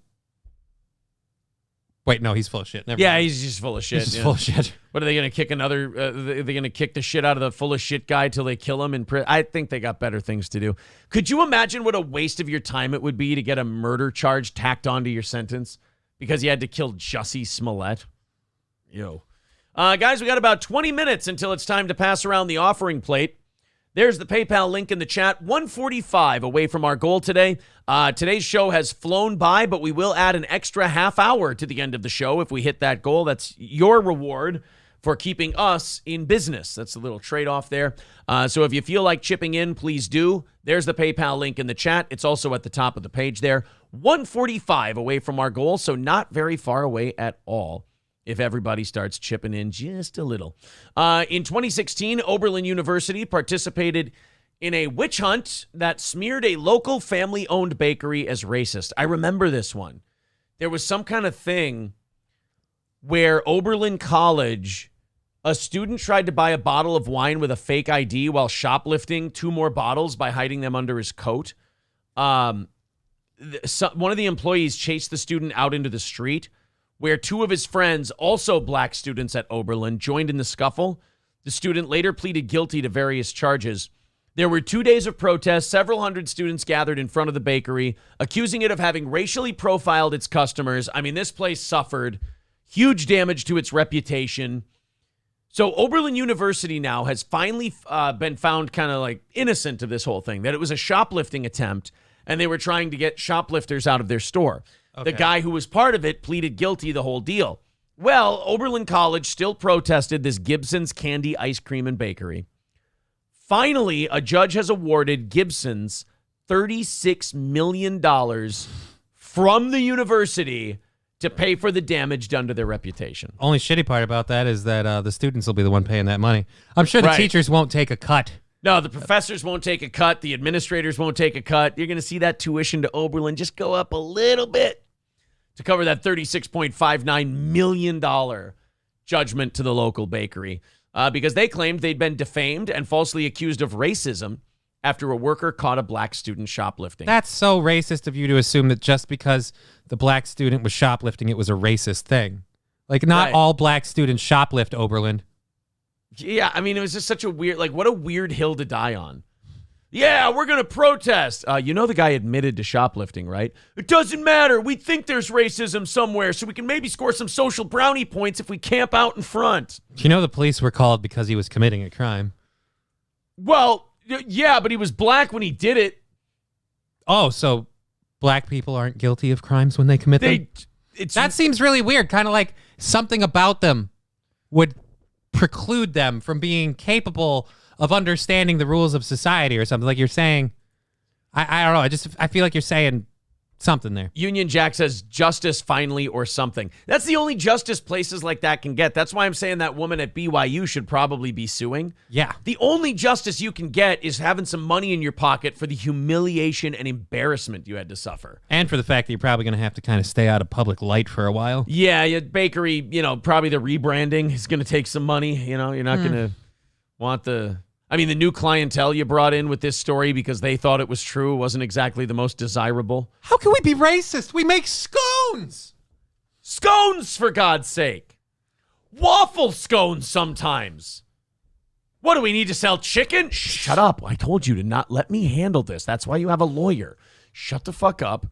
Wait, no, he's full of shit. Never mind. He's just full of shit. He's just full of shit. What are they going to kick another? They're going to kick the shit out of the full of shit guy till they kill him in prison. I think they got better things to do. Could you imagine what a waste of your time it would be to get a murder charge tacked onto your sentence because you had to kill Jussie Smollett? Guys, we got about 20 minutes until it's time to pass around the offering plate. There's the PayPal link in the chat. 1:45 away from our goal today. Today's show has flown by, but we will add an extra half hour to the end of the show if we hit that goal. That's your reward for keeping us in business. That's a little trade-off there. So if you feel like chipping in, please do. There's the PayPal link in the chat. It's also at the top of the page there. 1:45 away from our goal, so not very far away at all if everybody starts chipping in just a little. In 2016, Oberlin University participated in a witch hunt that smeared a local family-owned bakery as racist. I remember this one. There was some kind of thing where Oberlin College, a student tried to buy a bottle of wine with a fake ID while shoplifting 2 more bottles by hiding them under his coat. One of the employees chased the student out into the street, where 2 of his friends, also black students at Oberlin, joined in the scuffle. The student later pleaded guilty to various charges. There were 2 days of protests. Several hundred students gathered in front of the bakery, accusing it of having racially profiled its customers. I mean, this place suffered huge damage to its reputation. So Oberlin University now has finally been found kind of like innocent of this whole thing, that it was a shoplifting attempt, and they were trying to get shoplifters out of their store. Okay. The guy who was part of it pleaded guilty, the whole deal. Well, Oberlin College still protested this Gibson's Candy Ice Cream and Bakery. Finally, a judge has awarded Gibson's $36 million from the university to pay for the damage done to their reputation. Only shitty part about that is that the students will be the one paying that money. I'm sure the teachers won't take a cut. No, the professors won't take a cut. The administrators won't take a cut. You're going to see that tuition to Oberlin just go up a little bit to cover that $36.59 million judgment to the local bakery because they claimed they'd been defamed and falsely accused of racism after a worker caught a black student shoplifting. That's so racist of you to assume that just because the black student was shoplifting, it was a racist thing. Like, not all black students shoplift, Oberlin. Yeah, I mean, it was just such a weird, like, what a weird hill to die on. Yeah, we're going to protest. You know the guy admitted to shoplifting, right? It doesn't matter. We think there's racism somewhere, so we can maybe score some social brownie points if we camp out in front. You know the police were called because he was committing a crime. Well, yeah, but he was black when he did it. Oh, so black people aren't guilty of crimes when they commit them? That seems really weird. Kind of like something about them would preclude them from being capable of understanding the rules of society or something. Like you're saying, I don't know. I feel like you're saying something there. Union Jack says justice finally or something. That's the only justice places like that can get. That's why I'm saying that woman at BYU should probably be suing. Yeah. The only justice you can get is having some money in your pocket for the humiliation and embarrassment you had to suffer. And for the fact that you're probably going to have to kind of stay out of public light for a while. Yeah, bakery, probably the rebranding is going to take some money. You're not going to want the new clientele you brought in with this story because they thought it was true wasn't exactly the most desirable. How can we be racist? We make scones! Scones, for God's sake. Waffle scones sometimes. What, do we need to sell chicken? Shut up. I told you to not let me handle this. That's why you have a lawyer. Shut the fuck up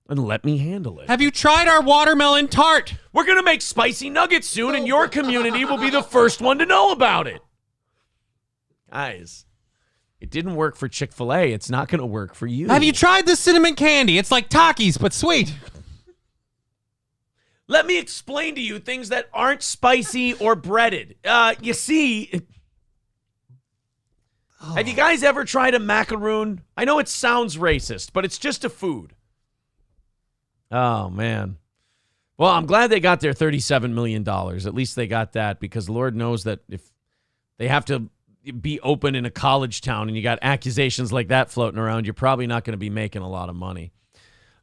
and let me handle it. Have you tried our watermelon tart? We're going to make spicy nuggets soon, and your community will be the first one to know about it. Guys, it didn't work for Chik Fil A. It's not going to work for you. Have you tried the cinnamon candy? It's like Takis, but sweet. Let me explain to you things that aren't spicy or breaded. You see, have you guys ever tried a macaroon? I know it sounds racist, but it's just a food. Oh, man. Well, I'm glad they got their $37 million. At least they got that, because Lord knows that if they have to be open in a college town and you got accusations like that floating around, you're probably not going to be making a lot of money.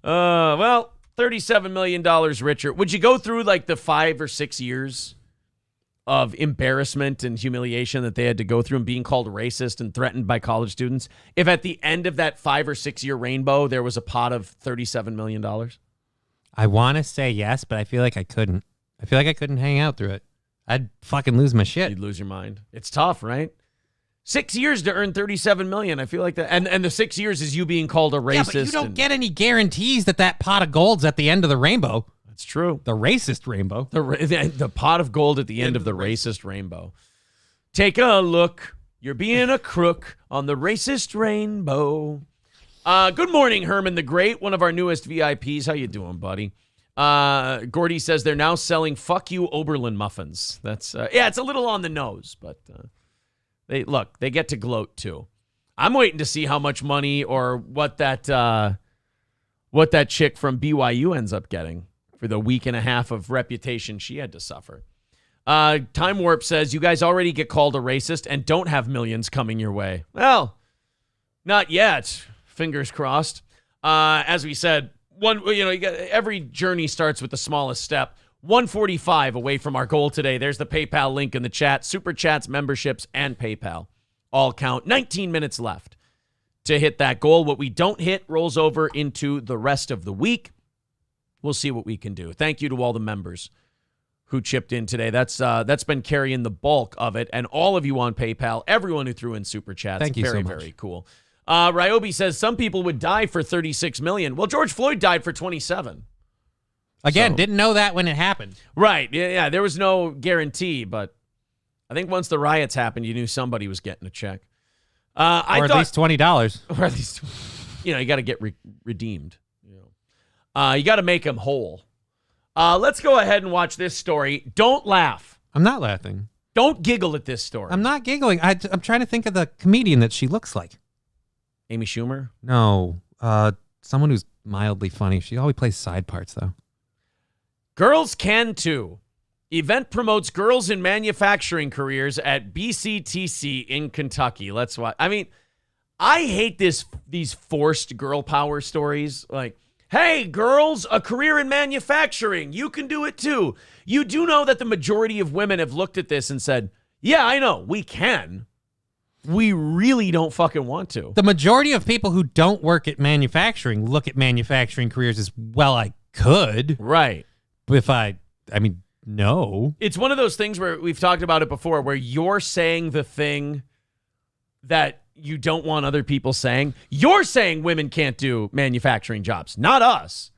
Well, $37 million richer. Would you go through like the 5 or 6 years of embarrassment and humiliation that they had to go through and being called racist and threatened by college students if at the end of that 5 or 6 year rainbow there was a pot of $37 million? I want to say yes, but I feel like I couldn't. I feel like I couldn't hang out through it. I'd fucking lose my shit. You'd lose your mind. It's tough, right? 6 years to earn $37 million. I feel like that. And the 6 years is you being called a racist. Yeah, but you don't get any guarantees that pot of gold's at the end of the rainbow. That's true. The racist rainbow. The pot of gold at the end of the racist rainbow. Take a look. You're being a crook on the racist rainbow. Good morning, Herman the Great, one of our newest VIPs. How you doing, buddy? Gordy says they're now selling fuck you Oberlin muffins. That's it's a little on the nose, but they get to gloat too. I'm waiting to see how much money or what that chick from BYU ends up getting for the week and a half of reputation she had to suffer. Time Warp says you guys already get called a racist and don't have millions coming your way. Well, not yet. Fingers crossed. As we said, every journey starts with the smallest step. 145 away from our goal today. There's the PayPal link in the chat. Super Chats, memberships, and PayPal all count. 19 minutes left to hit that goal. What we don't hit rolls over into the rest of the week. We'll see what we can do. Thank you to all the members who chipped in today. That's been carrying the bulk of it. And all of you on PayPal, everyone who threw in Super Chats. Thank you very, so much. very cool. Ryobi says some people would die for $36 million. Well, George Floyd died for $27. Again, didn't know that when it happened. Right. Yeah, there was no guarantee, but I think once the riots happened, you knew somebody was getting a check. Or at least $20. Or at least, you got to get redeemed. You got to make them whole. Let's go ahead and watch this story. Don't laugh. I'm not laughing. Don't giggle at this story. I'm not giggling. I'm trying to think of the comedian that she looks like. Amy Schumer? No. Someone who's mildly funny. She always plays side parts, though. Girls can too. Event promotes girls in manufacturing careers at BCTC in Kentucky. Let's watch. I mean, I hate these forced girl power stories. Like, hey, girls, a career in manufacturing. You can do it too. You do know that the majority of women have looked at this and said, yeah, I know, we can. We really don't fucking want to. The majority of people who don't work at manufacturing look at manufacturing careers as, well, I could. Right. But no. It's one of those things where we've talked about it before, where you're saying the thing that you don't want other people saying? You're saying women can't do manufacturing jobs, not us.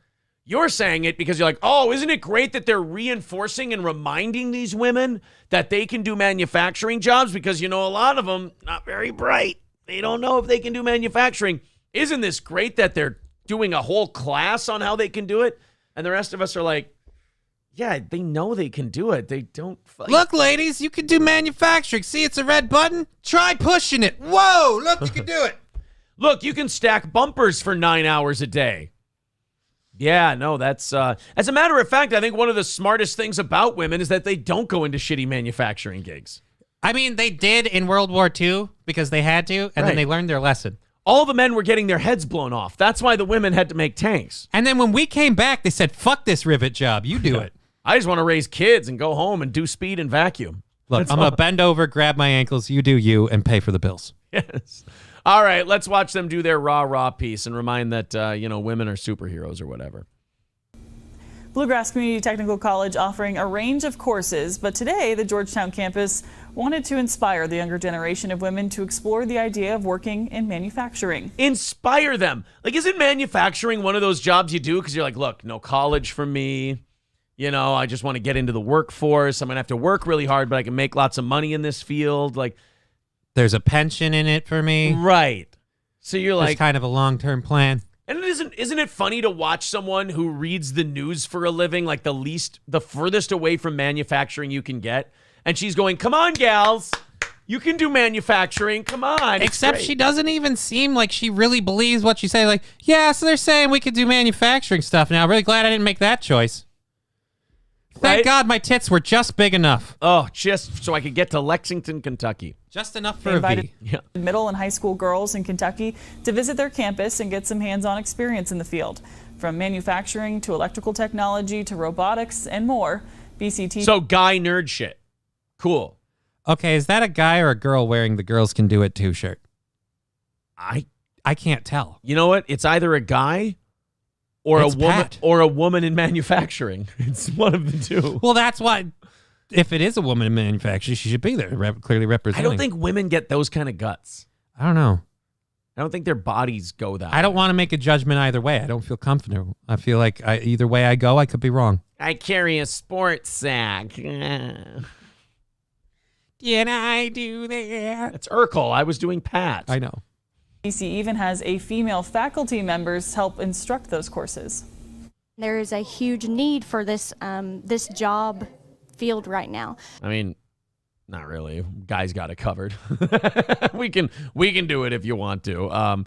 You're saying it because you're like, oh, isn't it great that they're reinforcing and reminding these women that they can do manufacturing jobs? Because, a lot of them, not very bright. They don't know if they can do manufacturing. Isn't this great that they're doing a whole class on how they can do it? And the rest of us are like, yeah, they know they can do it. They don't. Look, ladies, you can do manufacturing. See, it's a red button. Try pushing it. Whoa, look, you can do it. Look, you can stack bumpers for 9 hours a day. Yeah, no, that's, as a matter of fact, I think one of the smartest things about women is that they don't go into shitty manufacturing gigs. I mean, they did in World War II because they had to, and then they learned their lesson. All the men were getting their heads blown off. That's why the women had to make tanks. And then when we came back, they said, fuck this rivet job. You do it. I just want to raise kids and go home and do speed and vacuum. Look, I'm going to bend over, grab my ankles, you do you, and pay for the bills. Yes. All right, let's watch them do their rah-rah piece and remind that, women are superheroes or whatever. Bluegrass Community Technical College offering a range of courses, but today the Georgetown campus wanted to inspire the younger generation of women to explore the idea of working in manufacturing. Inspire them. Like, isn't manufacturing one of those jobs you do because you're like, look, no college for me. I just want to get into the workforce. I'm going to have to work really hard, but I can make lots of money in this field. Like, there's a pension in it for me. Right. So you're like, it's kind of a long-term plan. And isn't it funny to watch someone who reads the news for a living, like the furthest away from manufacturing you can get? And she's going, come on, gals. You can do manufacturing. Come on. Except she doesn't even seem like she really believes what she's saying. Like, yeah, so they're saying we could do manufacturing stuff now. Really glad I didn't make that choice. Thank God my tits were just big enough. Oh, just so I could get to Lexington, Kentucky. Just enough for a V. Yeah. Middle and high school girls in Kentucky to visit their campus and get some hands-on experience in the field. From manufacturing to electrical technology to robotics and more. BCT. So guy nerd shit. Cool. Okay, is that a guy or a girl wearing the Girls Can Do It Too shirt? I can't tell. You know what? It's either a guy or a woman in manufacturing. It's one of the two. Well, that's why. If it is a woman in manufacturing, she should be there, clearly representing. I don't think women get those kind of guts. I don't know. I don't think their bodies go that way. I don't want to make a judgment either way. I don't feel comfortable. I feel like either way I go, I could be wrong. I carry a sports sack. Can I do that? It's Urkel. I was doing Pat. I know. BC even has a female faculty members help instruct those courses. There is a huge need for this job field right now. I mean, not really. Guys got it covered. we can do it if you want to.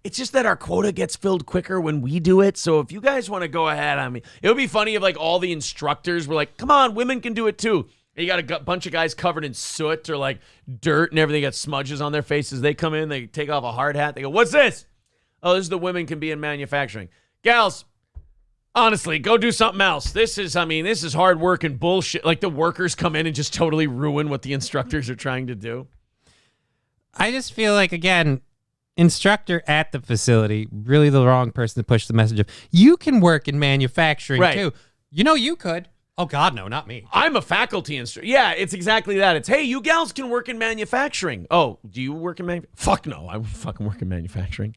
It's just that our quota gets filled quicker when we do it. So if you guys want to go ahead, I mean, it would be funny if like all the instructors were like, come on, women can do it too. And you got a bunch of guys covered in soot or like dirt and everything, got smudges on their faces. They come in, they take off a hard hat. They go, what's this? Oh, this is the women can be in manufacturing. Gals, honestly, go do something else. This is hard work and bullshit. Like the workers come in and just totally ruin what the instructors are trying to do. I just feel like, again, instructor at the facility, really the wrong person to push the message of, you can work in manufacturing too. You could. Oh, God, no, not me. I'm a faculty instructor. Yeah, it's exactly that. It's, hey, you gals can work in manufacturing. Oh, do you work in manufacturing? Fuck no, I fucking work in manufacturing.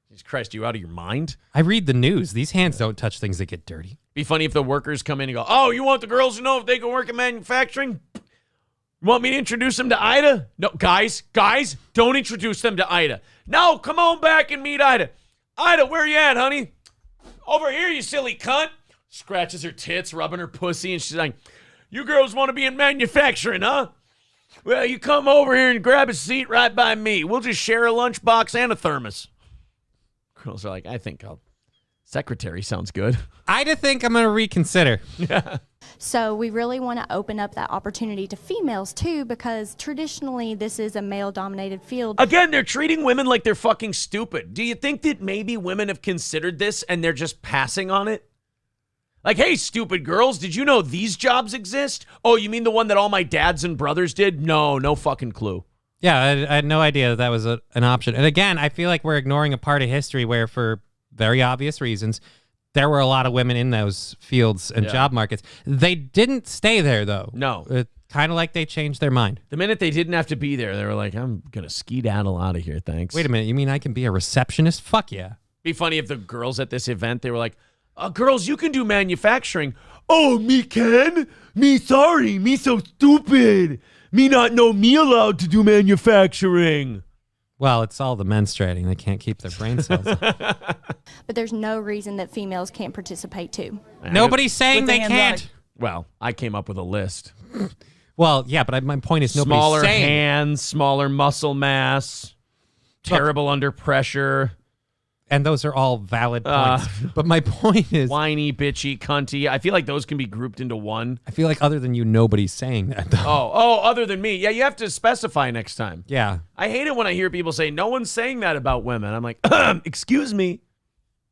Jesus Christ, you out of your mind? I read the news. These hands don't touch things that get dirty. Be funny if the workers come in and go, oh, you want the girls to know if they can work in manufacturing? You want me to introduce them to Ida? No, guys, don't introduce them to Ida. No, come on back and meet Ida. Ida, where you at, honey? Over here, you silly cunt. Scratches her tits, rubbing her pussy, and she's like, you girls want to be in manufacturing, huh? Well, you come over here and grab a seat right by me. We'll just share a lunchbox and a thermos. Girls are like, I think secretary sounds good. I think I'm going to reconsider. Yeah. So we really want to open up that opportunity to females too, because traditionally this is a male-dominated field. Again, they're treating women like they're fucking stupid. Do you think that maybe women have considered this and they're just passing on it? Like, hey, stupid girls, did you know these jobs exist? Oh, you mean the one that all my dads and brothers did? No fucking clue. Yeah, I had no idea that was an option. And again, I feel like we're ignoring a part of history where, for very obvious reasons, there were a lot of women in those fields and job markets. They didn't stay there, though. No. Kind of like they changed their mind. The minute they didn't have to be there, they were like, I'm going to skedaddle out of here, thanks. Wait a minute, you mean I can be a receptionist? Fuck yeah. Be funny if the girls at this event, they were like, girls, you can do manufacturing. Oh, me can? Me sorry, me so stupid. Me not know me allowed to do manufacturing. Well, it's all the menstruating. They can't keep their brain cells. But there's no reason that females can't participate too. Nobody's saying they can't. Well, I came up with a list. Well, yeah, but my point is nobody's smaller saying. hands, smaller muscle mass, terrible under pressure. And those are all valid points. But my point is... Whiny, bitchy, cunty. I feel like those can be grouped into one. I feel like other than you, nobody's saying that, though. Other than me. Yeah, you have to specify next time. Yeah. I hate it when I hear people say, no one's saying that about women. I'm like, excuse me.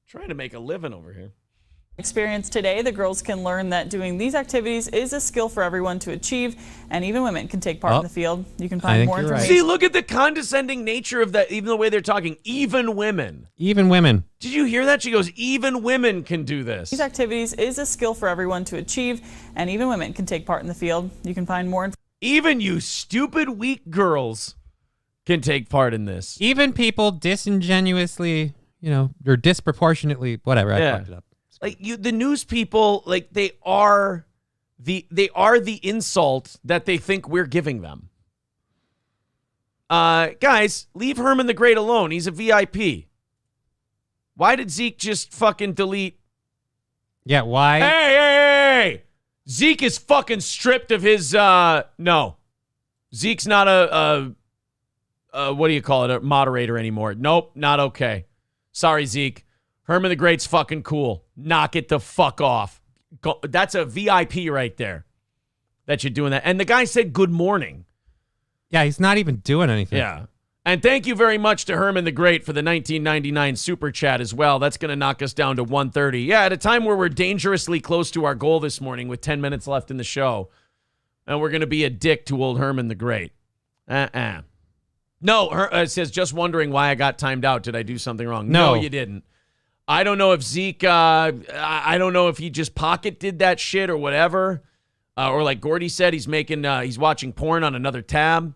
Trying to make a living over here. Experience today, the girls can learn that doing these activities is a skill for everyone to achieve, and even women can take part in the field. You can find more information. See, look at the condescending nature of that, even the way they're talking. Even women. Even women. Did you hear that? She goes, even women can do this. These activities is a skill for everyone to achieve, and even women can take part in the field. You can find more information. Even you stupid, weak girls can take part in this. Even people disingenuously, or disproportionately, whatever, I fucked it up. Like the news people, like they are the insult that they think we're giving them. Guys, leave Herman the Great alone. He's a VIP. Why did Zeke just fucking delete? Yeah, why? Hey! Zeke is fucking stripped of his. No, Zeke's not a what do you call it? A moderator anymore. Nope, not okay. Sorry, Zeke. Herman the Great's fucking cool. Knock it the fuck off. That's a VIP right there that you're doing that. And the guy said good morning. Yeah, he's not even doing anything. Yeah. And thank you very much to Herman the Great for the 1999 super chat as well. That's going to knock us down to 130. Yeah, at a time where we're dangerously close to our goal this morning with 10 minutes left in the show. And we're going to be a dick to old Herman the Great. No, it says, just wondering why I got timed out. Did I do something wrong? No, you didn't. I don't know if Zeke, I don't know if he just pocket did that shit or whatever. Or like Gordy said, he's watching porn on another tab.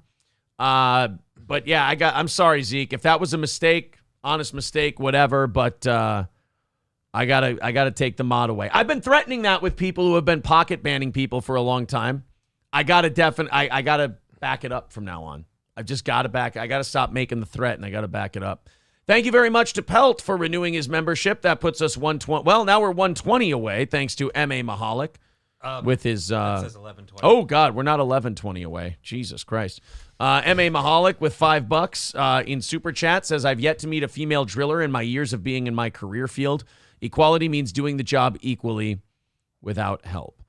But yeah, I'm sorry, Zeke. If that was a mistake, honest mistake, whatever, but I gotta take the mod away. I've been threatening that with people who have been pocket banning people for a long time. I gotta back it up from now on. I gotta stop making the threat and I gotta back it up. Thank you very much to Pelt for renewing his membership. That puts us 120. Well, now we're 120 away, thanks to M.A. Mahalik with his. That says 1120. Oh, God, we're not 1120 away. Jesus Christ. M.A. Mahalik with $5 in Super Chat says, I've yet to meet a female driller in my years of being in my career field. Equality means doing the job equally without help.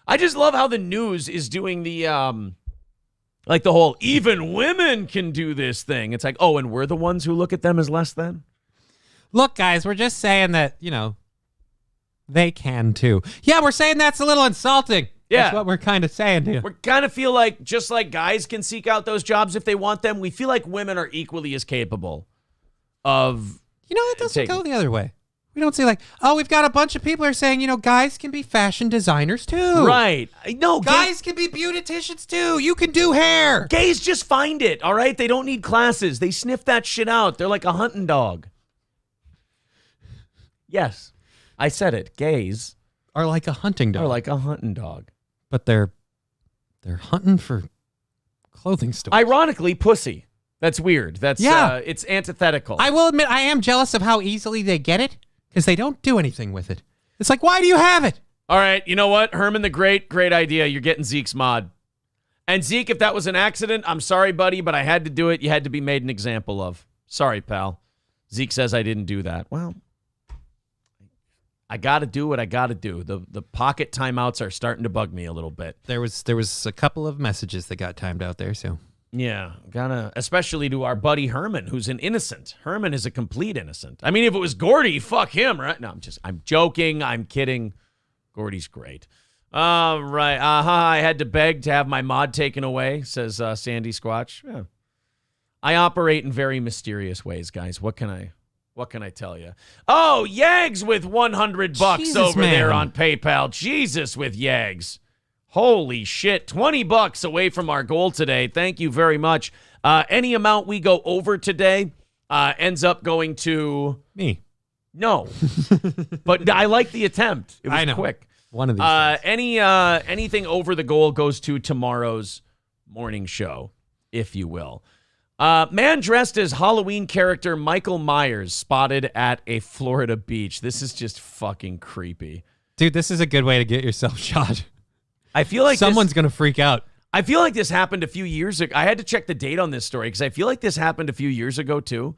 I just love how the news is doing the. Like the whole, even women can do this thing. It's like, oh, and we're the ones who look at them as less than? Look, guys, we're just saying that, they can too. Yeah, we're saying that's a little insulting. Yeah. That's what we're kind of saying here. We kind of feel like, just like guys can seek out those jobs if they want them, we feel like women are equally as capable of. It doesn't go the other way. We don't say like, oh, we've got a bunch of people who are saying, guys can be fashion designers too. Right. No, guys can be beauticians too. You can do hair. Gays just find it, all right? They don't need classes. They sniff that shit out. They're like a hunting dog. Yes, I said it. Gays are like a hunting dog. But they're hunting for clothing stores. Ironically, pussy. That's weird. That's it's antithetical. I will admit I am jealous of how easily they get it. Because they don't do anything with it. It's like, why do you have it? All right, you know what? Herman the Great idea. You're getting Zeke's mod. And Zeke, if that was an accident, I'm sorry, buddy, but I had to do it. You had to be made an example of. Sorry, pal. Zeke says I didn't do that. Well, I got to do what I got to do. The pocket timeouts are starting to bug me a little bit. There was a couple of messages that got timed out there, so... Yeah, especially to our buddy Herman, who's an innocent. Herman is a complete innocent. I mean, if it was Gordy, fuck him, right? No, I'm joking. I'm kidding. Gordy's great. Right. I had to beg to have my mod taken away, says Sandy Squatch. Yeah. I operate in very mysterious ways, guys. What can I tell you? Oh, Yags with $100 Jesus, over man. there on PayPal. Jesus with Yags. Holy shit. $20 away from our goal today. Thank you very much. Any amount we go over today ends up going to me. No. But I like the attempt. It was I know. quick. One of these days. Anything over the goal goes to tomorrow's morning show, if you will. Man dressed as Halloween character Michael Myers spotted at a Florida beach. This is just fucking creepy. Dude, this is a good way to get yourself shot. I feel like someone's going to freak out. I feel like this happened a few years ago. I had to check the date on this story because I feel like this happened a few years ago too.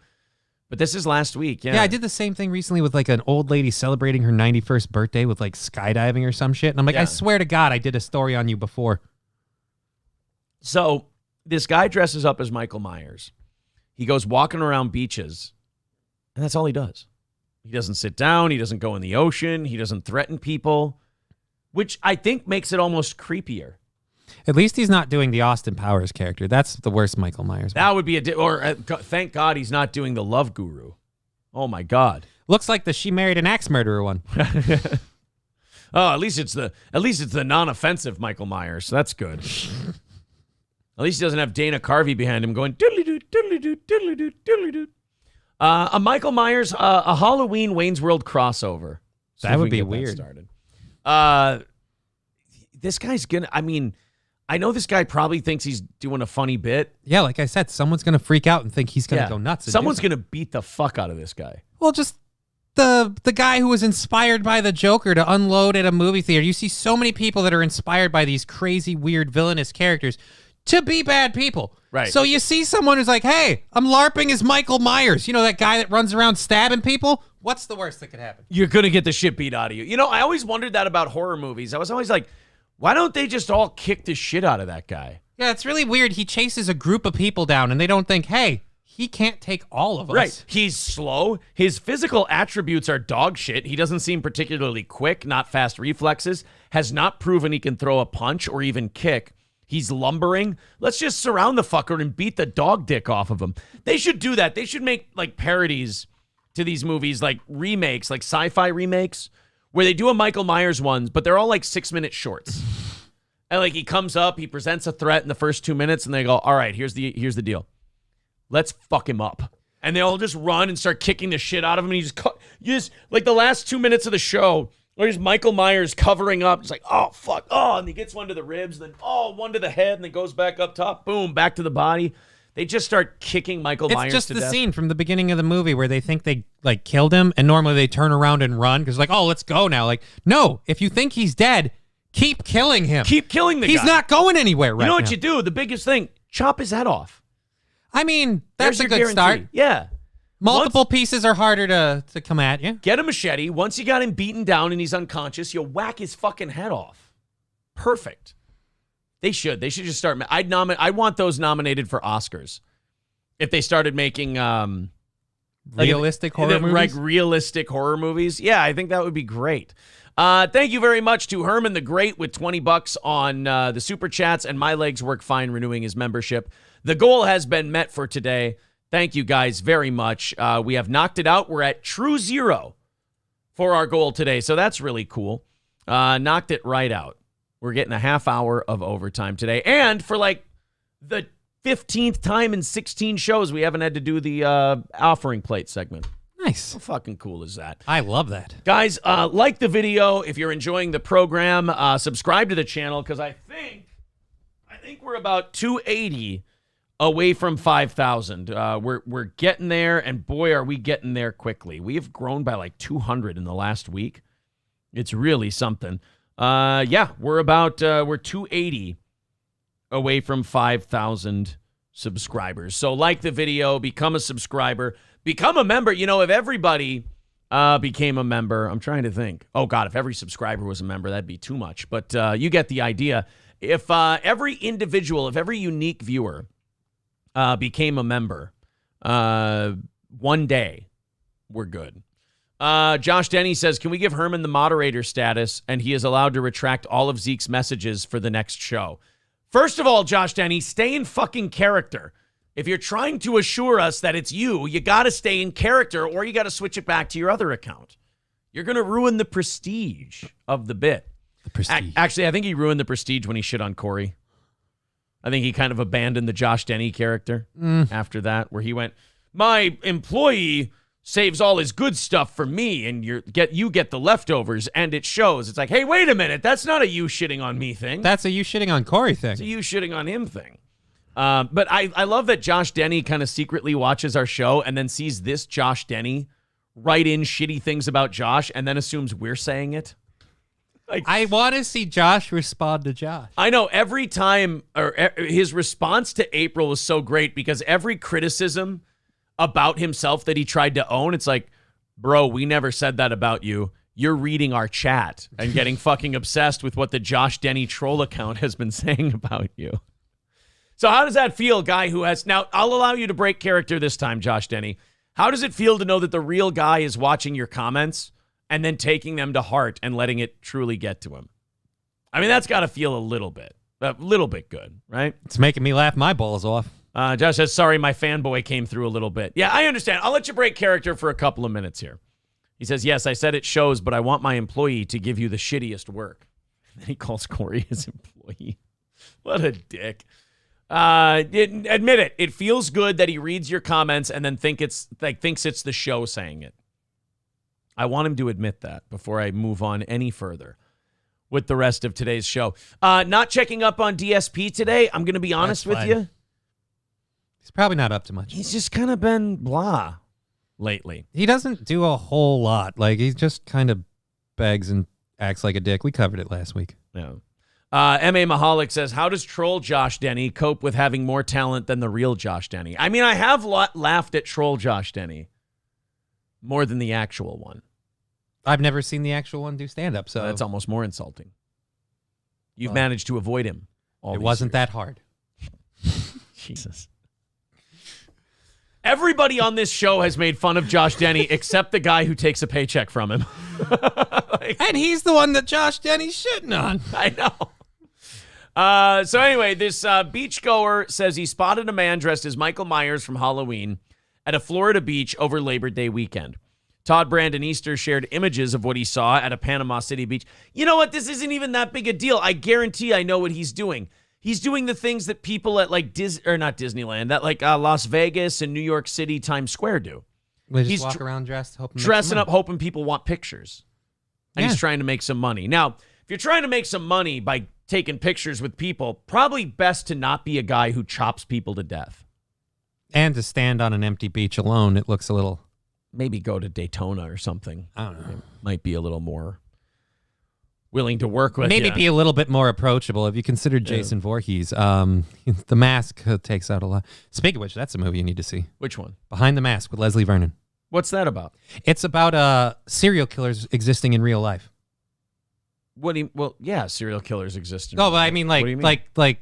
But this is last week. Yeah, I did the same thing recently with like an old lady celebrating her 91st birthday with like skydiving or some shit. And I'm like, I swear to God, I did a story on you before. So this guy dresses up as Michael Myers. He goes walking around beaches, and that's all he does. He doesn't sit down. He doesn't go in the ocean. He doesn't threaten people, which I think makes it almost creepier. At least he's not doing the Austin Powers character. That's the worst Michael Myers. That would be thank God he's not doing the Love Guru. Oh my God. Looks like the She Married an Axe Murderer one. Oh, at least it's the non-offensive Michael Myers. So that's good. At least he doesn't have Dana Carvey behind him going diddly-doo, diddly-doo, diddly-doo, diddly-doo. A Michael Myers, a Halloween Wayne's World crossover. That would be weird. This guy's gonna, I know this guy probably thinks he's doing a funny bit. Yeah, like I said, someone's going to freak out and think he's going to go nuts. Someone's going to beat the fuck out of this guy. Well, just the guy who was inspired by the Joker to unload at a movie theater. You see so many people that are inspired by these crazy, weird, villainous characters to be bad people. Right. So you see someone who's like, hey, I'm LARPing as Michael Myers. You know, that guy that runs around stabbing people? What's the worst that could happen? You're going to get the shit beat out of you. You know, I always wondered that about horror movies. I was always like, why don't they just all kick the shit out of that guy? Yeah, it's really weird. He chases a group of people down, and they don't think, hey, he can't take all of us. Right. He's slow. His physical attributes are dog shit. He doesn't seem particularly quick, not fast reflexes, has not proven he can throw a punch or even kick. He's lumbering. Let's just surround the fucker and beat the dog dick off of him. They should do that. They should make like parodies to these movies, like remakes, like sci-fi remakes, where they do a Michael Myers ones, but they're all like 6-minute shorts. And like he comes up, he presents a threat in the first 2 minutes, and they go, all right, here's the deal. Let's fuck him up. And they all just run and start kicking the shit out of him. And you just like the last 2 minutes of the show, there's Michael Myers covering up. It's like, oh, fuck. Oh, and he gets one to the ribs, then one to the head, and then goes back up top. Boom, back to the body. They just start kicking Michael Myers to death. It's just the scene from the beginning of the movie where they think they like killed him, and normally they turn around and run because like, oh, let's go now. Like, no, if you think he's dead, keep killing him. Keep killing the guy. He's not going anywhere right now. You know what you do? The biggest thing, chop his head off. I mean, that's There's a good your start. guarantee. Yeah. Multiple pieces are harder to come at you. Get a machete. Once you got him beaten down and he's unconscious, you'll whack his fucking head off. Perfect. They should just start. I want those nominated for Oscars. If they started making realistic horror movies? Like realistic horror movies. Yeah, I think that would be great. Thank you very much to Herman the Great with $20 on the Super Chats, and My Legs Work Fine renewing his membership. The goal has been met for today. Thank you guys very much. We have knocked it out. We're at true zero for our goal today, so that's really cool. Knocked it right out. We're getting a half hour of overtime today. And for like the 15th time in 16 shows, we haven't had to do the offering plate segment. Nice. How fucking cool is that? I love that. Guys, like the video if you're enjoying the program. Subscribe to the channel because I think we're about 280 away from 5,000. We're getting there, and boy, are we getting there quickly. We have grown by like 200 in the last week. It's really something. Yeah, we're 280 away from 5,000 subscribers. So like the video, become a subscriber, become a member. You know, if everybody became a member, I'm trying to think. Oh, God, if every subscriber was a member, that'd be too much. But you get the idea. If every individual, if every unique viewer became a member one day, we're good. Josh Denny says, can we give Herman the moderator status and he is allowed to retract all of Zeke's messages for the next show? First of all, Josh Denny, stay in fucking character. If you're trying to assure us that it's you got to stay in character or you got to switch it back to your other account. You're going to ruin the prestige of the bit. The Prestige. Actually, I think he ruined the Prestige when he shit on Corey. I think he kind of abandoned the Josh Denny character after that, where he went, my employee saves all his good stuff for me, and you get the leftovers, and it shows. It's like, hey, wait a minute, that's not a you shitting on me thing. That's a you shitting on Corey thing. It's a you shitting on him thing. But I love that Josh Denny kind of secretly watches our show and then sees this Josh Denny write in shitty things about Josh and then assumes we're saying it. Like, I want to see Josh respond to Josh. I know every time, his response to April was so great because every criticism about himself that he tried to own, it's like, bro, we never said that about you. You're reading our chat and getting fucking obsessed with what the Josh Denny troll account has been saying about you. So how does that feel, guy who has... Now, I'll allow you to break character this time, Josh Denny. How does it feel to know that the real guy is watching your comments and then taking them to heart and letting it truly get to him? I mean, that's got to feel a little bit good, right? It's making me laugh my balls off. Josh says, sorry, my fanboy came through a little bit. Yeah, I understand. I'll let you break character for a couple of minutes here. He says, yes, I said it shows, but I want my employee to give you the shittiest work. And then he calls Corey his employee. What a dick. Admit it. It feels good that he reads your comments and then thinks it's the show saying it. I want him to admit that before I move on any further with the rest of today's show. Not checking up on DSP today. I'm going to be honest with you. He's probably not up to much. He's just kind of been blah lately. He doesn't do a whole lot. Like, he just kind of begs and acts like a dick. We covered it last week. Yeah. M.A. Mahalik says, how does troll Josh Denny cope with having more talent than the real Josh Denny? I mean, I have laughed at troll Josh Denny more than the actual one. I've never seen the actual one do stand-up, so... That's almost more insulting. You've managed to avoid him all It these wasn't years. that hard. Jesus. Everybody on this show has made fun of Josh Denny except the guy who takes a paycheck from him. And he's the one that Josh Denny's shitting on. I know. So anyway, this beachgoer says he spotted a man dressed as Michael Myers from Halloween at a Florida beach over Labor Day weekend. Todd Brandon Easter shared images of what he saw at a Panama City beach. You know what? This isn't even that big a deal. I guarantee I know what he's doing. He's doing the things that people at like not Disneyland, that like Las Vegas and New York City Times Square do. They just walk around dressed, dressing up, hoping people want pictures. And he's trying to make some money. Now, if you're trying to make some money by taking pictures with people, probably best to not be a guy who chops people to death. And to stand on an empty beach alone, it looks a little... Maybe go to Daytona or something. I don't know. It might be a little more willing to work with. Maybe be a little bit more approachable. If you consider Jason Voorhees, The Mask takes out a lot. Speaking of which, that's a movie you need to see. Which one? Behind the Mask with Leslie Vernon. What's that about? It's about serial killers existing in real life. What do you? Well, yeah, serial killers exist. No, but I mean, like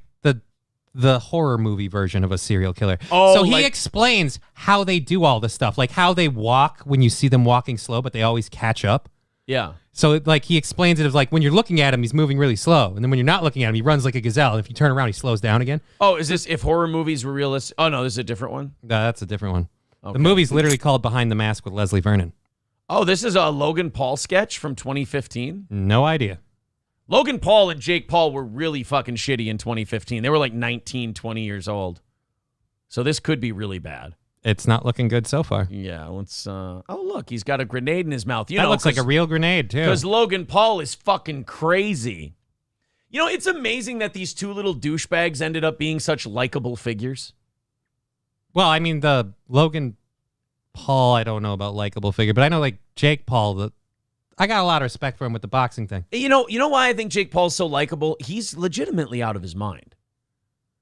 the horror movie version of a serial killer. Oh, so he explains how they do all this stuff, like how they walk when you see them walking slow, but they always catch up. Yeah. So he explains it as like when you're looking at him, he's moving really slow, and then when you're not looking at him, he runs like a gazelle. And if you turn around, he slows down again. Oh, is this if horror movies were realistic? Oh no, this is a different one. No, that's a different one. Okay. The movie's literally called Behind the Mask with Leslie Vernon. Oh, this is a Logan Paul sketch from 2015. No idea. Logan Paul and Jake Paul were really fucking shitty in 2015. They were like 19, 20 years old. So this could be really bad. It's not looking good so far. Yeah, let's... oh, look, he's got a grenade in his mouth. That looks like a real grenade, too. Because Logan Paul is fucking crazy. You know, it's amazing that these two little douchebags ended up being such likable figures. Well, I mean, the Logan Paul, I don't know about likable figure, but I know like Jake Paul, I got a lot of respect for him with the boxing thing. You know why I think Jake Paul's so likable? He's legitimately out of his mind.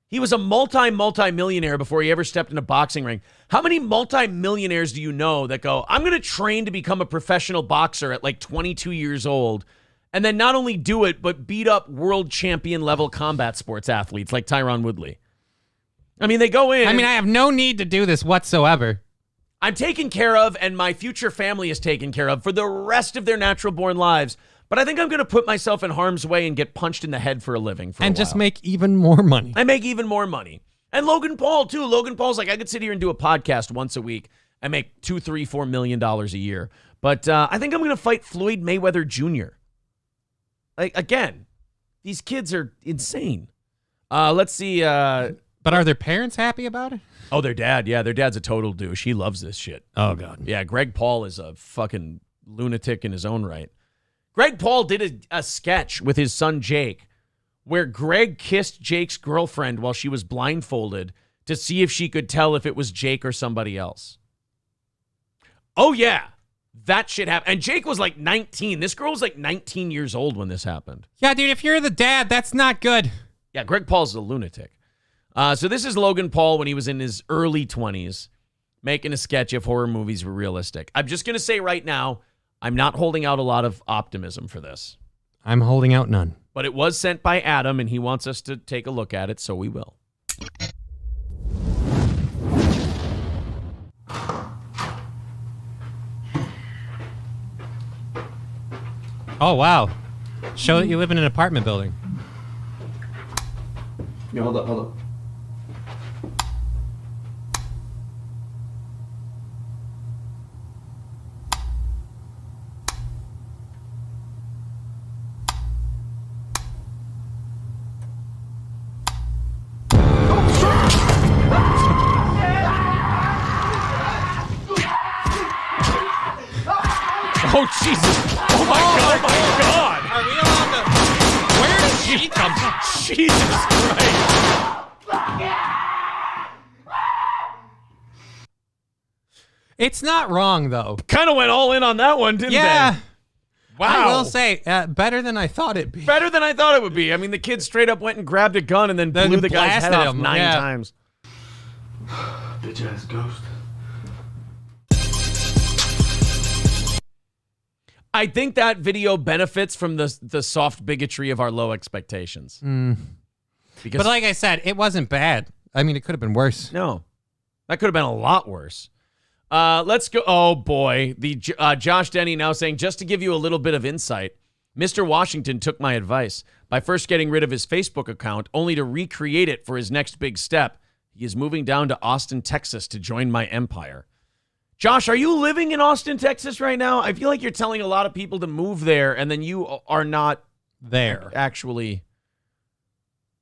He was a multi-millionaire before he ever stepped in a boxing ring. How many multi-millionaires do you know that go, I'm going to train to become a professional boxer at like 22 years old, and then not only do it, but beat up world champion level combat sports athletes like Tyron Woodley? I mean, they go in. I mean, I have no need to do this whatsoever. I'm taken care of, and my future family is taken care of for the rest of their natural-born lives. But I think I'm going to put myself in harm's way and get punched in the head for a living for a while. And just make even more money. I make even more money. And Logan Paul, too. Logan Paul's like, I could sit here and do a podcast once a week and make $2, $3, $4 million a year. But I think I'm going to fight Floyd Mayweather Jr. Like, again, these kids are insane. Let's see. But are their parents happy about it? Oh, their dad. Yeah, their dad's a total douche. He loves this shit. Oh, God. Yeah, Greg Paul is a fucking lunatic in his own right. Greg Paul did a sketch with his son Jake where Greg kissed Jake's girlfriend while she was blindfolded to see if she could tell if it was Jake or somebody else. Oh, yeah. That shit happened. And Jake was like 19. This girl was like 19 years old when this happened. Yeah, dude, if you're the dad, that's not good. Yeah, Greg Paul's a lunatic. So this is Logan Paul when he was in his early 20s, making a sketch if horror movies were realistic. I'm just going to say right now, I'm not holding out a lot of optimism for this. I'm holding out none. But it was sent by Adam, and he wants us to take a look at it, so we will. Oh, wow. Show that you live in an apartment building. Yeah, hold up. Oh, Jesus. Oh, my God. Are we allowed to... Where did she come from? Jesus Christ. It's not wrong, though. Kind of went all in on that one, didn't they? Yeah. Wow. I will say, better than I thought it'd be. Better than I thought it would be. I mean, the kid straight up went and grabbed a gun and then blew the guy's head off 9 times. Bitch ass ghost. I think that video benefits from the soft bigotry of our low expectations. Because, But like I said, it wasn't bad. I mean, it could have been worse. No. That could have been a lot worse. Let's go. Oh, boy. The Josh Denny now saying, just to give you a little bit of insight, Mr. Washington took my advice by first getting rid of his Facebook account, only to recreate it for his next big step. He is moving down to Austin, Texas to join my empire. Josh, are you living in Austin, Texas right now? I feel like you're telling a lot of people to move there, and then you are not there. Actually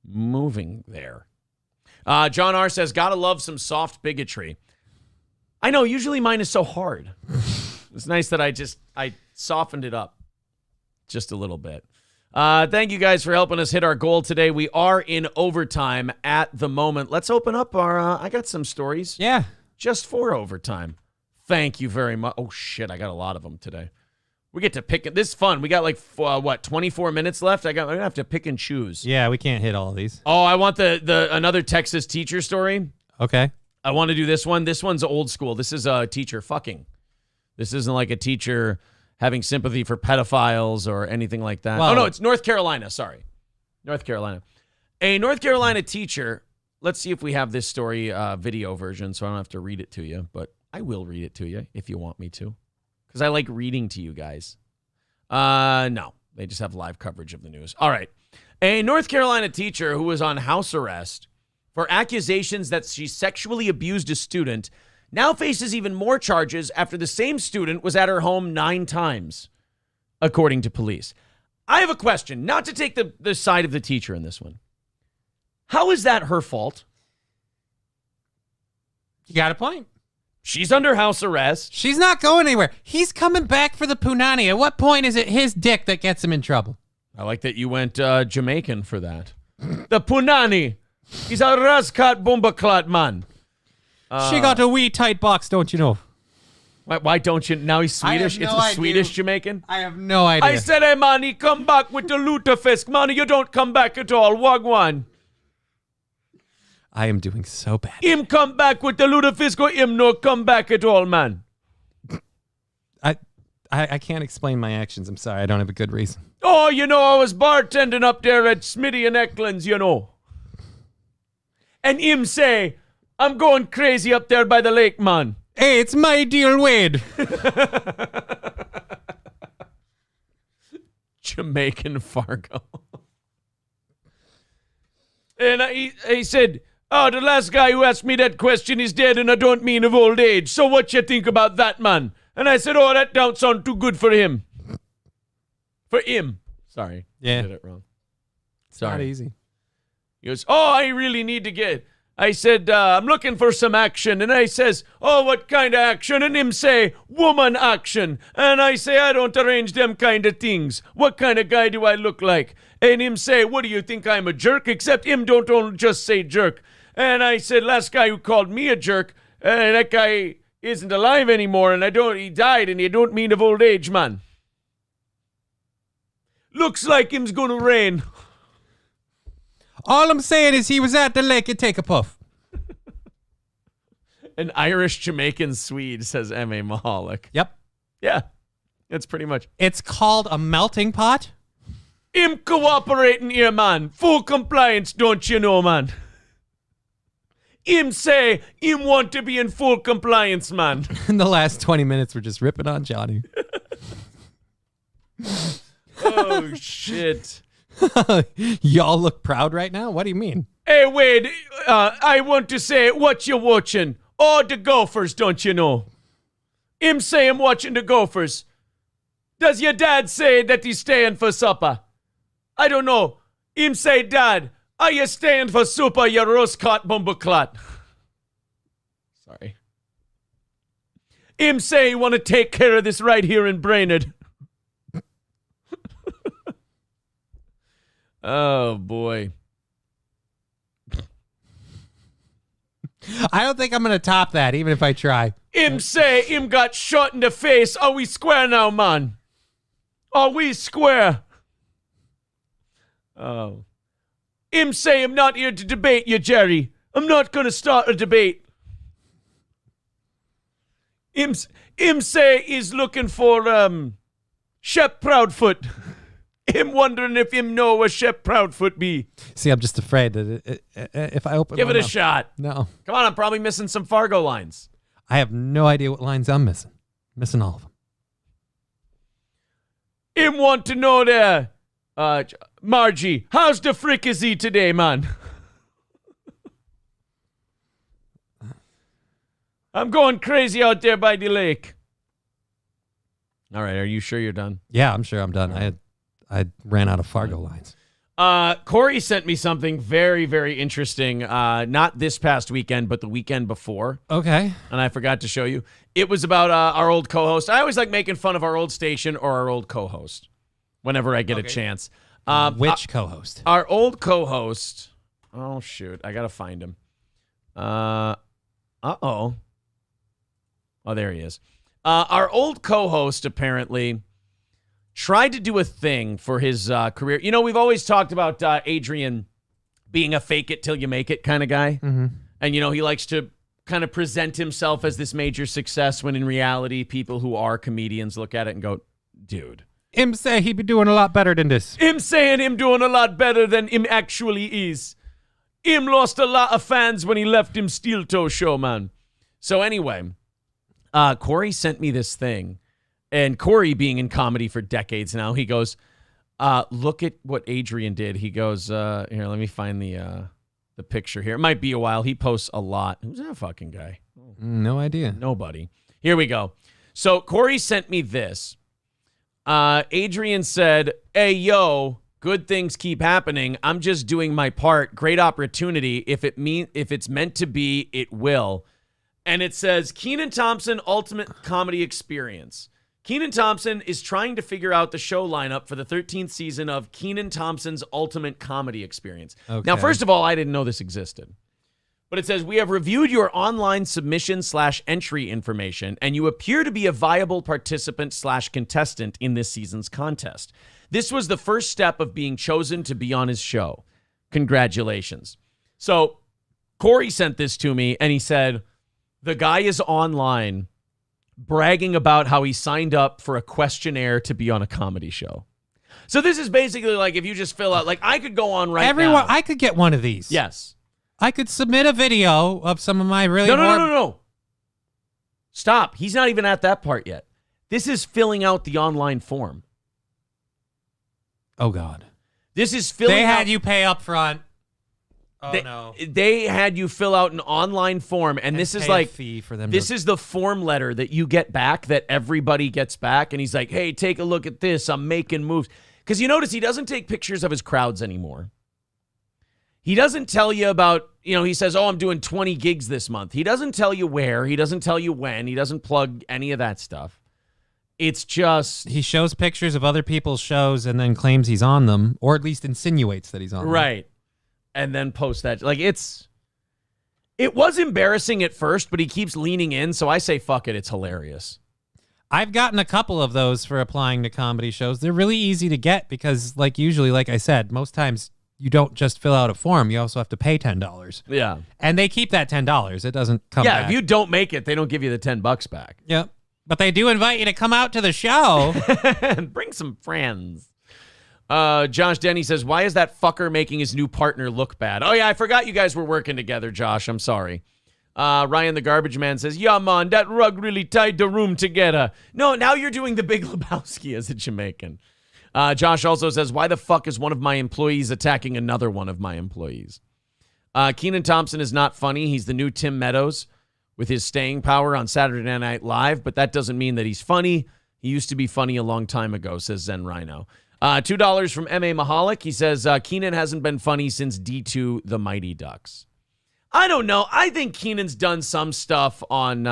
moving there. John R. says, gotta love some soft bigotry. I know, usually mine is so hard. It's nice that I softened it up just a little bit. Thank you guys for helping us hit our goal today. We are in overtime at the moment. Let's open up our, I got some stories. Yeah. Just for overtime. Thank you very much. Oh, shit, I got a lot of them today. We get to pick it. This is fun. We got like, 24 minutes left? I'm going to have to pick and choose. Yeah, we can't hit all of these. Oh, I want the another Texas teacher story. Okay. I want to do this one. This one's old school. This is a teacher fucking. This isn't like a teacher having sympathy for pedophiles or anything like that. Well, oh, no, it's North Carolina. Sorry. North Carolina. A North Carolina teacher. Let's see if we have this story video version so I don't have to read it to you, but I will read it to you if you want me to, because I like reading to you guys. No, they just have live coverage of the news. All right. A North Carolina teacher who was on house arrest for accusations that she sexually abused a student now faces even more charges after the same student was at her home 9 times, according to police. I have a question, not to take the side of the teacher in this one. How is that her fault? You got a point. She's under house arrest. She's not going anywhere. He's coming back for the punani. At what point is it his dick that gets him in trouble? I like that you went Jamaican for that. The punani. He's a rascat bombaclat man. She got a wee tight box, don't you know? Why don't you? Now he's Swedish. I have no it's a idea. Swedish Jamaican. I have no idea. I said, hey, man, he come back with the lutefisk. Man, you don't come back at all. Wagwan. I am doing so bad. Him come back with the lutefisk or him no come back at all, man. I can't explain my actions. I'm sorry. I don't have a good reason. Oh, you know, I was bartending up there at Smitty and Eklund's, you know. And him say, I'm going crazy up there by the lake, man. Hey, it's my dear Wade. Jamaican Fargo. And he said, oh, the last guy who asked me that question is dead, and I don't mean of old age. So what you think about that, man? And I said, oh, that don't sound too good for him. For him. Sorry. Yeah. I did it wrong. It's not easy. He goes, oh, I really need to get... I said, I'm looking for some action. And I says, oh, what kind of action? And him say, woman action. And I say, I don't arrange them kind of things. What kind of guy do I look like? And him say, what do you think, I'm a jerk? Except him don't just say jerk. And I said, last guy who called me a jerk, that guy isn't alive anymore. And he died, and you don't mean of old age, man. Looks like him's gonna rain. All I'm saying is he was at the lake and take a puff. An Irish Jamaican Swede, says M.A. Mahalik. Yep. Yeah, that's pretty much. It's called a melting pot. Him cooperating here, man. Full compliance, don't you know, man? Him say him want to be in full compliance, man. In the last 20 minutes, we're just ripping on Johnny. Oh, shit. Y'all look proud right now? What do you mean? Hey, Wade, I want to say, what you watching? Oh, the Gophers, don't you know? Him say I'm watching the Gophers. Does your dad say that he's staying for supper? I don't know. Him say, Dad, are you staying for supper, you roast-caught bumbleclot? Sorry. Him say he want to take care of this right here in Brainerd. Oh, boy. I don't think I'm going to top that, even if I try. Him say him got shot in the face. Are we square now, man? Are we square? Oh. Him say I'm not here to debate you, Jerry. I'm not going to start a debate. Him say he's looking for, Shep Proudfoot. Him wondering if him know where Shep Proudfoot be. See, I'm just afraid that if I open Give it my a mouth- shot. No. Come on, I'm probably missing some Fargo lines. I have no idea what lines I'm missing. Missing all of them. Him want to know there, Margie, how's the fricassee today, man? I'm going crazy out there by the lake. All right, are you sure you're done? Yeah, I'm sure I'm done. I ran out of Fargo lines. Corey sent me something very, very interesting. Not this past weekend, but the weekend before. Okay. And I forgot to show you. It was about our old co-host. I always like making fun of our old station or our old co-host whenever I get a chance. Which co-host? Our old co-host. Oh, shoot. I got to find him. Uh-oh. Oh, there he is. Our old co-host, apparently, tried to do a thing for his career. You know, we've always talked about Adrian being a fake it till you make it kind of guy. Mm-hmm. And, you know, he likes to kind of present himself as this major success when in reality, people who are comedians look at it and go, dude. Him say he be doing a lot better than this. Him saying him doing a lot better than him actually is. Him lost a lot of fans when he left him Steel Toe Show, man. So anyway, Corey sent me this thing. And Corey, being in comedy for decades now, he goes, look at what Adrian did. He goes, here, let me find the picture here. It might be a while. He posts a lot. Who's that fucking guy? No idea. Nobody. Here we go. So Corey sent me this. Adrian said, hey, yo, good things keep happening. I'm just doing my part. Great opportunity. If it's meant to be, it will. And it says, Kenan Thompson Ultimate Comedy Experience. Kenan Thompson is trying to figure out the show lineup for the 13th season of Kenan Thompson's Ultimate Comedy Experience. Okay. Now, first of all, I didn't know this existed. But it says, we have reviewed your online submission/entry information, and you appear to be a viable participant/contestant in this season's contest. This was the first step of being chosen to be on his show. Congratulations. So Corey sent this to me, and he said, the guy is online bragging about how he signed up for a questionnaire to be on a comedy show. So this is basically like if you just fill out, like I could go on right now. I could get one of these. Yes. I could submit a video of some of my really No. Stop. He's not even at that part yet. This is filling out the online form. Oh, God. This is filling out. They had you pay up front. Oh, no. They had you fill out an online form, and this is pay a like fee for them this is the form letter that you get back that everybody gets back, and he's like, hey, take a look at this. I'm making moves. Because you notice he doesn't take pictures of his crowds anymore. He doesn't tell you about, he says, I'm doing 20 gigs this month. He doesn't tell you where. He doesn't tell you when. He doesn't plug any of that stuff. It's just... He shows pictures of other people's shows and then claims he's on them, or at least insinuates that he's on them. Right. And then post that. Like, it was embarrassing at first, but he keeps leaning in, so I say, fuck it, it's hilarious. I've gotten a couple of those for applying to comedy shows. They're really easy to get because, usually, like I said, most times you don't just fill out a form. You also have to pay $10. Yeah. And they keep that $10. It doesn't come back. Yeah, if you don't make it, they don't give you the $10 back. Yep. But they do invite you to come out to the show. And bring some friends. Josh Denny says, why is that fucker making his new partner look bad? Oh, yeah, I forgot you guys were working together, Josh. I'm sorry. Ryan the Garbage Man says, yeah, man, that rug really tied the room together. No, now you're doing the Big Lebowski as a Jamaican. Josh also says, why the fuck is one of my employees attacking another one of my employees? Kenan Thompson is not funny. He's the new Tim Meadows with his staying power on Saturday Night Live, but that doesn't mean that he's funny. He used to be funny a long time ago, says Zen Rhino. $2 from M.A. Mahalik. He says, Kenan hasn't been funny since D2 The Mighty Ducks. I don't know. I think Kenan's done some stuff on...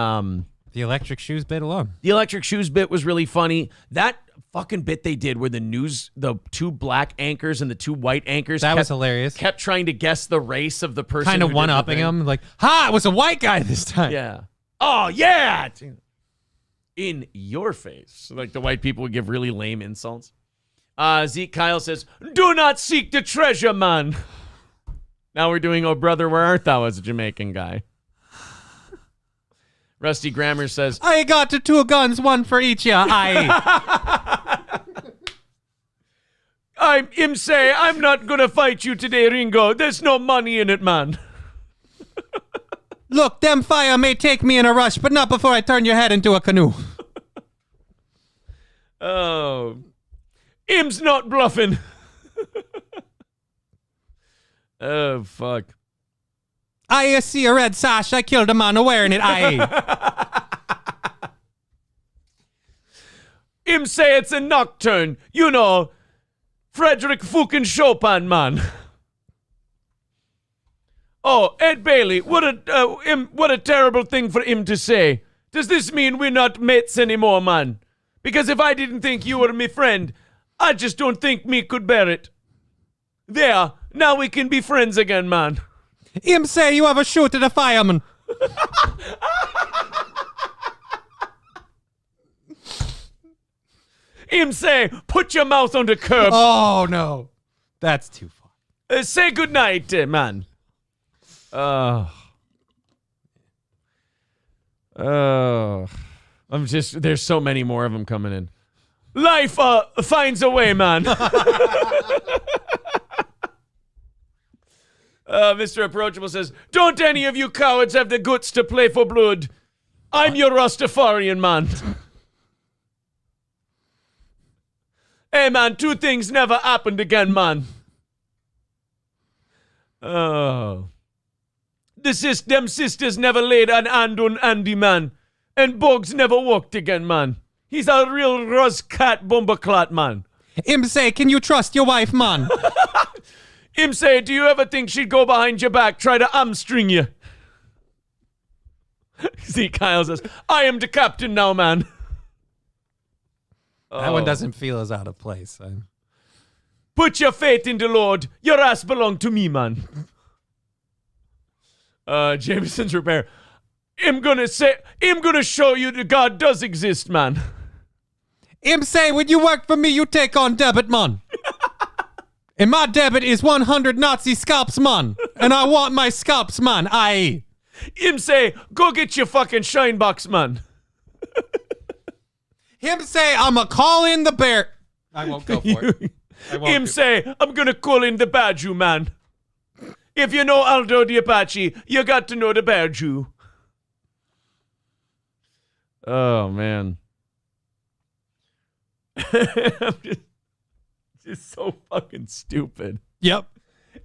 the Electric Shoes bit alone. The Electric Shoes bit was really funny. That fucking bit they did where the two black anchors and the two white anchors was hilarious. Kept trying to guess the race of the person. Kind of one-upping him. Like, it was a white guy this time. Yeah. Oh, yeah. In your face. Like the white people would give really lame insults. Zeke Kyle says, do not seek the treasure, man. Now we're doing, oh, brother, where art thou, as a Jamaican guy. Rusty Grammer says, I got the 2 guns, one for each ya. I'm say, I'm not going to fight you today, Ringo. There's no money in it, man. Look, them fire may take me in a rush, but not before I turn your head into a canoe. Oh. Im's not bluffing. Oh, fuck. I see a red sash. I killed a man wearing it. Him say it's a nocturne. You know, Frederick fucking Chopin, man. Oh, Ed Bailey, what a terrible thing for him to say. Does this mean we're not mates anymore, man? Because if I didn't think you were my friend, I just don't think me could bear it. There, now we can be friends again, man. Him say you have a shoot at a fireman. Him say, put your mouth on the curb. Oh, no. That's too far. Say goodnight, man. There's so many more of them coming in. Life finds a way, man. Mr. Approachable says, don't any of you cowards have the guts to play for blood. I'm your Rastafarian, man. Hey, man, 2 things never happened again, man. Oh. Them sisters never laid an hand on Andy, man. And Bugs never walked again, man. He's a real Roscat Bumbleclot, man. Him say, can you trust your wife, man? Him say, do you ever think she'd go behind your back, try to hamstring you? See, Kyle says, I am the captain now, man. That one doesn't feel as out of place. Put your faith in the Lord. Your ass belong to me, man. Jameson's repair. I'm gonna show you that God does exist, man. Him say, when you work for me, you take on debit, man. And my debit is 100 Nazi scalps, man. And I want my scalps, man. Him say, go get your fucking shine box, man. Him say, I'ma call in the bear. I won't go for it. Him say, I'm gonna call in the bad Jew, man. If you know Aldo the Apache, you got to know the bad Jew. Oh, man. I'm just so fucking stupid. Yep.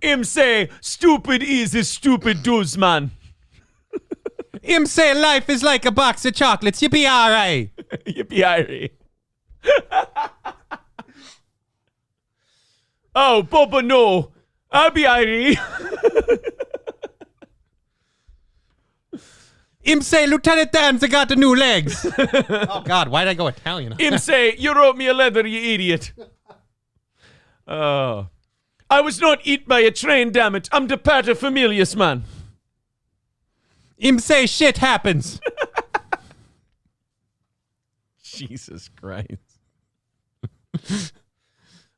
Him say, stupid is as stupid does, man. Him say, life is like a box of chocolates. You be alright. You be alright. Oh, Boba, no. I'll be Irie. Him say, Lieutenant Dan's got the new legs. Oh, God, why did I go Italian? Him say, you wrote me a letter, you idiot. Oh. I was not eat by a train, damn it. I'm the paterfamilias, man. Him say, shit happens. Jesus Christ.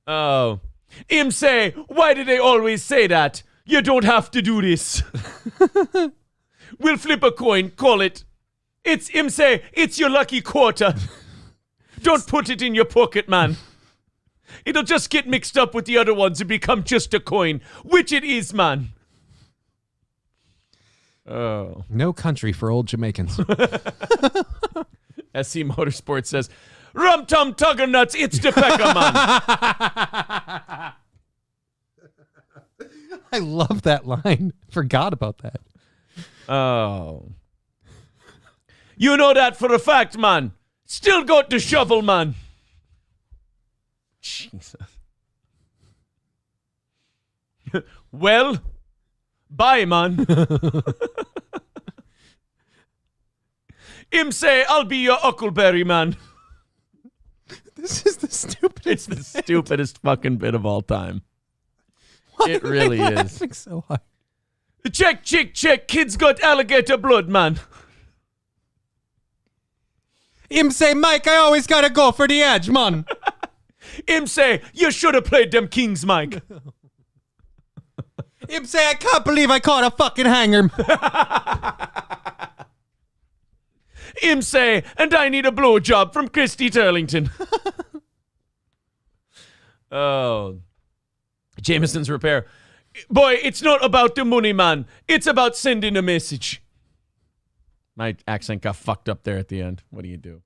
Oh. Him say, why do they always say that? You don't have to do this. We'll flip a coin, call it. It's him say, it's your lucky quarter. Don't put it in your pocket, man. It'll just get mixed up with the other ones and become just a coin. Which it is, man. Oh. No country for old Jamaicans. SC Motorsports says, Rum Tum Tugger Nuts, it's the pecker, man. I love that line. Forgot about that. Oh. You know that for a fact, man. Still got the shovel, man. Jesus. Well, bye, man. Him say, I'll be your Huckleberry, man. This is the stupidest. It's the stupidest fucking bit of all time. Why it really am I is. laughing so hard? Check, kids got alligator blood, man. Him say, Mike, I always gotta go for the edge, man. Him say, you should have played them Kings, Mike. Him say, I can't believe I caught a fucking hanger. Him say, and I need a blowjob from Christy Turlington. Oh. Jameson's Repair. Boy, it's not about the money, man. It's about sending a message. My accent got fucked up there at the end. What do you do?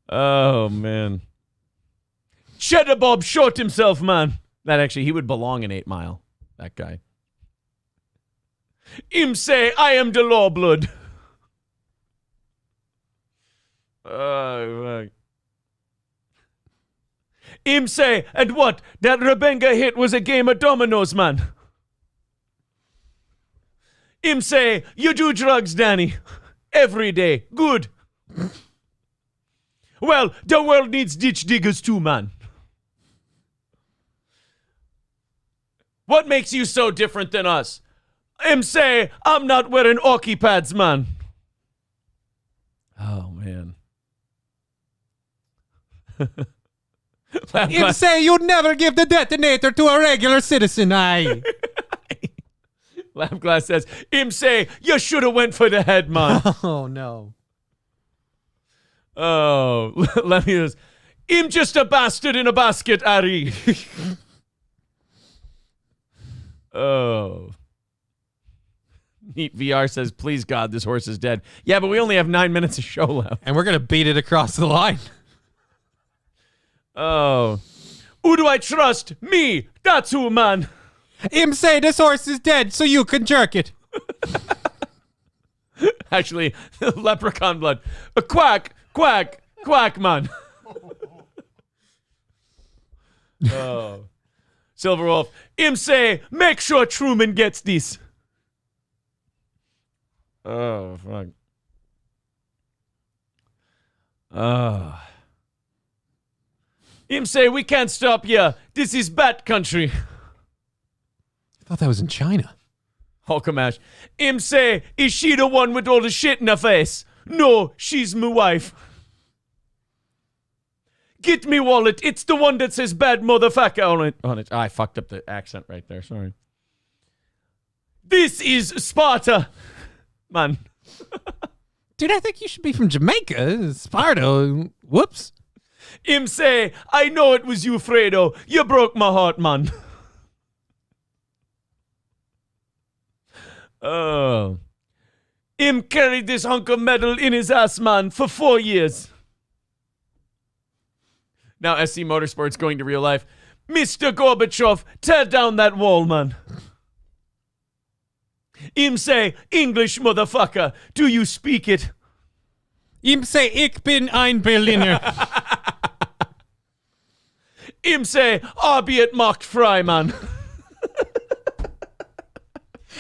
Oh, man. Cheddar Bob shot himself, man. That actually, he would belong in 8 Mile. That guy. Him say, I am the law blood. Oh, fuck. Him say, and what? That Rebenga hit was a game of dominoes, man. Him say, you do drugs, Danny. Every day. Good. Well, the world needs ditch diggers too, man. What makes you so different than us? Him say, I'm not wearing hockey pads, man. Oh, man. Him say, you'd never give the detonator to a regular citizen, aye. Laugh Glass says, him say, you should have went for the head, man. Oh, no. Oh, let me just. Him just a bastard in a basket, Ari. Oh. Neat VR says, please God, this horse is dead. Yeah, but we only have 9 minutes of show left. And we're going to beat it across the line. Oh. Who do I trust? Me. That's who, man. Him say this horse is dead so you can jerk it. Actually, leprechaun blood. A quack, quack, quack, man. Oh. Silver Wolf. Him say, make sure Truman gets this. Oh, fuck. Oh. Him say, we can't stop ya. This is bat country. I thought that was in China. Hulkamash. Him say, is she the one with all the shit in her face? No, she's my wife. Get me wallet. It's the one that says bad motherfucker on it. I fucked up the accent right there. Sorry. This is Sparta. Man. Dude, I think you should be from Jamaica. Sparta. Whoops. Him say, I know it was you, Fredo. You broke my heart, man. Oh. Him carried this hunk of metal in his ass, man, for 4 years. Now SC Motorsports going to real life. Mr. Gorbachev, tear down that wall, man. Him say, English motherfucker, do you speak it? Him say, ich bin ein Berliner. Him say, albeit mocked fry, man.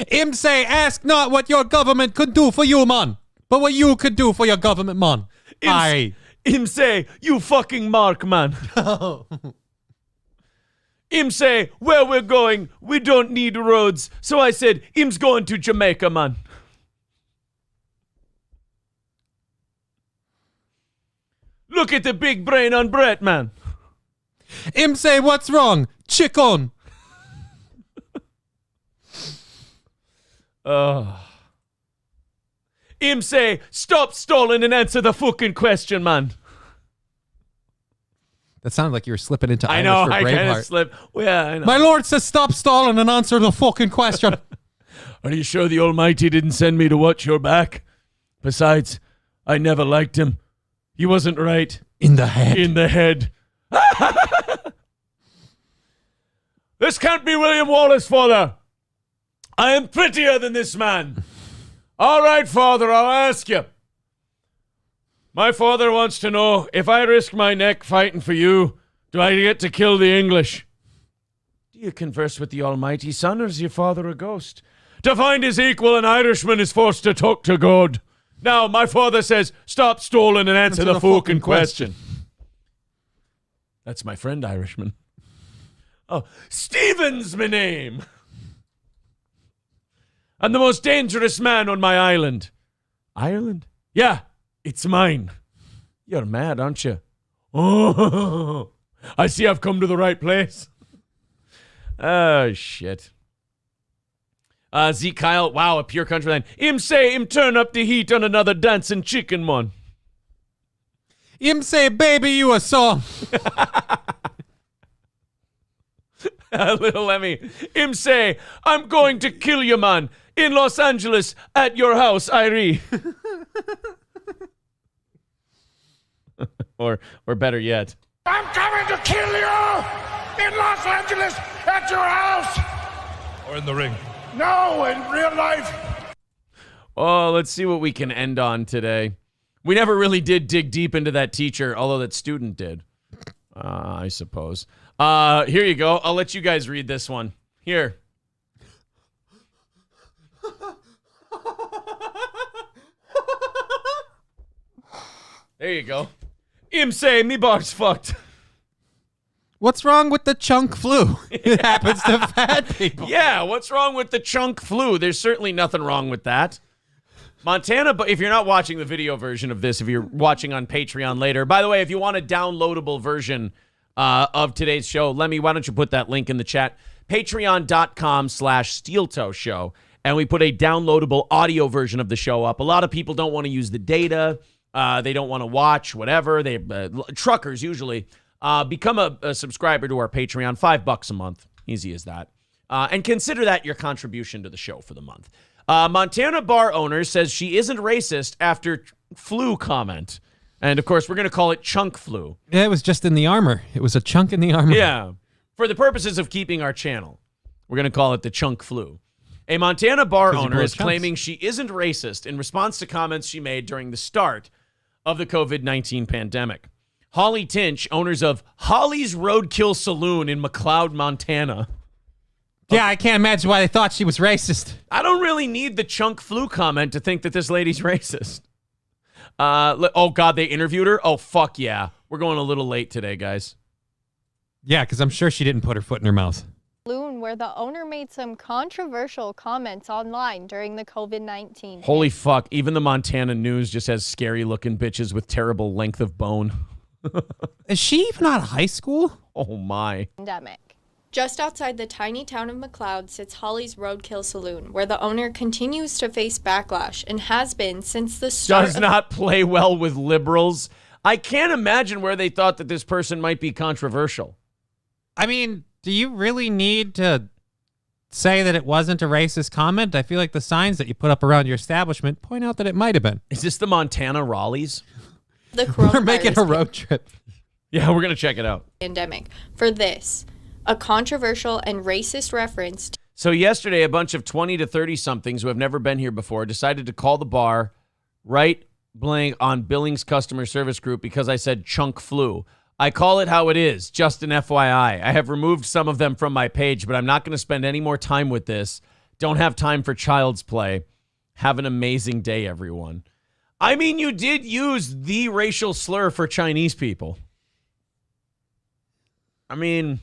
Him say, ask not what your government could do for you, man, but what you could do for your government, man. Aye. Him say, you fucking mark, man. Him say, where we're going, we don't need roads. So I said, him's going to Jamaica, man. Look at the big brain on Brett, man. Him say, what's wrong? Chicken. Him say, stop stalling and answer the fucking question, man. That sounded like you were slipping into I Irish know, for I kind of Braveheart. slipped. Well, yeah, I know. My lord says stop stalling and answer the fucking question. Are you sure the Almighty didn't send me to watch your back? Besides, I never liked him. He wasn't right. In the head. In the head. This can't be William Wallace, father. I am prettier than this man. All right, father, I'll ask you. My father wants to know, if I risk my neck fighting for you, do I get to kill the English? Do you converse with the Almighty, son, or is your father a ghost? To find his equal, an Irishman is forced to talk to God. Now, my father says, stop stalling and answer the fucking question. That's my friend, Irishman. Oh, Stephen's my name. I'm the most dangerous man on my island. Ireland? Yeah, it's mine. You're mad, aren't you? Oh, I see I've come to the right place. Oh, shit. Zeke Kyle, wow, a pure country line. Him say him turn up the heat on another dancing chicken one. Him say, baby, you a song. Little Lemmy. Him say, I'm going to kill you, man. In Los Angeles, at your house, Irie. or better yet. I'm coming to kill you in Los Angeles at your house. Or in the ring. No, in real life. Oh, let's see what we can end on today. We never really did dig deep into that teacher, although that student did. I suppose. Here you go. I'll let you guys read this one. Here. There you go. Him say, me bar's fucked. What's wrong with the chunk flu? It happens to fat people. Yeah, what's wrong with the chunk flu? There's certainly nothing wrong with that. Montana, but if you're not watching the video version of this, if you're watching on Patreon later, by the way, if you want a downloadable version of today's show, Lemmy, why don't you put that link in the chat? Patreon.com/SteelToe Show. And we put a downloadable audio version of the show up. A lot of people don't want to use the data. They don't want to watch whatever. They truckers usually. Become a subscriber to our Patreon, $5 a month. Easy as that. And consider that your contribution to the show for the month. Montana bar owner says she isn't racist after flu comment. And, of course, we're going to call it chunk flu. Yeah, it was just in the armor. It was a chunk in the armor. Yeah. For the purposes of keeping our channel, we're going to call it the chunk flu. A Montana bar owner is claiming she isn't racist in response to comments she made during the start of the COVID-19 pandemic. Holly Tinch, owners of Holly's Roadkill Saloon in McLeod, Montana. Yeah, I can't imagine why they thought she was racist. I don't really need the chunk flu comment to think that this lady's racist. Oh, God, they interviewed her? Oh, fuck yeah. We're going a little late today, guys. Yeah, because I'm sure she didn't put her foot in her mouth. Where the owner made some controversial comments online during the COVID-19. Holy fuck. Even the Montana News just has scary-looking bitches with terrible length of bone. Is she even out of high school? Oh, my. Pandemic. Just outside the tiny town of McLeod sits Holly's Roadkill Saloon, where the owner continues to face backlash and has been since the start. Does not play well with liberals. I can't imagine where they thought that this person might be controversial. I mean, do you really need to say that it wasn't a racist comment? I feel like the signs that you put up around your establishment point out that it might have been. Is this the Montana Raleighs? We're making a road trip. Yeah, we're going to check it out. Pandemic. For this, a controversial and racist reference. So yesterday, a bunch of 20 to 30-somethings who have never been here before decided to call the bar right blank on Billings customer service group because I said chunk flu. I call it how it is, just an FYI. I have removed some of them from my page, but I'm not going to spend any more time with this. Don't have time for child's play. Have an amazing day, everyone. I mean, you did use the racial slur for Chinese people. I mean...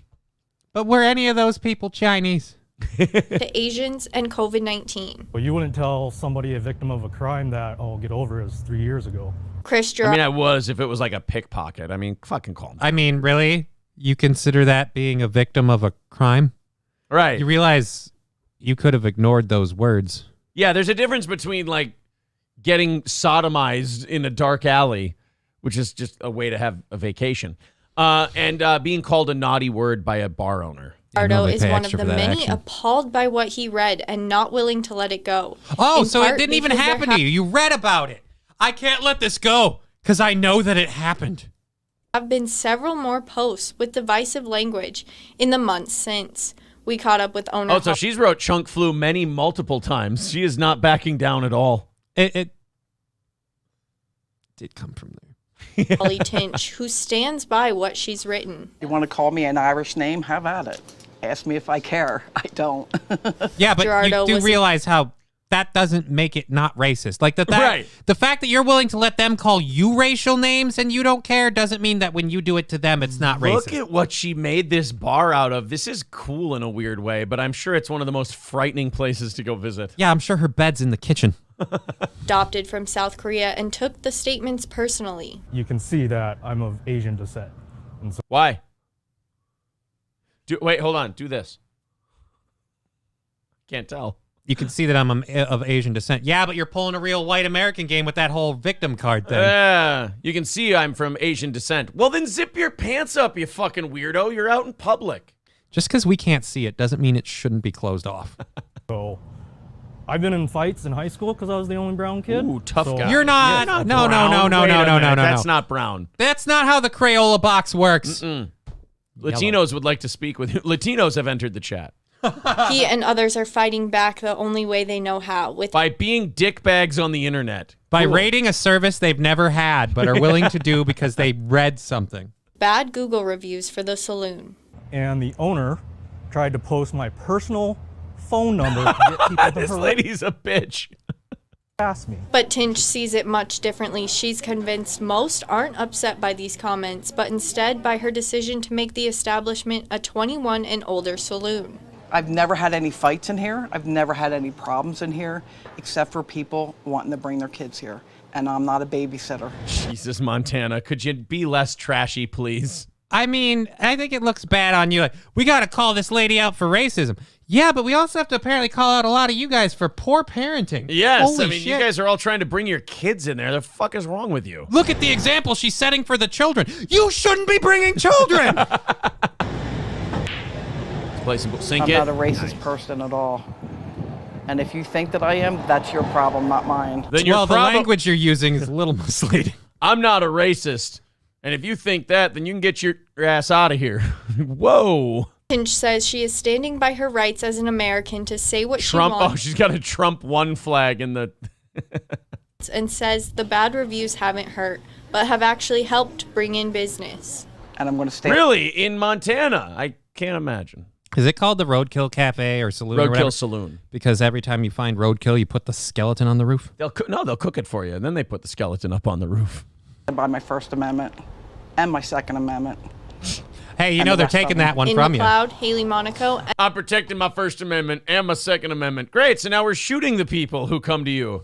But were any of those people Chinese? To Asians and COVID-19. Well, you wouldn't tell somebody a victim of a crime that, oh, get over it, was 3 years ago. Chris Gerard. I mean, I was if it was like a pickpocket. I mean, fucking call me. I mean, really? You consider that being a victim of a crime? Right. You realize you could have ignored those words. Yeah, there's a difference between, like, getting sodomized in a dark alley, which is just a way to have a vacation, and being called a naughty word by a bar owner. Ardo is one of the many appalled by what he read and not willing to let it go. Oh, so it didn't even happen to you. You read about it. I can't let this go because I know that it happened. There have been several more posts with divisive language in the months since we caught up with owner. Oh, so she's wrote chunk flu multiple times. She is not backing down at all. It did come from there. Holly Tinch, who stands by what she's written. You want to call me an Irish name? Have at it. Ask me if I care. I don't. Yeah, but Gerardo you do realize how that doesn't make it not racist. Like Right. The fact that you're willing to let them call you racial names and you don't care doesn't mean that when you do it to them, it's not racist. Look at what she made this bar out of. This is cool in a weird way, but I'm sure it's one of the most frightening places to go visit. Yeah, I'm sure her bed's in the kitchen. Adopted from South Korea and took the statements personally. You can see that I'm of Asian descent. And so Why? Wait, hold on. Do this. Can't tell. You can see that I'm of Asian descent. Yeah, but you're pulling a real white American game with that whole victim card thing. Yeah, you can see I'm from Asian descent. Well, then zip your pants up, you fucking weirdo. You're out in public. Just because we can't see it doesn't mean it shouldn't be closed off. So I've been in fights in high school because I was the only brown kid. Ooh, tough guy. You're not. You're No. brown. That's not brown. That's not how the Crayola box works. Latinos would like to speak with you. Latinos have entered the chat. He and others are fighting back the only way they know how. By being dickbags on the internet. By rating a service they've never had but are willing to do because they read something. Bad Google reviews for the saloon. And the owner tried to post my personal phone number to get people to This harass lady's a bitch. me. But Tinch sees it much differently. She's convinced most aren't upset by these comments, but instead by her decision to make the establishment a 21 and older saloon. I've never had any fights in here. I've never had any problems in here, except for people wanting to bring their kids here. And I'm not a babysitter. Jesus, Montana. Could you be less trashy, please? I mean, I think it looks bad on you. Like, we got to call this lady out for racism. Yeah, but we also have to apparently call out a lot of you guys for poor parenting. Yes, Holy I mean, shit. you guys are all trying to bring your kids in there. The fuck is wrong with you? Look at the example she's setting for the children. You shouldn't be bringing children. Play some sink I'm it. not a racist person at all. And if you think that I am, that's your problem, not mine. Then the language you're using is a little misleading. I'm not a racist. And if you think that, then you can get your ass out of here. Whoa. Tinch says she is standing by her rights as an American to say what Trump. she wants. Oh, she's got a Trump one flag in the... And says the bad reviews haven't hurt, but have actually helped bring in business. And I'm going to stay. Really? In Montana? I can't imagine. Is it called the Roadkill Cafe or Saloon? or whatever? Roadkill Saloon. Because every time you find roadkill, you put the skeleton on the roof? They'll cook it for you, and then they put the skeleton up on the roof. By my First Amendment and my Second Amendment. Hey, you know they're taking that one in from you. McLeod, Haley Monaco. I'm protecting my First Amendment and my Second Amendment. Great, so now we're shooting the people who come to you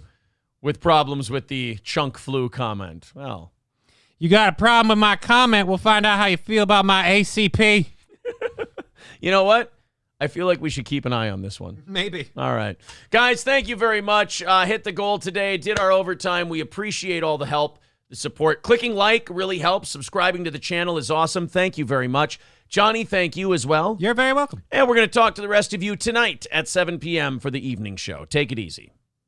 with problems with the chunk flu comment. Well, you got a problem with my comment, we'll find out how you feel about my ACP. You know what? I feel like we should keep an eye on this one. Maybe. All right. Guys, thank you very much. Hit the goal today. Did our overtime. We appreciate all the help, the support. Clicking like really helps. Subscribing to the channel is awesome. Thank you very much. Johnny, thank you as well. You're very welcome. And we're going to talk to the rest of you tonight at 7 p.m. for the evening show. Take it easy.